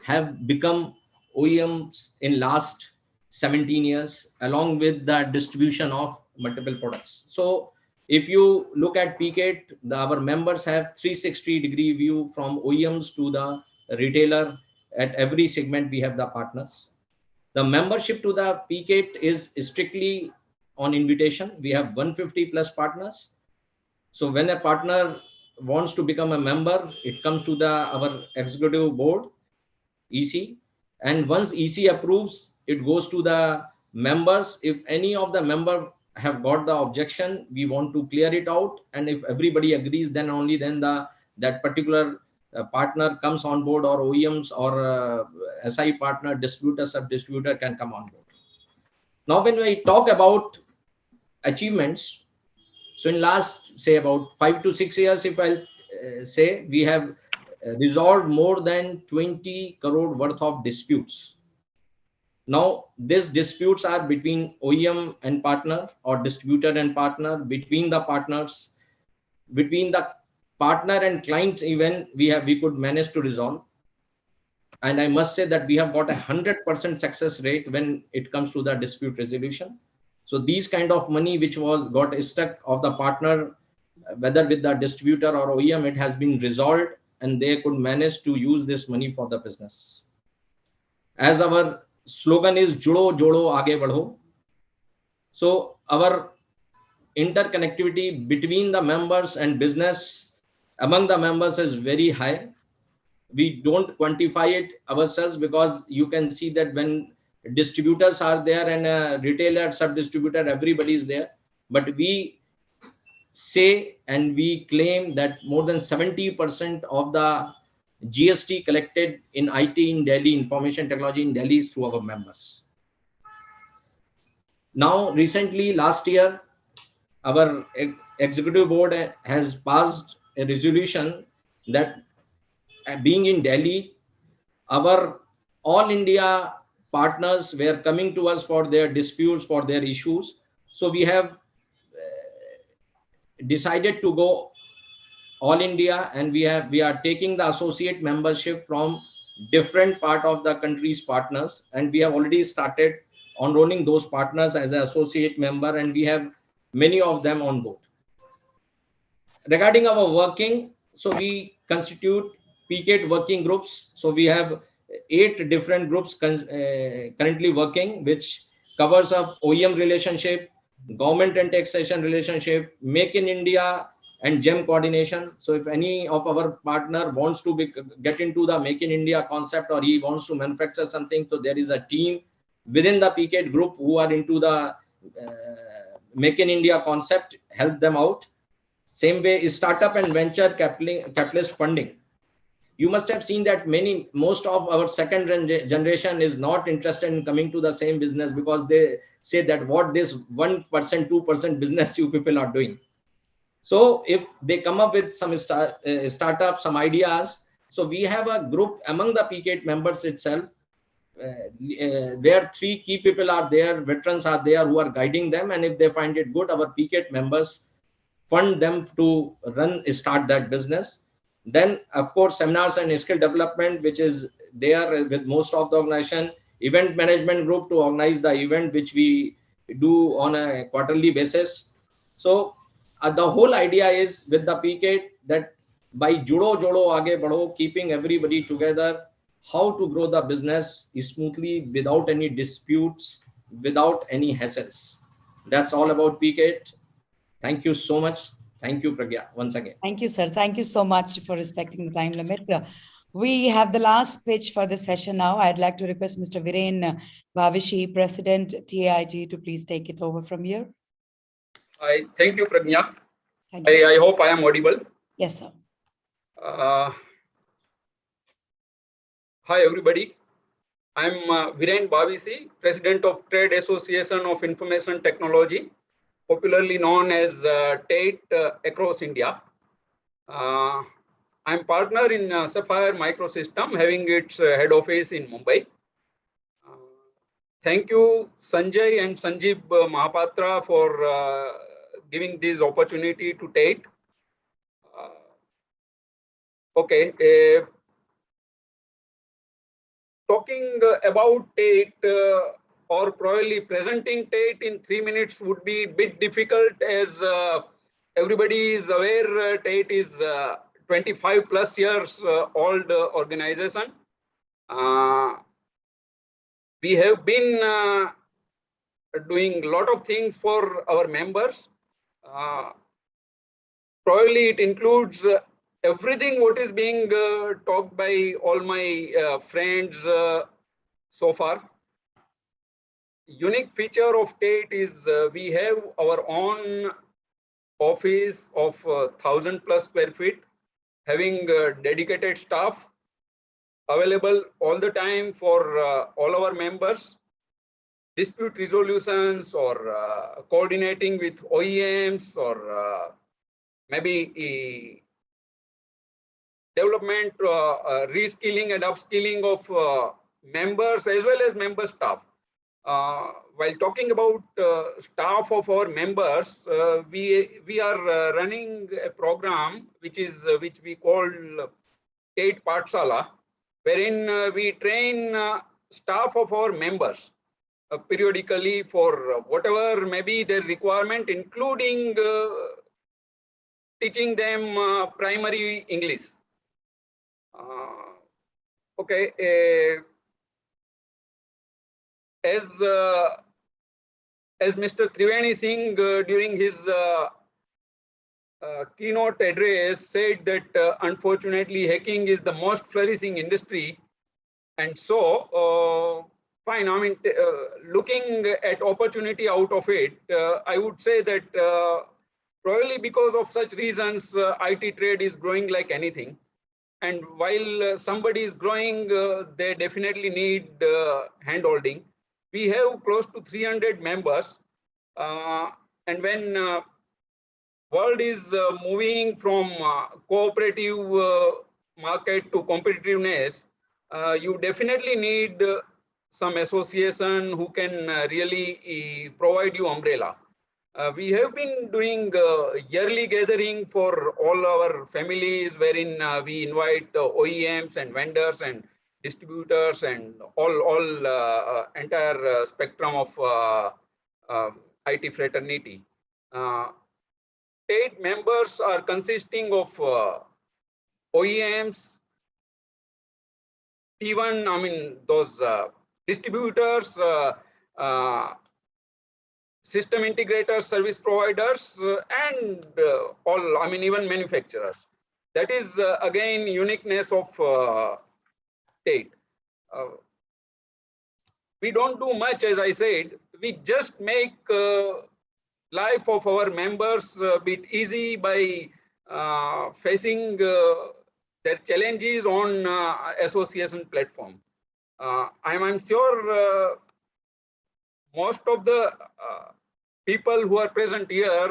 have become OEMs in last 17 years, along with the distribution of multiple products. So if you look at PCAT, our members have 360-degree view from OEMs to the retailer. At every segment, we have the partners. The membership to the PCAT is strictly on invitation. We have 150 plus partners. So when a partner wants to become a member, it comes to our executive board, EC. And once EC approves, it goes to the members. If any of the member have got the objection, we want to clear it out. And if everybody agrees, then only then that particular partner comes on board, or OEMs or SI partner, distributor, sub-distributor can come on board. Now, when we talk about achievements, so in last, say, about 5 to 6 years, if I'll say, we have resolved more than 20 crore worth of disputes. Now, these disputes are between OEM and partner, or distributor and partner, between the partners, between the partner and client, even we could manage to resolve. And I must say that we have got 100% success rate when it comes to the dispute resolution. So these kind of money which got stuck of the partner, whether with the distributor or OEM, it has been resolved, and they could manage to use this money for the business. As our slogan is Judo Jodo Aage Badho. So our interconnectivity between the members and business among the members is very high. We don't quantify it ourselves, because you can see that when distributors are there and a retailer, sub-distributor, everybody is there. But we say and we claim that more than 70% of the GST collected in IT in Delhi, information technology in Delhi, is through our members. Now, recently, last year, our executive board has passed a resolution that being in Delhi, our all India partners were coming to us for their disputes, for their issues. So we have decided to go all India, and we are taking the associate membership from different part of the country's partners, and we have already started enrolling those partners as an associate member, and we have many of them on board. Regarding our working, so we constitute PCAT working groups. So we have 8 different groups currently working, which covers up OEM relationship, government and taxation relationship, make in India and GEM coordination. So if any of our partner wants to get into the make in India concept, or he wants to manufacture something, so there is a team within the PCAT group who are into the make in India concept, help them out. Same way is startup and venture capitalist funding. You must have seen that most of our second generation is not interested in coming to the same business, because they say that what this 1%, 2% business you people are doing. So if they come up with some startups, some ideas, so we have a group among the PCAT members itself, where 3 key people are there, veterans are there who are guiding them, and if they find it good, our PCAT members fund them to start that business. Then of course seminars and skill development, which is there with most of the organization. Event management group to organize the event which we do on a quarterly basis. So the whole idea is with the PCAT that by judo jodo aage badho, keeping everybody together, how to grow the business smoothly without any disputes, without any hassles. That's all about PCAT. Thank you so much. Thank you, Pragya, once again. Thank you, sir. Thank you so much for respecting the time limit. We have the last pitch for this session now. I'd like to request Mr. Viren Bhavishi, President, TAIT, to please take it over from here. Thank you, Pragya. Thank you, I hope I am audible. yes, sir. Hi, everybody. I'm Viren Bhavishi, President of Trade Association of Information Technology, popularly known as TAIT across India. I'm partner in Sapphire Microsystem, having its head office in Mumbai. Thank you, Sanjay and Sanjeev Mahapatra, for giving this opportunity to TAIT. Talking about TAIT or probably presenting TAIT in 3 minutes would be a bit difficult, as everybody is aware TAIT is 25 plus years old organization. We have been doing a lot of things for our members. Probably it includes everything what is being talked by all my friends so far. Unique feature of TAIT is we have our own office of 1,000 plus square feet, having dedicated staff available all the time for all our members. Dispute resolutions or coordinating with OEMs or maybe development, reskilling and upskilling of members as well as member staff. While talking about staff of our members, we are running a program which we call TAIT Pathshala, wherein we train staff of our members periodically for whatever may be their requirement, including teaching them primary English. As Mr. Triveni Singh during his keynote address said that unfortunately hacking is the most flourishing industry, and so fine. I mean, looking at opportunity out of it, I would say that probably because of such reasons, IT trade is growing like anything. And while somebody is growing, they definitely need hand-holding. We have close to 300 members. And when world is moving from cooperative market to competitiveness, you definitely need some association who can really provide you umbrella. We have been doing yearly gathering for all our families, wherein we invite OEMs and vendors and distributors and all entire spectrum of IT fraternity. TAIT members are consisting of OEMs, even, I mean, those distributors, system integrators, service providers, and all, I mean, even manufacturers. That is, again, uniqueness of TATE. We don't do much, as I said. We just make life of our members a bit easy by facing their challenges on association platform. I'm sure most of the people who are present here,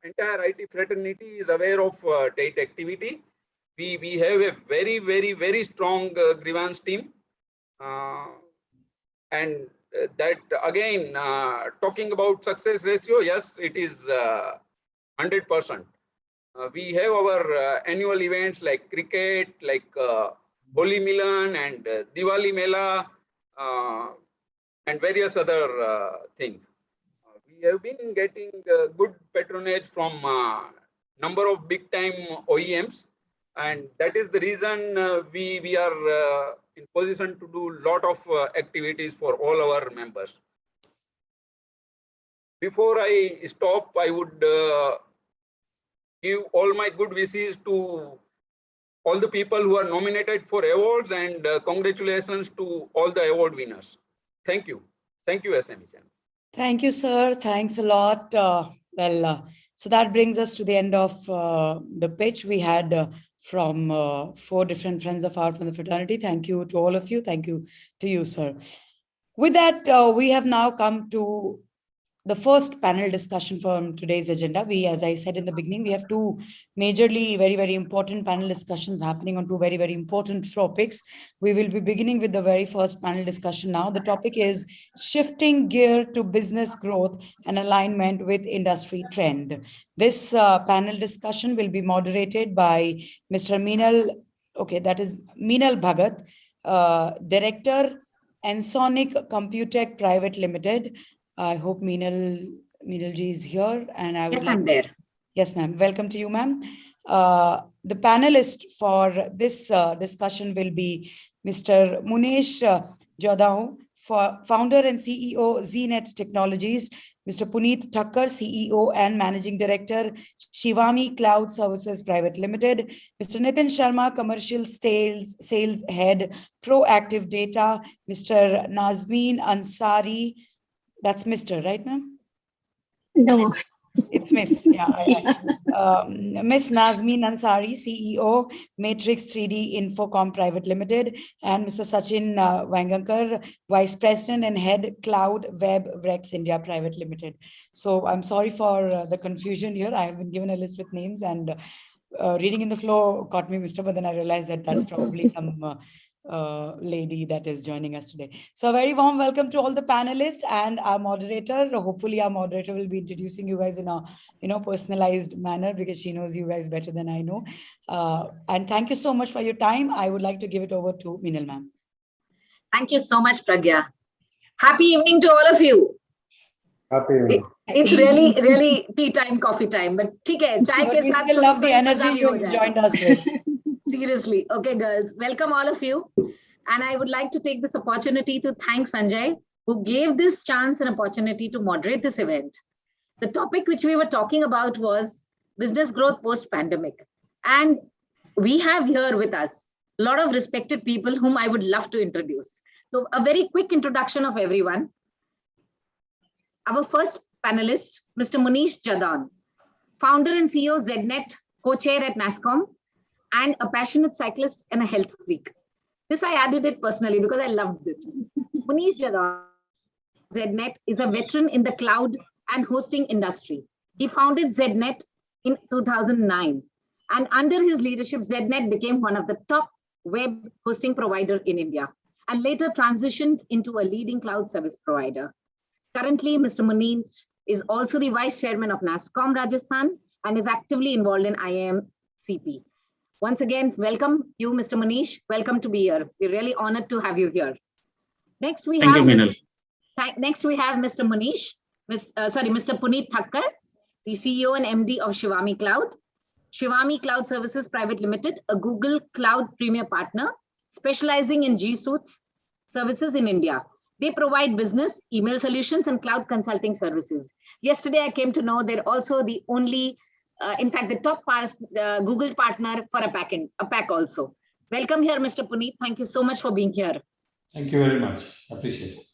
entire IT fraternity is aware of TATE activity. We have a very, very, very strong grievance team. And that again, talking about success ratio, yes, it is 100%. We have our annual events like cricket, like Holi Milan and Diwali Mela, and various other things. We have been getting good patronage from number of big time OEMs, and that is the reason we are in position to do a lot of activities for all our members. Before I stop, I would give all my good wishes to all the people who are nominated for awards, and congratulations to all the award winners. Thank you. Thank you, Sme Channel. Thank you, sir. Thanks a lot. So that brings us to the end of the pitch. We had from 4 different friends of ours from the fraternity. Thank you to all of you. Thank you to you, sir. With that, we have now come to the first panel discussion from today's agenda. As I said in the beginning, we have 2 majorly very, very important panel discussions happening on 2 very, very important topics. We will be beginning with the very first panel discussion now. The topic is shifting gear to business growth and alignment with industry trend. This panel discussion will be moderated by Mr. Meenal Bhagat, Director, Ensonic Computech Private Limited. I hope Meenal ji is here, and I would I'm there. Yes, ma'am. Welcome to you, ma'am. The panelist for this discussion will be Mr. Munish Jodhau, founder and CEO, ZNet Technologies, Mr. Puneet Thakkar, CEO and Managing Director, Shivami Cloud Services Private Limited, Mr. Nitin Sharma, Commercial Sales Head, Proactive Data, Mr. Nazmeen Ansari. That's Mr., right, ma'am? No. It's Miss. Yeah. Miss Nazmeen Ansari, CEO, Matrix 3D Infocom Private Limited, and Mr. Sachin Wangankar, Vice President and Head Cloud Web Rex India Private Limited. So I'm sorry for the confusion here. I have been given a list with names, and reading in the flow caught me, Mr. But then I realized that that's probably some lady that is joining us today. So a very warm welcome to all the panelists and our moderator. Hopefully our moderator will be introducing you guys in a personalized manner, because she knows you guys better than I know. And thank you so much for your time. I would like to give it over to Meenal ma'am. Thank you so much, Pragya. Happy evening to all of you. Happy evening. It's really tea time, coffee time, but okay, chai ke We saath still love the energy you've joined us with. Seriously. Okay, girls, welcome all of you. And I would like to take this opportunity to thank Sanjay, who gave this chance and opportunity to moderate this event. The topic which we were talking about was business growth post-pandemic. And we have here with us a lot of respected people whom I would love to introduce. So a very quick introduction of everyone. Our first panelist, Mr. Munish Jodhau, founder and CEO ZNet, co-chair at NASSCOM, and a passionate cyclist and a health freak. This I added it personally because I loved it. Munish Jodhau, ZNet, is a veteran in the cloud and hosting industry. He founded ZNet in 2009. And under his leadership, ZNet became one of the top web hosting provider in India, and later transitioned into a leading cloud service provider. Currently, Mr. Munish is also the vice chairman of NASSCOM Rajasthan and is actively involved in IAMCP. Once again, welcome you, Mr. Munish. Welcome to be here. We're really honored to have you here. Next, we have Mr. Munish, Mr. Puneet Thakkar, the CEO and MD of Shivami Cloud. Shivami Cloud Services Private Limited, a Google Cloud Premier Partner, specializing in G Suite's services in India. They provide business, email solutions, and cloud consulting services. Yesterday, I came to know they're also the only, in fact, the top Google partner for APAC also. Welcome here, Mr. Puneet. Thank you so much for being here. Thank you very much. Appreciate it.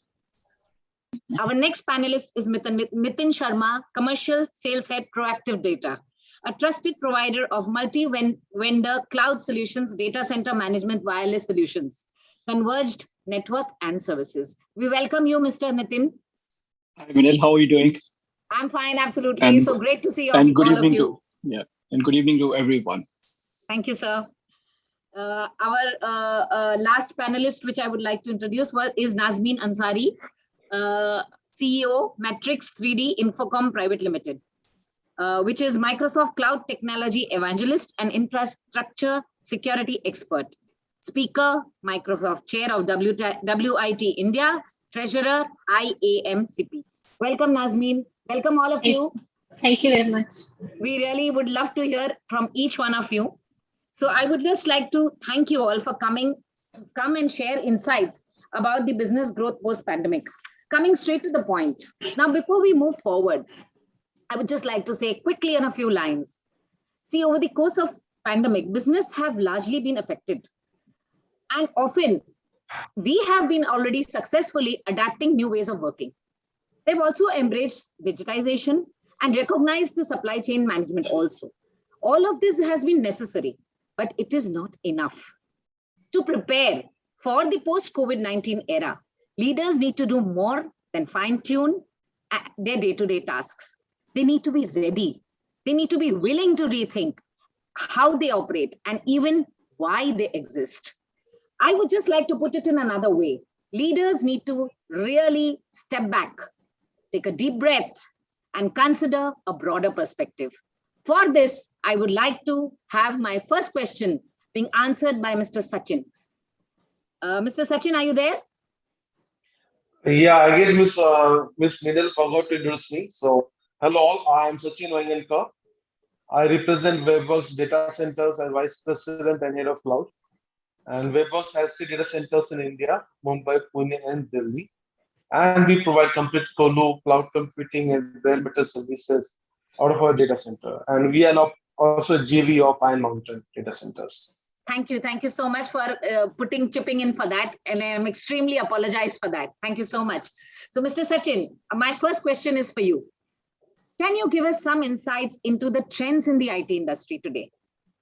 Our next panelist is Nitin Sharma, Commercial Sales Head, Proactive Data, a trusted provider of multi-vendor cloud solutions, data center management, wireless solutions, converged network and services. We welcome you, Mr. Nitin. Hi, Vinil. How are you doing? I'm fine, absolutely. And, so great to see you. And good all evening of you. and good evening to everyone. Thank you, sir. Our last panelist, which I would like to introduce, is Nazmeen Ansari, CEO, Matrix 3D Infocom Private Limited, which is Microsoft Cloud Technology Evangelist and Infrastructure Security Expert. Speaker, Microsoft Chair of WIT India, Treasurer, IAMCP. Welcome, Nazmeen. Welcome, all of you. Thank you very much. We really would love to hear from each one of you. So I would just like to thank you all for come and share insights about the business growth post-pandemic. Coming straight to the point. Now, before we move forward, I would just like to say quickly in a few lines. See, over the course of pandemic, business have largely been affected. And often, we have been already successfully adapting new ways of working. They've also embraced digitization and recognized the supply chain management also. All of this has been necessary, but it is not enough. To prepare for the post-COVID-19 era, leaders need to do more than fine-tune their day-to-day tasks. They need to be ready. They need to be willing to rethink how they operate and even why they exist. I would just like to put it in another way. Leaders need to really step back, take a deep breath, and consider a broader perspective. For this, I would like to have my first question being answered by Mr. Sachin. Mr. Sachin, are you there? Yeah, I guess Miss Nidal forgot to introduce me. So, hello all, I am Sachin Vangankar. I represent Webworks Data Centers as Vice President and Head of Cloud. And Webworks has 3 data centers in India, Mumbai, Pune, and Delhi. And we provide complete colo, cloud computing, and bare metal services out of our data center. And we are also JV of Iron Mountain Data Centers. Thank you. Thank you so much for chipping in for that. And I'm extremely apologize for that. Thank you so much. So Mr. Sachin, my first question is for you. Can you give us some insights into the trends in the IT industry today?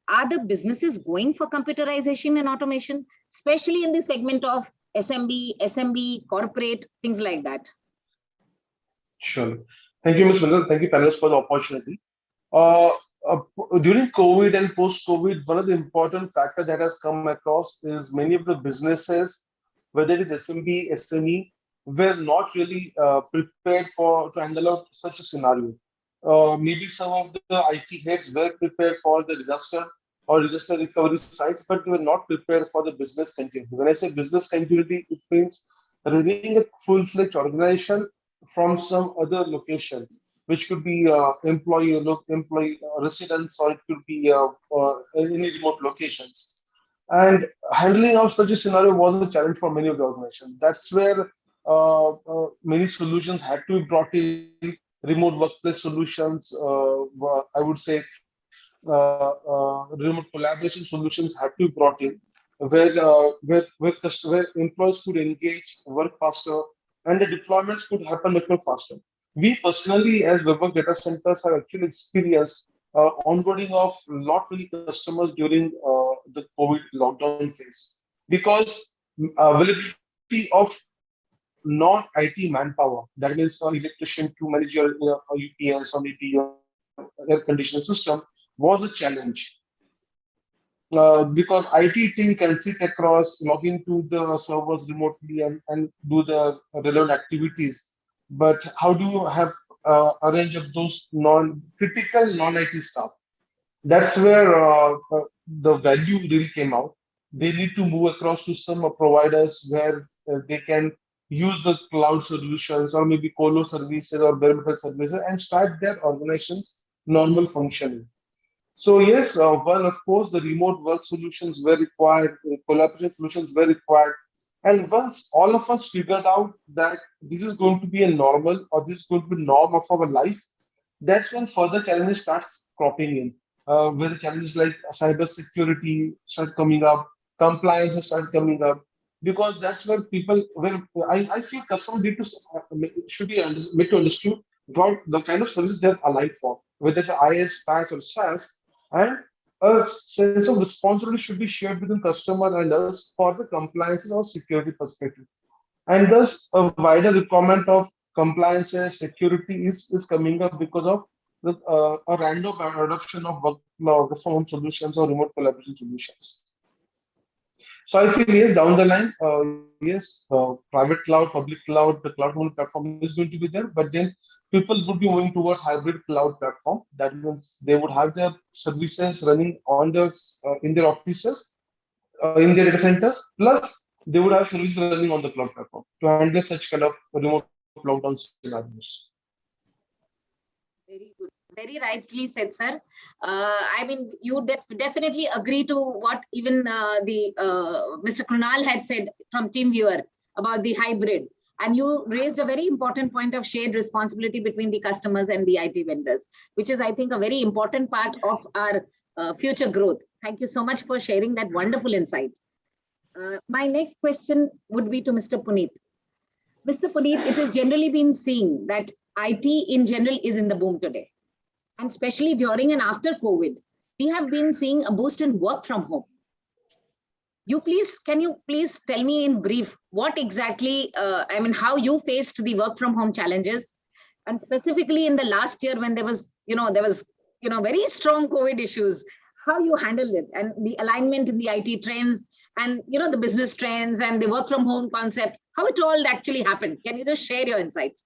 Are the businesses going for computerization and automation, especially in the segment of SMB, corporate, things like that? Sure. Thank you, Ms. Vinal. Thank you, panelists, for the opportunity. During COVID and post-COVID, one of the important factors that has come across is many of the businesses, whether it is SMB, SME, were not really prepared to handle out such a scenario. Maybe some of the IT heads were prepared for the disaster or disaster recovery sites, but were not prepared for the business continuity. When I say business continuity, it means running a full-fledged organization from some other location, which could be employee residence, or it could be any remote locations. And handling of such a scenario was a challenge for many of the organizations. That's where many solutions had to be brought in. Remote workplace solutions, I would say, remote collaboration solutions had to be brought in, where employees could engage, work faster, and the deployments could happen much more faster. We personally, as Webworks Data Centers, have actually experienced onboarding of many customers during the COVID lockdown phase, because availability of non-IT manpower, that means an electrician to manage your UPS or maybe your air conditioning system, was a challenge. Because IT team can sit across, log into the servers remotely and do the relevant activities. But how do you have arrange of those critical non-IT staff? That's where the value really came out. They need to move across to some providers where they can use the cloud solutions or maybe colo services or bare metal services and start their organization's normal functioning. So yes, one, of course, the remote work solutions were required, collaboration solutions were required, And once all of us figured out that this is going to be a normal or this is going to be norm of our life, that's when further challenges starts cropping in. Where the challenges like cyber security start coming up, compliance start coming up, because that's where people, where I feel customers need to should be made to understood about the kind of service they're aligned for, whether it's IS, PaaS, or SaaS, and a sense of responsibility should be shared between customer and us for the compliance or security perspective. And thus, a wider requirement of compliances, security is coming up because of a random adoption of work from home solutions or remote collaboration solutions. So I feel yes, down the line, yes, private cloud, public cloud, the cloud platform is going to be there, but then people would be moving towards hybrid cloud platform. That means they would have their services running on their in their offices, in their data centers, plus they would have services running on the cloud platform to handle such kind of remote lockdown scenarios. Very good. Very rightly said, sir. I mean, you definitely agree to what even Mr. Krunal had said from TeamViewer about the hybrid. And you raised a very important point of shared responsibility between the customers and the IT vendors, which is, I think, a very important part of our future growth. Thank you so much for sharing that wonderful insight. My next question would be to Mr. Puneet. Mr. Puneet, it has generally been seen that IT in general is in the boom today. And especially during and after COVID, we have been seeing a boost in work from home. Can you please tell me in brief what exactly, how you faced the work from home challenges, and specifically in the last year when there was very strong COVID issues, how you handled it and the alignment in the IT trends and, the business trends and the work from home concept, how it all actually happened. Can you just share your insights?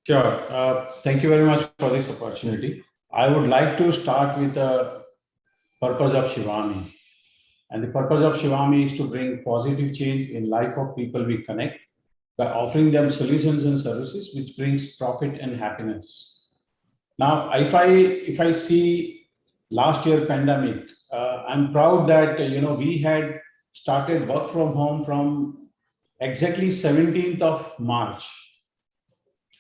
Sure. Thank you very much for this opportunity. I would like to start with the purpose of Shivami. And the purpose of Shivami is to bring positive change in life of people we connect by offering them solutions and services which brings profit and happiness. Now, if I see last year pandemic, I'm proud that we had started work from home from exactly 17th of March.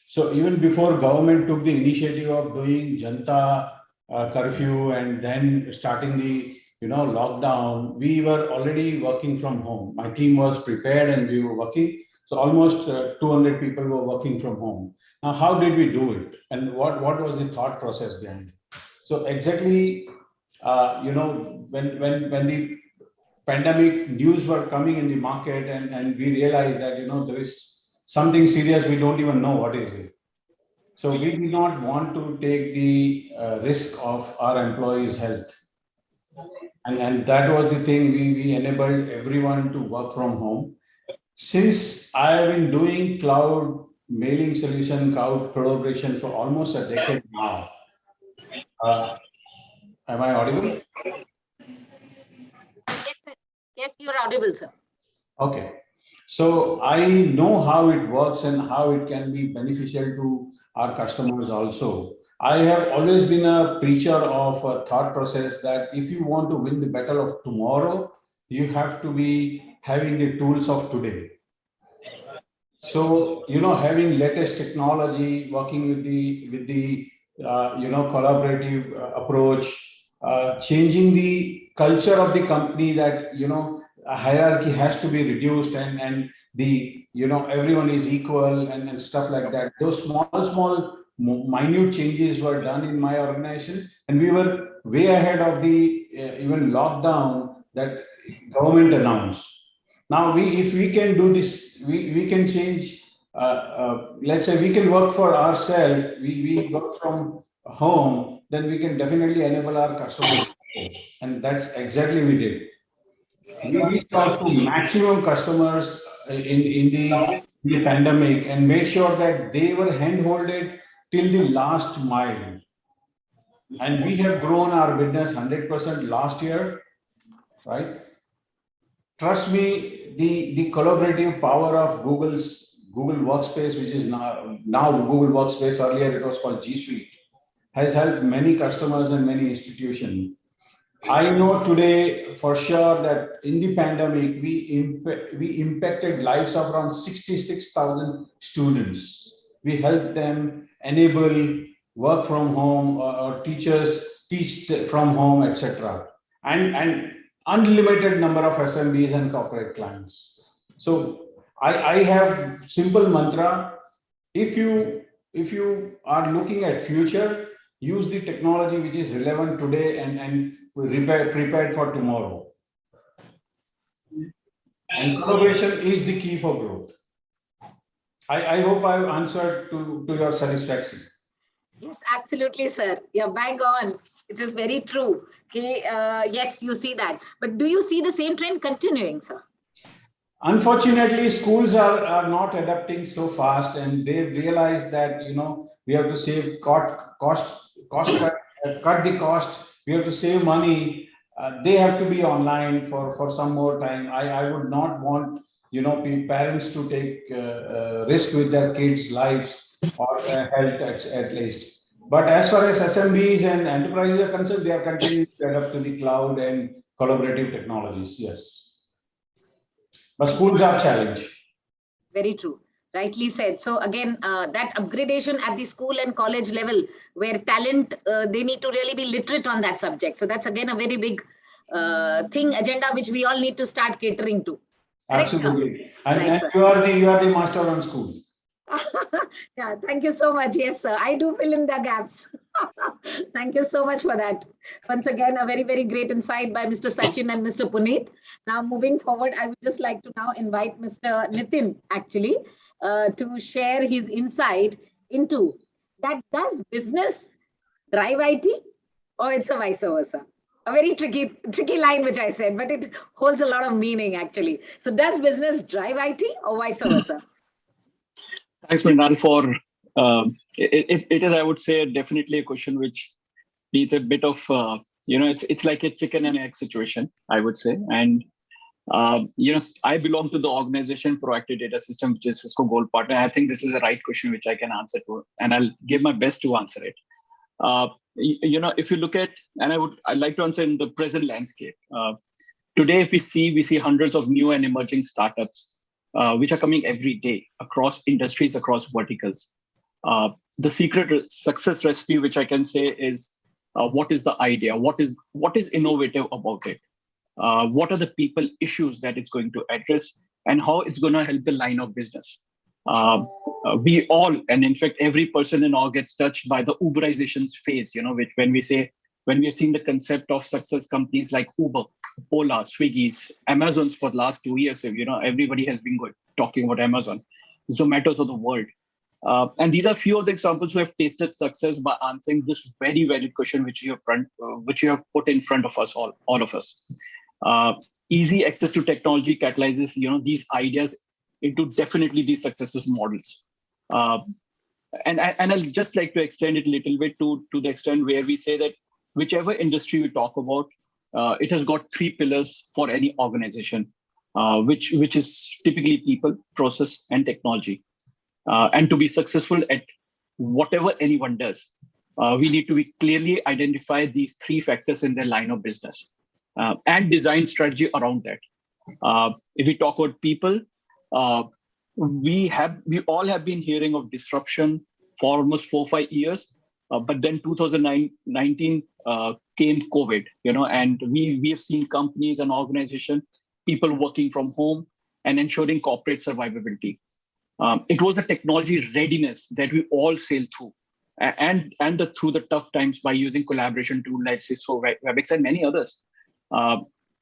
So even before government took the initiative of doing Janta curfew and then starting the lockdown, we were already working from home. My team was prepared and we were working. So almost 200 people were working from home. Now, how did we do it? And what was the thought process behind it? So exactly, when the pandemic news were coming in the market and we realized that, there is something serious, we don't even know what is it. So we did not want to take the risk of our employees' health. And that was the thing, we enabled everyone to work from home. Since I have been doing cloud mailing solution, cloud collaboration for almost a decade now. Am I audible? Yes, you are audible, sir. Okay. So I know how it works and how it can be beneficial to our customers also. I have always been a preacher of a thought process that if you want to win the battle of tomorrow, you have to be having the tools of today. So, having latest technology, working with the collaborative approach, changing the culture of the company that, a hierarchy has to be reduced and the, everyone is equal and stuff like that. Those small, minute changes were done in my organization, and we were way ahead of the even lockdown that government announced. Now, if we can do this, we can change, let's say we can work for ourselves, we work from home, then we can definitely enable our customers. And that's exactly we did. We reached out to maximum customers in the pandemic and made sure that they were hand-holded till the last mile. And we have grown our business 100% last year, right? Trust me, the collaborative power of Google Workspace, which is now Google Workspace, earlier it was called G Suite, has helped many customers and many institutions. I know today for sure that in the pandemic, we impacted lives of around 66,000 students. We helped them enable work from home, or teachers teach from home, etc. And unlimited number of SMBs and corporate clients. So I have simple mantra. If you are looking at future, use the technology which is relevant today and prepared for tomorrow. And collaboration is the key for growth. I hope I've answered to your satisfaction. Yes, absolutely, sir. You're bang on. It is very true. Okay, yes, you see that. But do you see the same trend continuing, sir? Unfortunately, schools are not adapting so fast, and they realize that we have to save cut the cost. We have to save money. They have to be online for some more time. I would not want parents to take risk with their kids' lives or health at least. But as far as SMBs and enterprises are concerned, they are continuing to adapt to the cloud and collaborative technologies. Yes. But schools are challenged. Very true. Rightly said. So again, that upgradation at the school and college level, where talent, they need to really be literate on that subject. So that's again a very big agenda, which we all need to start catering to. Correct, Absolutely. sir? And, Right, and sir. you are the master on school. Yeah, thank you so much. Yes, sir. I do fill in the gaps. Thank you so much for that. Once again, a very, very great insight by Mr. Sachin and Mr. Puneet. Now, moving forward, I would just like to now invite Mr. Nitin, actually, to share his insight into that. Does business drive IT, or it's a vice versa? A very tricky line, which I said, but it holds a lot of meaning, actually. So does business drive IT or vice versa? Thanks, Mrinal, for it is, I would say, definitely a question which needs a bit of it's like a chicken and egg situation, I would say. And I belong to the organization Proactive Data System, which is Cisco Gold Partner. I think this is the right question which I can answer to, and I'll give my best to answer it. If you look at, and I'd like to answer in the present landscape. Today, if we see hundreds of new and emerging startups which are coming every day across industries, across verticals. The secret success recipe, which I can say, is what is the idea? What is innovative about it? What are the people issues that it's going to address, and how it's going to help the line of business? We all, and in fact, every person in all gets touched by the Uberization phase, which when we have seen the concept of success companies like Uber, Ola, Swiggy's, Amazon's for the last 2 years, everybody has been talking about Amazon, Zomato's of the world. And these are few of the examples who have tasted success by answering this very valid question, which you have put in front of us, all of us. Easy access to technology catalyzes, these ideas into definitely these successful models. And I'll just like to extend it a little bit to the extent where we say that whichever industry we talk about, it has got 3 pillars for any organization, which is typically people, process, and technology. And to be successful at whatever anyone does, we need to clearly identify these 3 factors in their line of business and design strategy around that. If we talk about people, we all have been hearing of disruption for almost 4 or 5 years. But then 2019 came COVID, and we have seen companies and organizations, people working from home and ensuring corporate survivability. It was the technology readiness that we all sailed through, and through the tough times by using collaboration tools like Cisco, Webex, and many others.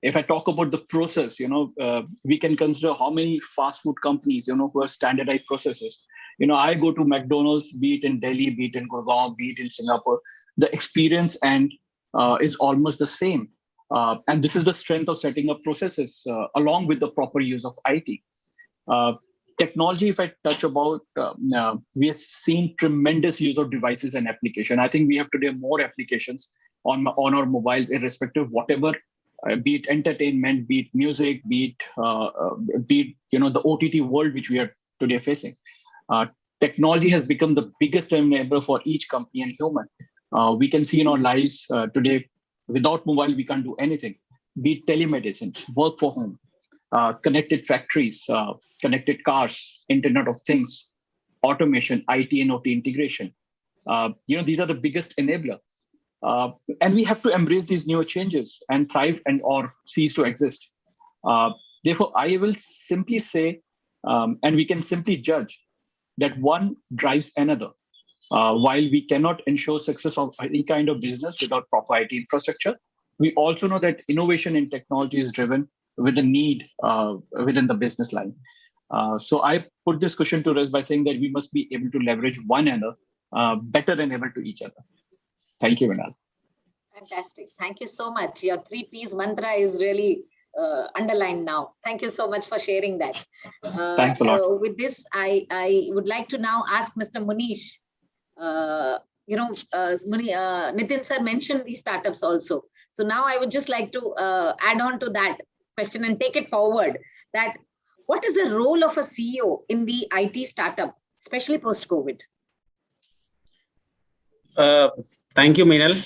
If I talk about the process, we can consider how many fast food companies, who have standardized processes. I go to McDonald's, be it in Delhi, be it in Gurgaon, be it in Singapore, the experience is almost the same. And this is the strength of setting up processes along with the proper use of IT. Technology, if I touch about, we have seen tremendous use of devices and application. I think we have today more applications on our mobiles, irrespective of whatever, be it entertainment, be it music, be it the OTT world which we are today facing. Technology has become the biggest enabler for each company and human. We can see in our lives today, without mobile, we can't do anything. Be it telemedicine, work for home, connected factories, connected cars, Internet of Things, automation, IT and OT integration. These are the biggest enabler. And we have to embrace these newer changes and thrive and or cease to exist. Therefore, I will simply say, and we can simply judge that one drives another. While we cannot ensure success of any kind of business without proper IT infrastructure, we also know that innovation in technology is driven with a need within the business line. So I put this question to rest by saying that we must be able to leverage one another better than ever to each other. Thank you, Vinal. Fantastic. Thank you so much. Your 3 Ps mantra is really underlined now. Thank you so much for sharing that. Thanks a lot. With this, I would like to now ask Mr. Munish. Nitin sir mentioned these startups also. So now I would just like to add on to that question and take it forward. That what is the role of a CEO in the IT startup, especially post-COVID? Thank you, Meenal,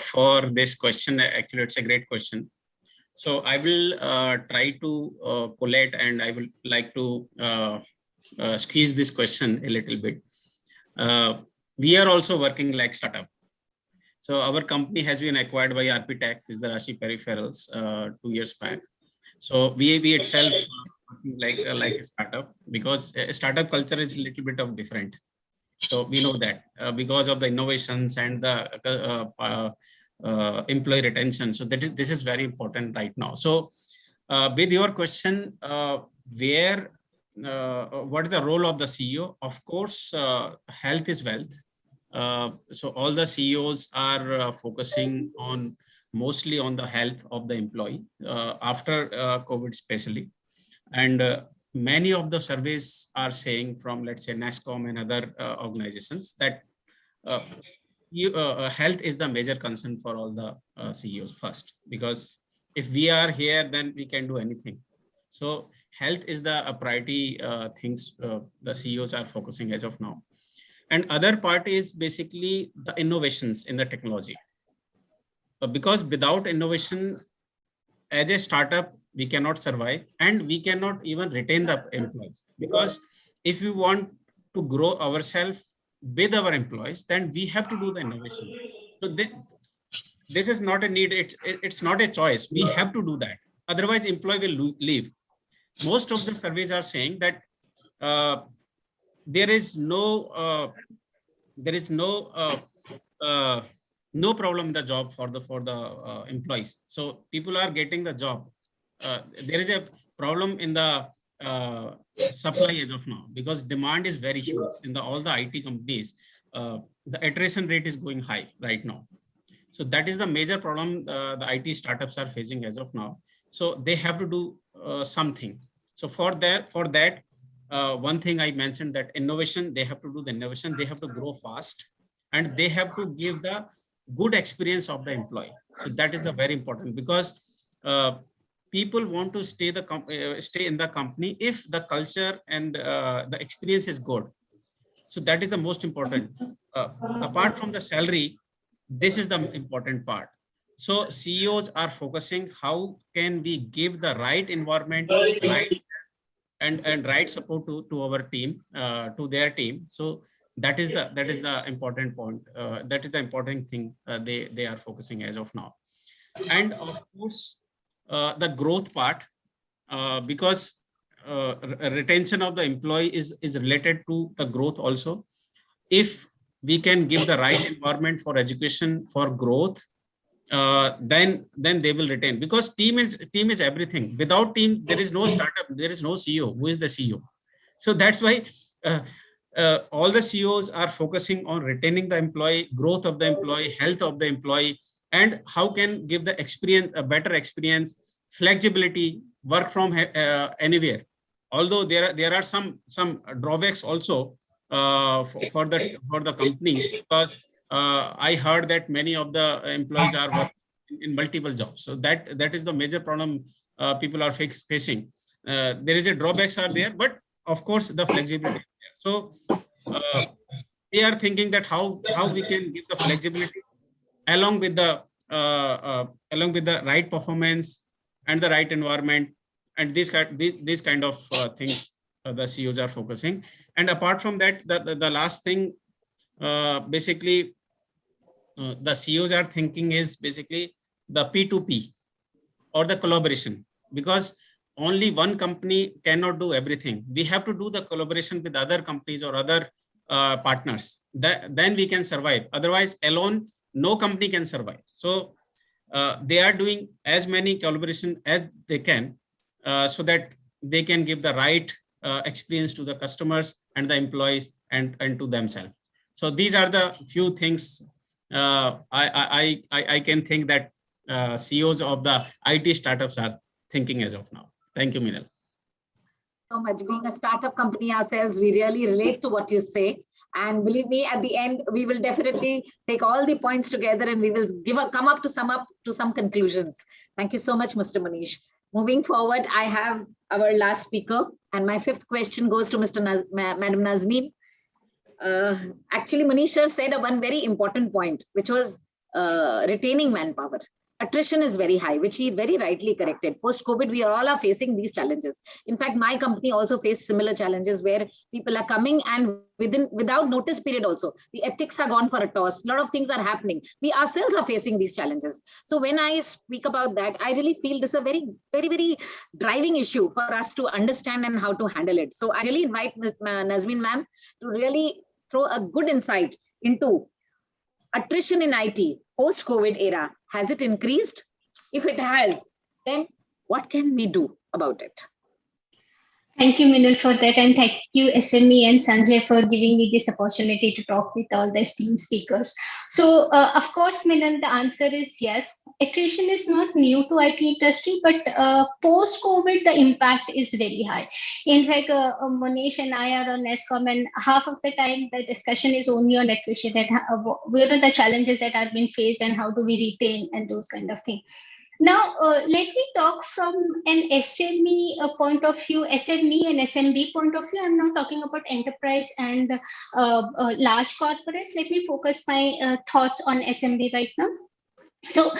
for this question. Actually, it's a great question. So I will try to collate, and I will like to squeeze this question a little bit. We are also working like startup. So our company has been acquired by Arpitech, is the Rashi Peripherals, 2 years back. So we itself like a startup, because a startup culture is a little bit of different. So we know that because of the innovations and the employee retention. So this is very important right now. So with your question, what is the role of the CEO? Of course, health is wealth. So all the CEOs are focusing on mostly on the health of the employee after COVID especially. And many of the surveys are saying from, let's say, NASSCOM and other organizations that health is the major concern for all the CEOs first, because if we are here, then we can do anything. So health is the priority things the CEOs are focusing as of now. And other part is basically the innovations in the technology. Because without innovation, as a startup, we cannot survive, and we cannot even retain the employees. Because if we want to grow ourselves with our employees, then we have to do the innovation. So this is not a need, it's not a choice. We have to do that. Otherwise, employee will leave. Most of the surveys are saying that there is no problem in the job for the employees. So people are getting the job. There is a problem in the supply as of now, because demand is very huge in all the IT companies. The attrition rate is going high right now. So that is the major problem the IT startups are facing as of now. So they have to do something. So for that, one thing I mentioned, that innovation, they have to do the innovation, they have to grow fast, and they have to give the good experience of the employee. So that is the very important, because people want to stay in the company if the culture and the experience is good. So that is the most important. Apart from the salary, this is the important part. So CEOs are focusing how can we give the right environment, right and right support to our team, to their team. So that is the important point. That is the important thing they are focusing as of now. And of course, the growth part, because retention of the employee is related to the growth also. If we can give the right environment for education, for growth, then they will retain, because team is everything. Without team, there is no startup, there is no CEO. Who is the CEO? So that's why all the CEOs are focusing on retaining the employee, growth of the employee, health of the employee, and how can give the experience, a better experience, flexibility, work from anywhere. Although there are some drawbacks also for the companies, because I heard that many of the employees are working in multiple jobs. So that is the major problem people are facing. There is a drawbacks are there, but of course the flexibility is there. So they are thinking that how we can give the flexibility along with the along with the right performance and the right environment, and these kind of things the CEOs are focusing. And apart from that, the last thing basically the CEOs are thinking is basically the P2P or the collaboration, because only one company cannot do everything. We have to do the collaboration with other companies or other partners. Then we can survive. Otherwise, alone, no company can survive. So they are doing as many collaboration as they can so that they can give the right experience to the customers and the employees and to themselves. So these are the few things I can think that CEOs of the IT startups are thinking as of now. Thank you, Minal. So much. Being a startup company ourselves, we really relate to what you say. And believe me, at the end, we will definitely take all the points together and we will come up to some conclusions. Thank you so much, Mr. Manish. Moving forward, I have our last speaker, and my fifth question goes to Madam Nazmeen. Actually, Manish sir said one very important point, which was retaining manpower. Attrition is very high, which he very rightly corrected. Post-COVID, we all are facing these challenges. In fact, my company also faced similar challenges where people are coming and without notice period also. The ethics are gone for a toss. A lot of things are happening. We ourselves are facing these challenges. So when I speak about that, I really feel this is a very, very, very driving issue for us to understand and how to handle it. So I really invite Ms. Nazmeen ma'am to really throw a good insight into attrition in IT post-COVID era. Has it increased? If it has, then what can we do about it? Thank you, Minal, for that. And thank you, SME and Sanjay, for giving me this opportunity to talk with all the esteemed speakers. So, of course, Minal, the answer is yes. Attrition is not new to IT industry, but post-COVID, the impact is very high. In fact, Manish and I are on ESCOM, and half of the time the discussion is only on attrition and what are the challenges that have been faced and how do we retain and those kind of things. Now, let me talk from an SME point of view, SME and SMB point of view. I'm not talking about enterprise and large corporates. Let me focus my thoughts on SMB right now. So,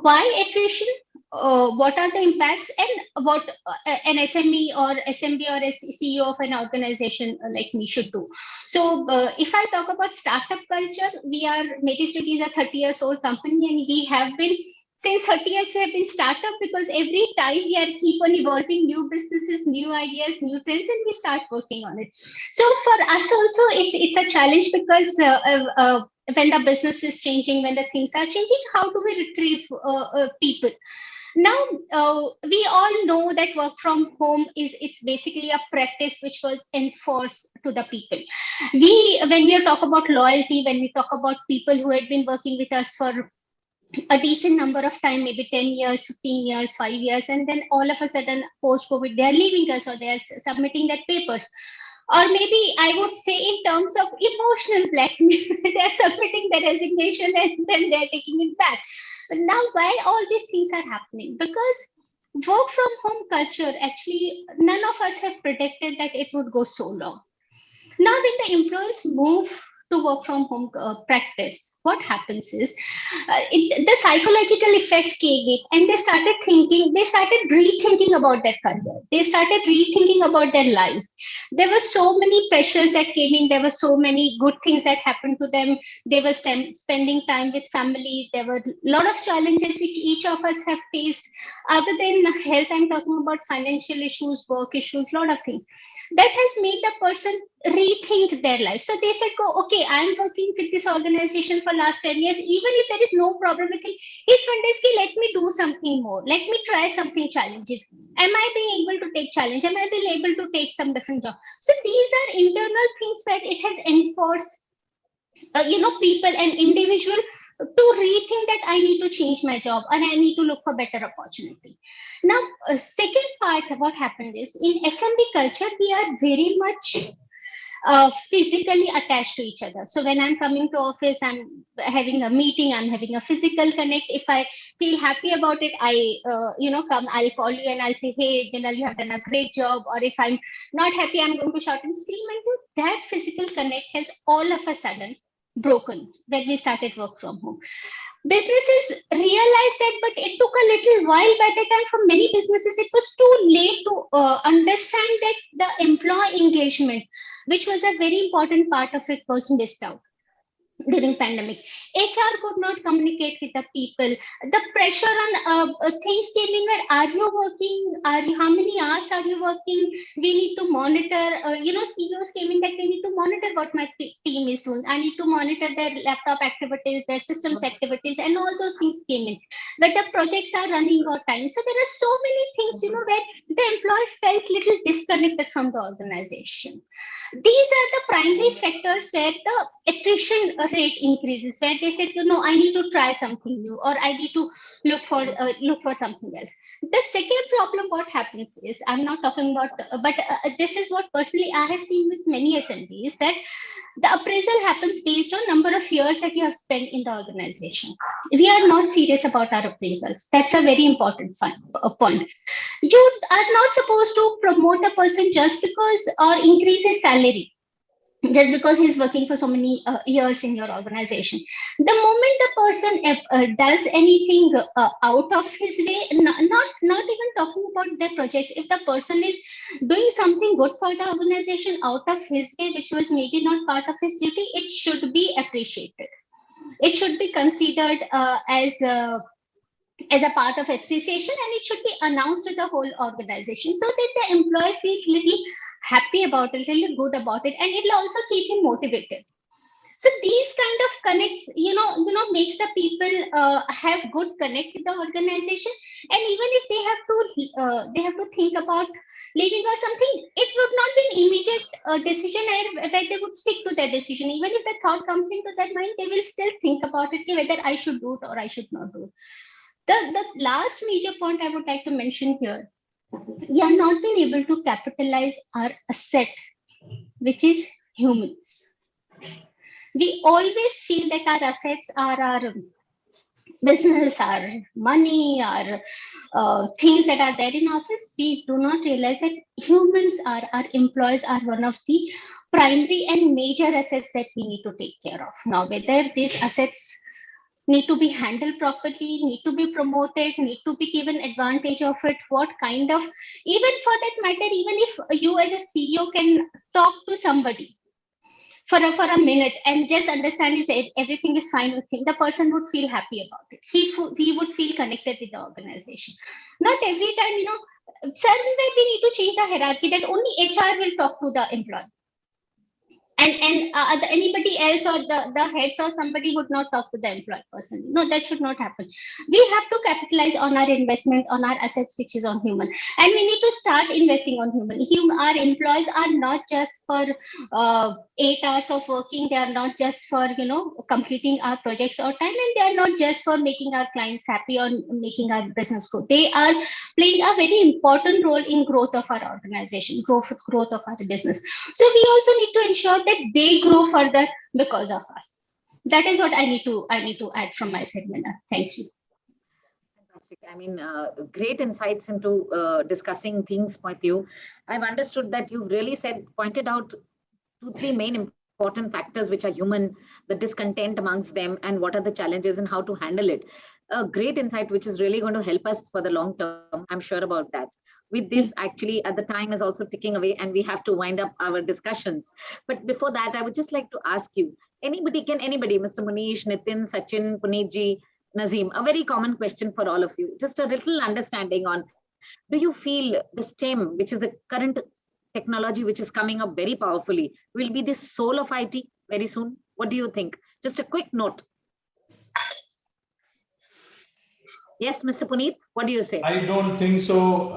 why attrition? What are the impacts, and what an SME or SMB or a CEO of an organization like me should do? So, if I talk about startup culture, Metis is a 30 years old company, and we have been. Since 30 years, we have been startup because every time we keep on evolving new businesses, new ideas, new trends, and we start working on it. So for us also, it's a challenge because when the business is changing, when the things are changing, how do we retrieve people? Now, we all know that work from home it's basically a practice which was enforced to the people. When we talk about loyalty, when we talk about people who had been working with us for a decent number of time, maybe 10 years, 15 years, 5 years, and then all of a sudden post-COVID, they are leaving us or they are submitting their papers. Or maybe I would say in terms of emotional blackmail, they are submitting their resignation and then they're taking it back. But now why all these things are happening? Because work from home culture, actually, none of us have predicted that it would go so long. Now when the employees move to work from home practice, what happens is the psychological effects came in and they started rethinking about their career. They started rethinking about their lives. There were so many pressures that came in. There were so many good things that happened to them. They were spending time with family. There were a lot of challenges which each of us have faced. Other than health, I'm talking about financial issues, work issues, a lot of things. That has made the person rethink their life. So they said, okay, I'm working with this organization for last 10 years. Even if there is no problem with it, it's fantastic. Let me do something more. Let me try something challenges. Am I being able to take challenge? Am I being able to take some different job? So these are internal things that it has enforced, people and individual to rethink that I need to change my job and I need to look for better opportunity. Now, second part, what happened is in SMB culture, we are very much physically attached to each other. So when I'm coming to office, I'm having a meeting, I'm having a physical connect. If I feel happy about it, I I'll call you and I'll say, hey, Minal, you have done a great job. Or if I'm not happy, I'm going to shout and scream. And that physical connect has all of a sudden broken when we started work from home. businesses realized that, but it took a little while. By the time, for many businesses, it was too late to understand that the employee engagement, which was a very important part of it, was missed out during pandemic. HR could not communicate with the people. The pressure on things came in where, are you working? How many hours are you working? We need to monitor. CEOs came in that we need to monitor what my team is doing. I need to monitor their laptop activities, their systems activities, and all those things came in. But the projects are running out of time. So there are so many things, where the employee felt little disconnected from the organization. These are the primary factors where the attrition rate increases, where they said, I need to try something new, or I need to look for something else. The second problem, what happens is, I'm not talking about, but this is what personally I have seen with many SMBs, that the appraisal happens based on number of years that you have spent in the organization. We are not serious about our appraisals. That's a very important point. You are not supposed to promote a person just because or increase his salary just because he's working for so many years in your organization. The moment the person does anything out of his way, not even talking about the project, if the person is doing something good for the organization out of his way, which was maybe not part of his duty, it should be appreciated. It should be considered as a part of appreciation, and it should be announced to the whole organization so that the employee feels little happy about it, little good about it, and it'll also keep him motivated. So these kind of connects, makes the people have good connect with the organization, and even if they have to think about leaving or something, it would not be an immediate decision where they would stick to their decision. Even if the thought comes into their mind, they will still think about it, whether I should do it or I should not do it. The last major point I would like to mention here, we have not been able to capitalize our asset, which is humans. We always feel that our assets are our business, our money, our things that are there in office. We do not realize that humans are, our employees are one of the primary and major assets that we need to take care of. Now, whether these assets need to be handled properly, need to be promoted, need to be given advantage of it, what kind of, even for that matter, even if you as a CEO can talk to somebody for a minute and just understand everything is fine with him, the person would feel happy about it. He would feel connected with the organization. Not every time, somewhere we need to change the hierarchy that only HR will talk to the employee. And anybody else or the heads or somebody would not talk to the employee personally. No, that should not happen. We have to capitalize on our investment, on our assets, which is on human. And we need to start investing on human. Our employees are not just for 8 hours of working. They are not just for, completing our projects or time. And they are not just for making our clients happy or making our business grow. They are playing a very important role in growth of our organization, growth of our business. So we also need to ensure that they grow further because of us. That is what I need to add from my side, Meena. Thank you. Fantastic. I mean, great insights into discussing things with you. I've understood that you've really pointed out 2-3 main important factors which are human, the discontent amongst them, and what are the challenges and how to handle it. A great insight which is really going to help us for the long term. I'm sure about that. With this, actually, the time is also ticking away and we have to wind up our discussions. But before that, I would just like to ask you, anybody, Mr. Munish, Nitin, Sachin, Puneetji, Nazim, a very common question for all of you, just a little understanding on, do you feel the STEM, which is the current technology which is coming up very powerfully, will be the soul of IT very soon? What do you think? Just a quick note. Yes, Mr. Puneet, what do you say? I don't think so.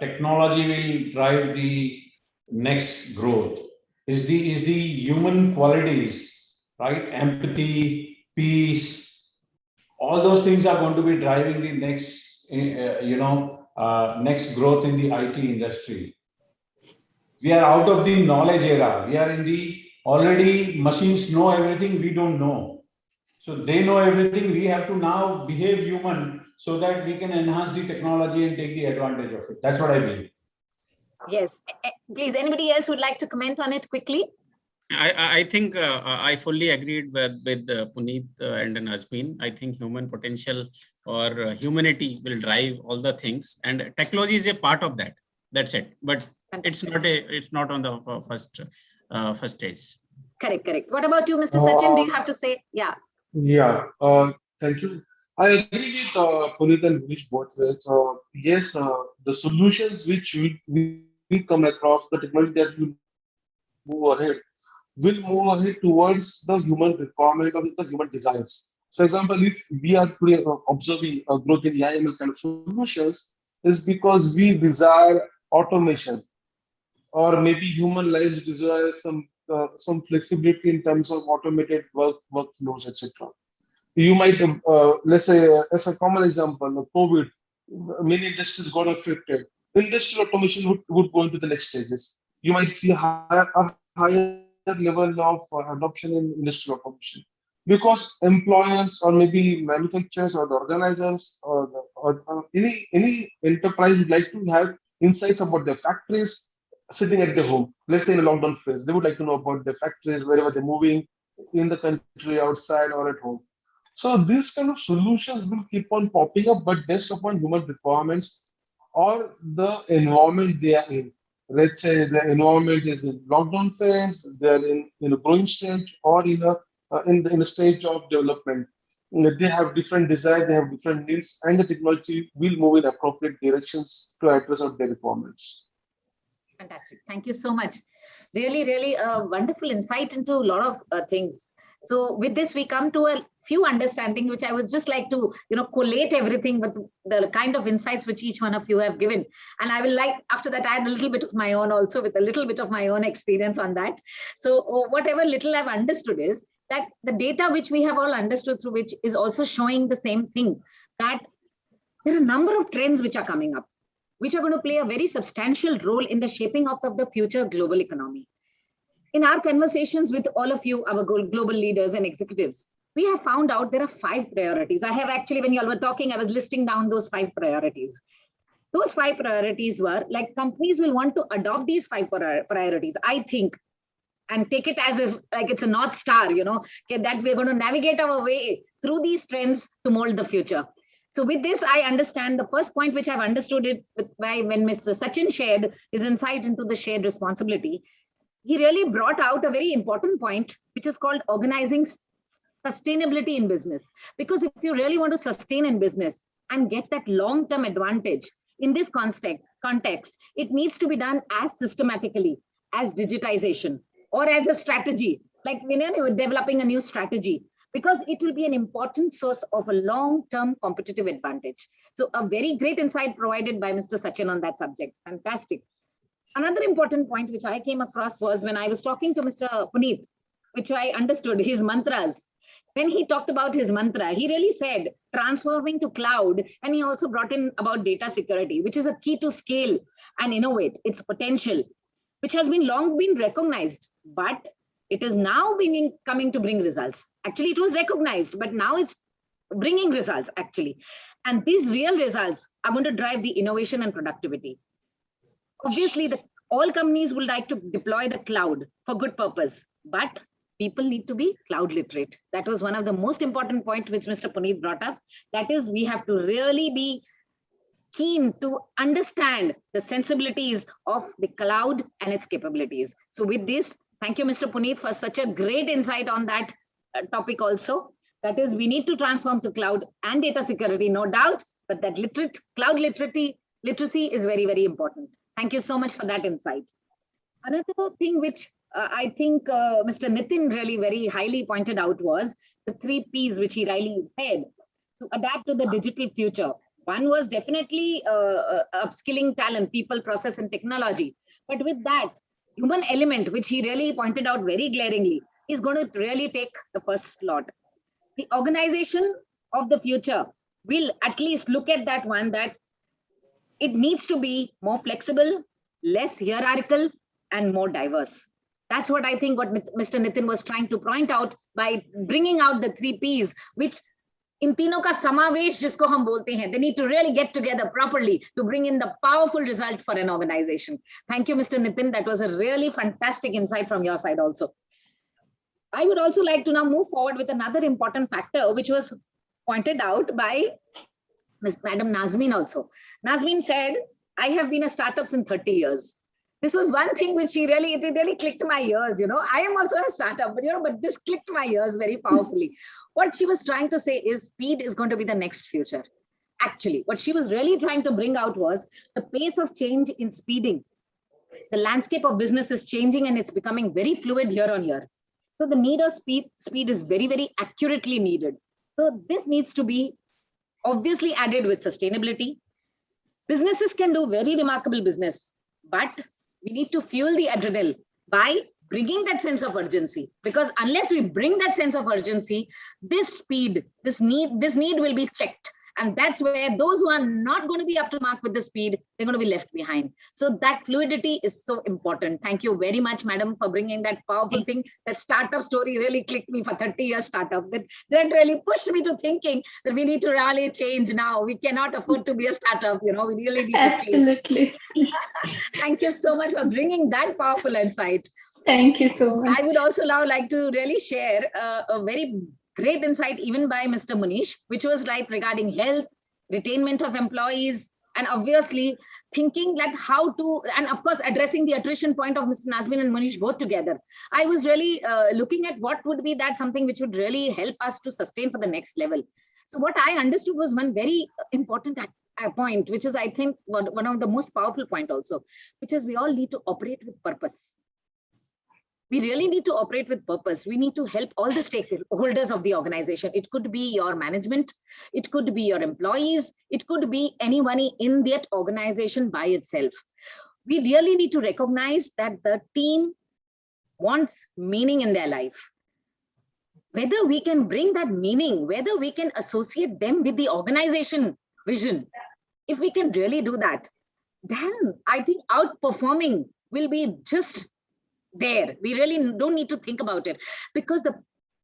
Technology will drive the next growth. Is the human qualities, right? Empathy, peace, all those things are going to be driving the next, next growth in the IT industry. We are out of the knowledge era. We are in the already machines know everything we don't know. So they know everything. We have to now behave human so that we can enhance the technology and take the advantage of it. That's what I believe. Yes. Please, anybody else would like to comment on it quickly? I think I fully agreed with Puneet and Nazmeen. I think human potential or humanity will drive all the things, and technology is a part of that. That's it. But it's not on the first stage. Correct. What about you, Mr. Sachin? Do you have to say? Yeah. Yeah, thank you. I agree with Puneet and Vish both ways. Yes, the solutions which we come across, the technology that will move ahead, will move ahead towards the human requirement or the human desires. So, example, if we are observing a growth in AI/ML kind of solutions, is because we desire automation, or maybe human lives desire some flexibility in terms of automated workflows, etc. You might, let's say, as a common example, COVID, many industries got affected. Industrial automation would go into the next stages. You might see a higher level of adoption in industrial automation because employers or maybe manufacturers or the organizers or any enterprise would like to have insights about their factories sitting at their home. Let's say in a lockdown phase, they would like to know about their factories, wherever they're moving, in the country, outside, or at home. So these kind of solutions will keep on popping up, but based upon human requirements or the environment they are in. Let's say the environment is in lockdown phase, they're in a growing stage, or in a stage of development. They have different desires, they have different needs, and the technology will move in appropriate directions to address their requirements. Fantastic. Thank you so much. Really a wonderful insight into a lot of things. So with this, we come to a few understanding, which I would just like to, collate everything with the kind of insights which each one of you have given. And I will like, after that, add a little bit of my own also, with a little bit of my own experience on that. So whatever little I've understood is that the data which we have all understood through which is also showing the same thing, that there are a number of trends which are coming up, which are going to play a very substantial role in the shaping of the future global economy. In our conversations with all of you, our global leaders and executives, we have found out there are 5 priorities. I have actually, when you all were talking, I was listing down those 5 priorities. Those 5 priorities were like companies will want to adopt these 5 priorities, I think, and take it as if like it's a North Star, that we're going to navigate our way through these trends to mold the future. So with this, I understand the first point, which I've understood it when Mr. Sachin shared his insight into the shared responsibility. He really brought out a very important point, which is called organizing sustainability in business. Because if you really want to sustain in business and get that long-term advantage in this context, it needs to be done as systematically as digitization or as a strategy, like you're developing a new strategy, because it will be an important source of a long-term competitive advantage. So a very great insight provided by Mr. Sachin on that subject. Fantastic. Another important point which I came across was when I was talking to Mr. Puneet, which I understood, his mantras. When he talked about his mantra, he really said transforming to cloud, and he also brought in about data security, which is a key to scale and innovate its potential, which has been long been recognized, but it is now coming to bring results. Actually, it was recognized, but now it's bringing results actually. And these real results are going to drive the innovation and productivity. Obviously, all companies would like to deploy the cloud for good purpose, but people need to be cloud literate. That was one of the most important points which Mr. Puneet brought up. That is, we have to really be keen to understand the sensibilities of the cloud and its capabilities. So with this, thank you, Mr. Puneet, for such a great insight on that topic also. That is, we need to transform to cloud and data security, no doubt, but that cloud literacy is very, very important. Thank you so much for that insight. Another thing which I think Mr. Nitin really very highly pointed out was the 3 Ps, which he really said, to adapt to the digital future. One was definitely upskilling talent, people, process, and technology. But with that, human element, which he really pointed out very glaringly, is going to really take the first slot. The organization of the future will at least look at that one, that it needs to be more flexible, less hierarchical, and more diverse. That's what I think what Mr. Nitin was trying to point out by bringing out the 3 Ps, which in तीनों का समावेश जिसको हम बोलते हैं, they need to really get together properly to bring in the powerful result for an organization. Thank you, Mr. Nitin. That was a really fantastic insight from your side also. I would also like to now move forward with another important factor, which was pointed out by Madam Nazmeen also. Nazmeen said, I have been a startup in 30 years. This was one thing which it really clicked my ears, I am also a startup, but this clicked my ears very powerfully. What she was trying to say is speed is going to be the next future. Actually, what she was really trying to bring out was the pace of change in speeding. The landscape of business is changing and it's becoming very fluid year on year. So the need of speed is very, very accurately needed. So this needs to be obviously added with sustainability. Businesses can do very remarkable business, but we need to fuel the adrenaline by bringing that sense of urgency, because unless we bring that sense of urgency, this speed, this need will be checked. And that's where those who are not going to be up to mark with the speed, they're going to be left behind. So that fluidity is so important. Thank you very much, madam, for bringing that powerful thing. That startup story really clicked me for 30 years startup. That really pushed me to thinking that we need to really change now. We cannot afford to be a startup, we really need to change. Absolutely. Thank you so much for bringing that powerful insight. Thank you so much. I would also now like to really share a very great insight even by Mr. Munish, which was like regarding health, retainment of employees, and obviously thinking that how to, and of course, addressing the attrition point of Mr. Nazmeen and Munish both together. I was really looking at what would be that something which would really help us to sustain for the next level. So what I understood was one very important point, which is, I think, one of the most powerful point also, which is we all need to operate with purpose. We really need to operate with purpose. We need to help all the stakeholders of the organization. It could be your management, it could be your employees, it could be anyone in that organization by itself. We really need to recognize that the team wants meaning in their life. Whether we can bring that meaning, whether we can associate them with the organization vision, if we can really do that, then I think outperforming will be just there. We really don't need to think about it, because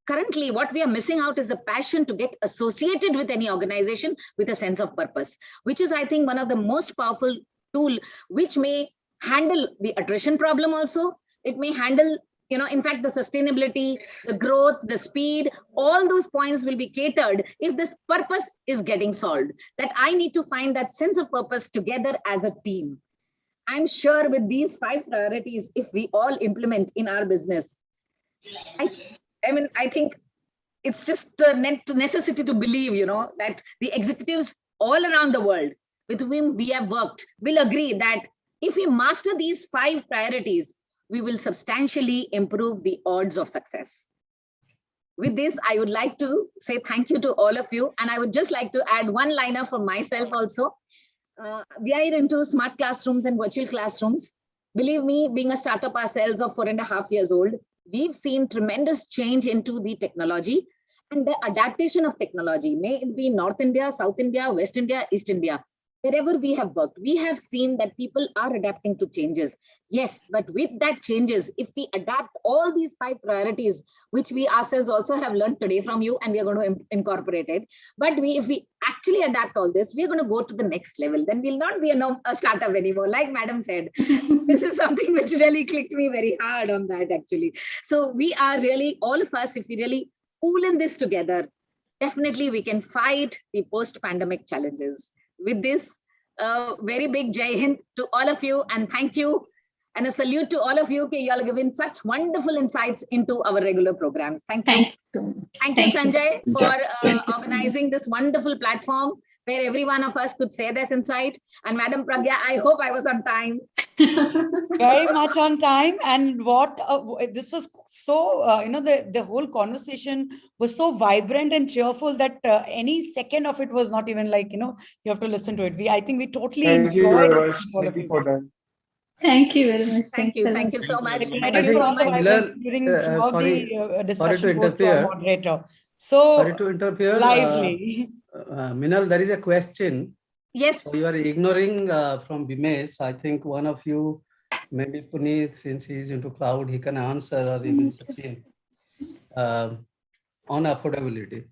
currently what we are missing out is the passion to get associated with any organization with a sense of purpose, which is, I think, one of the most powerful tool, which may handle the attrition problem also. It may handle, in fact, the sustainability, the growth, the speed, all those points will be catered if this purpose is getting solved. That I need to find that sense of purpose together as a team. I'm sure with these 5 priorities, if we all implement in our business, I think it's just a necessity to believe, that the executives all around the world with whom we have worked will agree that if we master these 5 priorities, we will substantially improve the odds of success. With this, I would like to say thank you to all of you. And I would just like to add one liner for myself also. We are into smart classrooms and virtual classrooms. Believe me, being a startup ourselves of 4.5 years old, we've seen tremendous change into the technology and the adaptation of technology. May it be North India, South India, West India, East India, wherever we have worked, we have seen that people are adapting to changes. Yes, but with that changes, if we adapt all these 5 priorities, which we ourselves also have learned today from you, and we are going to incorporate it. But if we actually adapt all this, we are going to go to the next level. Then we'll not be a startup anymore. Like Madam said, this is something which really clicked me very hard on that actually. So we are really, all of us, if we really pool in this together, definitely we can fight the post-pandemic challenges. With this, very big Jai Hind to all of you, and thank you. And a salute to all of you. You all have given such wonderful insights into our regular programs. Thank you. Thank you, Sanjay, for organizing this wonderful platform where every one of us could say this insight. And Madam Pragya, I hope I was on time. Very much on time. And what this was so, the whole conversation was so vibrant and cheerful that any second of it was not even like, you have to listen to it. I think we totally Thank you enjoyed very it. much. Thank you for that. Thank you very much. Thank you. Thank you so much. Thank you so much. Sorry to interfere. Moderator. So sorry to interfere. Lively. Minal, there is a question. Yes. So you are ignoring from Bimesh. I think one of you, maybe Puneet, since he is into cloud, he can answer, or even Sachin, on affordability.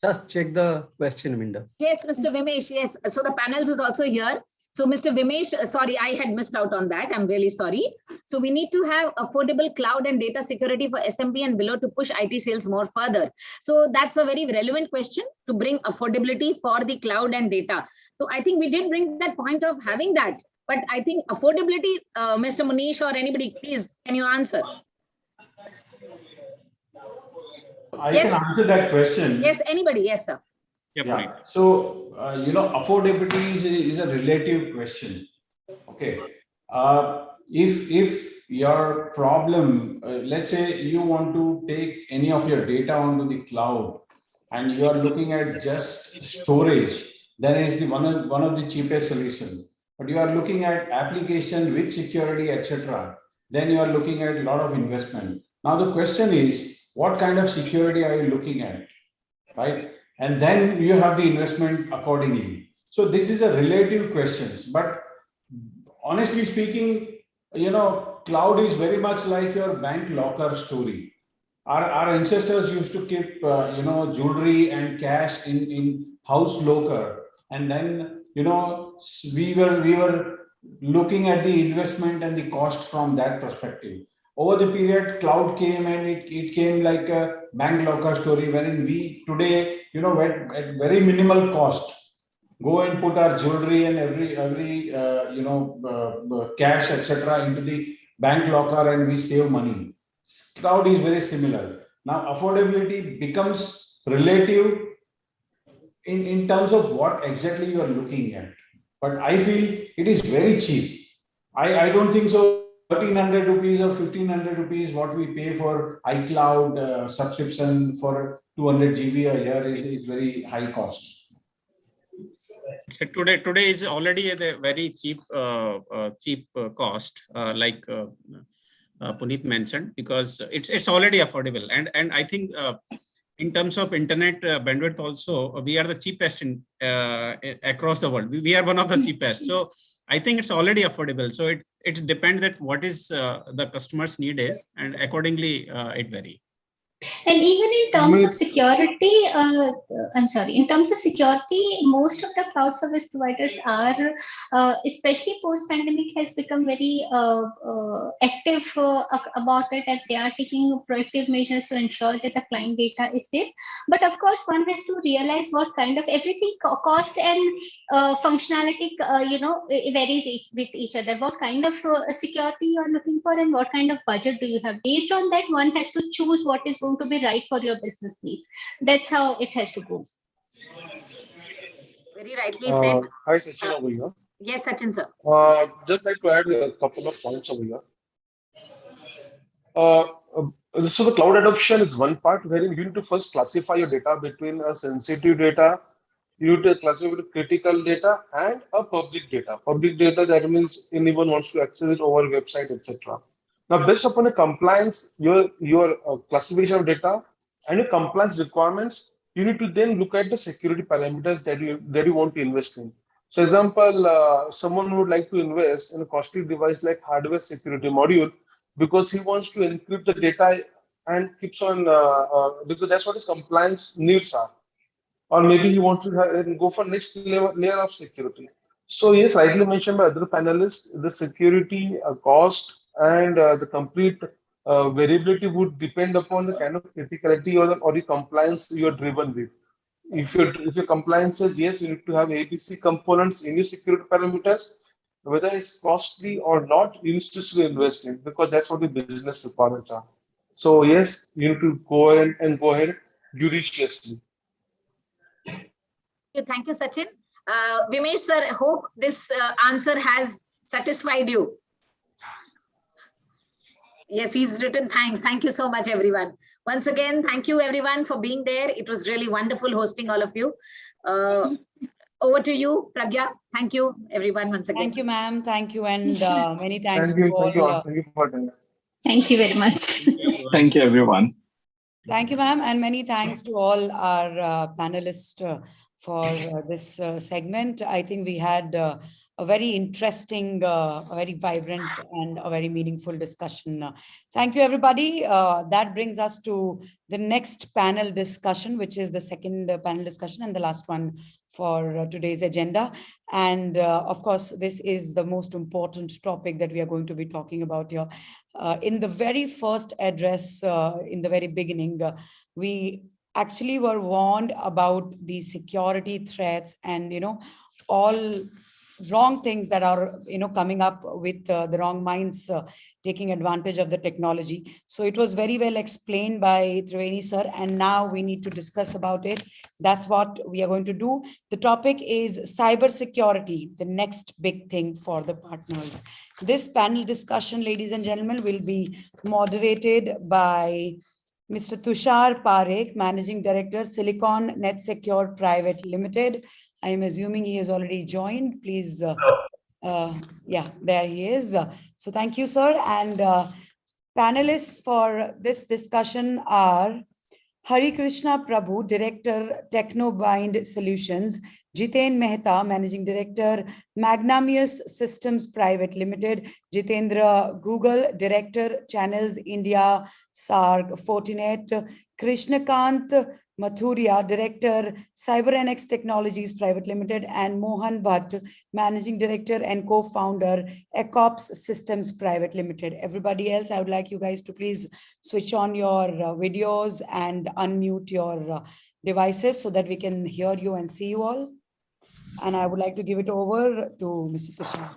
Just check the question window. Yes, Mr. Vimesh. Yes. So the panels is also here. So Mr. Vimesh, sorry, I had missed out on that. I'm really sorry. So we need to have affordable cloud and data security for SMB and below to push IT sales more further. So that's a very relevant question, to bring affordability for the cloud and data. So I think we did bring that point of having that, but I think affordability, Mr. Manish or anybody, please, can you answer? I can answer that question. Yes, anybody. Yes, sir. Yeah. So, affordability is a relative question. Okay. If your problem, let's say you want to take any of your data onto the cloud and you are looking at just storage, then it's one of the cheapest solutions. But you are looking at application with security, etc., then you are looking at a lot of investment. Now the question is, what kind of security are you looking at, right? And then you have the investment accordingly. So this is a relative question, but honestly speaking, cloud is very much like your bank locker story. Our ancestors used to keep, jewelry and cash in house locker, and then we were looking at the investment and the cost from that perspective. Over the period, cloud came and it came like a bank locker story, wherein we today, at very minimal cost, go and put our jewelry and every cash, etc., into the bank locker, and we save money. Cloud is very similar. Now, affordability becomes relative in terms of what exactly you are looking at. But I feel it is very cheap. I don't think so. 1,300 rupees or 1,500 rupees, what we pay for iCloud subscription for 200 GB a year is very high cost. So today is already at a very cheap cost, like Puneet mentioned, because it's already affordable, and I think in terms of internet bandwidth also, we are the cheapest in across the world. We are one of the cheapest. So I think it's already affordable. So it depends that what is the customer's need is, and accordingly it varies. And even in terms of security, in terms of security, most of the cloud service providers are, especially post-pandemic, has become very active about it, and they are taking proactive measures to ensure that the client data is safe. But of course, one has to realize what kind of everything cost and functionality, it varies with each other. What kind of security you are looking for, and what kind of budget do you have? Based on that, one has to choose what is going to be right for your business needs. That's how it has to go. Very rightly said. Hi, Sachin over here. Yes, Sachin sir. Just like to add a couple of points over here. So the cloud adoption is one part wherein you need to first classify your data between a sensitive data, you need to classify critical data, and a public data. Public data, that means anyone wants to access it over website, etc. Now, based upon the compliance, your classification of data and your compliance requirements, you need to then look at the security parameters that you want to invest in. So, example, someone would like to invest in a costly device like hardware security module because he wants to encrypt the data and keeps on because that's what his compliance needs are. Or maybe he wants to go for next layer of security. So yes, rightly mentioned by other panelists, the security cost and the complete variability would depend upon the kind of criticality or the compliance you are driven with. If your compliance says yes, you need to have ABC components in your security parameters, whether it's costly or not, you need to still invest in, because that's what the business requirements are. So yes, you need to go ahead judiciously. Thank you, Sachin. Vimesh sir, hope this answer has satisfied you. Yes, he's written thanks. Thank you so much, everyone. Once again, thank you, everyone, for being there. It was really wonderful hosting all of you. Over to you, Pragya. Thank you, everyone, once again. Thank you, ma'am. Thank you, and many thanks Thank you. to all. Thank you for attending. Thank you very much. Thank you, everyone. Thank you, ma'am, and many thanks to all our panelists for this segment. I think we had a very interesting, a very vibrant, and a very meaningful discussion. Thank you, everybody. That brings us to the next panel discussion, which is the second panel discussion and the last one for today's agenda. And of course, this is the most important topic that we are going to be talking about here. In the very first address, in the very beginning, we actually were warned about the security threats and, all wrong things that are, coming up with the wrong minds taking advantage of the technology. So it was very well explained by Triveni sir, and now we need to discuss about it. That's what we are going to do. The topic is cyber security, the next big thing for the partners. This panel discussion, ladies and gentlemen, will be moderated by Mr. Tushar Parekh, Managing Director, Silicon Net Secure Private Limited. I am assuming he has already joined. Please, yeah, there he is. So thank you, sir. And panelists for this discussion are Hari Krishna Prabhu, Director, Technobind Solutions; Jiten Mehta, Managing Director, Magnamius Systems Private Limited; Jitendra Google, Director, Channels India, SARG, Fortinet; Krishnakant Mathuria, Director, CyberNX Technologies Private Limited; and Mohan Bhatt, Managing Director and Co-founder, ECOPS Systems Private Limited. Everybody else, I would like you guys to please switch on your videos and unmute your devices so that we can hear you and see you all. And I would like to give it over to Mr. Tushar.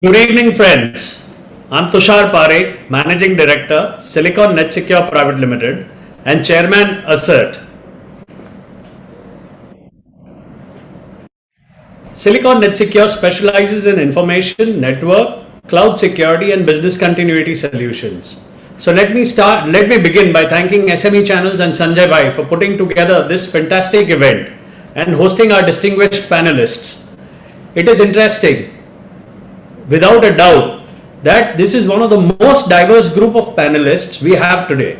Good evening, friends. I'm Tushar Parekh, Managing Director, Silicon Net Secure Private Limited, and Chairman, Assert. Silicon Net Secure specializes in information, network, cloud security, and business continuity solutions. So let me begin by thanking SME Channels and Sanjay Bhai for putting together this fantastic event and hosting our distinguished panelists. It is interesting, without a doubt, that this is one of the most diverse group of panelists we have today.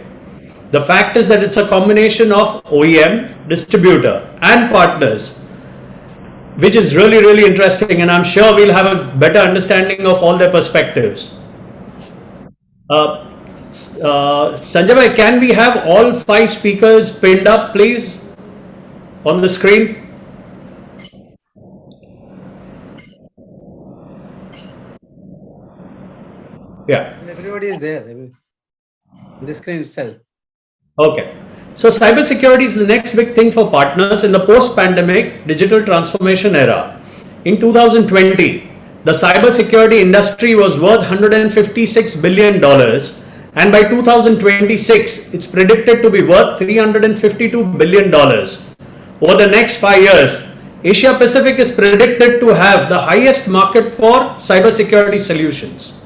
The fact is that it's a combination of OEM, distributor, and partners, which is really, really interesting, and I'm sure we'll have a better understanding of all their perspectives. Sanjay bhai, can we have all 5 speakers pinned up, please, on the screen? Yeah. Everybody is there in the screen itself. Okay. So cybersecurity is the next big thing for partners in the post-pandemic digital transformation era. In 2020, the cybersecurity industry was worth $156 billion, and by 2026, it's predicted to be worth $352 billion. Over the next 5 years, Asia Pacific is predicted to have the highest market for cybersecurity solutions.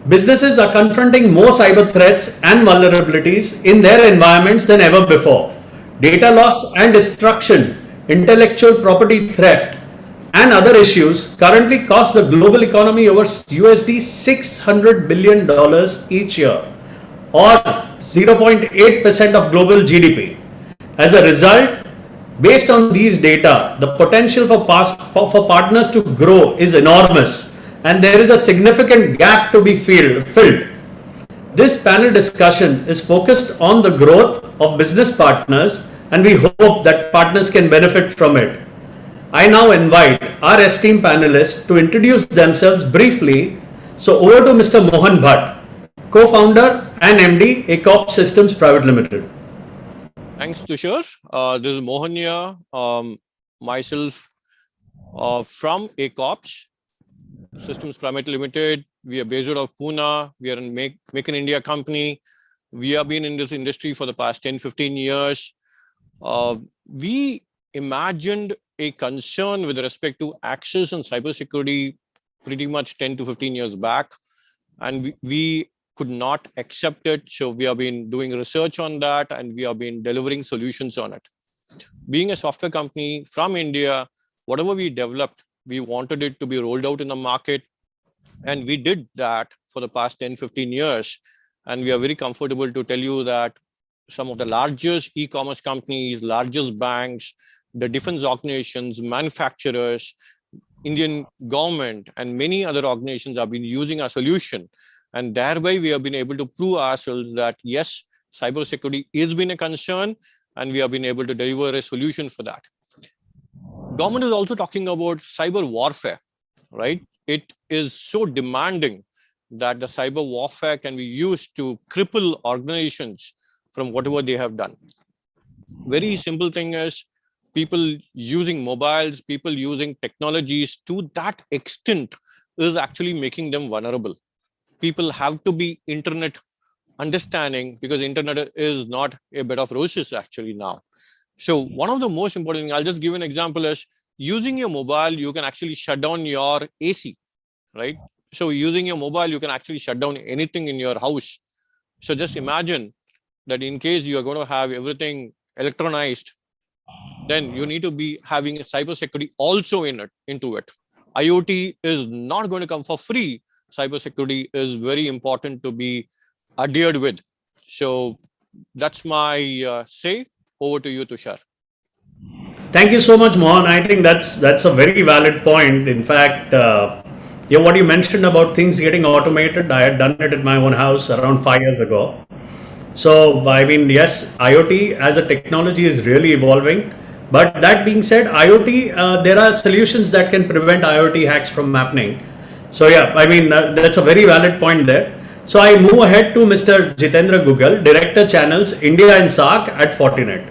Businesses are confronting more cyber threats and vulnerabilities in their environments than ever before. Data loss and destruction, intellectual property theft, and other issues currently cost the global economy over USD $600 billion each year, or 0.8% of global GDP. As a result, based on these data, the potential for partners to grow is enormous, and there is a significant gap to be filled. This panel discussion is focused on the growth of business partners, and we hope that partners can benefit from it. I now invite our esteemed panelists to introduce themselves briefly. So over to Mr. Mohan Bhatt, co-founder and MD, ECOPS Systems Private Limited. Thanks, Tushar. This is Mohan here, myself from ECOPS Systems Private Limited. We are based out of Pune. We are a Make in India company. We have been in this industry for the past 10-15 years. We imagined a concern with respect to access and cybersecurity pretty much 10 to 15 years back, and we could not accept it. So we have been doing research on that, and we have been delivering solutions on it. Being a software company from India, whatever we developed, we wanted it to be rolled out in the market. And we did that for the past 10-15 years. And we are very comfortable to tell you that some of the largest e-commerce companies, largest banks, the defense organizations, manufacturers, Indian government, and many other organizations have been using our solution. And thereby we have been able to prove ourselves that yes, cybersecurity is been a concern, and we have been able to deliver a solution for that. Government is also talking about cyber warfare, right? It is so demanding that the cyber warfare can be used to cripple organizations from whatever they have done. Very simple thing is people using mobiles, people using technologies to that extent is actually making them vulnerable. People have to be internet understanding, because internet is not a bed of roses actually now. So one of the most important things, I'll just give an example, is using your mobile, you can actually shut down your AC, right? So using your mobile, you can actually shut down anything in your house. So just imagine that in case you are going to have everything electronized, then you need to be having cybersecurity also into it. IoT is not going to come for free. Cybersecurity is very important to be adhered with. So that's my say. Over to you, Tushar. Thank you so much, Mohan. I think that's a very valid point. In fact, what you mentioned about things getting automated, I had done it at my own house around 5 years ago. So, I mean, yes, IoT as a technology is really evolving. But that being said, IoT, there are solutions that can prevent IoT hacks from happening. So, yeah, I mean, that's a very valid point there. So, I move ahead to Mr. Jitendra Google, Director Channels India and SAARC at Fortinet.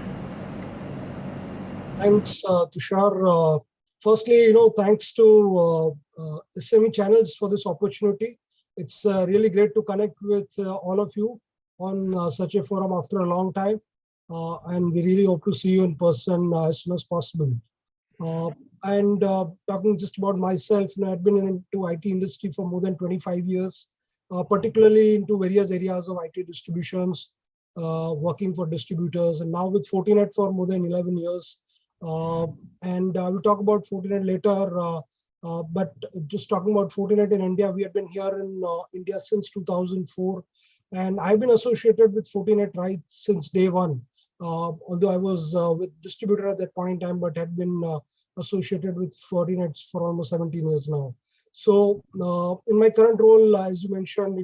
Thanks, Tushar. Firstly, thanks to Sme Channels for this opportunity. It's really great to connect with all of you on such a forum after a long time. And we really hope to see you in person as soon as possible. And talking just about myself, I've been into IT industry for more than 25 years, particularly into various areas of IT distributions, working for distributors, and now with Fortinet for more than 11 years. And we'll talk about Fortinet later, but just talking about Fortinet in India, we have been here in India since 2004, and I've been associated with Fortinet right since day one. Although I was with distributor at that point in time, but had been associated with Fortinet for almost 17 years now. So in my current role, as you mentioned,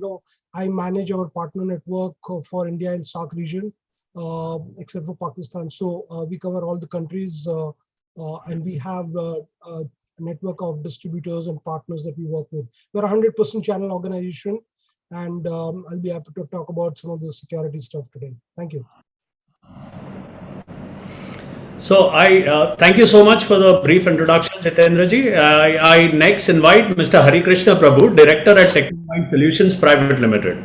I manage our partner network for India and SAARC region, except for Pakistan. So we cover all the countries, and we have a network of distributors and partners that we work with. We're a 100% channel organization, and I'll be happy to talk about some of the security stuff today. Thank you. So I thank you so much for the brief introduction, Jitendraji. I next invite Mr. Hari Krishna Prabhu, Director at Technomind Solutions Private Limited.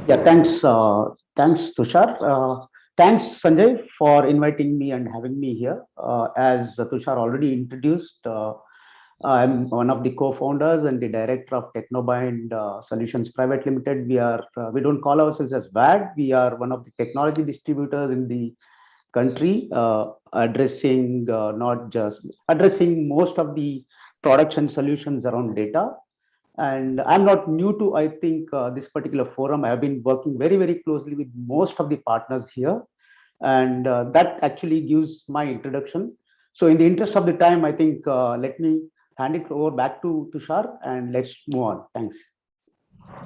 Yeah, thanks, Tushar. Thanks, Sanjay, for inviting me and having me here. As Tushar already introduced, I'm one of the co-founders and the director of Technomind Solutions Private Limited. We don't call ourselves as VAD. We are one of the technology distributors in the country, addressing most of the products and solutions around data. And I'm not new to, I think, this particular forum. I have been working very, very closely with most of the partners here. And that actually gives my introduction. So in the interest of the time, I think, let me hand it over back to Tushar and let's move on. Thanks.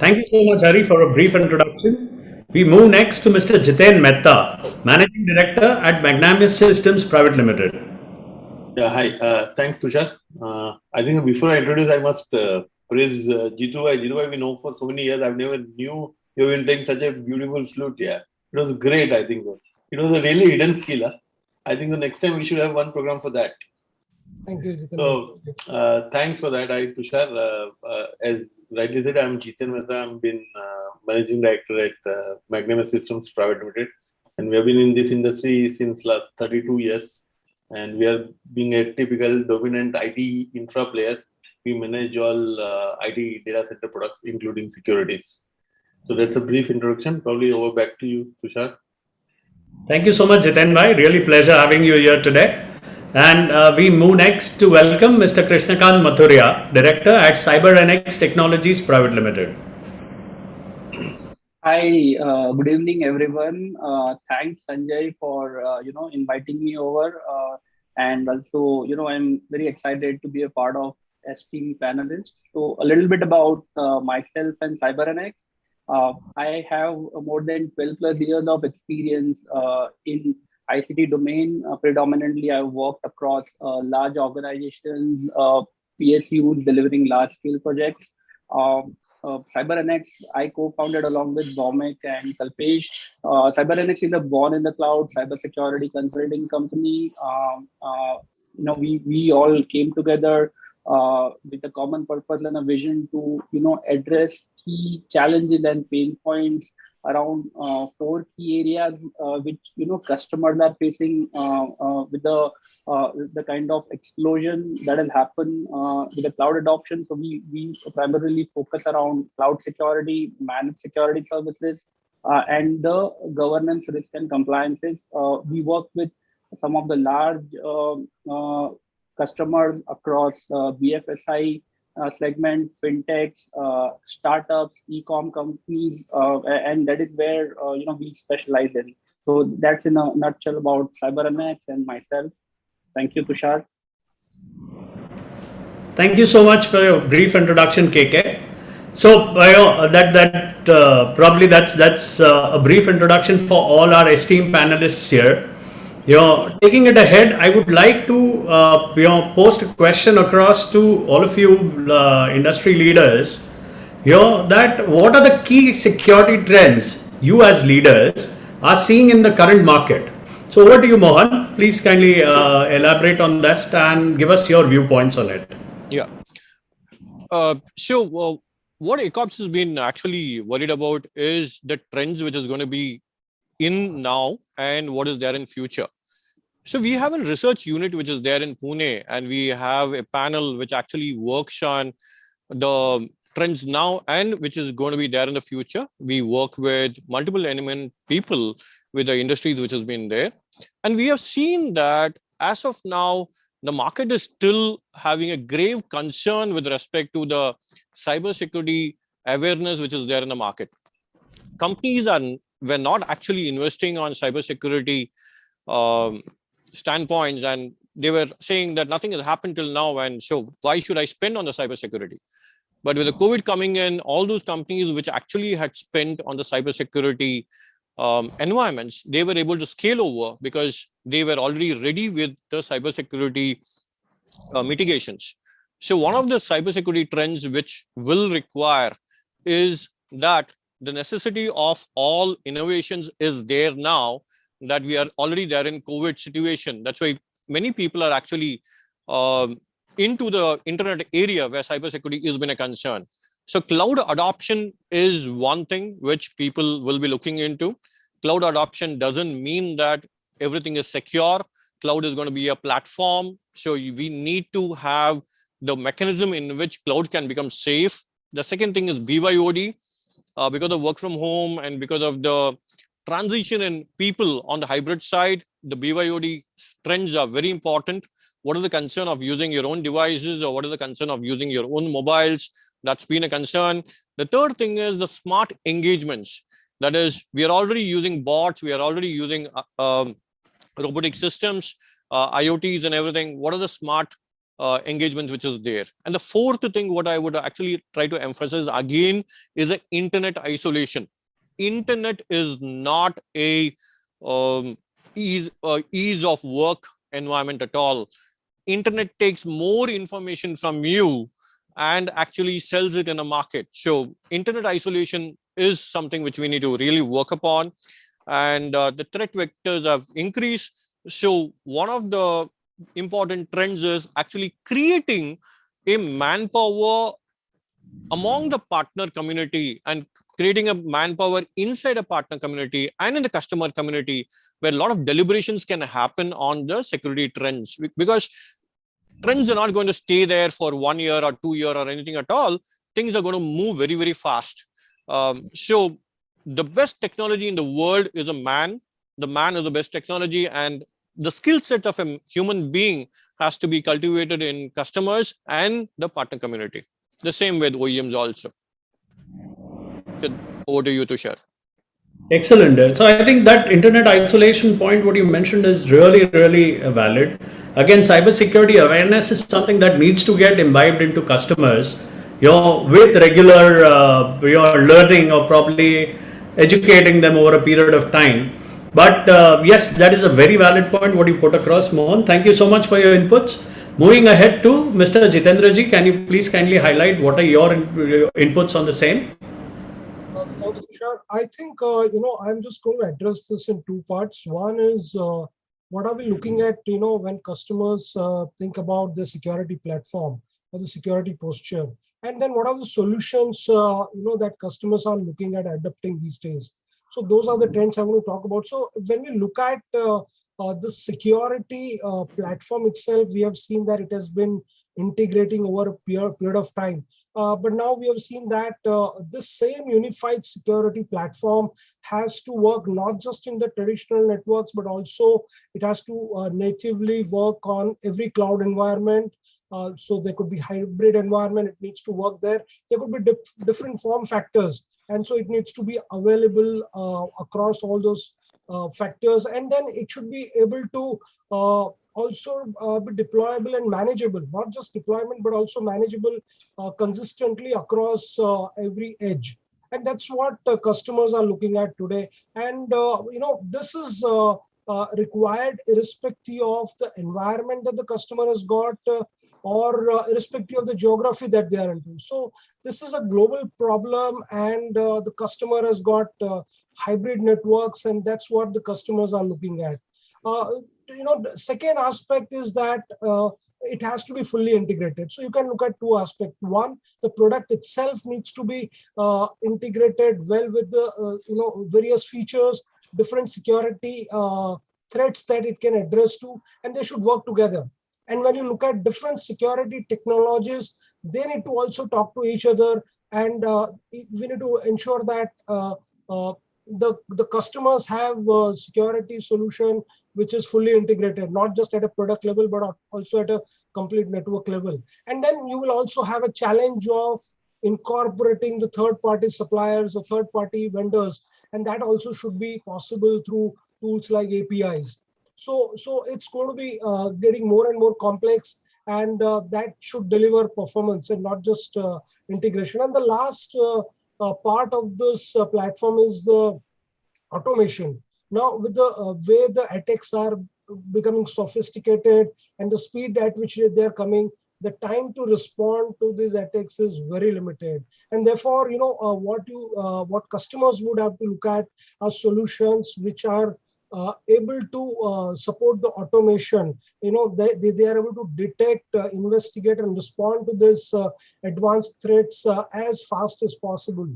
Thank you so much, Hari, for a brief introduction. We move next to Mr. Jiten Mehta, Managing Director at Magnanimous Systems Private Limited. Yeah, hi. Thanks, Tushar. I think before I introduce, I must praise Jitu. Jitu, we know for so many years. I've never knew you've been playing such a beautiful flute. Yeah, it was great. I think it was a really hidden skill. Huh? I think the next time we should have one program for that. Thank you, Jitin. So, thanks for that. Tushar, as rightly said, I'm Jiten Mehta. I've been Managing Director at Magnanimous Systems Private Limited. And we have been in this industry since last 32 years. And we are being a typical dominant IT infra player. We manage all IT data center products, including securities. So that's a brief introduction. Probably over back to you, Tushar. Thank you so much, Jiten bhai. Really pleasure having you here today. And we move next to welcome Mr. Krishnakant Mathuria, Director at CyberNX Technologies Private Limited. Hi, good evening, everyone. Thanks, Sanjay, for inviting me over, and also I'm very excited to be a part of esteemed panelists. So a little bit about myself and CyberNX. I have more than 12 plus years of experience in ICT domain. Predominantly, I've worked across large organizations, PSUs delivering large scale projects. CyberNX, I co-founded along with Baumek and Kalpesh. CyberNX is a born in the cloud cybersecurity consulting company. We all came together with a common purpose and a vision to address key challenges and pain points around four key areas which customers are facing with the kind of explosion that has happened with the cloud adoption. So we primarily focus around cloud security, managed security services, and the governance, risk, and compliances. We work with some of the large customers across BFSI segment, fintechs, startups, e-com companies, and that is where we specialize in. So that's in a nutshell about CyberNX and myself. Thank you, Tushar. Thank you so much for your brief introduction, KK. So probably that's a brief introduction for all our esteemed panelists here. Taking it ahead, I would like to post a question across to all of you industry leaders. That what are the key security trends you as leaders are seeing in the current market? So over to you, Mohan. Please kindly elaborate on this and give us your viewpoints on it. Yeah. What ACOPS has been actually worried about is the trends which is going to be in now and what is there in future. So we have a research unit which is there in Pune, and we have a panel which actually works on the trends now and which is going to be there in the future. We work with multiple eminent people with the industries which has been there. And we have seen that as of now, the market is still having a grave concern with respect to the cybersecurity awareness which is there in the market. Companies were not actually investing on cybersecurity standpoints, and they were saying that nothing has happened till now, and so why should I spend on the cybersecurity? But with the COVID coming in, all those companies which actually had spent on the cybersecurity environments, they were able to scale over because they were already ready with the cybersecurity mitigations. So one of the cybersecurity trends which will require is that the necessity of all innovations is there now, that we are already there in COVID situation. That's why many people are actually into the internet area where cybersecurity has been a concern. So cloud adoption is one thing which people will be looking into. Cloud adoption doesn't mean that everything is secure. Cloud is going to be a platform. So we need to have the mechanism in which cloud can become safe. The second thing is BYOD. Because of work from home and because of the transition in people on the hybrid side, the BYOD trends are very important. What is the concern of using your own devices, or what is the concern of using your own mobiles? That's been a concern. The third thing is the smart engagements. That is, we are already using bots, we are already using robotic systems, IoTs and everything. What are the smart engagements which is there? And the fourth thing, what I would actually try to emphasize again, is the internet isolation. Internet is not a ease of work environment at all. Internet takes more information from you and actually sells it in a market. So internet isolation is something which we need to really work upon. And the threat vectors have increased. So one of the important trends is actually creating a manpower among the partner community and creating a manpower inside a partner community and in the customer community, where a lot of deliberations can happen on the security trends, because trends are not going to stay there for 1 year or 2 years or anything at all. Things are going to move very, very fast. So the best technology in the world is a man. The man is the best technology, and the skill set of a human being has to be cultivated in customers and the partner community. The same with OEMs also. Over to you, Tushar. Excellent. So I think that internet isolation point, what you mentioned, is really, really valid. Again, cybersecurity awareness is something that needs to get imbibed into customers. with regular learning or probably educating them over a period of time. But yes, that is a very valid point what you put across, Mohan. Thank you so much for your inputs. Moving ahead to Mr. Jitendra ji, can you please kindly highlight what are your inputs on the same? Thanks, Tushar. I think, I'm just going to address this in two parts. One is what are we looking at, when customers think about the security platform or the security posture? And then what are the solutions, that customers are looking at adopting these days? So those are the trends I want to talk about. So when we look at the security platform itself, we have seen that it has been integrating over a period of time. But now we have seen that this same unified security platform has to work not just in the traditional networks, but also it has to natively work on every cloud environment. So there could be hybrid environment, it needs to work there. There could be different form factors. And so it needs to be available across all those factors. And then it should be able to also be deployable and manageable, not just deployment, but also manageable consistently across every edge. And that's what customers are looking at today. And, this is required irrespective of the environment that the customer has got or irrespective of the geography that they are into. So this is a global problem, and the customer has got hybrid networks, and that's what the customers are looking at. The second aspect is that it has to be fully integrated. So you can look at two aspects. One, the product itself needs to be integrated well with the various features, different security threats that it can address to, and they should work together. And when you look at different security technologies, they need to also talk to each other, and we need to ensure that the customers have a security solution which is fully integrated, not just at a product level, but also at a complete network level. And then you will also have a challenge of incorporating the third-party suppliers or third-party vendors, and that also should be possible through tools like APIs. So it's going to be getting more and more complex, and that should deliver performance and not just integration. And the last part of this platform is the automation. Now, with the way the attacks are becoming sophisticated and the speed at which they're coming, the time to respond to these attacks is very limited. And therefore, what customers would have to look at are solutions which are able to support the automation. They are able to detect, investigate, and respond to these advanced threats as fast as possible.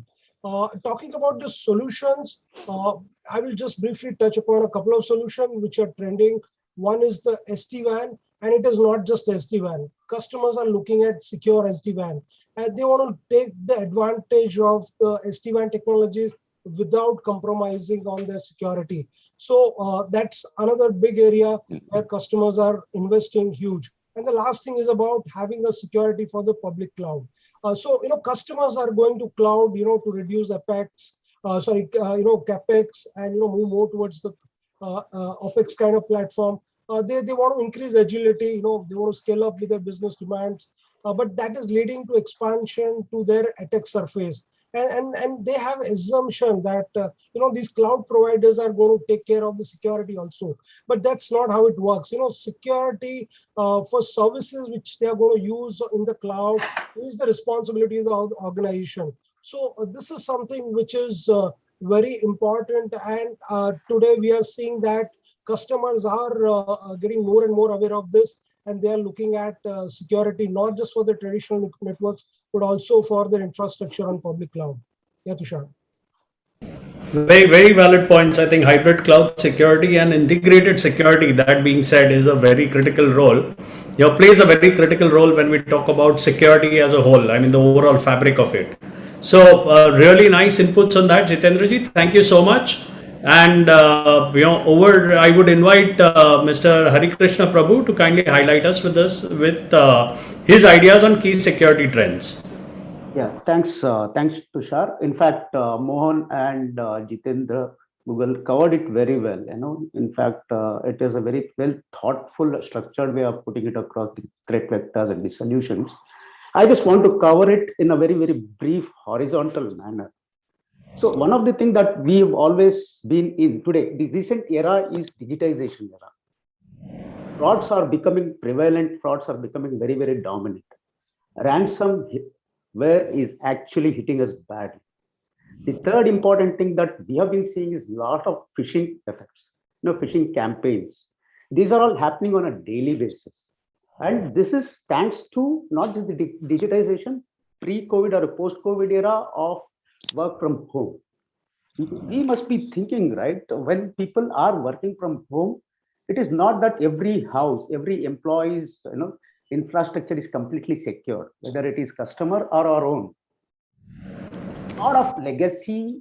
Talking about the solutions, I will just briefly touch upon a couple of solutions which are trending. One is the SD-WAN, and it is not just SD-WAN. Customers are looking at secure SD-WAN, and they want to take the advantage of the SD-WAN technologies without compromising on their security. So that's another big area where customers are investing huge. And the last thing is about having a security for the public cloud. Customers are going to cloud, to reduce capex, and move more towards the OpEx kind of platform. They want to increase agility. They want to scale up with their business demands, but that is leading to expansion to their attack surface. And they have assumption that these cloud providers are going to take care of the security also, but that's not how it works. Security for services which they are going to use in the cloud is the responsibility of the organization. So this is something which is very important, and today we are seeing that customers are getting more and more aware of this, and they are looking at security not just for the traditional networks, but also for their infrastructure on public cloud. Yeah, Tushar. Very, very valid points. I think hybrid cloud security and integrated security, that being said, is a very critical role. Plays a very critical role when we talk about security as a whole. I mean, the overall fabric of it. So, really nice inputs on that, Jitendra ji. Thank you so much. And I would invite Mr. Hari Krishna Prabhu to kindly highlight us with his ideas on key security trends. Yeah, thanks, Tushar. In fact, Mohan and Jitendra Google covered it very well. In fact, it is a very well thoughtful, structured way of putting it across the threat vectors and the solutions. I just want to cover it in a very, very brief horizontal manner. So one of the things that we've always been in today, the recent era is digitization era. Frauds are becoming prevalent, frauds are becoming very, very dominant. Ransomware is actually hitting us badly. The third important thing that we have been seeing is a lot of phishing effects, phishing campaigns. These are all happening on a daily basis. And this is thanks to not just the digitization, pre-COVID or post-COVID era of work from home. We must be thinking, right? When people are working from home, it is not that every house, every employee's infrastructure is completely secure, whether it is customer or our own. A lot of legacy,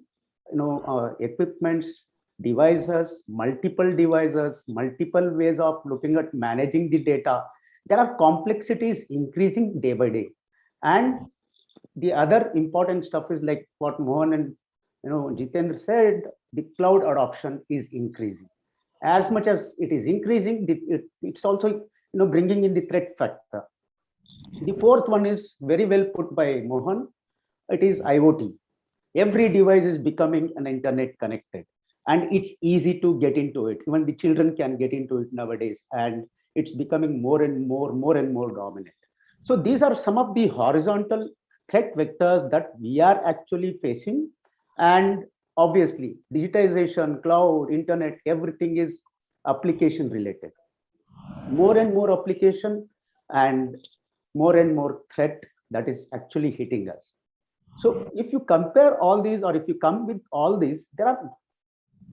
equipments, devices, multiple ways of looking at managing the data. There are complexities increasing day by day. And the other important stuff is like what Mohan and Jitendra said, the cloud adoption is increasing. As much as it is increasing, it's also bringing in the threat factor. The fourth one is very well put by Mohan. It is IoT. Every device is becoming an internet connected, and it's easy to get into it. Even the children can get into it nowadays, and it's becoming more and more dominant. So these are some of the horizontal threat vectors that we are actually facing. And obviously, digitization, cloud, internet, everything is application related. More and more application and more threat that is actually hitting us. So if you compare all these, or if you come with all these, there are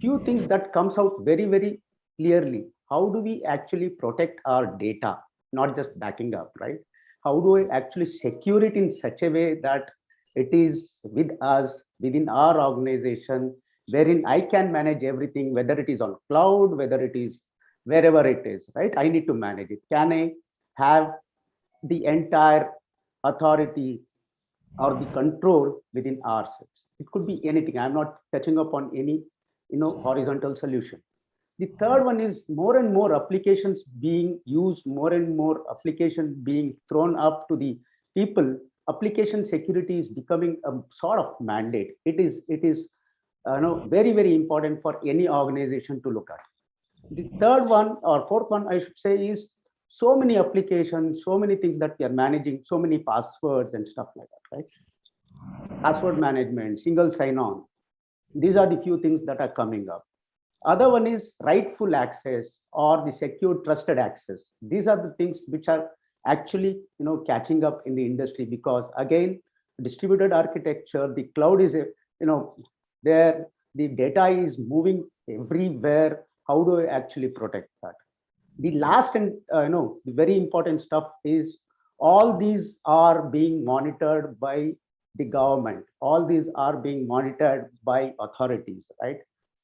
few things that comes out very, very clearly. How do we actually protect our data, not just backing up, right? How do I actually secure it in such a way that it is with us, within our organization, wherein I can manage everything, whether it is on cloud, whether it is wherever it is, right? I need to manage it. Can I have the entire authority or the control within ourselves? It could be anything. I'm not touching upon any, horizontal solution. The third one is more and more applications being used, more and more applications being thrown up to the people. Application security is becoming a sort of mandate. It is very, very important for any organization to look at. The third one or fourth one, I should say, is so many applications, so many things that we are managing, so many passwords and stuff like that, right? Password management, single sign-on. These are the few things that are coming up. Other one is rightful access or the secure trusted access. These are the things which are actually catching up in the industry, because again, distributed architecture, the cloud is there, the data is moving everywhere. How do I actually protect that? The last and the very important stuff is all these are being monitored by the government. All these are being monitored by authorities, right?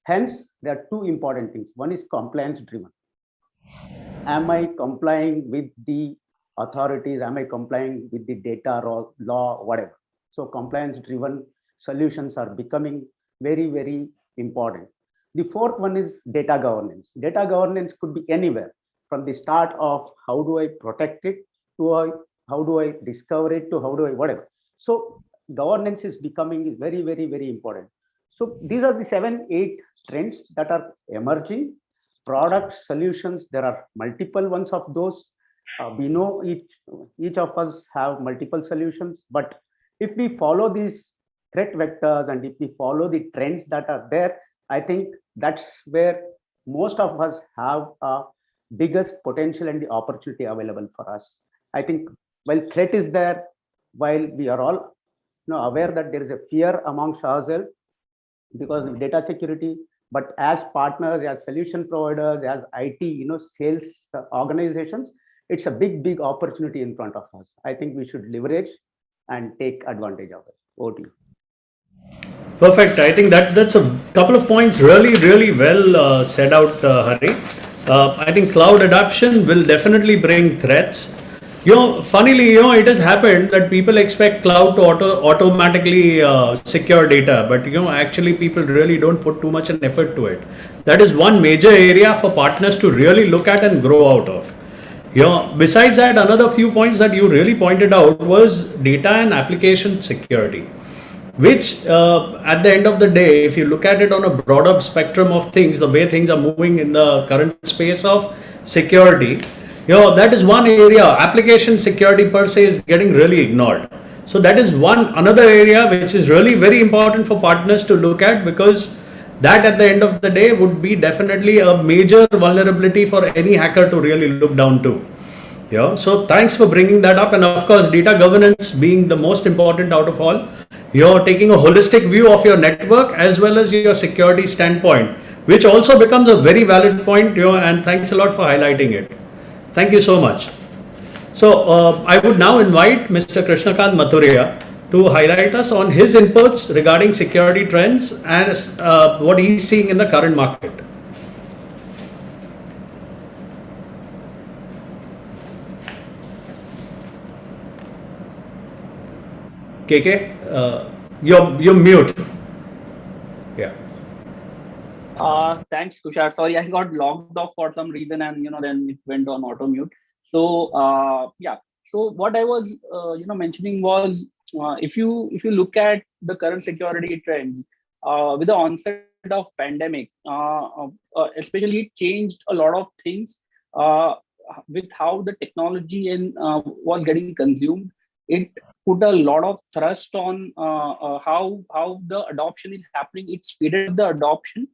Hence, there are two important things. One is compliance driven. Am I complying with the authorities? Am I complying with the data law, whatever? So compliance driven solutions are becoming very, very important. The fourth one is data governance. Data governance could be anywhere, from the start of how do I protect it to how do I discover it to how do I whatever. So governance is becoming very, very, very important. So these are the 7-8 trends that are emerging. Products, solutions, there are multiple ones of those. We know each of us have multiple solutions, but if we follow these threat vectors and if we follow the trends that are there, I think that's where most of us have a biggest potential and the opportunity available for us. I think while threat is there, while we are all aware that there is a fear amongst ourselves because of data security, but as partners, as solution providers, as IT, sales organizations, it's a big, big opportunity in front of us. I think we should leverage and take advantage of it. Over to you. Perfect. I think that's a couple of points really, really well said out, Hari. I think cloud adoption will definitely bring threats. Funnily, it has happened that people expect cloud to automatically secure data, but actually people really don't put too much an effort to it. That is one major area for partners to really look at and grow out of. Yeah, besides that, another few points that you really pointed out was data and application security, which at the end of the day, if you look at it on a broader spectrum of things, the way things are moving in the current space of security, that is one area. Application security per se is getting really ignored. So that is another area which is really very important for partners to look at, because that at the end of the day would be definitely a major vulnerability for any hacker to really look down to. Yeah, so thanks for bringing that up. And of course, data governance being the most important out of all, you're taking a holistic view of your network as well as your security standpoint, which also becomes a very valid point. And thanks a lot for highlighting it. Thank you so much. So I would now invite Mr. Krishnakant Mathuria to highlight us on his inputs regarding security trends and what he's seeing in the current market. KK, you're mute. Yeah. Thanks, Tushar. Sorry, I got logged off for some reason, and then it went on auto mute. So yeah. So what I was mentioning was, if you look at the current security trends, with the onset of pandemic, especially it changed a lot of things with how the technology and was getting consumed. It put a lot of thrust on how the adoption is happening. It speeded up the adoption.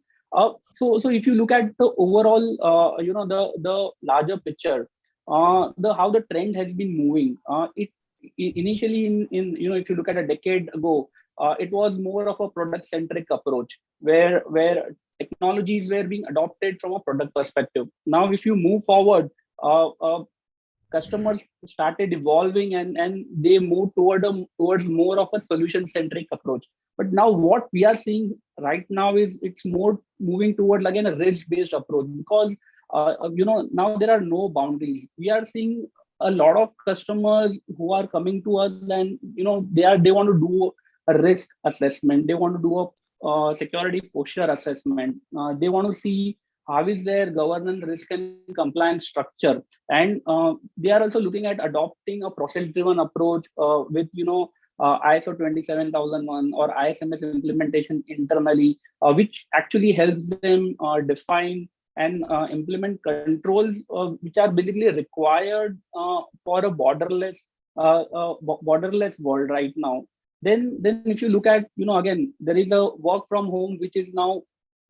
So if you look at the overall, the larger picture, how the trend has been moving. It initially in if you look at a decade ago, it was more of a product centric approach where technologies were being adopted from a product perspective. Now, if you move forward, customers started evolving and they moved towards more of a solution centric approach. But now what we are seeing right now is it's more moving toward again a risk based approach, because now there are no boundaries. We are seeing a lot of customers who are coming to us, and they want to do a risk assessment, they want to do a security posture assessment, they want to see how is their governance, risk and compliance structure, and they are also looking at adopting a process driven approach with ISO 27001 or ISMS implementation internally, which actually helps them define and implement controls which are basically required for a borderless world right now. Then if you look at, again, there is a work from home which is now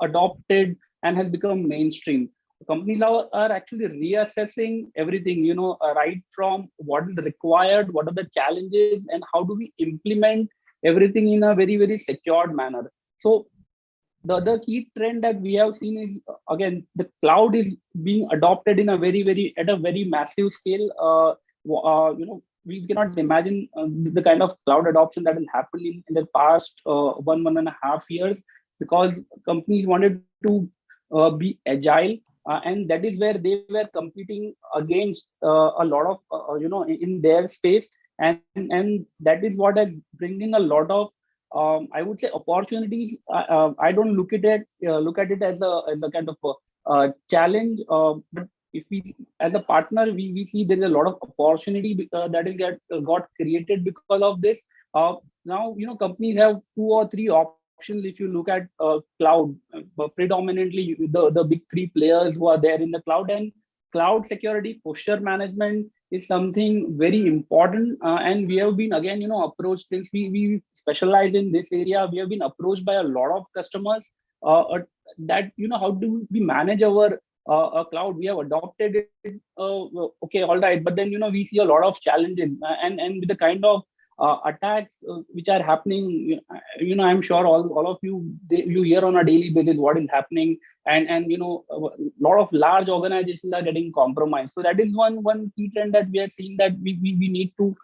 adopted and has become mainstream. Companies are actually reassessing everything, right from what is required, what are the challenges, and how do we implement everything in a very, very secured manner. So the other key trend that we have seen is, again, the cloud is being adopted in a at a very massive scale. We cannot imagine the kind of cloud adoption that has happened in the past 1.5 years, because companies wanted to be agile, and that is where they were competing against a lot of in their space, and that is what is bringing a lot of I would say opportunities. I don't look at it as a kind of a challenge, but if we as a partner we see there is a lot of opportunity that is got created because of this. Now companies have 2 or 3 options. If you look at cloud, predominantly the big 3 players who are there in the cloud, and cloud security posture management is something very important, and we have been again approached, since we specialize in this area. We have been approached by a lot of customers that how do we manage our cloud. We have adopted it, okay, all right, but then we see a lot of challenges, and with the kind of attacks which are happening, I'm sure all of you hear on a daily basis what is happening, and a lot of large organizations are getting compromised. So that is one key trend that we are seeing, that we need to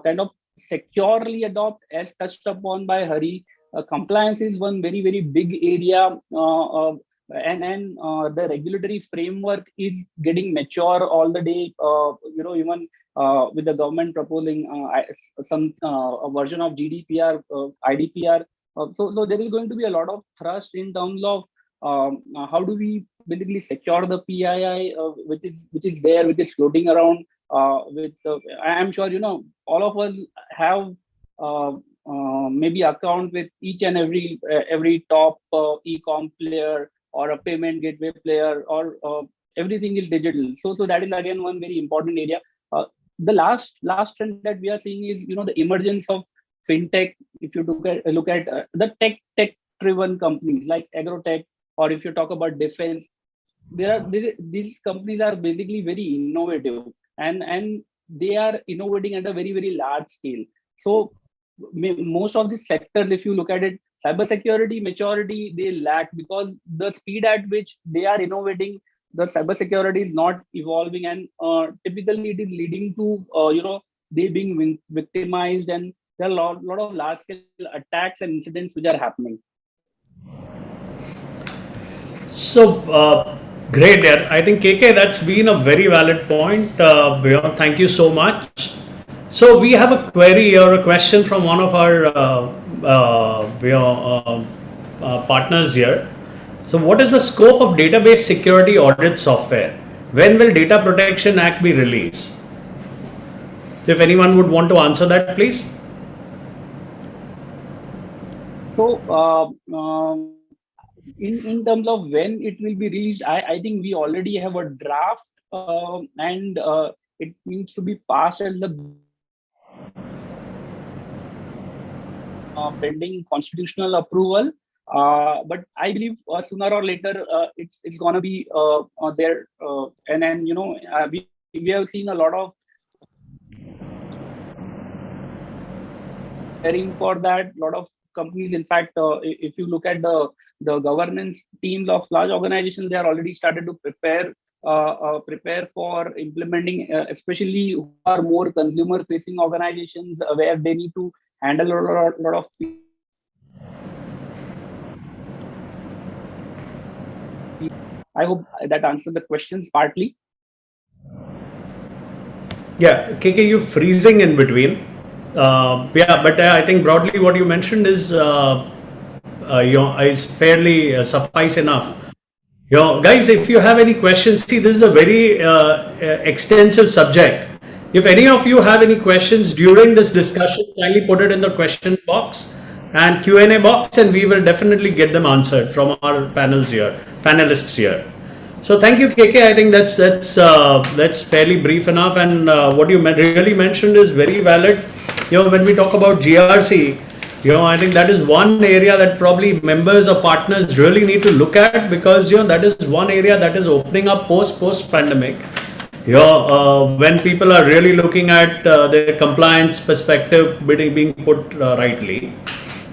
kind of securely adopt, as touched upon by Hari. Compliance is one very, very big area, and the regulatory framework is getting mature all the day. Even with the government proposing some a version of GDPR, IDPR. So there is going to be a lot of thrust in terms of how do we basically secure the PII which is there, which is floating around. I'm sure all of us have maybe account with each and every top e-com player or a payment gateway player, or everything is digital. So that is again one very important area. The last trend that we are seeing is the emergence of fintech. If you look at the tech driven companies like agrotech, or if you talk about defense, these companies are basically very innovative, and they are innovating at a very large scale. So most of these sectors, if you look at it, cybersecurity maturity, they lack, because the speed at which they are innovating, the cybersecurity is not evolving, and typically it is leading to they being victimized, and there are a lot of large scale attacks and incidents which are happening. So great there. I think KK, that's been a very valid point. Thank you so much. So we have a query or a question from one of our partners here. So what is the scope of database security audit software? When will Data Protection Act be released? If anyone would want to answer that, please. So in terms of when it will be released, I think we already have a draft, and it needs to be passed as the pending constitutional approval. But I believe sooner or later it's gonna be there, and then we have seen a lot of preparing for that. A lot of companies, in fact, if you look at the governance teams of large organizations, they are already started to prepare for implementing, especially who are more consumer facing organizations, where they need to handle a lot of I hope that answered the questions partly. Yeah, KK, you're freezing in between. Yeah, but I think broadly what you mentioned is is fairly suffice enough. Guys, if you have any questions, see, this is a very extensive subject. If any of you have any questions during this discussion, kindly put it in the question box and Q&A box, and we will definitely get them answered from our panelists here. So thank you, KK. I think that's fairly brief enough, and what you really mentioned is very valid. When we talk about GRC, I think that is one area that probably members or partners really need to look at, because that is one area that is opening up post pandemic. When people are really looking at their compliance perspective being put rightly.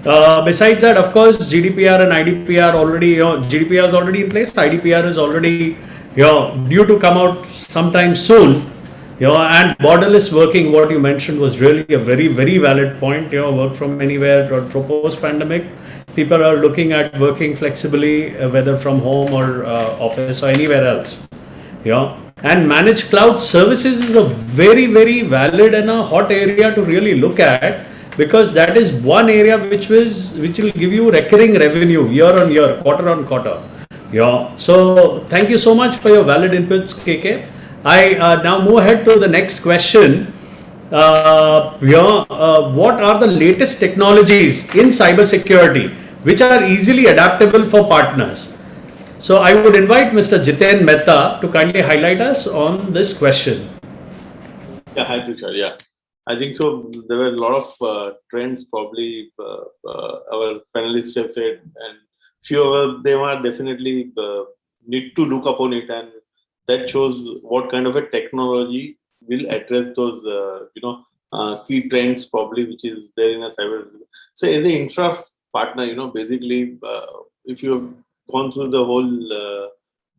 Besides that, of course, GDPR and IDPR already, GDPR is already in place. IDPR is already, due to come out sometime soon. And borderless working, what you mentioned was really a very valid point. Work from anywhere or post pandemic, people are looking at working flexibly, whether from home or office or anywhere else. And managed cloud services is a very valid and a hot area to really look at, because that is one area which will give you recurring revenue year on year, quarter on quarter. So thank you so much for your valid inputs, KK. I now move ahead to the next question. What are the latest technologies in cybersecurity which are easily adaptable for partners? So I would invite Mr. Jiten Mehta to kindly highlight us on this question. Yeah, hi Tushar. Yeah, I think so. There were a lot of trends, probably our panelists have said, and few of them are definitely need to look upon it, and that shows what kind of a technology will address those key trends, probably, which is there in a cyber. So as an infra partner, basically if you have gone through the whole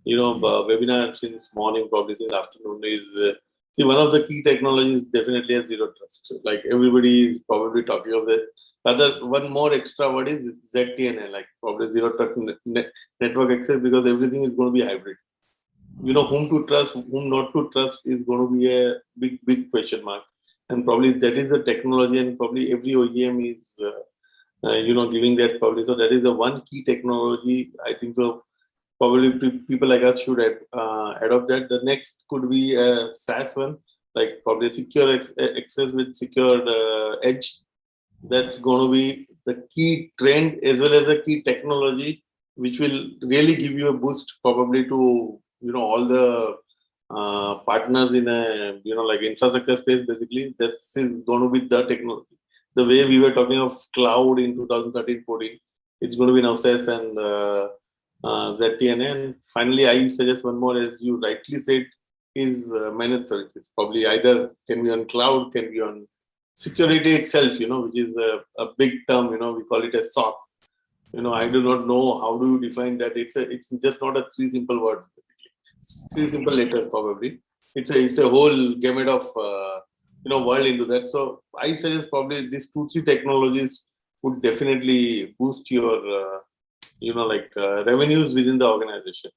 webinar since morning, probably since afternoon, is see, one of the key technologies definitely is zero trust. Like everybody is probably talking of that. Other one more extra word is ZTNA, like probably zero trust network access, because everything is going to be hybrid. Whom to trust, whom not to trust is going to be a big question mark. And probably that is the technology, and probably every OEM is giving that probably. So that is the one key technology, I think so, probably people like us should adopt that. The next could be a SaaS one, like probably secure access with secured edge. That's going to be the key trend as well as the key technology, which will really give you a boost probably to all the partners in a like infrastructure space. Basically, this is going to be the technology. The way we were talking of cloud in 2013-14, it's going to be now SaaS and ZTNA. And finally, I suggest one more, as you rightly said, is managed services. Probably either can be on cloud, can be on security itself, which is a big term. We call it a SOC. I do not know how do you define that. It's just not a three simple words. Three simple letters probably. It's a whole gamut of world into that. So I suggest probably these 2-3 technologies would definitely boost your revenues within the organization.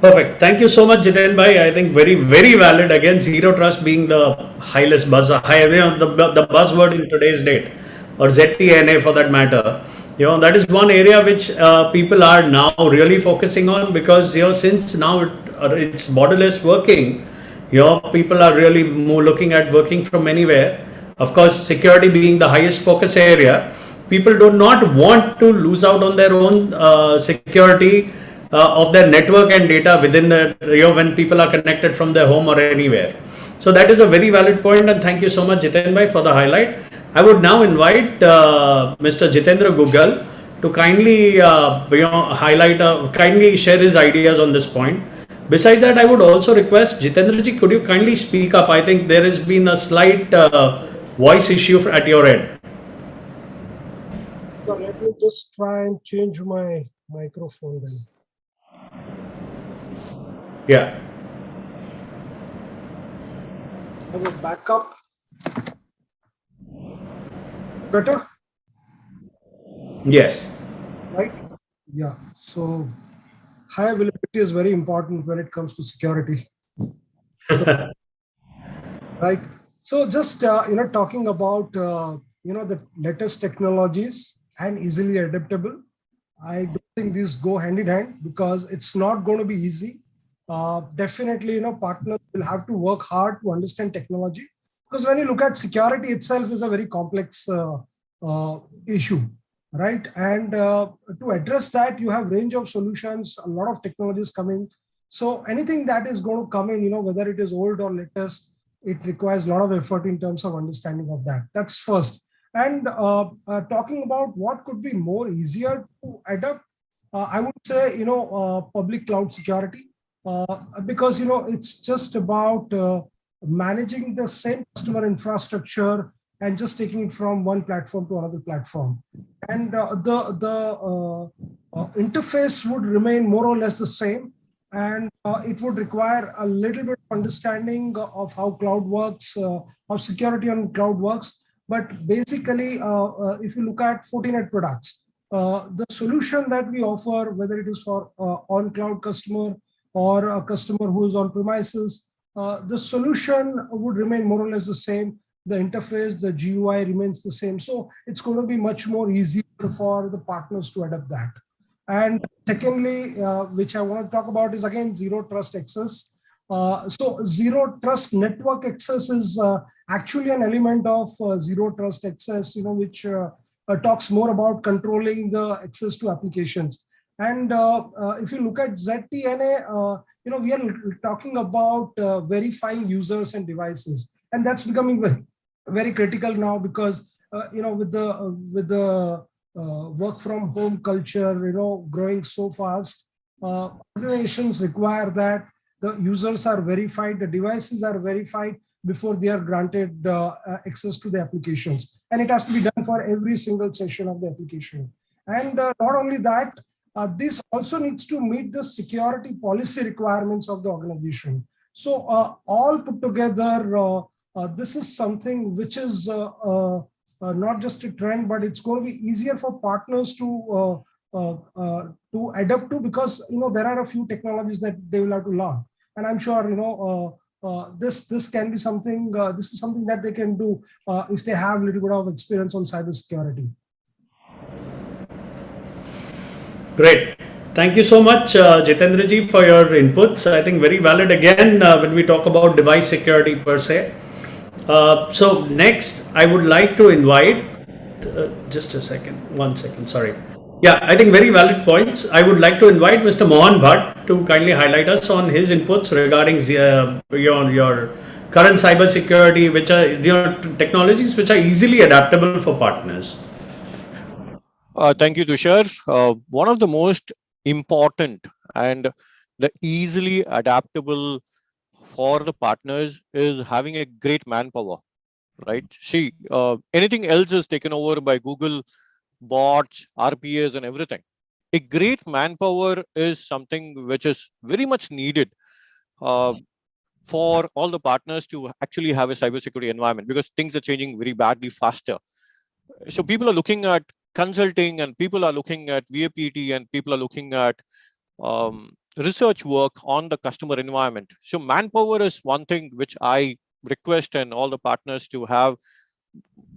Perfect. Thank you so much, Jiten bhai. I think very, very valid. Again, zero trust being the highest buzz, the buzzword in today's date, or ZTNA for that matter. That is one area which people are now really focusing on, because since now it's borderless working, people are really more looking at working from anywhere. Of course, security being the highest focus area, people do not want to lose out on their own security of their network and data within the when people are connected from their home or anywhere. So that is a very valid point, and thank you so much, Jiten bhai, for the highlight. I would now invite Mr. Jitendra Google to kindly highlight, kindly share his ideas on this point. Besides that, I would also request Jitendra ji, could you kindly speak up? I think there has been a slight voice issue at your end. So let me just try and change my microphone then. Yeah. I will back up. Better? Yes. Right? Yeah. So high availability is very important when it comes to security. So, right. So just talking about the latest technologies and easily adaptable. I don't think these go hand in hand, because it's not going to be easy. Definitely, partners will have to work hard to understand technology, because when you look at security itself is a very complex issue, right? And to address that, you have range of solutions, a lot of technologies coming. So anything that is going to come in, whether it is old or latest, it requires a lot of effort in terms of understanding of that. That's first. And talking about what could be more easier to adapt, I would say, public cloud security, because, it's just about managing the same customer infrastructure and just taking it from one platform to another platform. And the interface would remain more or less the same. And it would require a little bit of understanding of how cloud works, how security on cloud works. But basically, if you look at Fortinet products, the solution that we offer, whether it is for on-cloud customer or a customer who is on premises, the solution would remain more or less the same. The interface, the GUI remains the same. So it's going to be much more easier for the partners to adapt that. And secondly, which I want to talk about is again zero trust access. So zero trust network access is actually an element of zero trust access, which talks more about controlling the access to applications. And if you look at ZTNA, we are talking about verifying users and devices, and that's becoming very, very critical now, because with the work from home culture, growing so fast, organizations require that the users are verified, the devices are verified before they are granted access to the applications. And it has to be done for every single session of the application. And not only that, this also needs to meet the security policy requirements of the organization. So all put together, this is something which is not just a trend, but it's going to be easier for partners to adapt to, because there are a few technologies that they will have to learn. And I'm sure this can be something. This is something that they can do if they have a little bit of experience on cybersecurity. Great. Thank you so much, Jitendra ji, for your inputs. I think very valid again when we talk about device security per se. So next, I would like to invite, just a second, 1 second, sorry. Yeah, I think very valid points. I would like to invite Mr. Mohan Bhatt to kindly highlight us on his inputs regarding your current cybersecurity, which are your technologies which are easily adaptable for partners. Thank you, Tushar. One of the most important and the easily adaptable for the partners is having a great manpower, right? See, anything else is taken over by Google, bots, RPAs, and everything. A great manpower is something which is very much needed for all the partners to actually have a cybersecurity environment, because things are changing very badly faster. So people are looking at consulting, and people are looking at VAPT, and people are looking at research work on the customer environment. So manpower is one thing which I request and all the partners to have,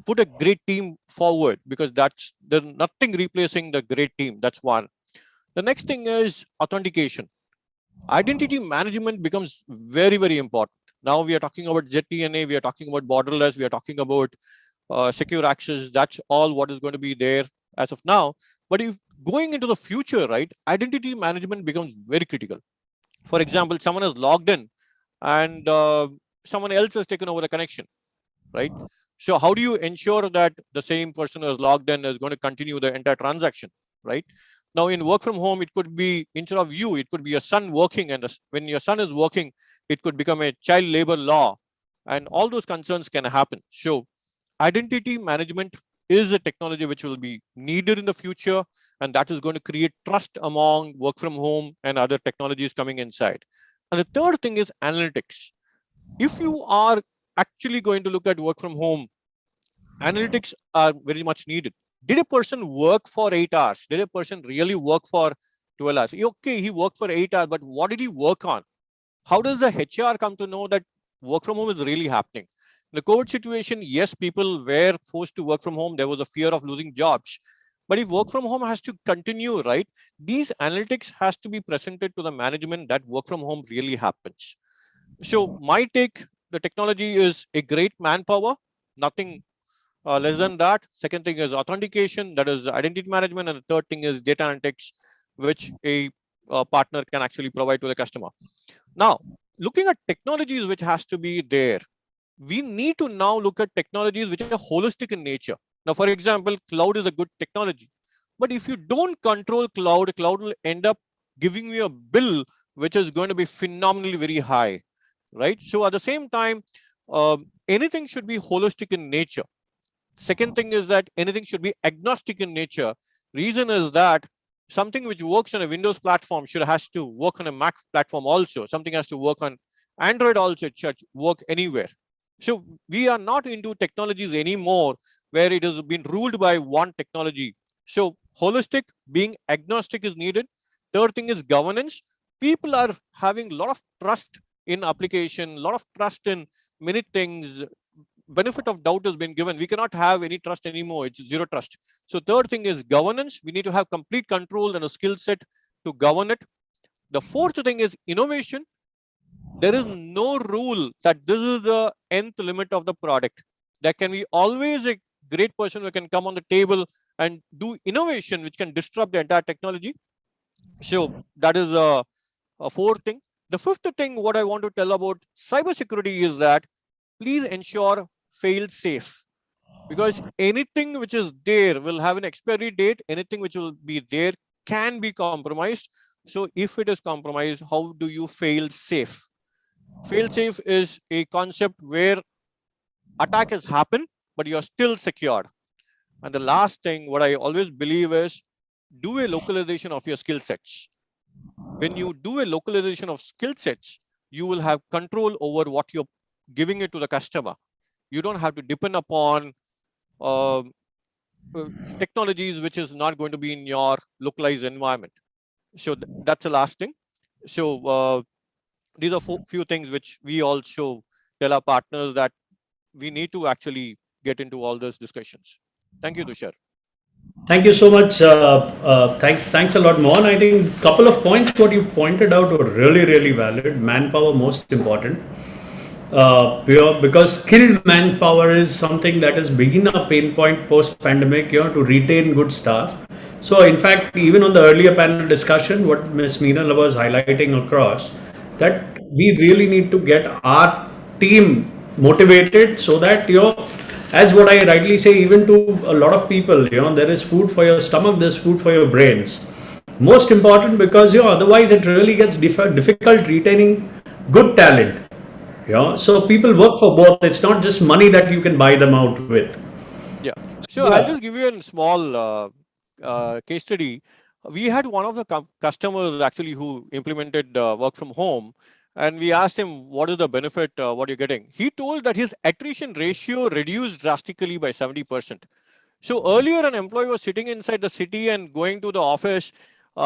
put a great team forward, because there's nothing replacing the great team. That's one. The next thing is authentication. Identity management becomes very, very important. Now we are talking about ZTNA, we are talking about borderless, we are talking about secure access. That's all what is going to be there as of now. But if going into the future, right, identity management becomes very critical. For example, someone has logged in and someone else has taken over the connection, right? So how do you ensure that the same person who has logged in is going to continue the entire transaction, right? Now in work from home, it could be, instead of you, it could be your son working, and when your son is working, it could become a child labor law, and all those concerns can happen. So identity management is a technology which will be needed in the future, and that is going to create trust among work from home and other technologies coming inside. And the third thing is analytics. If you are actually going to look at work from home, analytics are very much needed. Did a person work for 8 hours? Did a person really work for 12 hours? Okay, he worked for 8 hours, but what did he work on? How does the HR come to know that work from home is really happening? In the COVID situation, yes, people were forced to work from home. There was a fear of losing jobs. But if work from home has to continue, right, these analytics has to be presented to the management that work from home really happens. So my take, the technology is a great manpower, nothing less than that. Second thing is authentication, that is identity management. And the third thing is data analytics, which a partner can actually provide to the customer. Now, looking at technologies which has to be there, we need to now look at technologies which are holistic in nature. Now, for example, cloud is a good technology. But if you don't control cloud, cloud will end up giving you a bill which is going to be phenomenally very high, right? So at the same time, anything should be holistic in nature. Second thing is that anything should be agnostic in nature. Reason is that something which works on a Windows platform has to work on a Mac platform also. Something has to work on Android also, it should work anywhere. So we are not into technologies anymore where it has been ruled by one technology. So holistic, being agnostic is needed. Third thing is governance. People are having a lot of trust in application, a lot of trust in many things. Benefit of doubt has been given. We cannot have any trust anymore. It's zero trust. So third thing is governance. We need to have complete control and a skill set to govern it. The fourth thing is innovation. There is no rule that this is the nth limit of the product. There can be always a great person who can come on the table and do innovation, which can disrupt the entire technology. So that is a fourth thing. The fifth thing, what I want to tell about cybersecurity is that please ensure fail safe, because anything which is there will have an expiry date. Anything which will be there can be compromised. So if it is compromised, how do you fail safe? Fail safe is a concept where attack has happened, but you're still secured. And the last thing, what I always believe is do a localization of your skill sets. When you do a localization of skill sets, you will have control over what you're giving it to the customer. You don't have to depend upon technologies which is not going to be in your localized environment. So that's the last thing. So these are few things which we also tell our partners that we need to actually get into all those discussions. Thank you, Tushar. Thank you so much. Thanks a lot, Mohan. I think a couple of points what you pointed out were really, really valid. Manpower most important. Because skilled manpower is something that has been a pain point post pandemic, to retain good staff. So in fact, even on the earlier panel discussion, what Ms. Meenal was highlighting across, that we really need to get our team motivated so that, as what I rightly say, even to a lot of people, there is food for your stomach, there's food for your brains. Most important, because otherwise it really gets difficult retaining good talent. So people work for both. It's not just money that you can buy them out with. Yeah. So I'll just give you a small case study. We had one of the customers actually who implemented work from home, and we asked him, what is the benefit, what you're getting? He told that his attrition ratio reduced drastically by 70%. So earlier, an employee was sitting inside the city and going to the office.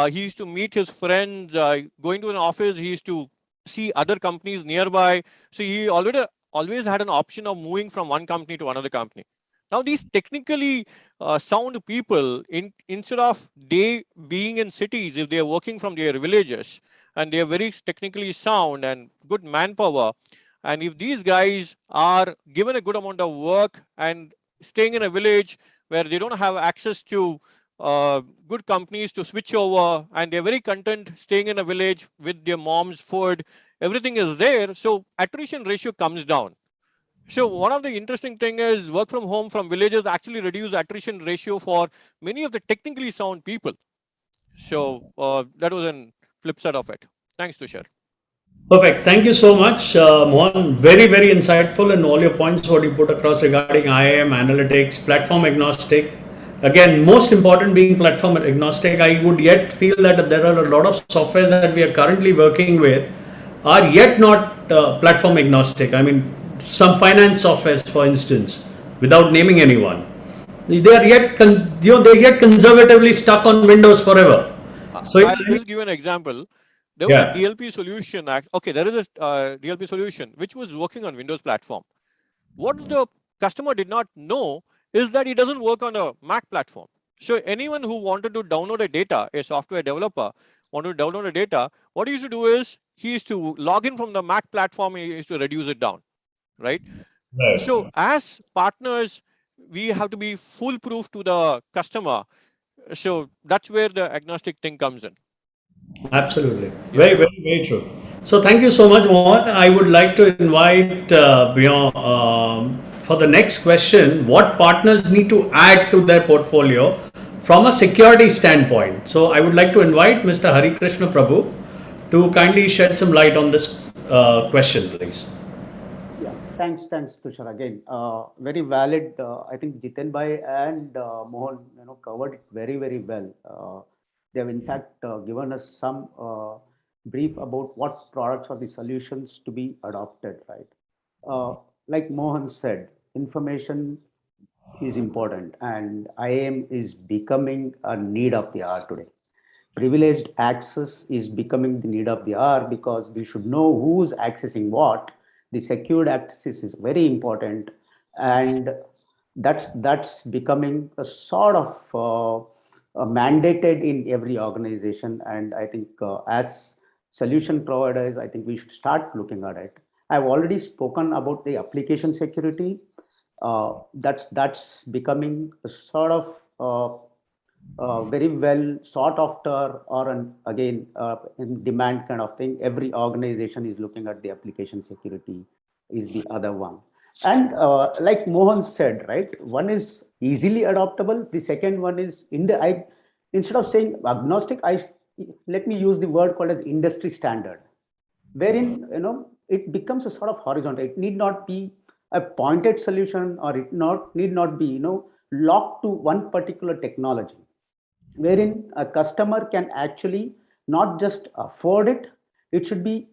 He used to meet his friends, going to an office. He used to see other companies nearby. So he always had an option of moving from one company to another company. Now, these technically sound people, instead of they being in cities, if they are working from their villages and they are very technically sound and good manpower, and if these guys are given a good amount of work and staying in a village where they don't have access to good companies to switch over, and they're very content staying in a village with their mom's food, everything is there. So attrition ratio comes down. So one of the interesting thing is work from home from villages actually reduce attrition ratio for many of the technically sound people. So that was a flip side of it. Thanks, Tushar. Perfect. Thank you so much, Mohan. Very, very insightful, and all your points what you put across regarding IAM, analytics, platform agnostic. Again, most important being platform agnostic. I would yet feel that there are a lot of softwares that we are currently working with are yet not platform agnostic. I mean, some finance softwares, for instance, without naming anyone, they are yet they're yet conservatively stuck on Windows forever. So I'll just give you an example. There was a DLP solution. Okay, there is a DLP solution which was working on Windows platform. What the customer did not know is that it doesn't work on a Mac platform. So anyone who wanted to download a data, a software developer wanted to download a data, what he used to do is he used to log in from the Mac platform, he used to reduce it down, right? So as partners, we have to be foolproof to the customer. So that's where the agnostic thing comes in. Absolutely. Very, very, very true. So thank you so much, Mohan. I would like to invite, for the next question, what partners need to add to their portfolio from a security standpoint. So I would like to invite Mr. Hari Krishna Prabhu to kindly shed some light on this question, please. Yeah, thanks, Tushar. Again, very valid. I think Jiten Bhai and Mohan, covered it very, very well. They have in fact given us some brief about what products or the solutions to be adopted, right? Like Mohan said, information is important, and IAM is becoming a need of the hour today. Privileged access is becoming the need of the hour because we should know who's accessing what. The secured access is very important, and that's becoming a sort of mandated in every organization. And I think as solution providers, I think we should start looking at it. I've already spoken about the application security. That's becoming a sort of very well sought after, or again in demand kind of thing. Every organization is looking at the application security is the other one. And like Mohan said, right, one is easily adoptable. The second one is instead of saying agnostic, let me use the word called as industry standard, wherein it becomes a sort of horizontal. It need not be a pointed solution, or it need not be locked to one particular technology, wherein a customer can actually not just afford it, it should be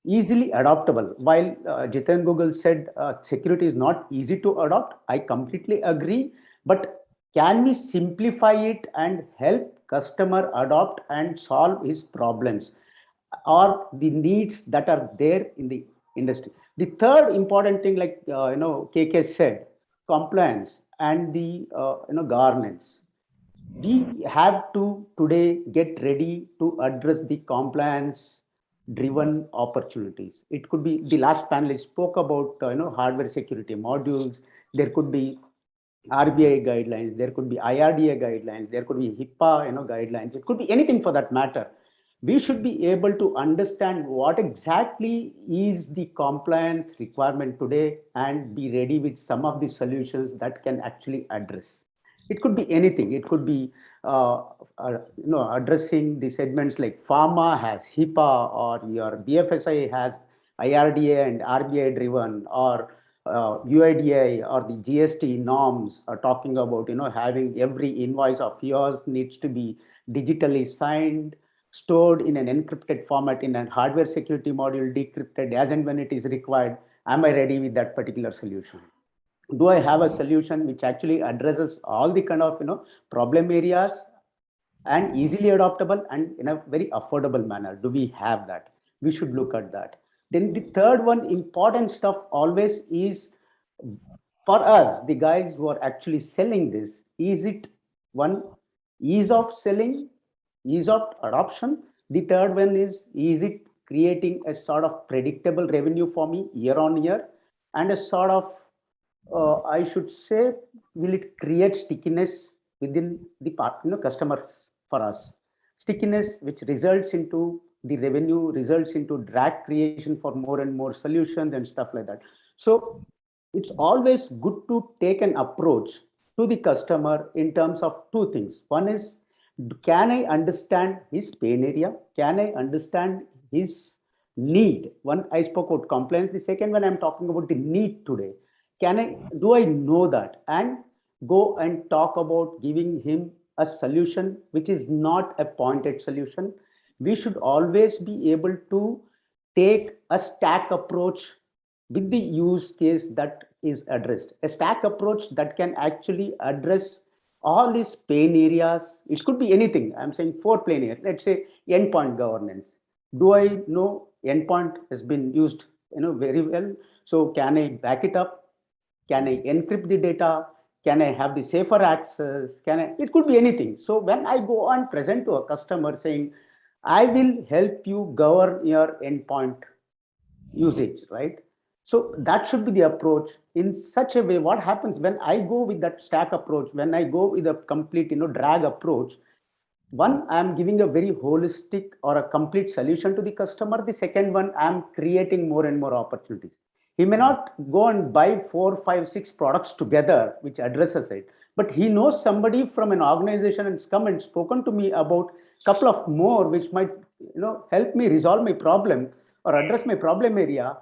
easily adoptable. While Jiten Google said security is not easy to adopt, I completely agree. But can we simplify it and help customer adopt and solve his problems or the needs that are there in the industry? The third important thing, like KK said, compliance and the governance. we have to today get ready to address the compliance driven opportunities. It could be the last panelist spoke about hardware security modules. There could be RBI guidelines, there could be IRDA guidelines, there could be HIPAA guidelines. It could be anything for that matter. We should be able to understand what exactly is the compliance requirement today and be ready with some of the solutions that can actually address. It could be anything. It could be addressing the segments like pharma has HIPAA, or your BFSI has IRDA and RBI driven, or UIDI or the GST norms are talking about having every invoice of yours needs to be digitally signed, stored in an encrypted format in a hardware security module, decrypted as and when it is required. Am I ready with that particular solution? Do I have a solution which actually addresses all the kind of problem areas and easily adoptable and in a very affordable manner? Do we have that? We should look at that. Then the third one, important stuff always is for us, the guys who are actually selling this, is it one, ease of selling, ease of adoption? The third one is it creating a sort of predictable revenue for me year on year, and a sort of I should say, will it create stickiness within the customers for us? Stickiness, which results into the revenue, results into drag creation for more and more solutions and stuff like that. So it's always good to take an approach to the customer in terms of two things. One is, can I understand his pain area? Can I understand his need? One, I spoke about compliance. The second one, I'm talking about the need today. Do I know that? And go and talk about giving him a solution which is not a pointed solution. We should always be able to take a stack approach with the use case that is addressed. A stack approach that can actually address all these pain areas. It could be anything. I'm saying 4 pain areas. Let's say endpoint governance. Do I know endpoint has been used very well? So can I back it up? Can I encrypt the data? Can I have the safer access? It could be anything. So when I go and present to a customer saying, I will help you govern your endpoint usage, right? So that should be the approach. In such a way, what happens when I go with that stack approach, when I go with a complete drag approach, one, I'm giving a very holistic or a complete solution to the customer. The second one, I'm creating more and more opportunities. He may not go and buy 4, 5, 6 products together, which addresses it, but he knows somebody from an organization and come and spoken to me about a couple of more, which might help me resolve my problem or address my problem area.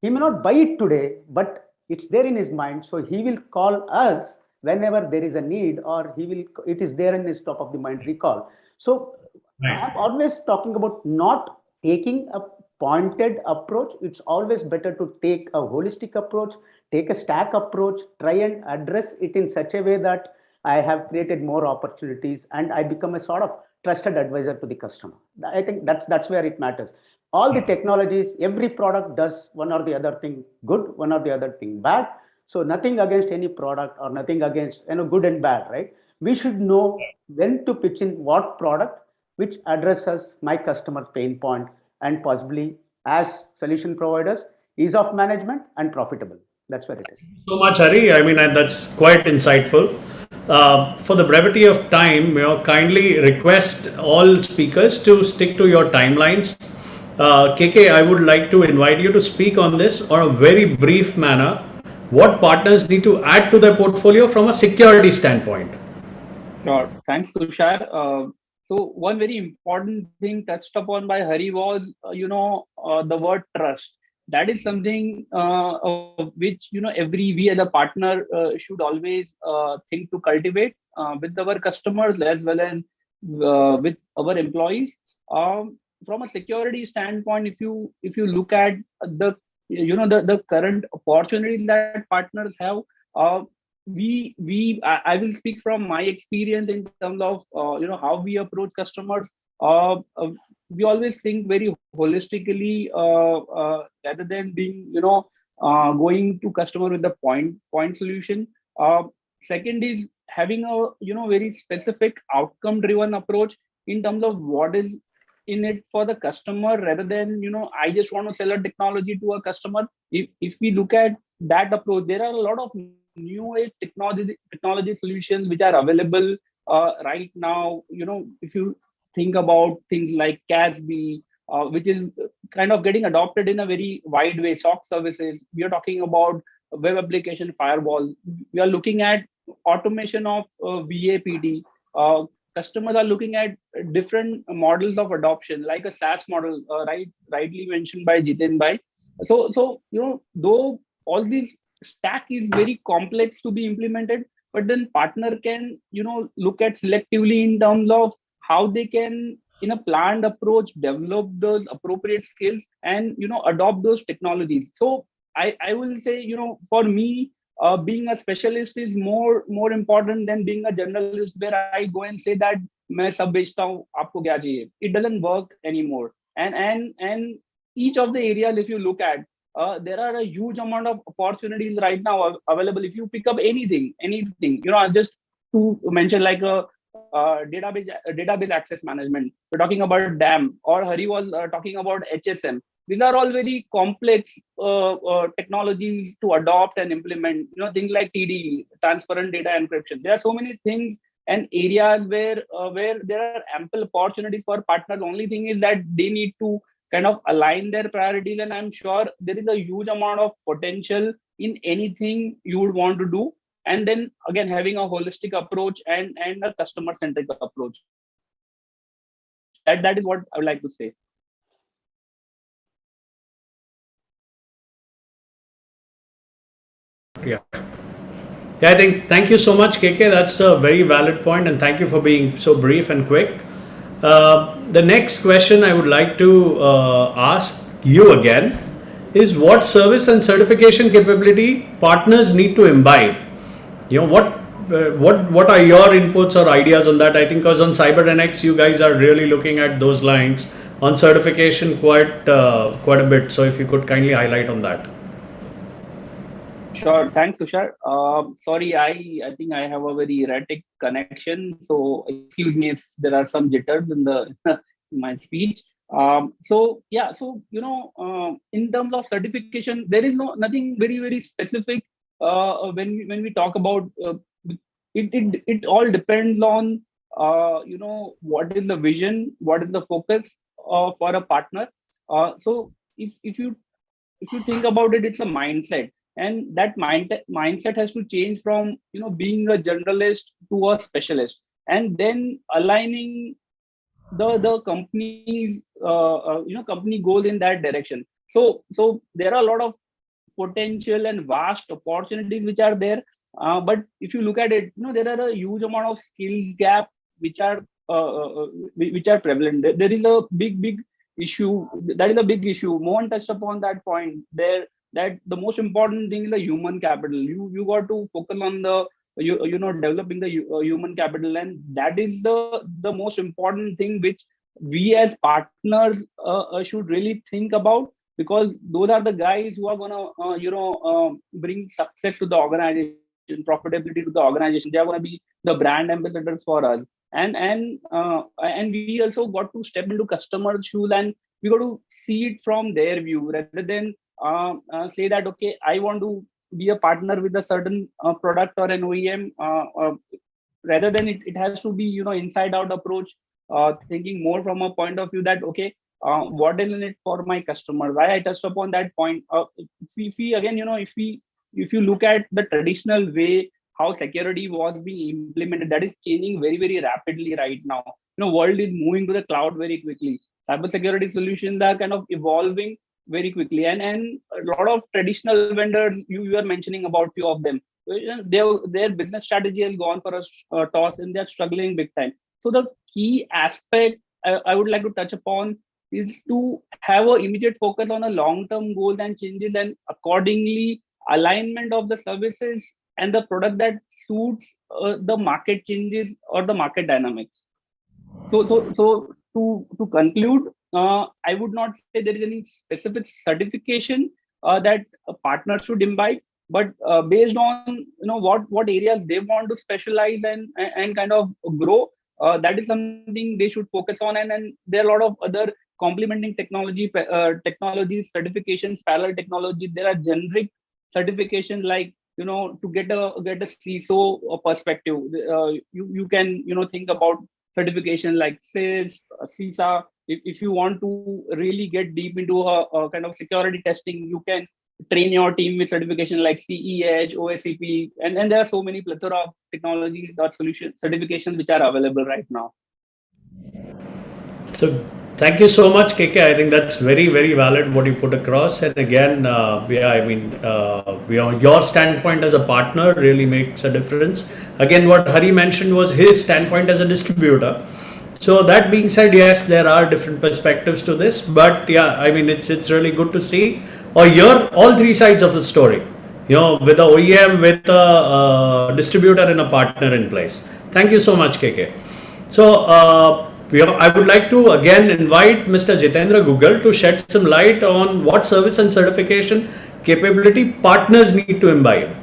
He may not buy it today, but it's there in his mind. So he will call us whenever there is a need, or it is there in his top of the mind recall. So I'm always talking about not taking a pointed approach. It's always better to take a holistic approach, take a stack approach, try and address it in such a way that I have created more opportunities and I become a sort of trusted advisor to the customer. I think that's where it matters. All the technologies, every product does one or the other thing good, one or the other thing bad. So nothing against any product or nothing against good and bad, right? We should know when to pitch in what product which addresses my customer pain point, and possibly as solution providers, ease of management and profitable. That's where it is. So much, Hari. I mean, that's quite insightful. For the brevity of time, kindly request all speakers to stick to your timelines. KK, I would like to invite you to speak on this on a very brief manner. What partners need to add to their portfolio from a security standpoint? Sure. Thanks, Tushar. So one very important thing touched upon by Hari was, the word trust. That is something which we as a partner should always think to cultivate with our customers as well as with our employees. From a security standpoint, if you look at the current opportunities that partners have, I will speak from my experience in terms of how we approach customers. We always think very holistically rather than being going to customer with the point solution. Second is having a very specific outcome driven approach in terms of what is in it for the customer, rather than I just want to sell a technology to a customer. If we look at that approach, there are a lot of new age technology solutions which are available right now. If you think about things like CASB, which is kind of getting adopted in a very wide way, SOC services. We are talking about web application firewall. We are looking at automation of VAPD. Customers are looking at different models of adoption, like a SaaS model, rightly mentioned by Jiten Bhai. So though all these stack is very complex to be implemented, but then partner can look at selectively in terms of how they can, in a planned approach, develop those appropriate skills and adopt those technologies. So I will say, for me, being a specialist is more important than being a generalist, where I go and say that मैं सब बेचता हूँ, आपको क्या चाहिए. It doesn't work anymore. And each of the areas, if you look at, there are a huge amount of opportunities right now available. If you pick up anything, just to mention, like a database access management, we're talking about DAM, or Hari was talking about HSM. These are all very complex technologies to adopt and implement. Things like TD, transparent data encryption. There are so many things and areas where there are ample opportunities for partners. Only thing is that they need to kind of align their priorities, and I'm sure there is a huge amount of potential in anything you would want to do. And then again, having a holistic approach and a customer centric approach. That is what I would like to say. Yeah. I think, thank you so much, KK. That's a very valid point, and thank you for being so brief and quick. The next question I would like to ask you again is, what service and certification capability partners need to imbibe? What are your inputs or ideas on that? I think because on CyberDNX, you guys are really looking at those lines. On certification, quite a bit. So if you could kindly highlight on that. Sure. Thanks, Tushar. Sorry, I think I have a very erratic connection, so excuse me if there are some jitters in my speech. In terms of certification, there is nothing very specific when we talk about it. All depends on what is the vision, what is the focus for a partner. So if you think about it, it's a mindset. And that mindset has to change from being a generalist to a specialist, and then aligning the company's company goal in that direction. So there are a lot of potential and vast opportunities which are there, but if you look at it, there are a huge amount of skills gap which are prevalent. There is a big issue. That is a big issue. Mohan touched upon that point there, that the most important thing is the human capital. You got to focus on the developing the human capital, and that is the most important thing which we as partners should really think about, because those are the guys who are gonna bring success to the organization, profitability to the organization. They are gonna be the brand ambassadors for us, and we also got to step into customers' shoes, and we got to see it from their view, rather than say that, okay, I want to be a partner with a certain product or an OEM, rather than it has to be inside out approach, thinking more from a point of view that, okay, what is in it for my customer. Why I touched upon that point. If you look at the traditional way how security was being implemented, that is changing very rapidly right now. World is moving to the cloud very quickly. Cybersecurity solutions are kind of evolving very quickly, and a lot of traditional vendors, you are mentioning about few of them, their business strategy has gone for a toss, and they're struggling big time. So the key aspect I would like to touch upon is to have an immediate focus on a long-term goals and changes, and accordingly alignment of the services and the product that suits the market changes or the market dynamics. So to conclude, I would not say there is any specific certification that a partner should imbibe, but based on what areas they want to specialize and kind of grow, that is something they should focus on. And there are a lot of other complementing technologies, certifications, parallel technologies. There are generic certifications like to get a CISO perspective. You can think about certification like CIS, CISA. If you want to really get deep into a kind of security testing, you can train your team with certification like CEH, OSCP, and there are so many plethora of technologies or solution certifications which are available right now. So thank you so much, KK. I think that's very, very valid what you put across. And again, your standpoint as a partner really makes a difference. Again, what Hari mentioned was his standpoint as a distributor. So that being said, yes, there are different perspectives to this, but yeah, I mean, it's really good to see or hear all three sides of the story. With the OEM, with a distributor and a partner in place. Thank you so much, KK. So I would like to again invite Mr. Jitendra Google to shed some light on what service and certification capability partners need to imbibe.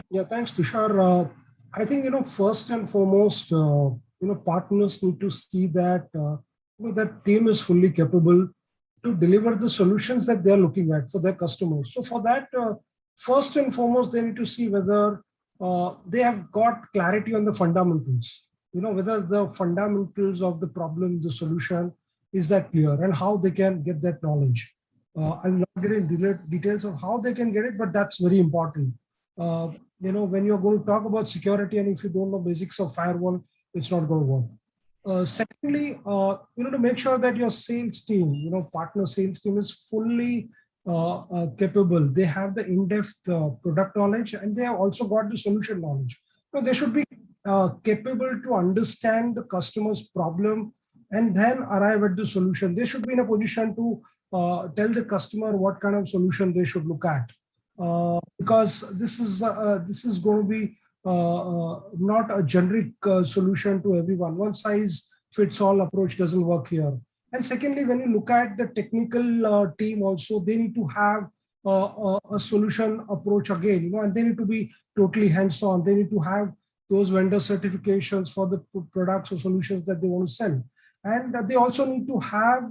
Yeah, thanks, Tushar. I think first and foremost, partners need to see that that team is fully capable to deliver the solutions that they are looking at for their customers. So for that, first and foremost, they need to see whether they have got clarity on the fundamentals. Whether the fundamentals of the problem, the solution, is that clear, and how they can get that knowledge. I'm not getting details of how they can get it, but that's very important. When you're going to talk about security, and if you don't know basics of firewall, it's not going to work. Secondly, to make sure that your sales team, partner sales team, is fully capable. They have the in-depth product knowledge, and they have also got the solution knowledge. They should be capable to understand the customer's problem and then arrive at the solution. They should be in a position to tell the customer what kind of solution they should look at. Because this is going to be not a generic solution to everyone. One size fits all approach doesn't work here. And secondly, when you look at the technical team also, they need to have a solution approach again, and they need to be totally hands-on. They need to have those vendor certifications for the products or solutions that they want to sell. And they also need to have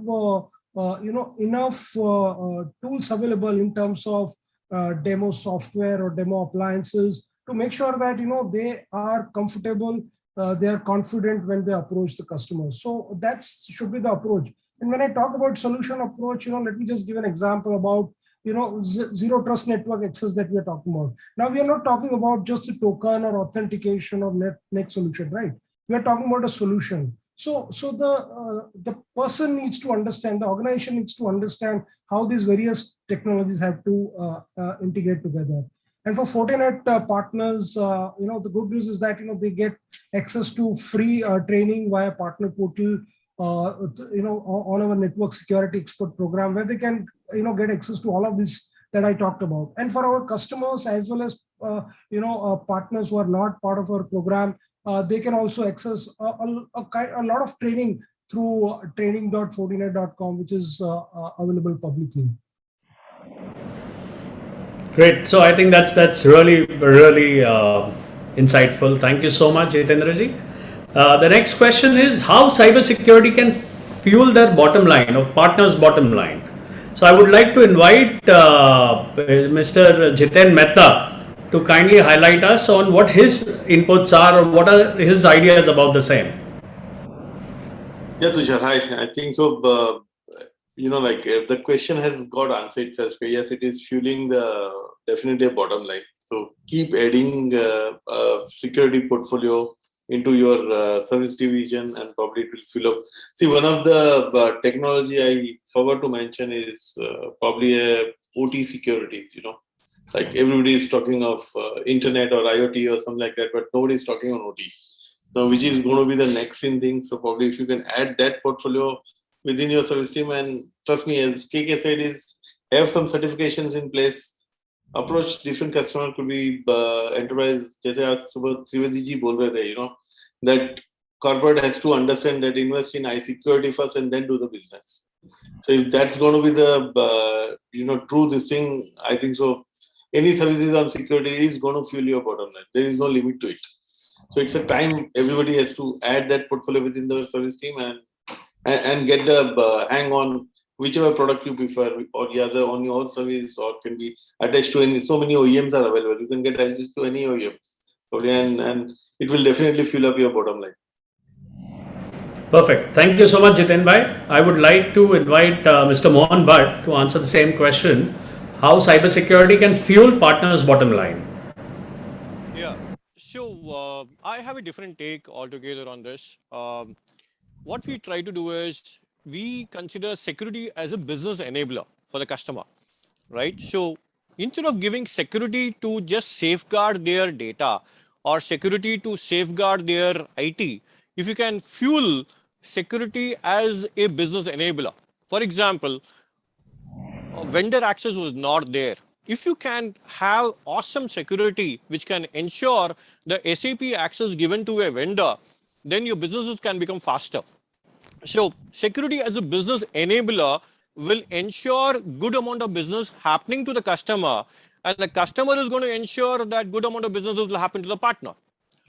enough tools available in terms of demo software or demo appliances to make sure that they are comfortable, they are confident when they approach the customers. So that should be the approach. And when I talk about solution approach, let me just give an example about zero trust network access that we are talking about. Now we are not talking about just a token or authentication or net solution, right? We are talking about a solution. So the person needs to understand, the organization needs to understand how these various technologies have to integrate together. And for Fortinet partners, the good news is that they get access to free training via partner portal, on our network security expert program, where they can get access to all of this that I talked about. And for our customers as well as partners who are not part of our program, they can also access a lot of training through training.fortinet.com, which is available publicly. Great. So I think that's really insightful. Thank you so much, Jitendra ji. The next question is how cybersecurity can fuel their bottom line or partners' bottom line. So I would like to invite Mr. Jiten Mehta to kindly highlight us on what his inputs are or what are his ideas about the same. Yeah, Tushar, hi. I think so. The question has got answered itself. Yes, it is fueling definitely a bottom line. So keep adding security portfolio into your service division, and probably it will fill up. See, one of the technology I forgot to mention is probably a OT security. Like everybody is talking of internet or IoT or something like that, but nobody is talking on OT. Now, which is going to be the next in thing. So probably if you can add that portfolio within your service team, and trust me, as KK said, is have some certifications in place. Approach different customer, could be enterprise. जैसे आज सुबह त्रिवेदी जी बोल रहे थे, that corporate has to understand that invest in security first and then do the business. So if that's going to be the true this thing, I think so. Any services on security is going to fuel your bottom line. There is no limit to it. So it's a time everybody has to add that portfolio within the service team and get the hang on whichever product you prefer, or the other on your own service, or can be attached to any. So many OEMs are available. You can get attached to any OEMs, and it will definitely fill up your bottom line. Perfect. Thank you so much, Jiten bhai. I would like to invite Mr. Mohan Bhatt to answer the same question: how cybersecurity can fuel partners' bottom line? Yeah. So I have a different take altogether on this. What we try to do is we consider security as a business enabler for the customer, right? So instead of giving security to just safeguard their data or security to safeguard their IT, if you can fuel security as a business enabler. For example, vendor access was not there. If you can have awesome security which can ensure the SAP access given to a vendor, then your businesses can become faster. So security as a business enabler will ensure good amount of business happening to the customer, and the customer is going to ensure that good amount of business will happen to the partner,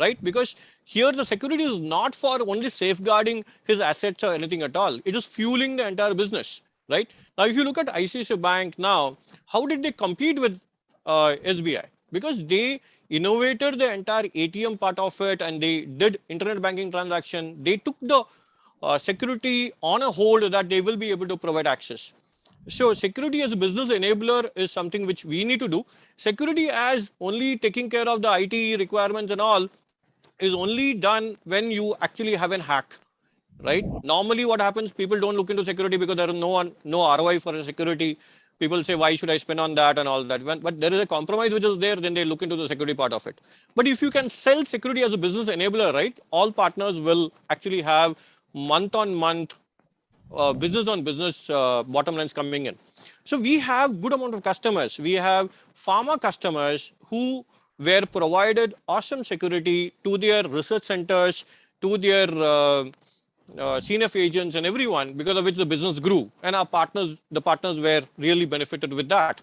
right? Because here the security is not for only safeguarding his assets or anything at all. It is fueling the entire business, right? Now, if you look at ICICI Bank now, how did they compete with SBI? Because they innovated the entire ATM part of it, and they did internet banking transaction. They took the security on a hold that they will be able to provide access. So security as a business enabler is something which we need to do. Security as only taking care of the IT requirements and all is only done when you actually have an hack, right? Normally what happens, people don't look into security because there is no ROI for security. People say, why should I spend on that and all that? But there is a compromise which is there, then they look into the security part of it. But if you can sell security as a business enabler, right, all partners will actually have month-on-month business on business bottom lines coming in. So we have good amount of customers. We have pharma customers who were provided awesome security to their research centers, to their CNF agents and everyone, because of which the business grew. And the partners were really benefited with that.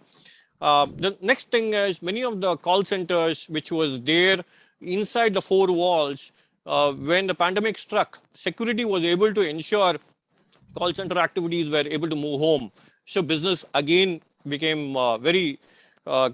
The next thing is many of the call centers which was there inside the four walls, when the pandemic struck, security was able to ensure call center activities were able to move home. So business again became very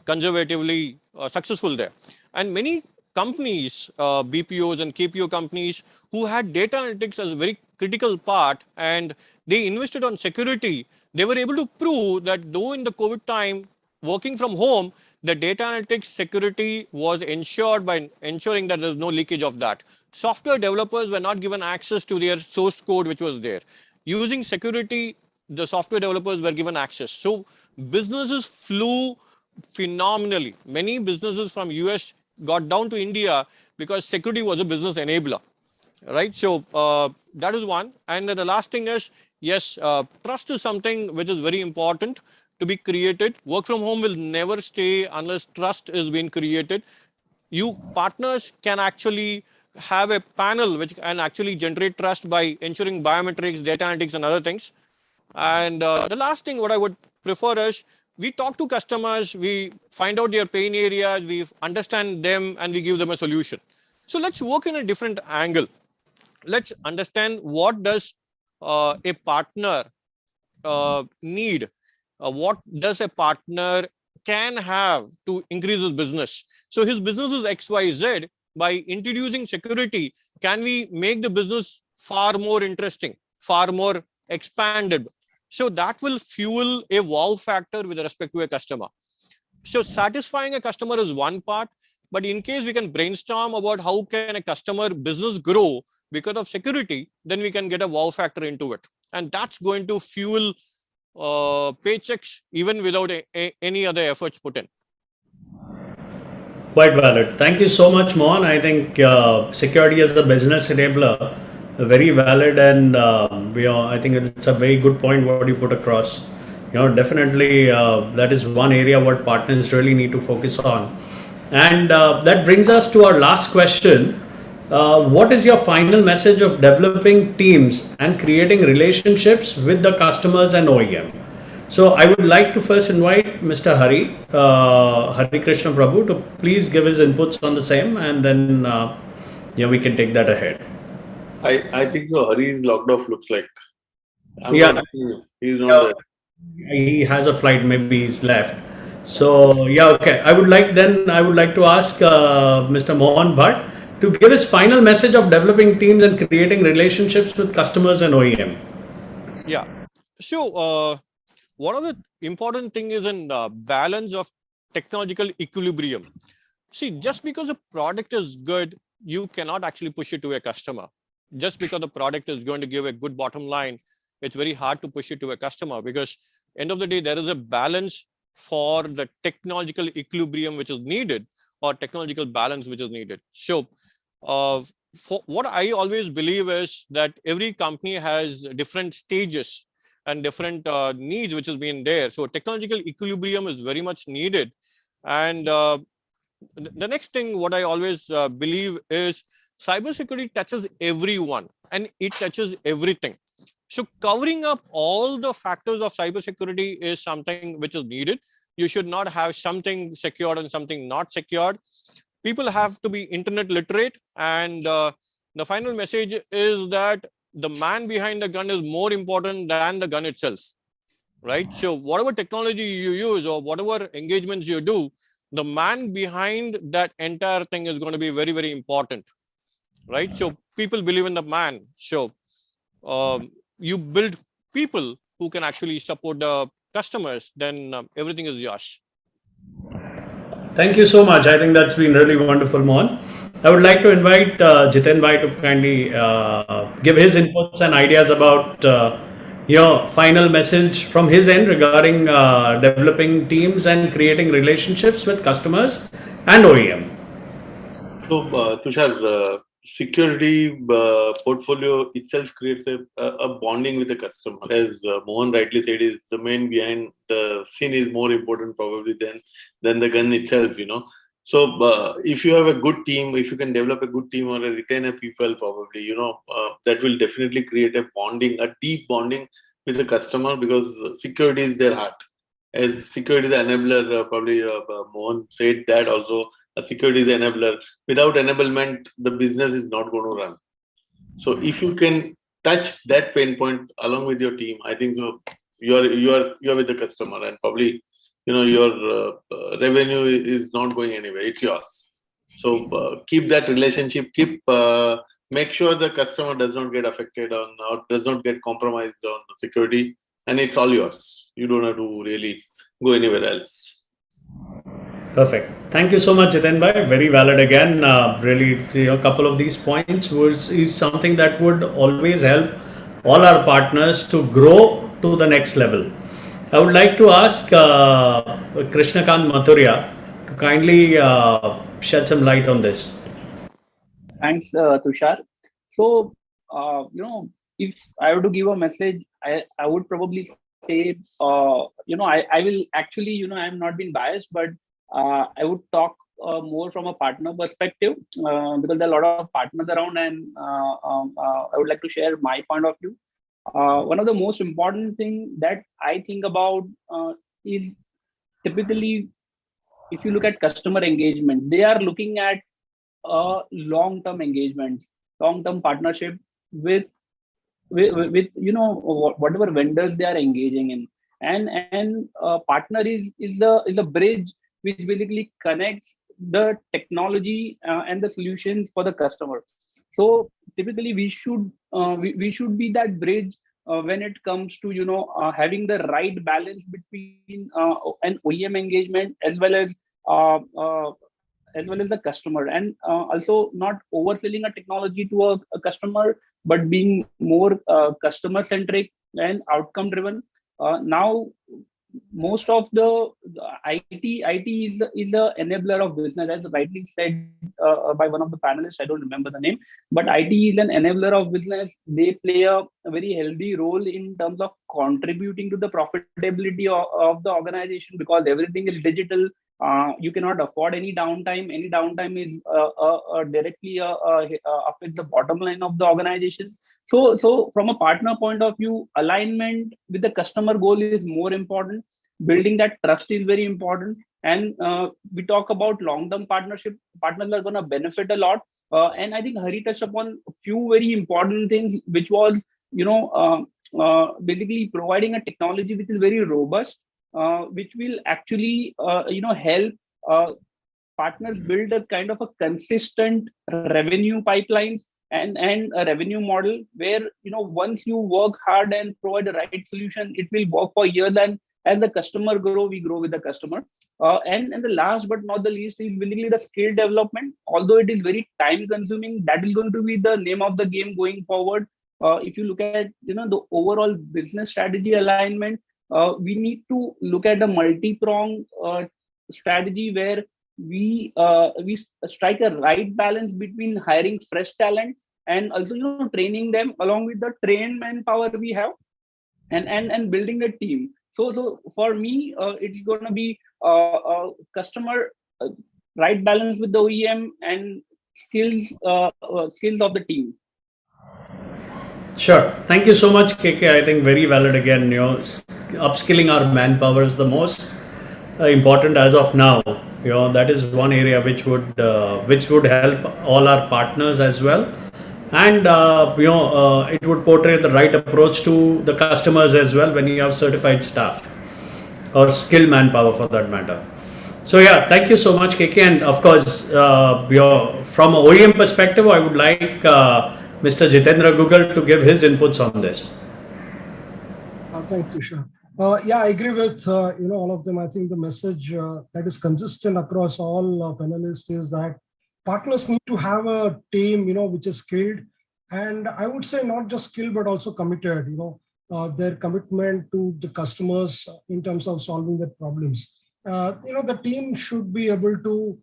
conservatively successful there. And many companies, BPOs and KPO companies who had data analytics as a very critical part and they invested on security, they were able to prove that though in the COVID time, working from home, the data analytics security was ensured by ensuring that there's no leakage of that. Software developers were not given access to their source code which was there. Using security, the software developers were given access. So businesses flew phenomenally. Many businesses from US got down to India because security was a business enabler, right? So that is one. And then the last thing is, yes, trust is something which is very important to be created. Work from home will never stay unless trust is being created. You partners can actually have a panel which can actually generate trust by ensuring biometrics, data analytics, and other things. And the last thing what I would prefer is we talk to customers, we find out their pain areas, we understand them, and we give them a solution. So let's work in a different angle. Let's understand what does a partner need, what does a partner can have to increase his business. So his business is XYZ. By introducing security, can we make the business far more interesting, far more expanded? So that will fuel a wow factor with respect to a customer. So satisfying a customer is one part, but in case we can brainstorm about how can a customer business grow because of security, then we can get a wow factor into it. And that's going to fuel paychecks even without any other efforts put in. Quite valid. Thank you so much, Mohan. I think security as a business enabler, very valid, and I think it's a very good point what you put across. Definitely that is one area what partners really need to focus on. And that brings us to our last question. what is your final message of developing teams and creating relationships with the customers and OEM? So I would like to first invite Mr. Hari Krishna Prabhu to please give his inputs on the same, and then we can take that ahead. I think so. Hari is logged off, looks like. I'm Yeah. not seeing him. He's not there. He has a flight, maybe he's left. So yeah, okay. I would like to ask Mr. Mohan Bhatt to give his final message of developing teams and creating relationships with customers and OEM. Yeah. So one of the important thing is in balance of technological equilibrium. See, just because a product is good, you cannot actually push it to a customer. Just because the product is going to give a good bottom line, it's very hard to push it to a customer, because end of the day, there is a balance for the technological equilibrium which is needed, or technological balance which is needed. So for what I always believe is that every company has different stages and different needs which has been there. So technological equilibrium is very much needed. And the next thing what I always believe is cybersecurity touches everyone and it touches everything. So covering up all the factors of cybersecurity is something which is needed. You should not have something secured and something not secured. People have to be internet literate. And the final message is that the man behind the gun is more important than the gun itself, right? So whatever technology you use or whatever engagements you do, the man behind that entire thing is going to be very, very important, right? So people believe in the man. So you build people who can actually support the customers, then everything is yours. Thank you so much. I think that's been really wonderful, Mohan. I would like to invite Jiten Bhai to kindly give his inputs and ideas about final message from his end regarding developing teams and creating relationships with customers and OEM. So, Tushar, security portfolio itself creates a bonding with the customer. As Mohan rightly said, is the man behind the scene is more important probably than the gun itself, So if you have a good team, if you can develop a good team or retain a people, probably, that will definitely create a bonding, a deep bonding with the customer, because security is their heart. As security is the enabler, probably Mohan said that also. Security is the enabler. Without enablement, the business is not going to run. So if you can touch that pain point along with your team, I think so you are with the customer, and probably your revenue is not going anywhere. It's yours. So keep that relationship. Make sure the customer does not get affected or does not get compromised on security, and it's all yours. You don't have to really go anywhere else. Perfect. Thank you so much, Jiten Bhai. Very valid again. Really, a couple of these points is something that would always help all our partners to grow to the next level. I would like to ask Krishnakant Mathuria to kindly shed some light on this. Thanks, Tushar. So, if I were to give a message, I would probably say, I will actually, I'm not being biased, but I would talk more from a partner perspective, because there are a lot of partners around, and I would like to share my point of view. One of the most important thing that I think about is typically, if you look at customer engagements, they are looking at long-term engagements, long-term partnership with whatever vendors they are engaging in, and partner is a bridge which basically connects the technology and the solutions for the customer. So typically we should be that bridge when it comes to having the right balance between an OEM engagement as well as the customer, and also not overselling a technology to a customer, but being more customer centric and outcome driven. Now most of the IT is the enabler of business, as rightly said by one of the panelists. I don't remember the name, but IT is an enabler of business. They play a very healthy role in terms of contributing to the profitability of the organization, because everything is digital. You cannot afford any downtime. Any downtime is directly affects the bottom line of the organization. So from a partner point of view, alignment with the customer goal is more important. Building that trust is very important. And we talk about long-term partnership. Partners are going to benefit a lot. And I think Hari touched upon a few very important things, which was, basically providing a technology which is very robust, which will actually, help partners build a kind of a consistent revenue pipelines and a revenue model where, once you work hard and provide the right solution, it will work for years. And as the customer grow, we grow with the customer. And the last but not the least is basically the skill development. Although it is very time consuming, that is going to be the name of the game going forward. If you look at, the overall business strategy alignment, we need to look at a multi-pronged strategy where we strike a right balance between hiring fresh talent and also training them along with the trained manpower we have, and building a team. So for me, it's going to be customer right balance with the OEM and skills of the team. Sure. Thank you so much, KK. I think very valid again. Upskilling our manpower is the most important as of now. That is one area which would help all our partners as well, and it would portray the right approach to the customers as well when you have certified staff or skilled manpower for that matter. So yeah, thank you so much, KK. And of course, from an OEM perspective, I would like Mr. Jitendra Google to give his inputs on this. Thank you, Tushar. Yeah, I agree with all of them. I think the message that is consistent across all panelists is that partners need to have a team, which is skilled, and I would say not just skilled but also committed. Their commitment to the customers in terms of solving their problems. The team should be able to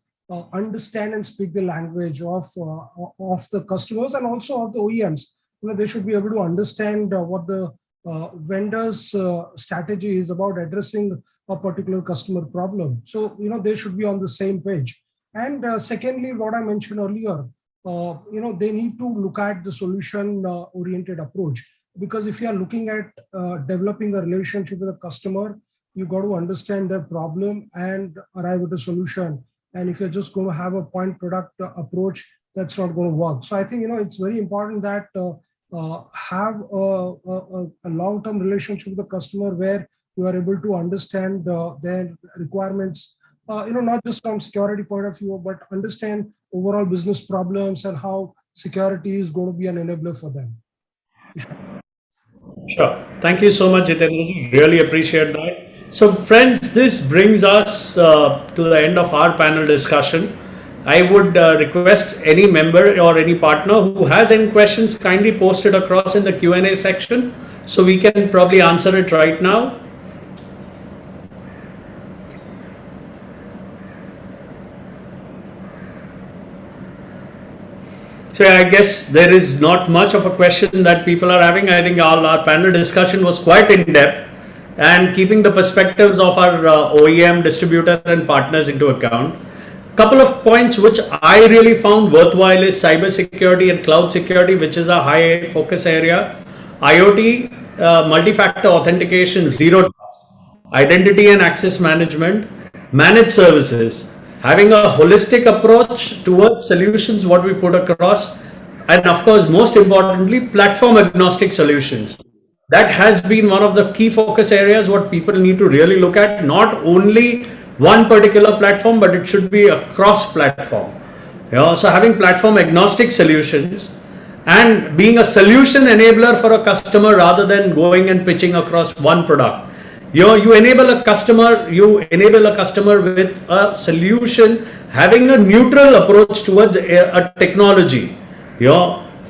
understand and speak the language of the customers and also of the OEMs. They should be able to understand what the vendor's strategy is about addressing a particular customer problem. So, they should be on the same page. And secondly, what I mentioned earlier, they need to look at the solution-oriented approach. Because if you are looking at developing a relationship with a customer, you got to understand their problem and arrive at a solution. And if you're just going to have a point product approach, that's not going to work. So I think, it's very important that have a long-term relationship with the customer where you are able to understand their requirements, not just from security point of view, but understand overall business problems and how security is going to be an enabler for them. Sure. Thank you so much, Jitendra. Really appreciate that. So friends, this brings us to the end of our panel discussion. I would request any member or any partner who has any questions kindly post it across in the Q&A section so we can probably answer it right now. So I guess there is not much of a question that people are having. I think our panel discussion was quite in depth and keeping the perspectives of our OEM, distributor and partners into account. Couple of points which I really found worthwhile is cybersecurity and cloud security, which is a high focus area. IoT, multi-factor authentication, zero trust, identity and access management, managed services, having a holistic approach towards solutions, what we put across, and of course, most importantly, platform agnostic solutions. That has been one of the key focus areas what people need to really look at, not only one particular platform, but it should be a cross platform. So having platform agnostic solutions and being a solution enabler for a customer rather than going and pitching across one product. You enable a customer with a solution, having a neutral approach towards a technology.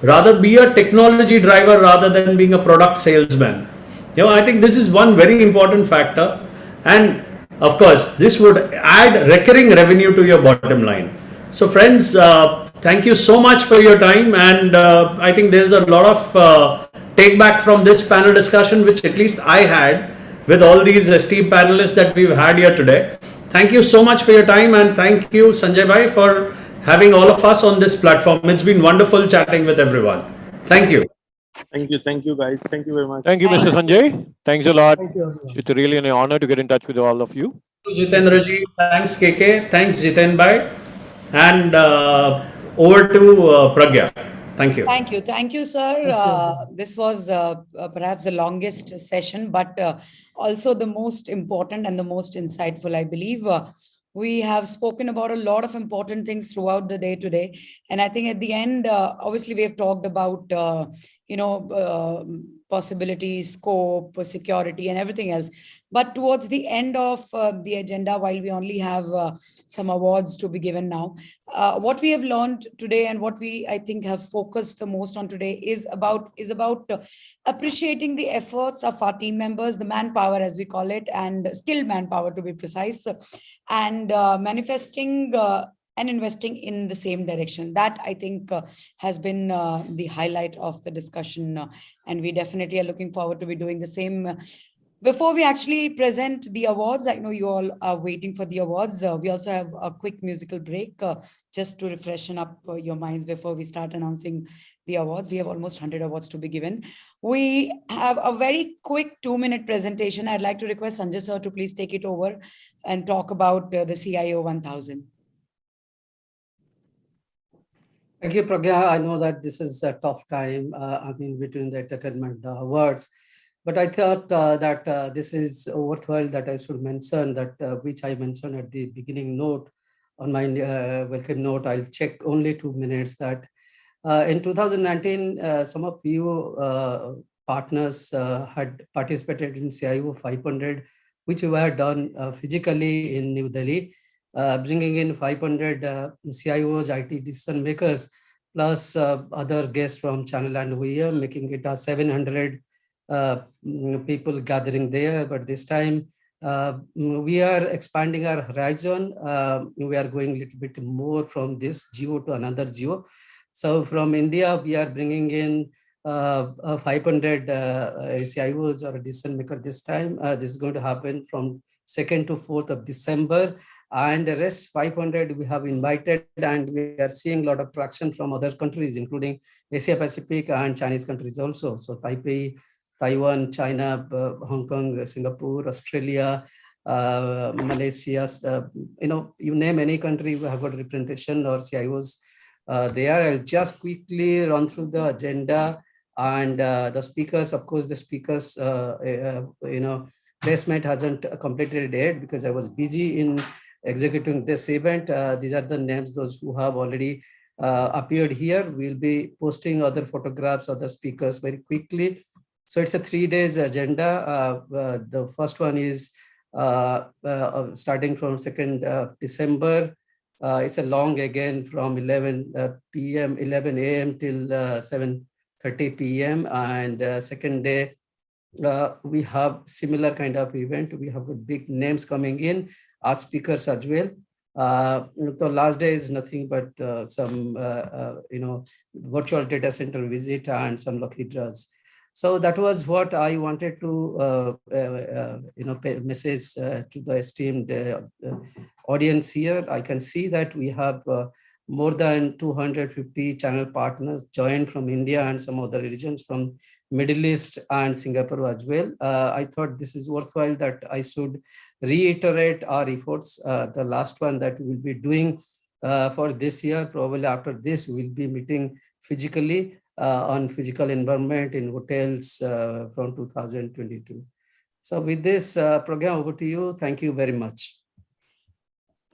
Rather be a technology driver rather than being a product salesman. I think this is one very important factor, and of course this would add recurring revenue to your bottom line. So friends, thank you so much for your time, and I think there's a lot of take back from this panel discussion which at least I had with all these esteemed panelists that we've had here today. Thank you so much for your time, and thank you, Sanjay Bhai, for having all of us on this platform. It's been wonderful chatting with everyone. Thank you. Thank you, guys. Thank you very much. Thank you, Mr. Sanjay. Thanks a lot. Thank you, everyone. It's really an honor to get in touch with all of you. Jitendra ji, thanks KK, thanks Jiten Bhai, and over to Pragya. Thank you. Thank you, sir. This was perhaps the longest session, but also the most important and the most insightful, I believe. We have spoken about a lot of important things throughout the day today. And I think at the end, obviously, we have talked about, possibilities, scope, security, and everything else. But towards the end of the agenda, while we only have some awards to be given now, what we have learned today and what we, I think, have focused the most on today is about appreciating the efforts of our team members, the manpower, as we call it, and skilled manpower, to be precise, and manifesting and investing in the same direction. That, I think, has been the highlight of the discussion. And we definitely are looking forward to be doing the same. Before we actually present the awards, I know you all are waiting for the awards. We also have a quick musical break just to refreshen up your minds before we start announcing the awards. We have almost 100 awards to be given. We have a very quick 2-minute presentation. I'd like to request Sanjay sir to please take it over and talk about the CIO 1000. Thank you, Pragya. I know that this is a tough time, between the entertainment, the awards. But I thought that this is worthwhile that I should mention that which I mentioned at the beginning note on my welcome note. I'll check only 2 minutes that in 2019, some of you partners had participated in CIO 500, which were done physically in New Delhi, bringing in 500 CIOs, IT decision makers, plus other guests from channel and OEM, making it a 700 people gathering there. But this time we are expanding our horizon. We are going a little bit more from this geo to another geo. So from India, we are bringing in 500 CIOs or a decision maker this time. This is going to happen from 2nd to 4th of December. And the rest 500 we have invited, and we are seeing a lot of traction from other countries, including Asia Pacific and Chinese countries also. So Taipei, Taiwan, China, Hong Kong, Singapore, Australia, Malaysia, you name any country, we have got representation or CIOs there. I'll just quickly run through the agenda and the speakers. Of course, the speakers, placement hasn't completed yet because I was busy in executing this event. These are the names, those who have already appeared here. We'll be posting other photographs of the speakers very quickly. So it's a 3 days agenda. The first one is starting from 2nd December. It's a long again from 11 a.m. till 7:30 p.m. And second day, we have similar kind of event. We have got big names coming in as speakers as well. The last day is nothing but some virtual data center visit and some lucky draws. So that was what I wanted to message to the esteemed audience here. I can see that we have more than 250 channel partners joined from India and some other regions from Middle East and Singapore as well. I thought this is worthwhile that I should reiterate our efforts. The last one that we will be doing for this year, probably after this, we'll be meeting physically on physical environment in hotels from 2022. So with this program, over to you. Thank you very much.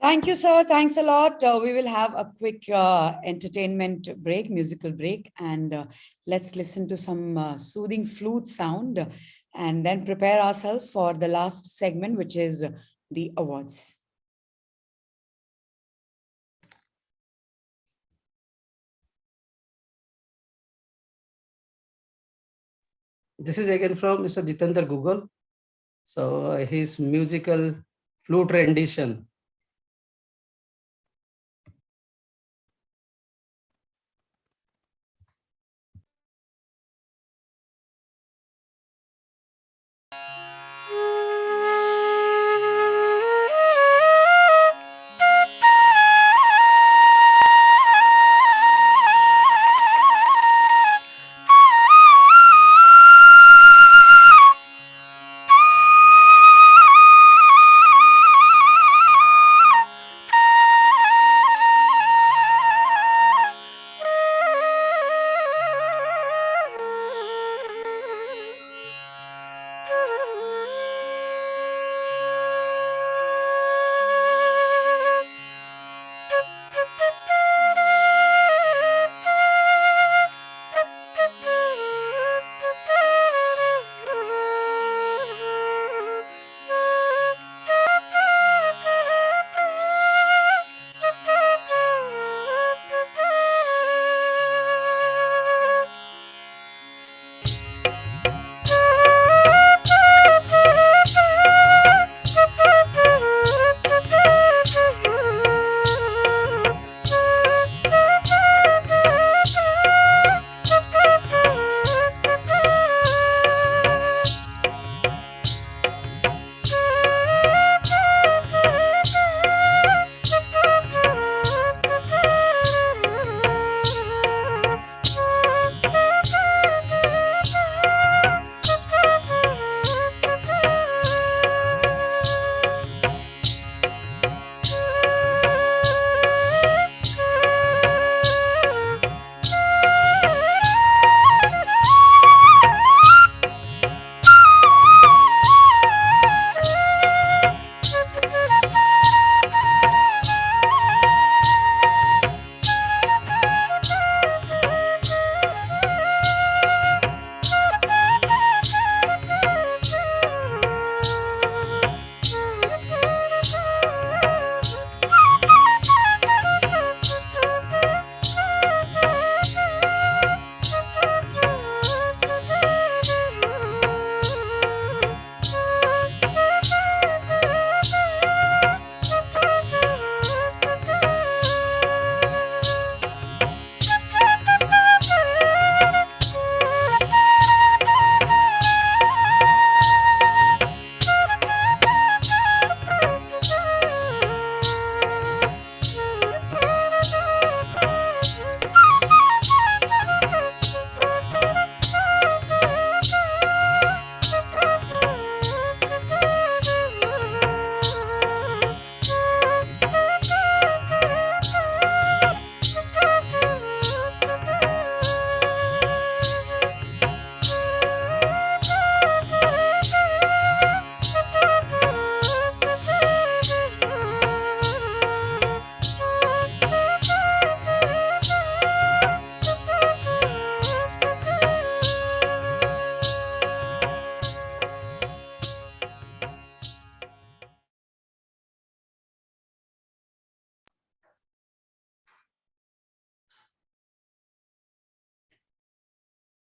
Thank you, sir. Thanks a lot. We will have a quick entertainment break, musical break, and let's listen to some soothing flute sound and then prepare ourselves for the last segment, which is the awards. This is again from Mr. Jitendra Google. So his musical flute rendition.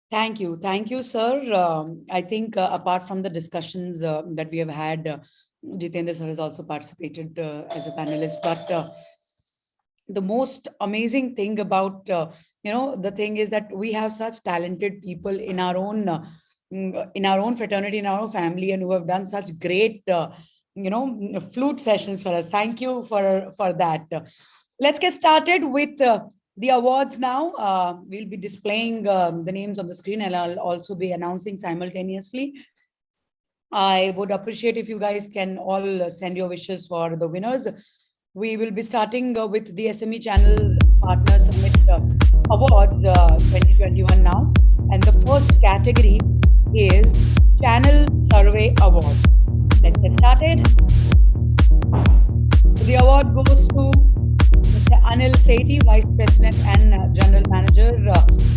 Thank you, sir. I think apart from the discussions that we have had, Jitendra sir has also participated as a panelist. But the most amazing thing about the thing is that we have such talented people in our own fraternity, in our own family, and who have done such great flute sessions for us. Thank you for that. Let's get started with the awards now. We'll be displaying the names on the screen, and I'll also be announcing simultaneously. I would appreciate if you guys can all send your wishes for the winners. We will be starting with the SME Channel Partner Summit Awards 2021 now. And the first category is Channel Survey Award. Let's get started. So the award goes to Mr. Anil Sethi, Vice President and General Manager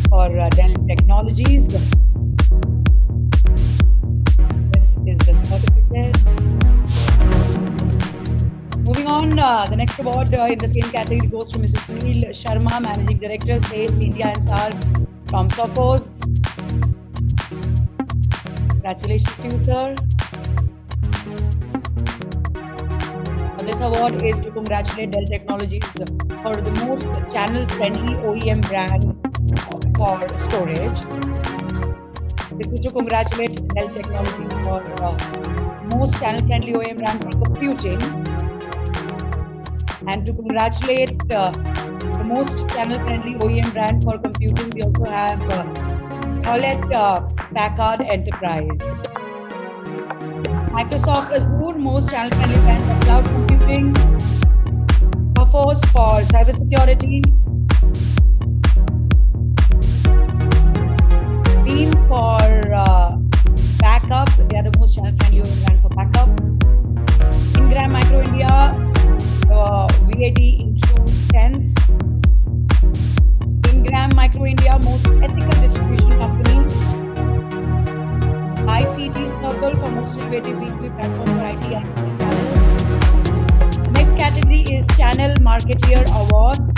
for Dell Technologies. This is the certificate. Moving on, the next award in the same category goes to Mr. Sunil Sharma, Managing Director, Sales, India and SAR from Sophos. Congratulations to you, sir. This award is to congratulate Dell Technologies for the most channel-friendly OEM brand for storage. This is to congratulate Dell Technologies for most channel-friendly OEM brand for computing. And to congratulate the most channel-friendly OEM brand for computing, we also have Hewlett Packard Enterprise. Microsoft Azure, most channel-friendly brand for cloud computing. Sophos for cybersecurity. Beam for backup, they are the most channel-friendly OEM brand for backup. Ingram Micro India, VAD into Sense. Ingram Micro India, most ethical distribution company. ICT Circle for most innovative B2B platform for IT and channel. Next category is Channel Marketeer Awards.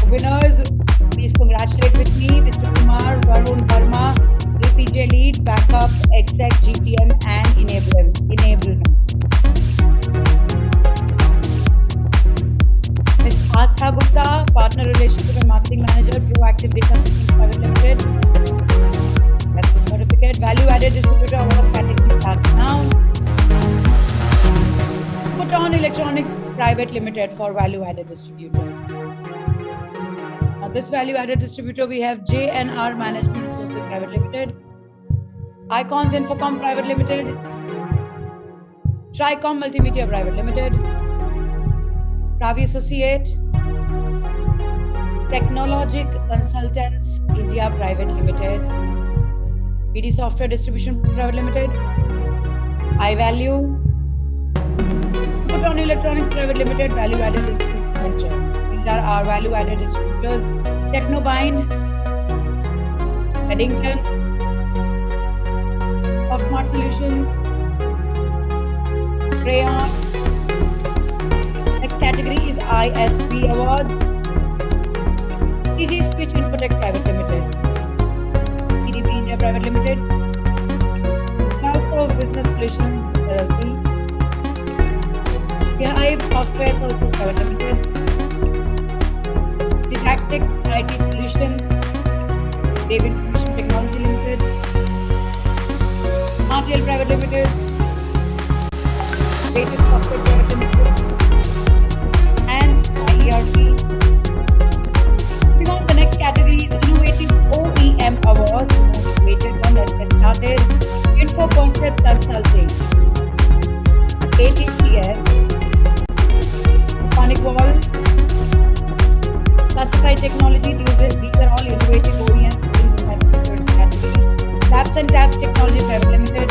Winners, please congratulate with me, Mr. Kumar, Varun Verma, APJ Lead, Backup, Exec, GTM, and Enablement. Ms. Astha Gupta, Partner Relationship and Marketing Manager, Proactive Data Systems Private Limited. That's the certificate. Value Added Distributor Awards category starts now. Photon Electronics Private Limited for Value Added Distributor. Now, this Value Added Distributor, we have JNR Management Resources Private Limited, Icons Infocom Private Limited, Tricom Multimedia Private Limited, Ravi Associate, Technologic Consultants India Private Limited, PD Software Distribution Private Limited, iValue, Photon Electronics Private Limited, Value Added Distributor. These are our Value Added Distributors. Technobind, Eddington, Smart Solutions, Crayon. Next category is ISV Awards. TG Switch Infotech Private Limited, TDP India Private Limited, Cloud Business Solutions LLP, Hive Software Services Private Limited, Didactics IT Solutions, Dave Information Technology Limited, RTL Private Limited, Creative Software Private Limited, and IERP. The next category is Innovative OEM Awards. Most weighted one. Let's get started. Info Concept Consulting, ATCS, Sonic Wall, Classified Technology. These are all innovative OEM in the cybersecurity category. Labs and Tabs Technology Private Limited,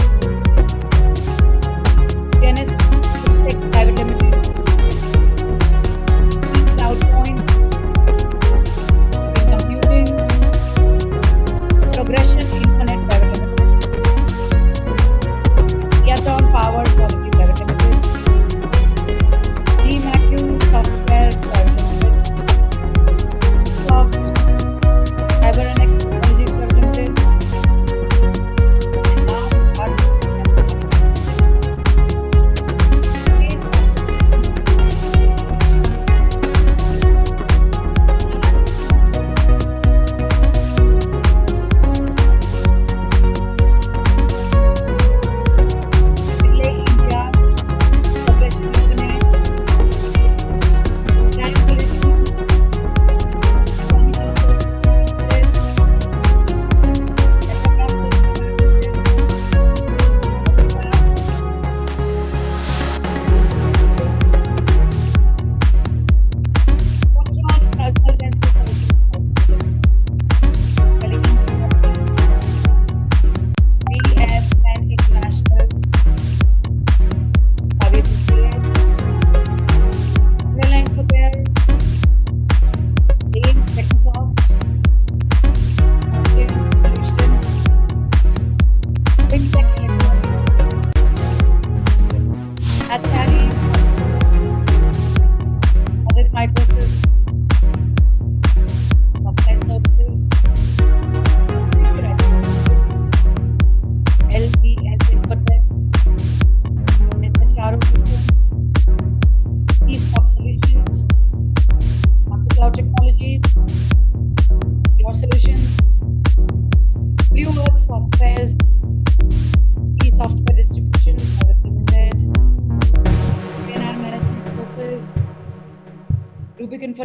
Genesis Tech Private Limited, CloudPoint, Progression Internet Private Limited, Yaton Power Quality Private Limited, DMACU Software Private Limited, Soft, CyberNX Technologies Private Limited,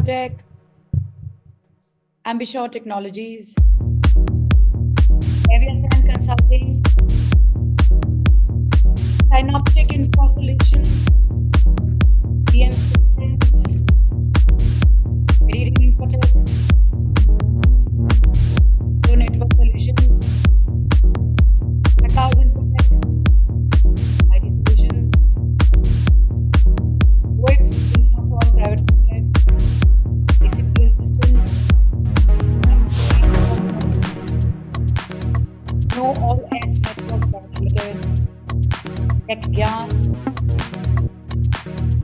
Infotech, Ambishore Technologies, Avian Consulting, Synoptic Info Solutions, DM Systems, Meridian Infotech, Pro Network Solutions, Account Infotech, IT Solutions, WIPS Infosol Private Limited, ACPL Systems, No All Edge Network Private Limited, Tech Gyan,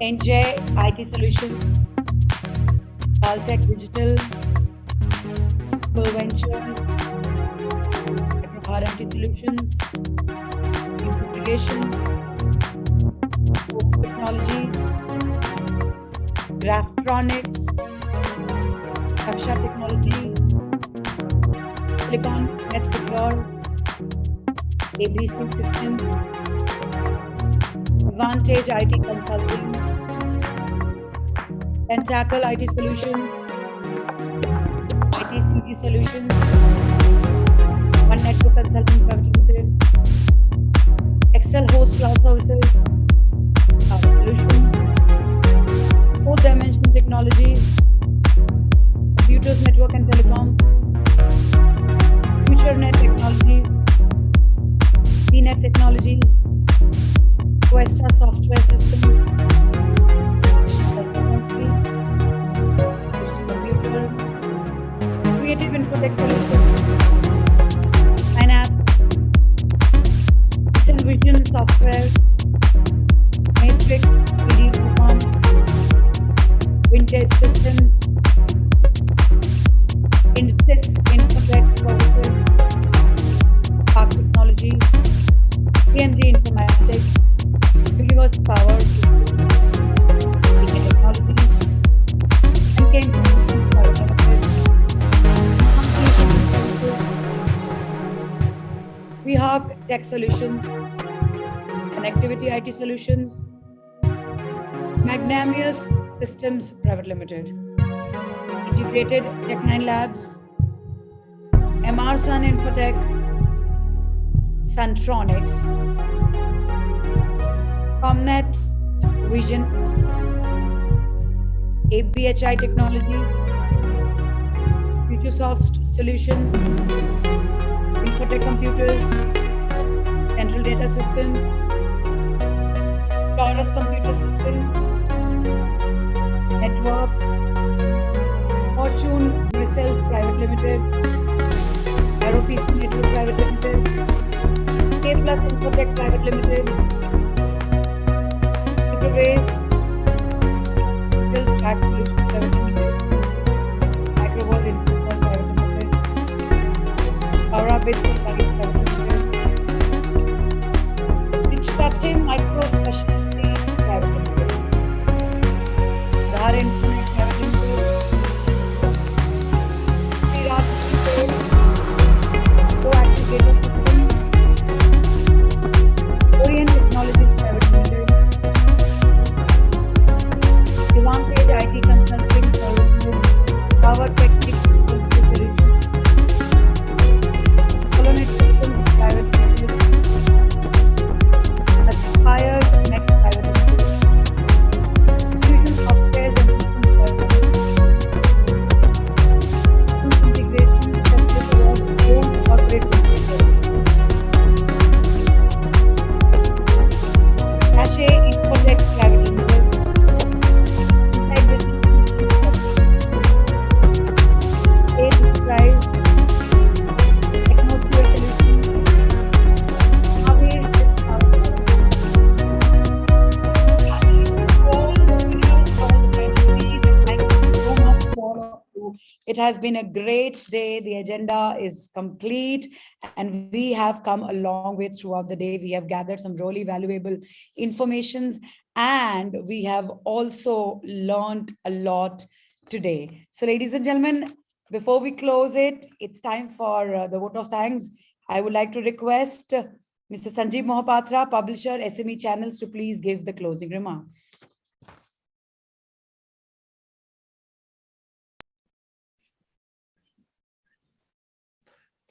NJ IT Solutions, Caltech Digital, Pearl Ventures, RMT Solutions, Integration, Oak Technologies, Graftronics, Raksha Technologies, Silicon Net Secure, ABC Systems, Advantage IT Consulting, Pentacle IT Solutions, ITCG Solutions, One Network Consulting Private Limited, Excel Host Cloud Services, Cloud Solutions, 4th Dimension Technologies, Computers Network and Telecom, FutureNet Technologies, CNET Technology, Questa Software Systems, Computer, Creative Infotech Solutions, Synapse, Vision Software, Matrix, 3D Telecom, Vintage Systems, Insys Infotech Services, Park Technologies, PMG Informatics, Universe Power, PK Technologies, MK Systems Private Limited, VHawk Tech Solutions, Connectivity IT Solutions, Magnamius Systems Private Limited, Integrated Tech9 Labs, MR Sun Infotech, Suntronics, Comnet Vision, ABHI Technologies, Futuresoft Solutions, Infotech Computers, Central Data Systems, Taurus Computer Systems, Networks, Fortune Missiles Private Limited, Aeropeace Network Private Limited, K Plus Infotech Private Limited, Superwave, Digital Track Solutions Private Limited, Microworld Infosol Private Limited, Aura Bits Private Limited, Instructive Micro Specialties Private Limited, Dhar Internet Private Limited, Sriraj Retail, Proactive Data Systems, Orient Technologies Private Limited, Advantage IT Consulting Services, Power Techniques Solutions, Colonet Systems Private Limited, Aspire Next Private Limited, Fusion Software and Systems Private Limited, Systems Integration Specialist Award Own Corporate Limited, Cache Infotech Private Limited, Inside Business Systems, Enterprise, Technosphere Solutions, Mahavir Systems Thank you so much for it has been a great day. The agenda is complete and we have come a long way throughout the day. We have gathered some really valuable informations and we have also learned a lot today. So ladies and gentlemen, before we close it, it's time for the vote of thanks. I would like to request Mr. Sanjeev Mohapatra, publisher, SME Channels, to please give the closing remarks.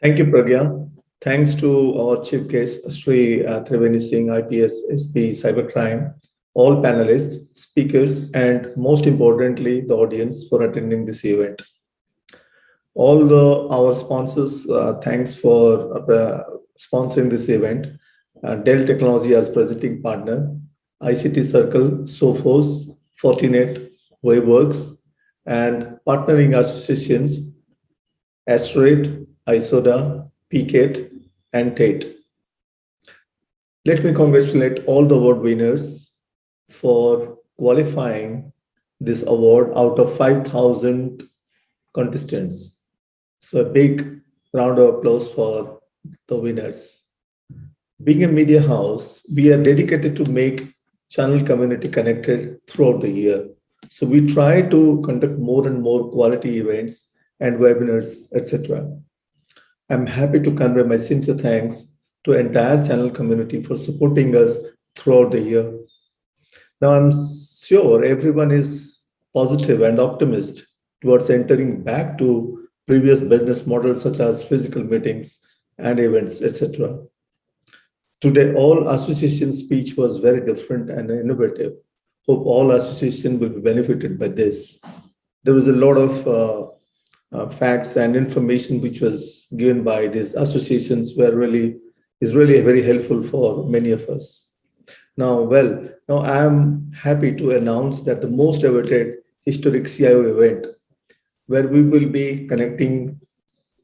Thank you, Pragya. Thanks to our chief guest, Sri Triveni Singh, IPS, SP, Cybercrime, all panelists, speakers, and most importantly, the audience for attending this event. All our sponsors, thanks for sponsoring this event. Dell Technology as presenting partner, ICT Circle, Sophos, Fortinet, Waveworks, and partnering associations, Asteroid, ISODA, PCAT, and TATE. Let me congratulate all the award winners for qualifying this award out of 5,000 contestants. So a big round of applause for the winners. Being a media house, we are dedicated to make channel community connected throughout the year. So we try to conduct more and more quality events and webinars, etc. I'm happy to convey my sincere thanks to entire channel community for supporting us throughout the year. Now I'm sure everyone is positive and optimistic towards entering back to previous business models such as physical meetings and events, etc. Today, all association speech was very different and innovative. Hope all association will be benefited by this. There was a lot of facts and information which was given by these associations is really very helpful for many of us. Now I am happy to announce that the most awaited historic CIO event, where we will be connecting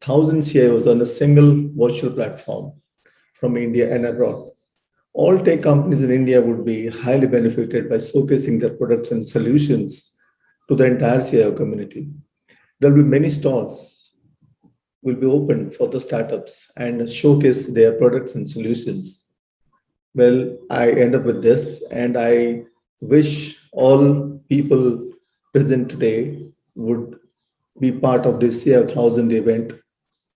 1,000 CIOs on a single virtual platform from India and abroad. All tech companies in India would be highly benefited by showcasing their products and solutions to the entire CIO community. There will be many stalls will be open for the startups and showcase their products and solutions. Well, I end up with this, and I wish all people present today would be part of this CIO 1000 event,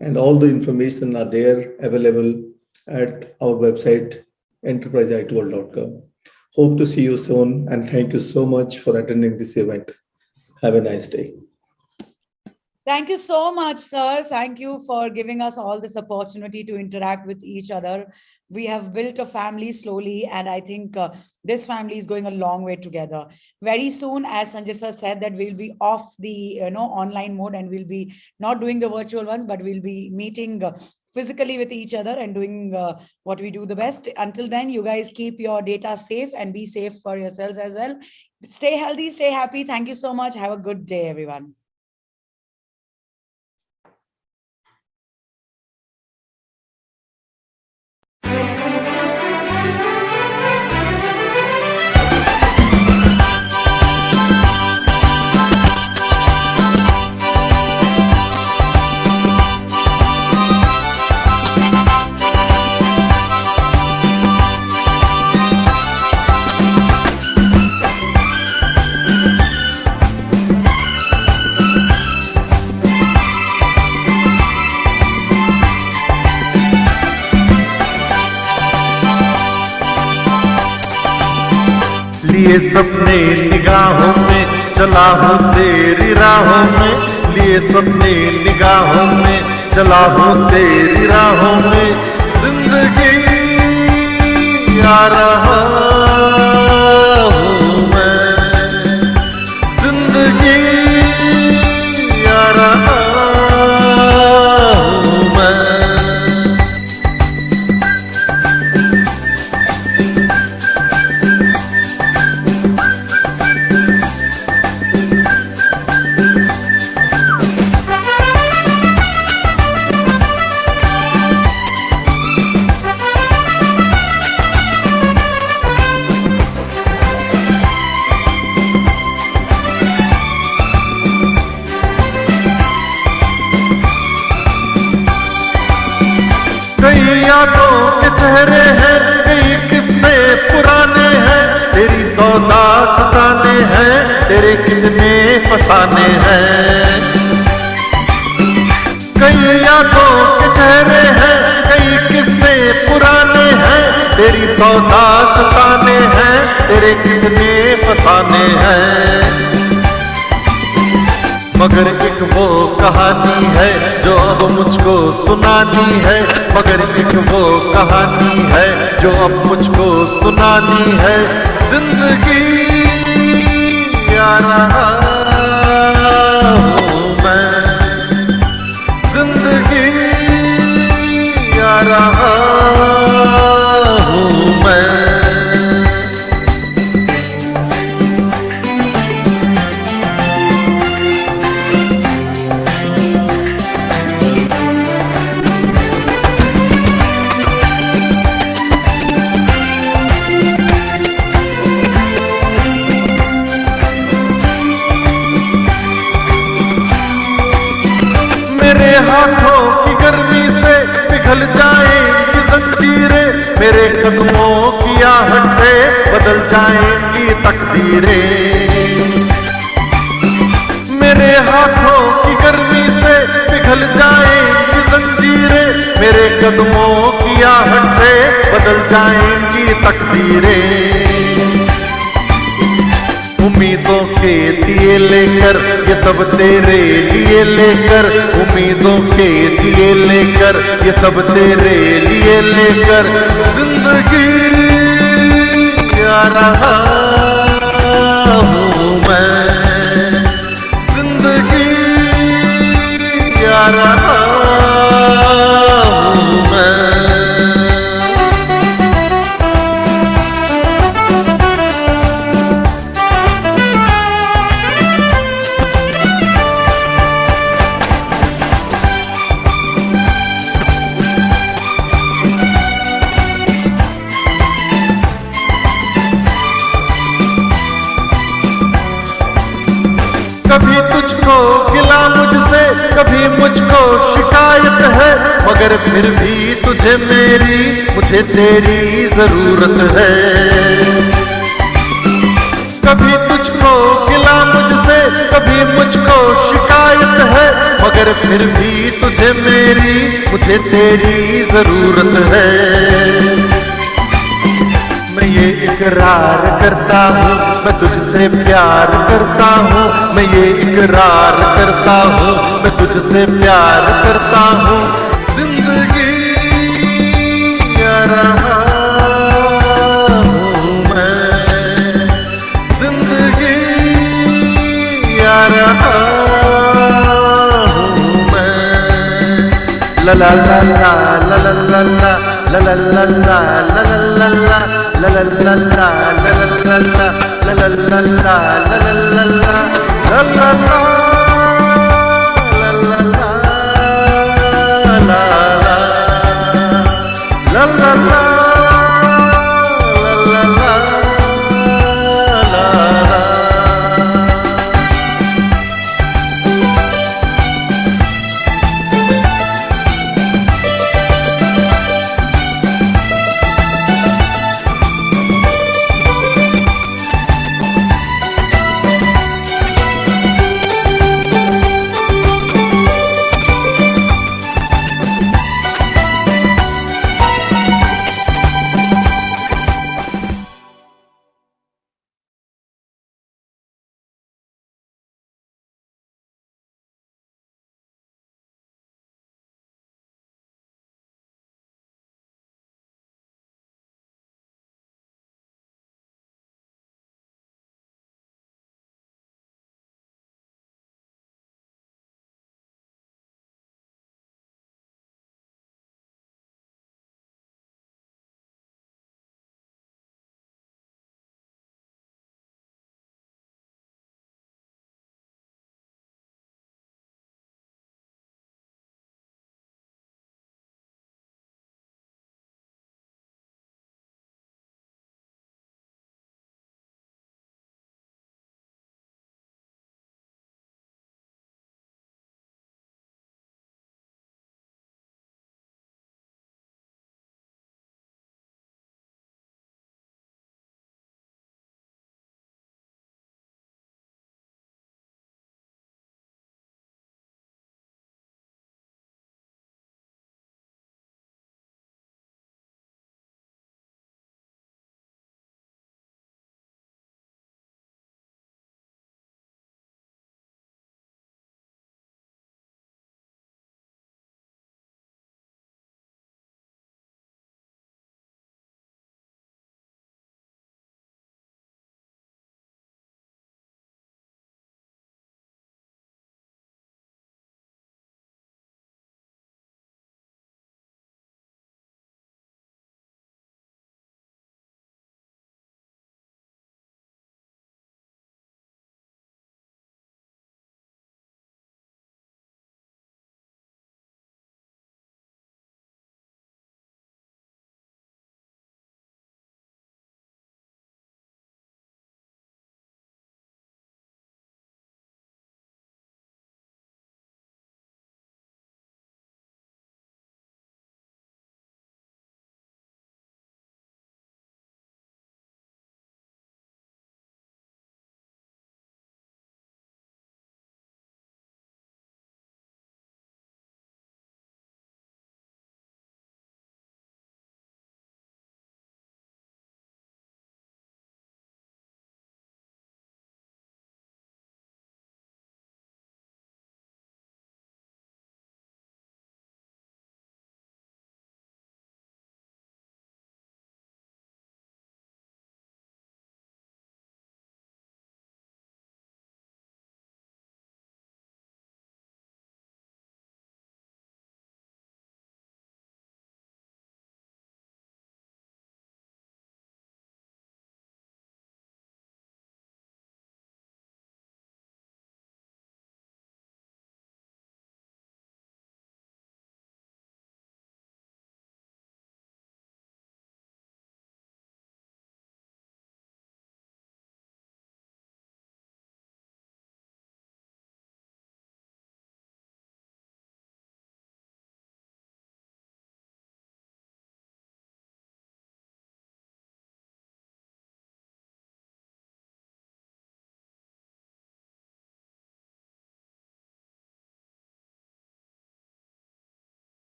and all the information are there available at our website, enterpriseitworld.com. Hope to see you soon, and thank you so much for attending this event. Have a nice day. Thank you so much, sir. Thank you for giving us all this opportunity to interact with each other. We have built a family slowly, and I think this family is going a long way together. Very soon, as Sanjay sir said, that we'll be off the online mode, and we'll be not doing the virtual ones, but we'll be meeting physically with each other and doing what we do the best. Until then, you guys keep your data safe and be safe for yourselves as well. Stay healthy, stay happy. Thank you so much. Have a good day, everyone. लिए सपने निगाहों में चला हूँ तेरी राहों में, लिए सपने निगाहों में चला हूँ तेरी राहों में, जिंदगी आ रहा हूँ मैं, जिंदगी आ रहा हूँ मैं। कई यादों के चेहरे हैं, कई किस्से पुराने हैं, तेरी सौ दास्ताने हैं, तेरे कितने फसाने हैं। कई यादों के चेहरे हैं, कई किस्से पुराने हैं, तेरी सौ दास्ताने हैं, तेरे कितने फसाने हैं। मगर एक वो कहानी है जो अब मुझको सुनानी है, मगर एक वो कहानी है जो अब मुझको सुनानी है। जिंदगी आ रहा हूँ मैं, जिंदगी आ रहा हूँ मैं। मेरे हाथों की गर्मी से पिघल जाएंगी जंजीरें, मेरे कदमों की आहट से बदल जाएंगी तकदीरें। मेरे हाथों की गर्मी से पिघल जाएंगी जंजीरें, मेरे कदमों की आहट से बदल जाएंगी तकदीरें। उम्मीदों के दिए लेकर ये सब तेरे लिए लेकर, उम्मीदों के दिए लेकर ये सब तेरे लिए लेकर। जिंदगी आ रहा हूँ मैं, जिंदगी आ रहा हूँ मैं। कभी तुझको गिला मुझसे, कभी मुझको शिकायत है, मगर फिर भी तुझे मेरी मुझे तेरी जरूरत है। कभी तुझको गिला मुझसे, कभी मुझको शिकायत है, मगर फिर भी तुझे मेरी मुझे तेरी जरूरत है। मैं ये इकरार करता हूँ मैं तुझसे प्यार करता हूँ, मैं ये इकरार करता हूँ मैं तुझसे प्यार करता हूँ। जिंदगी आ रहा हूँ मैं, जिंदगी आ रहा हूँ मैं। ला ला ला ला ला ला ला ला ला ला ला ला ला ला ला la la la la la la la la la la la la la la la la la la la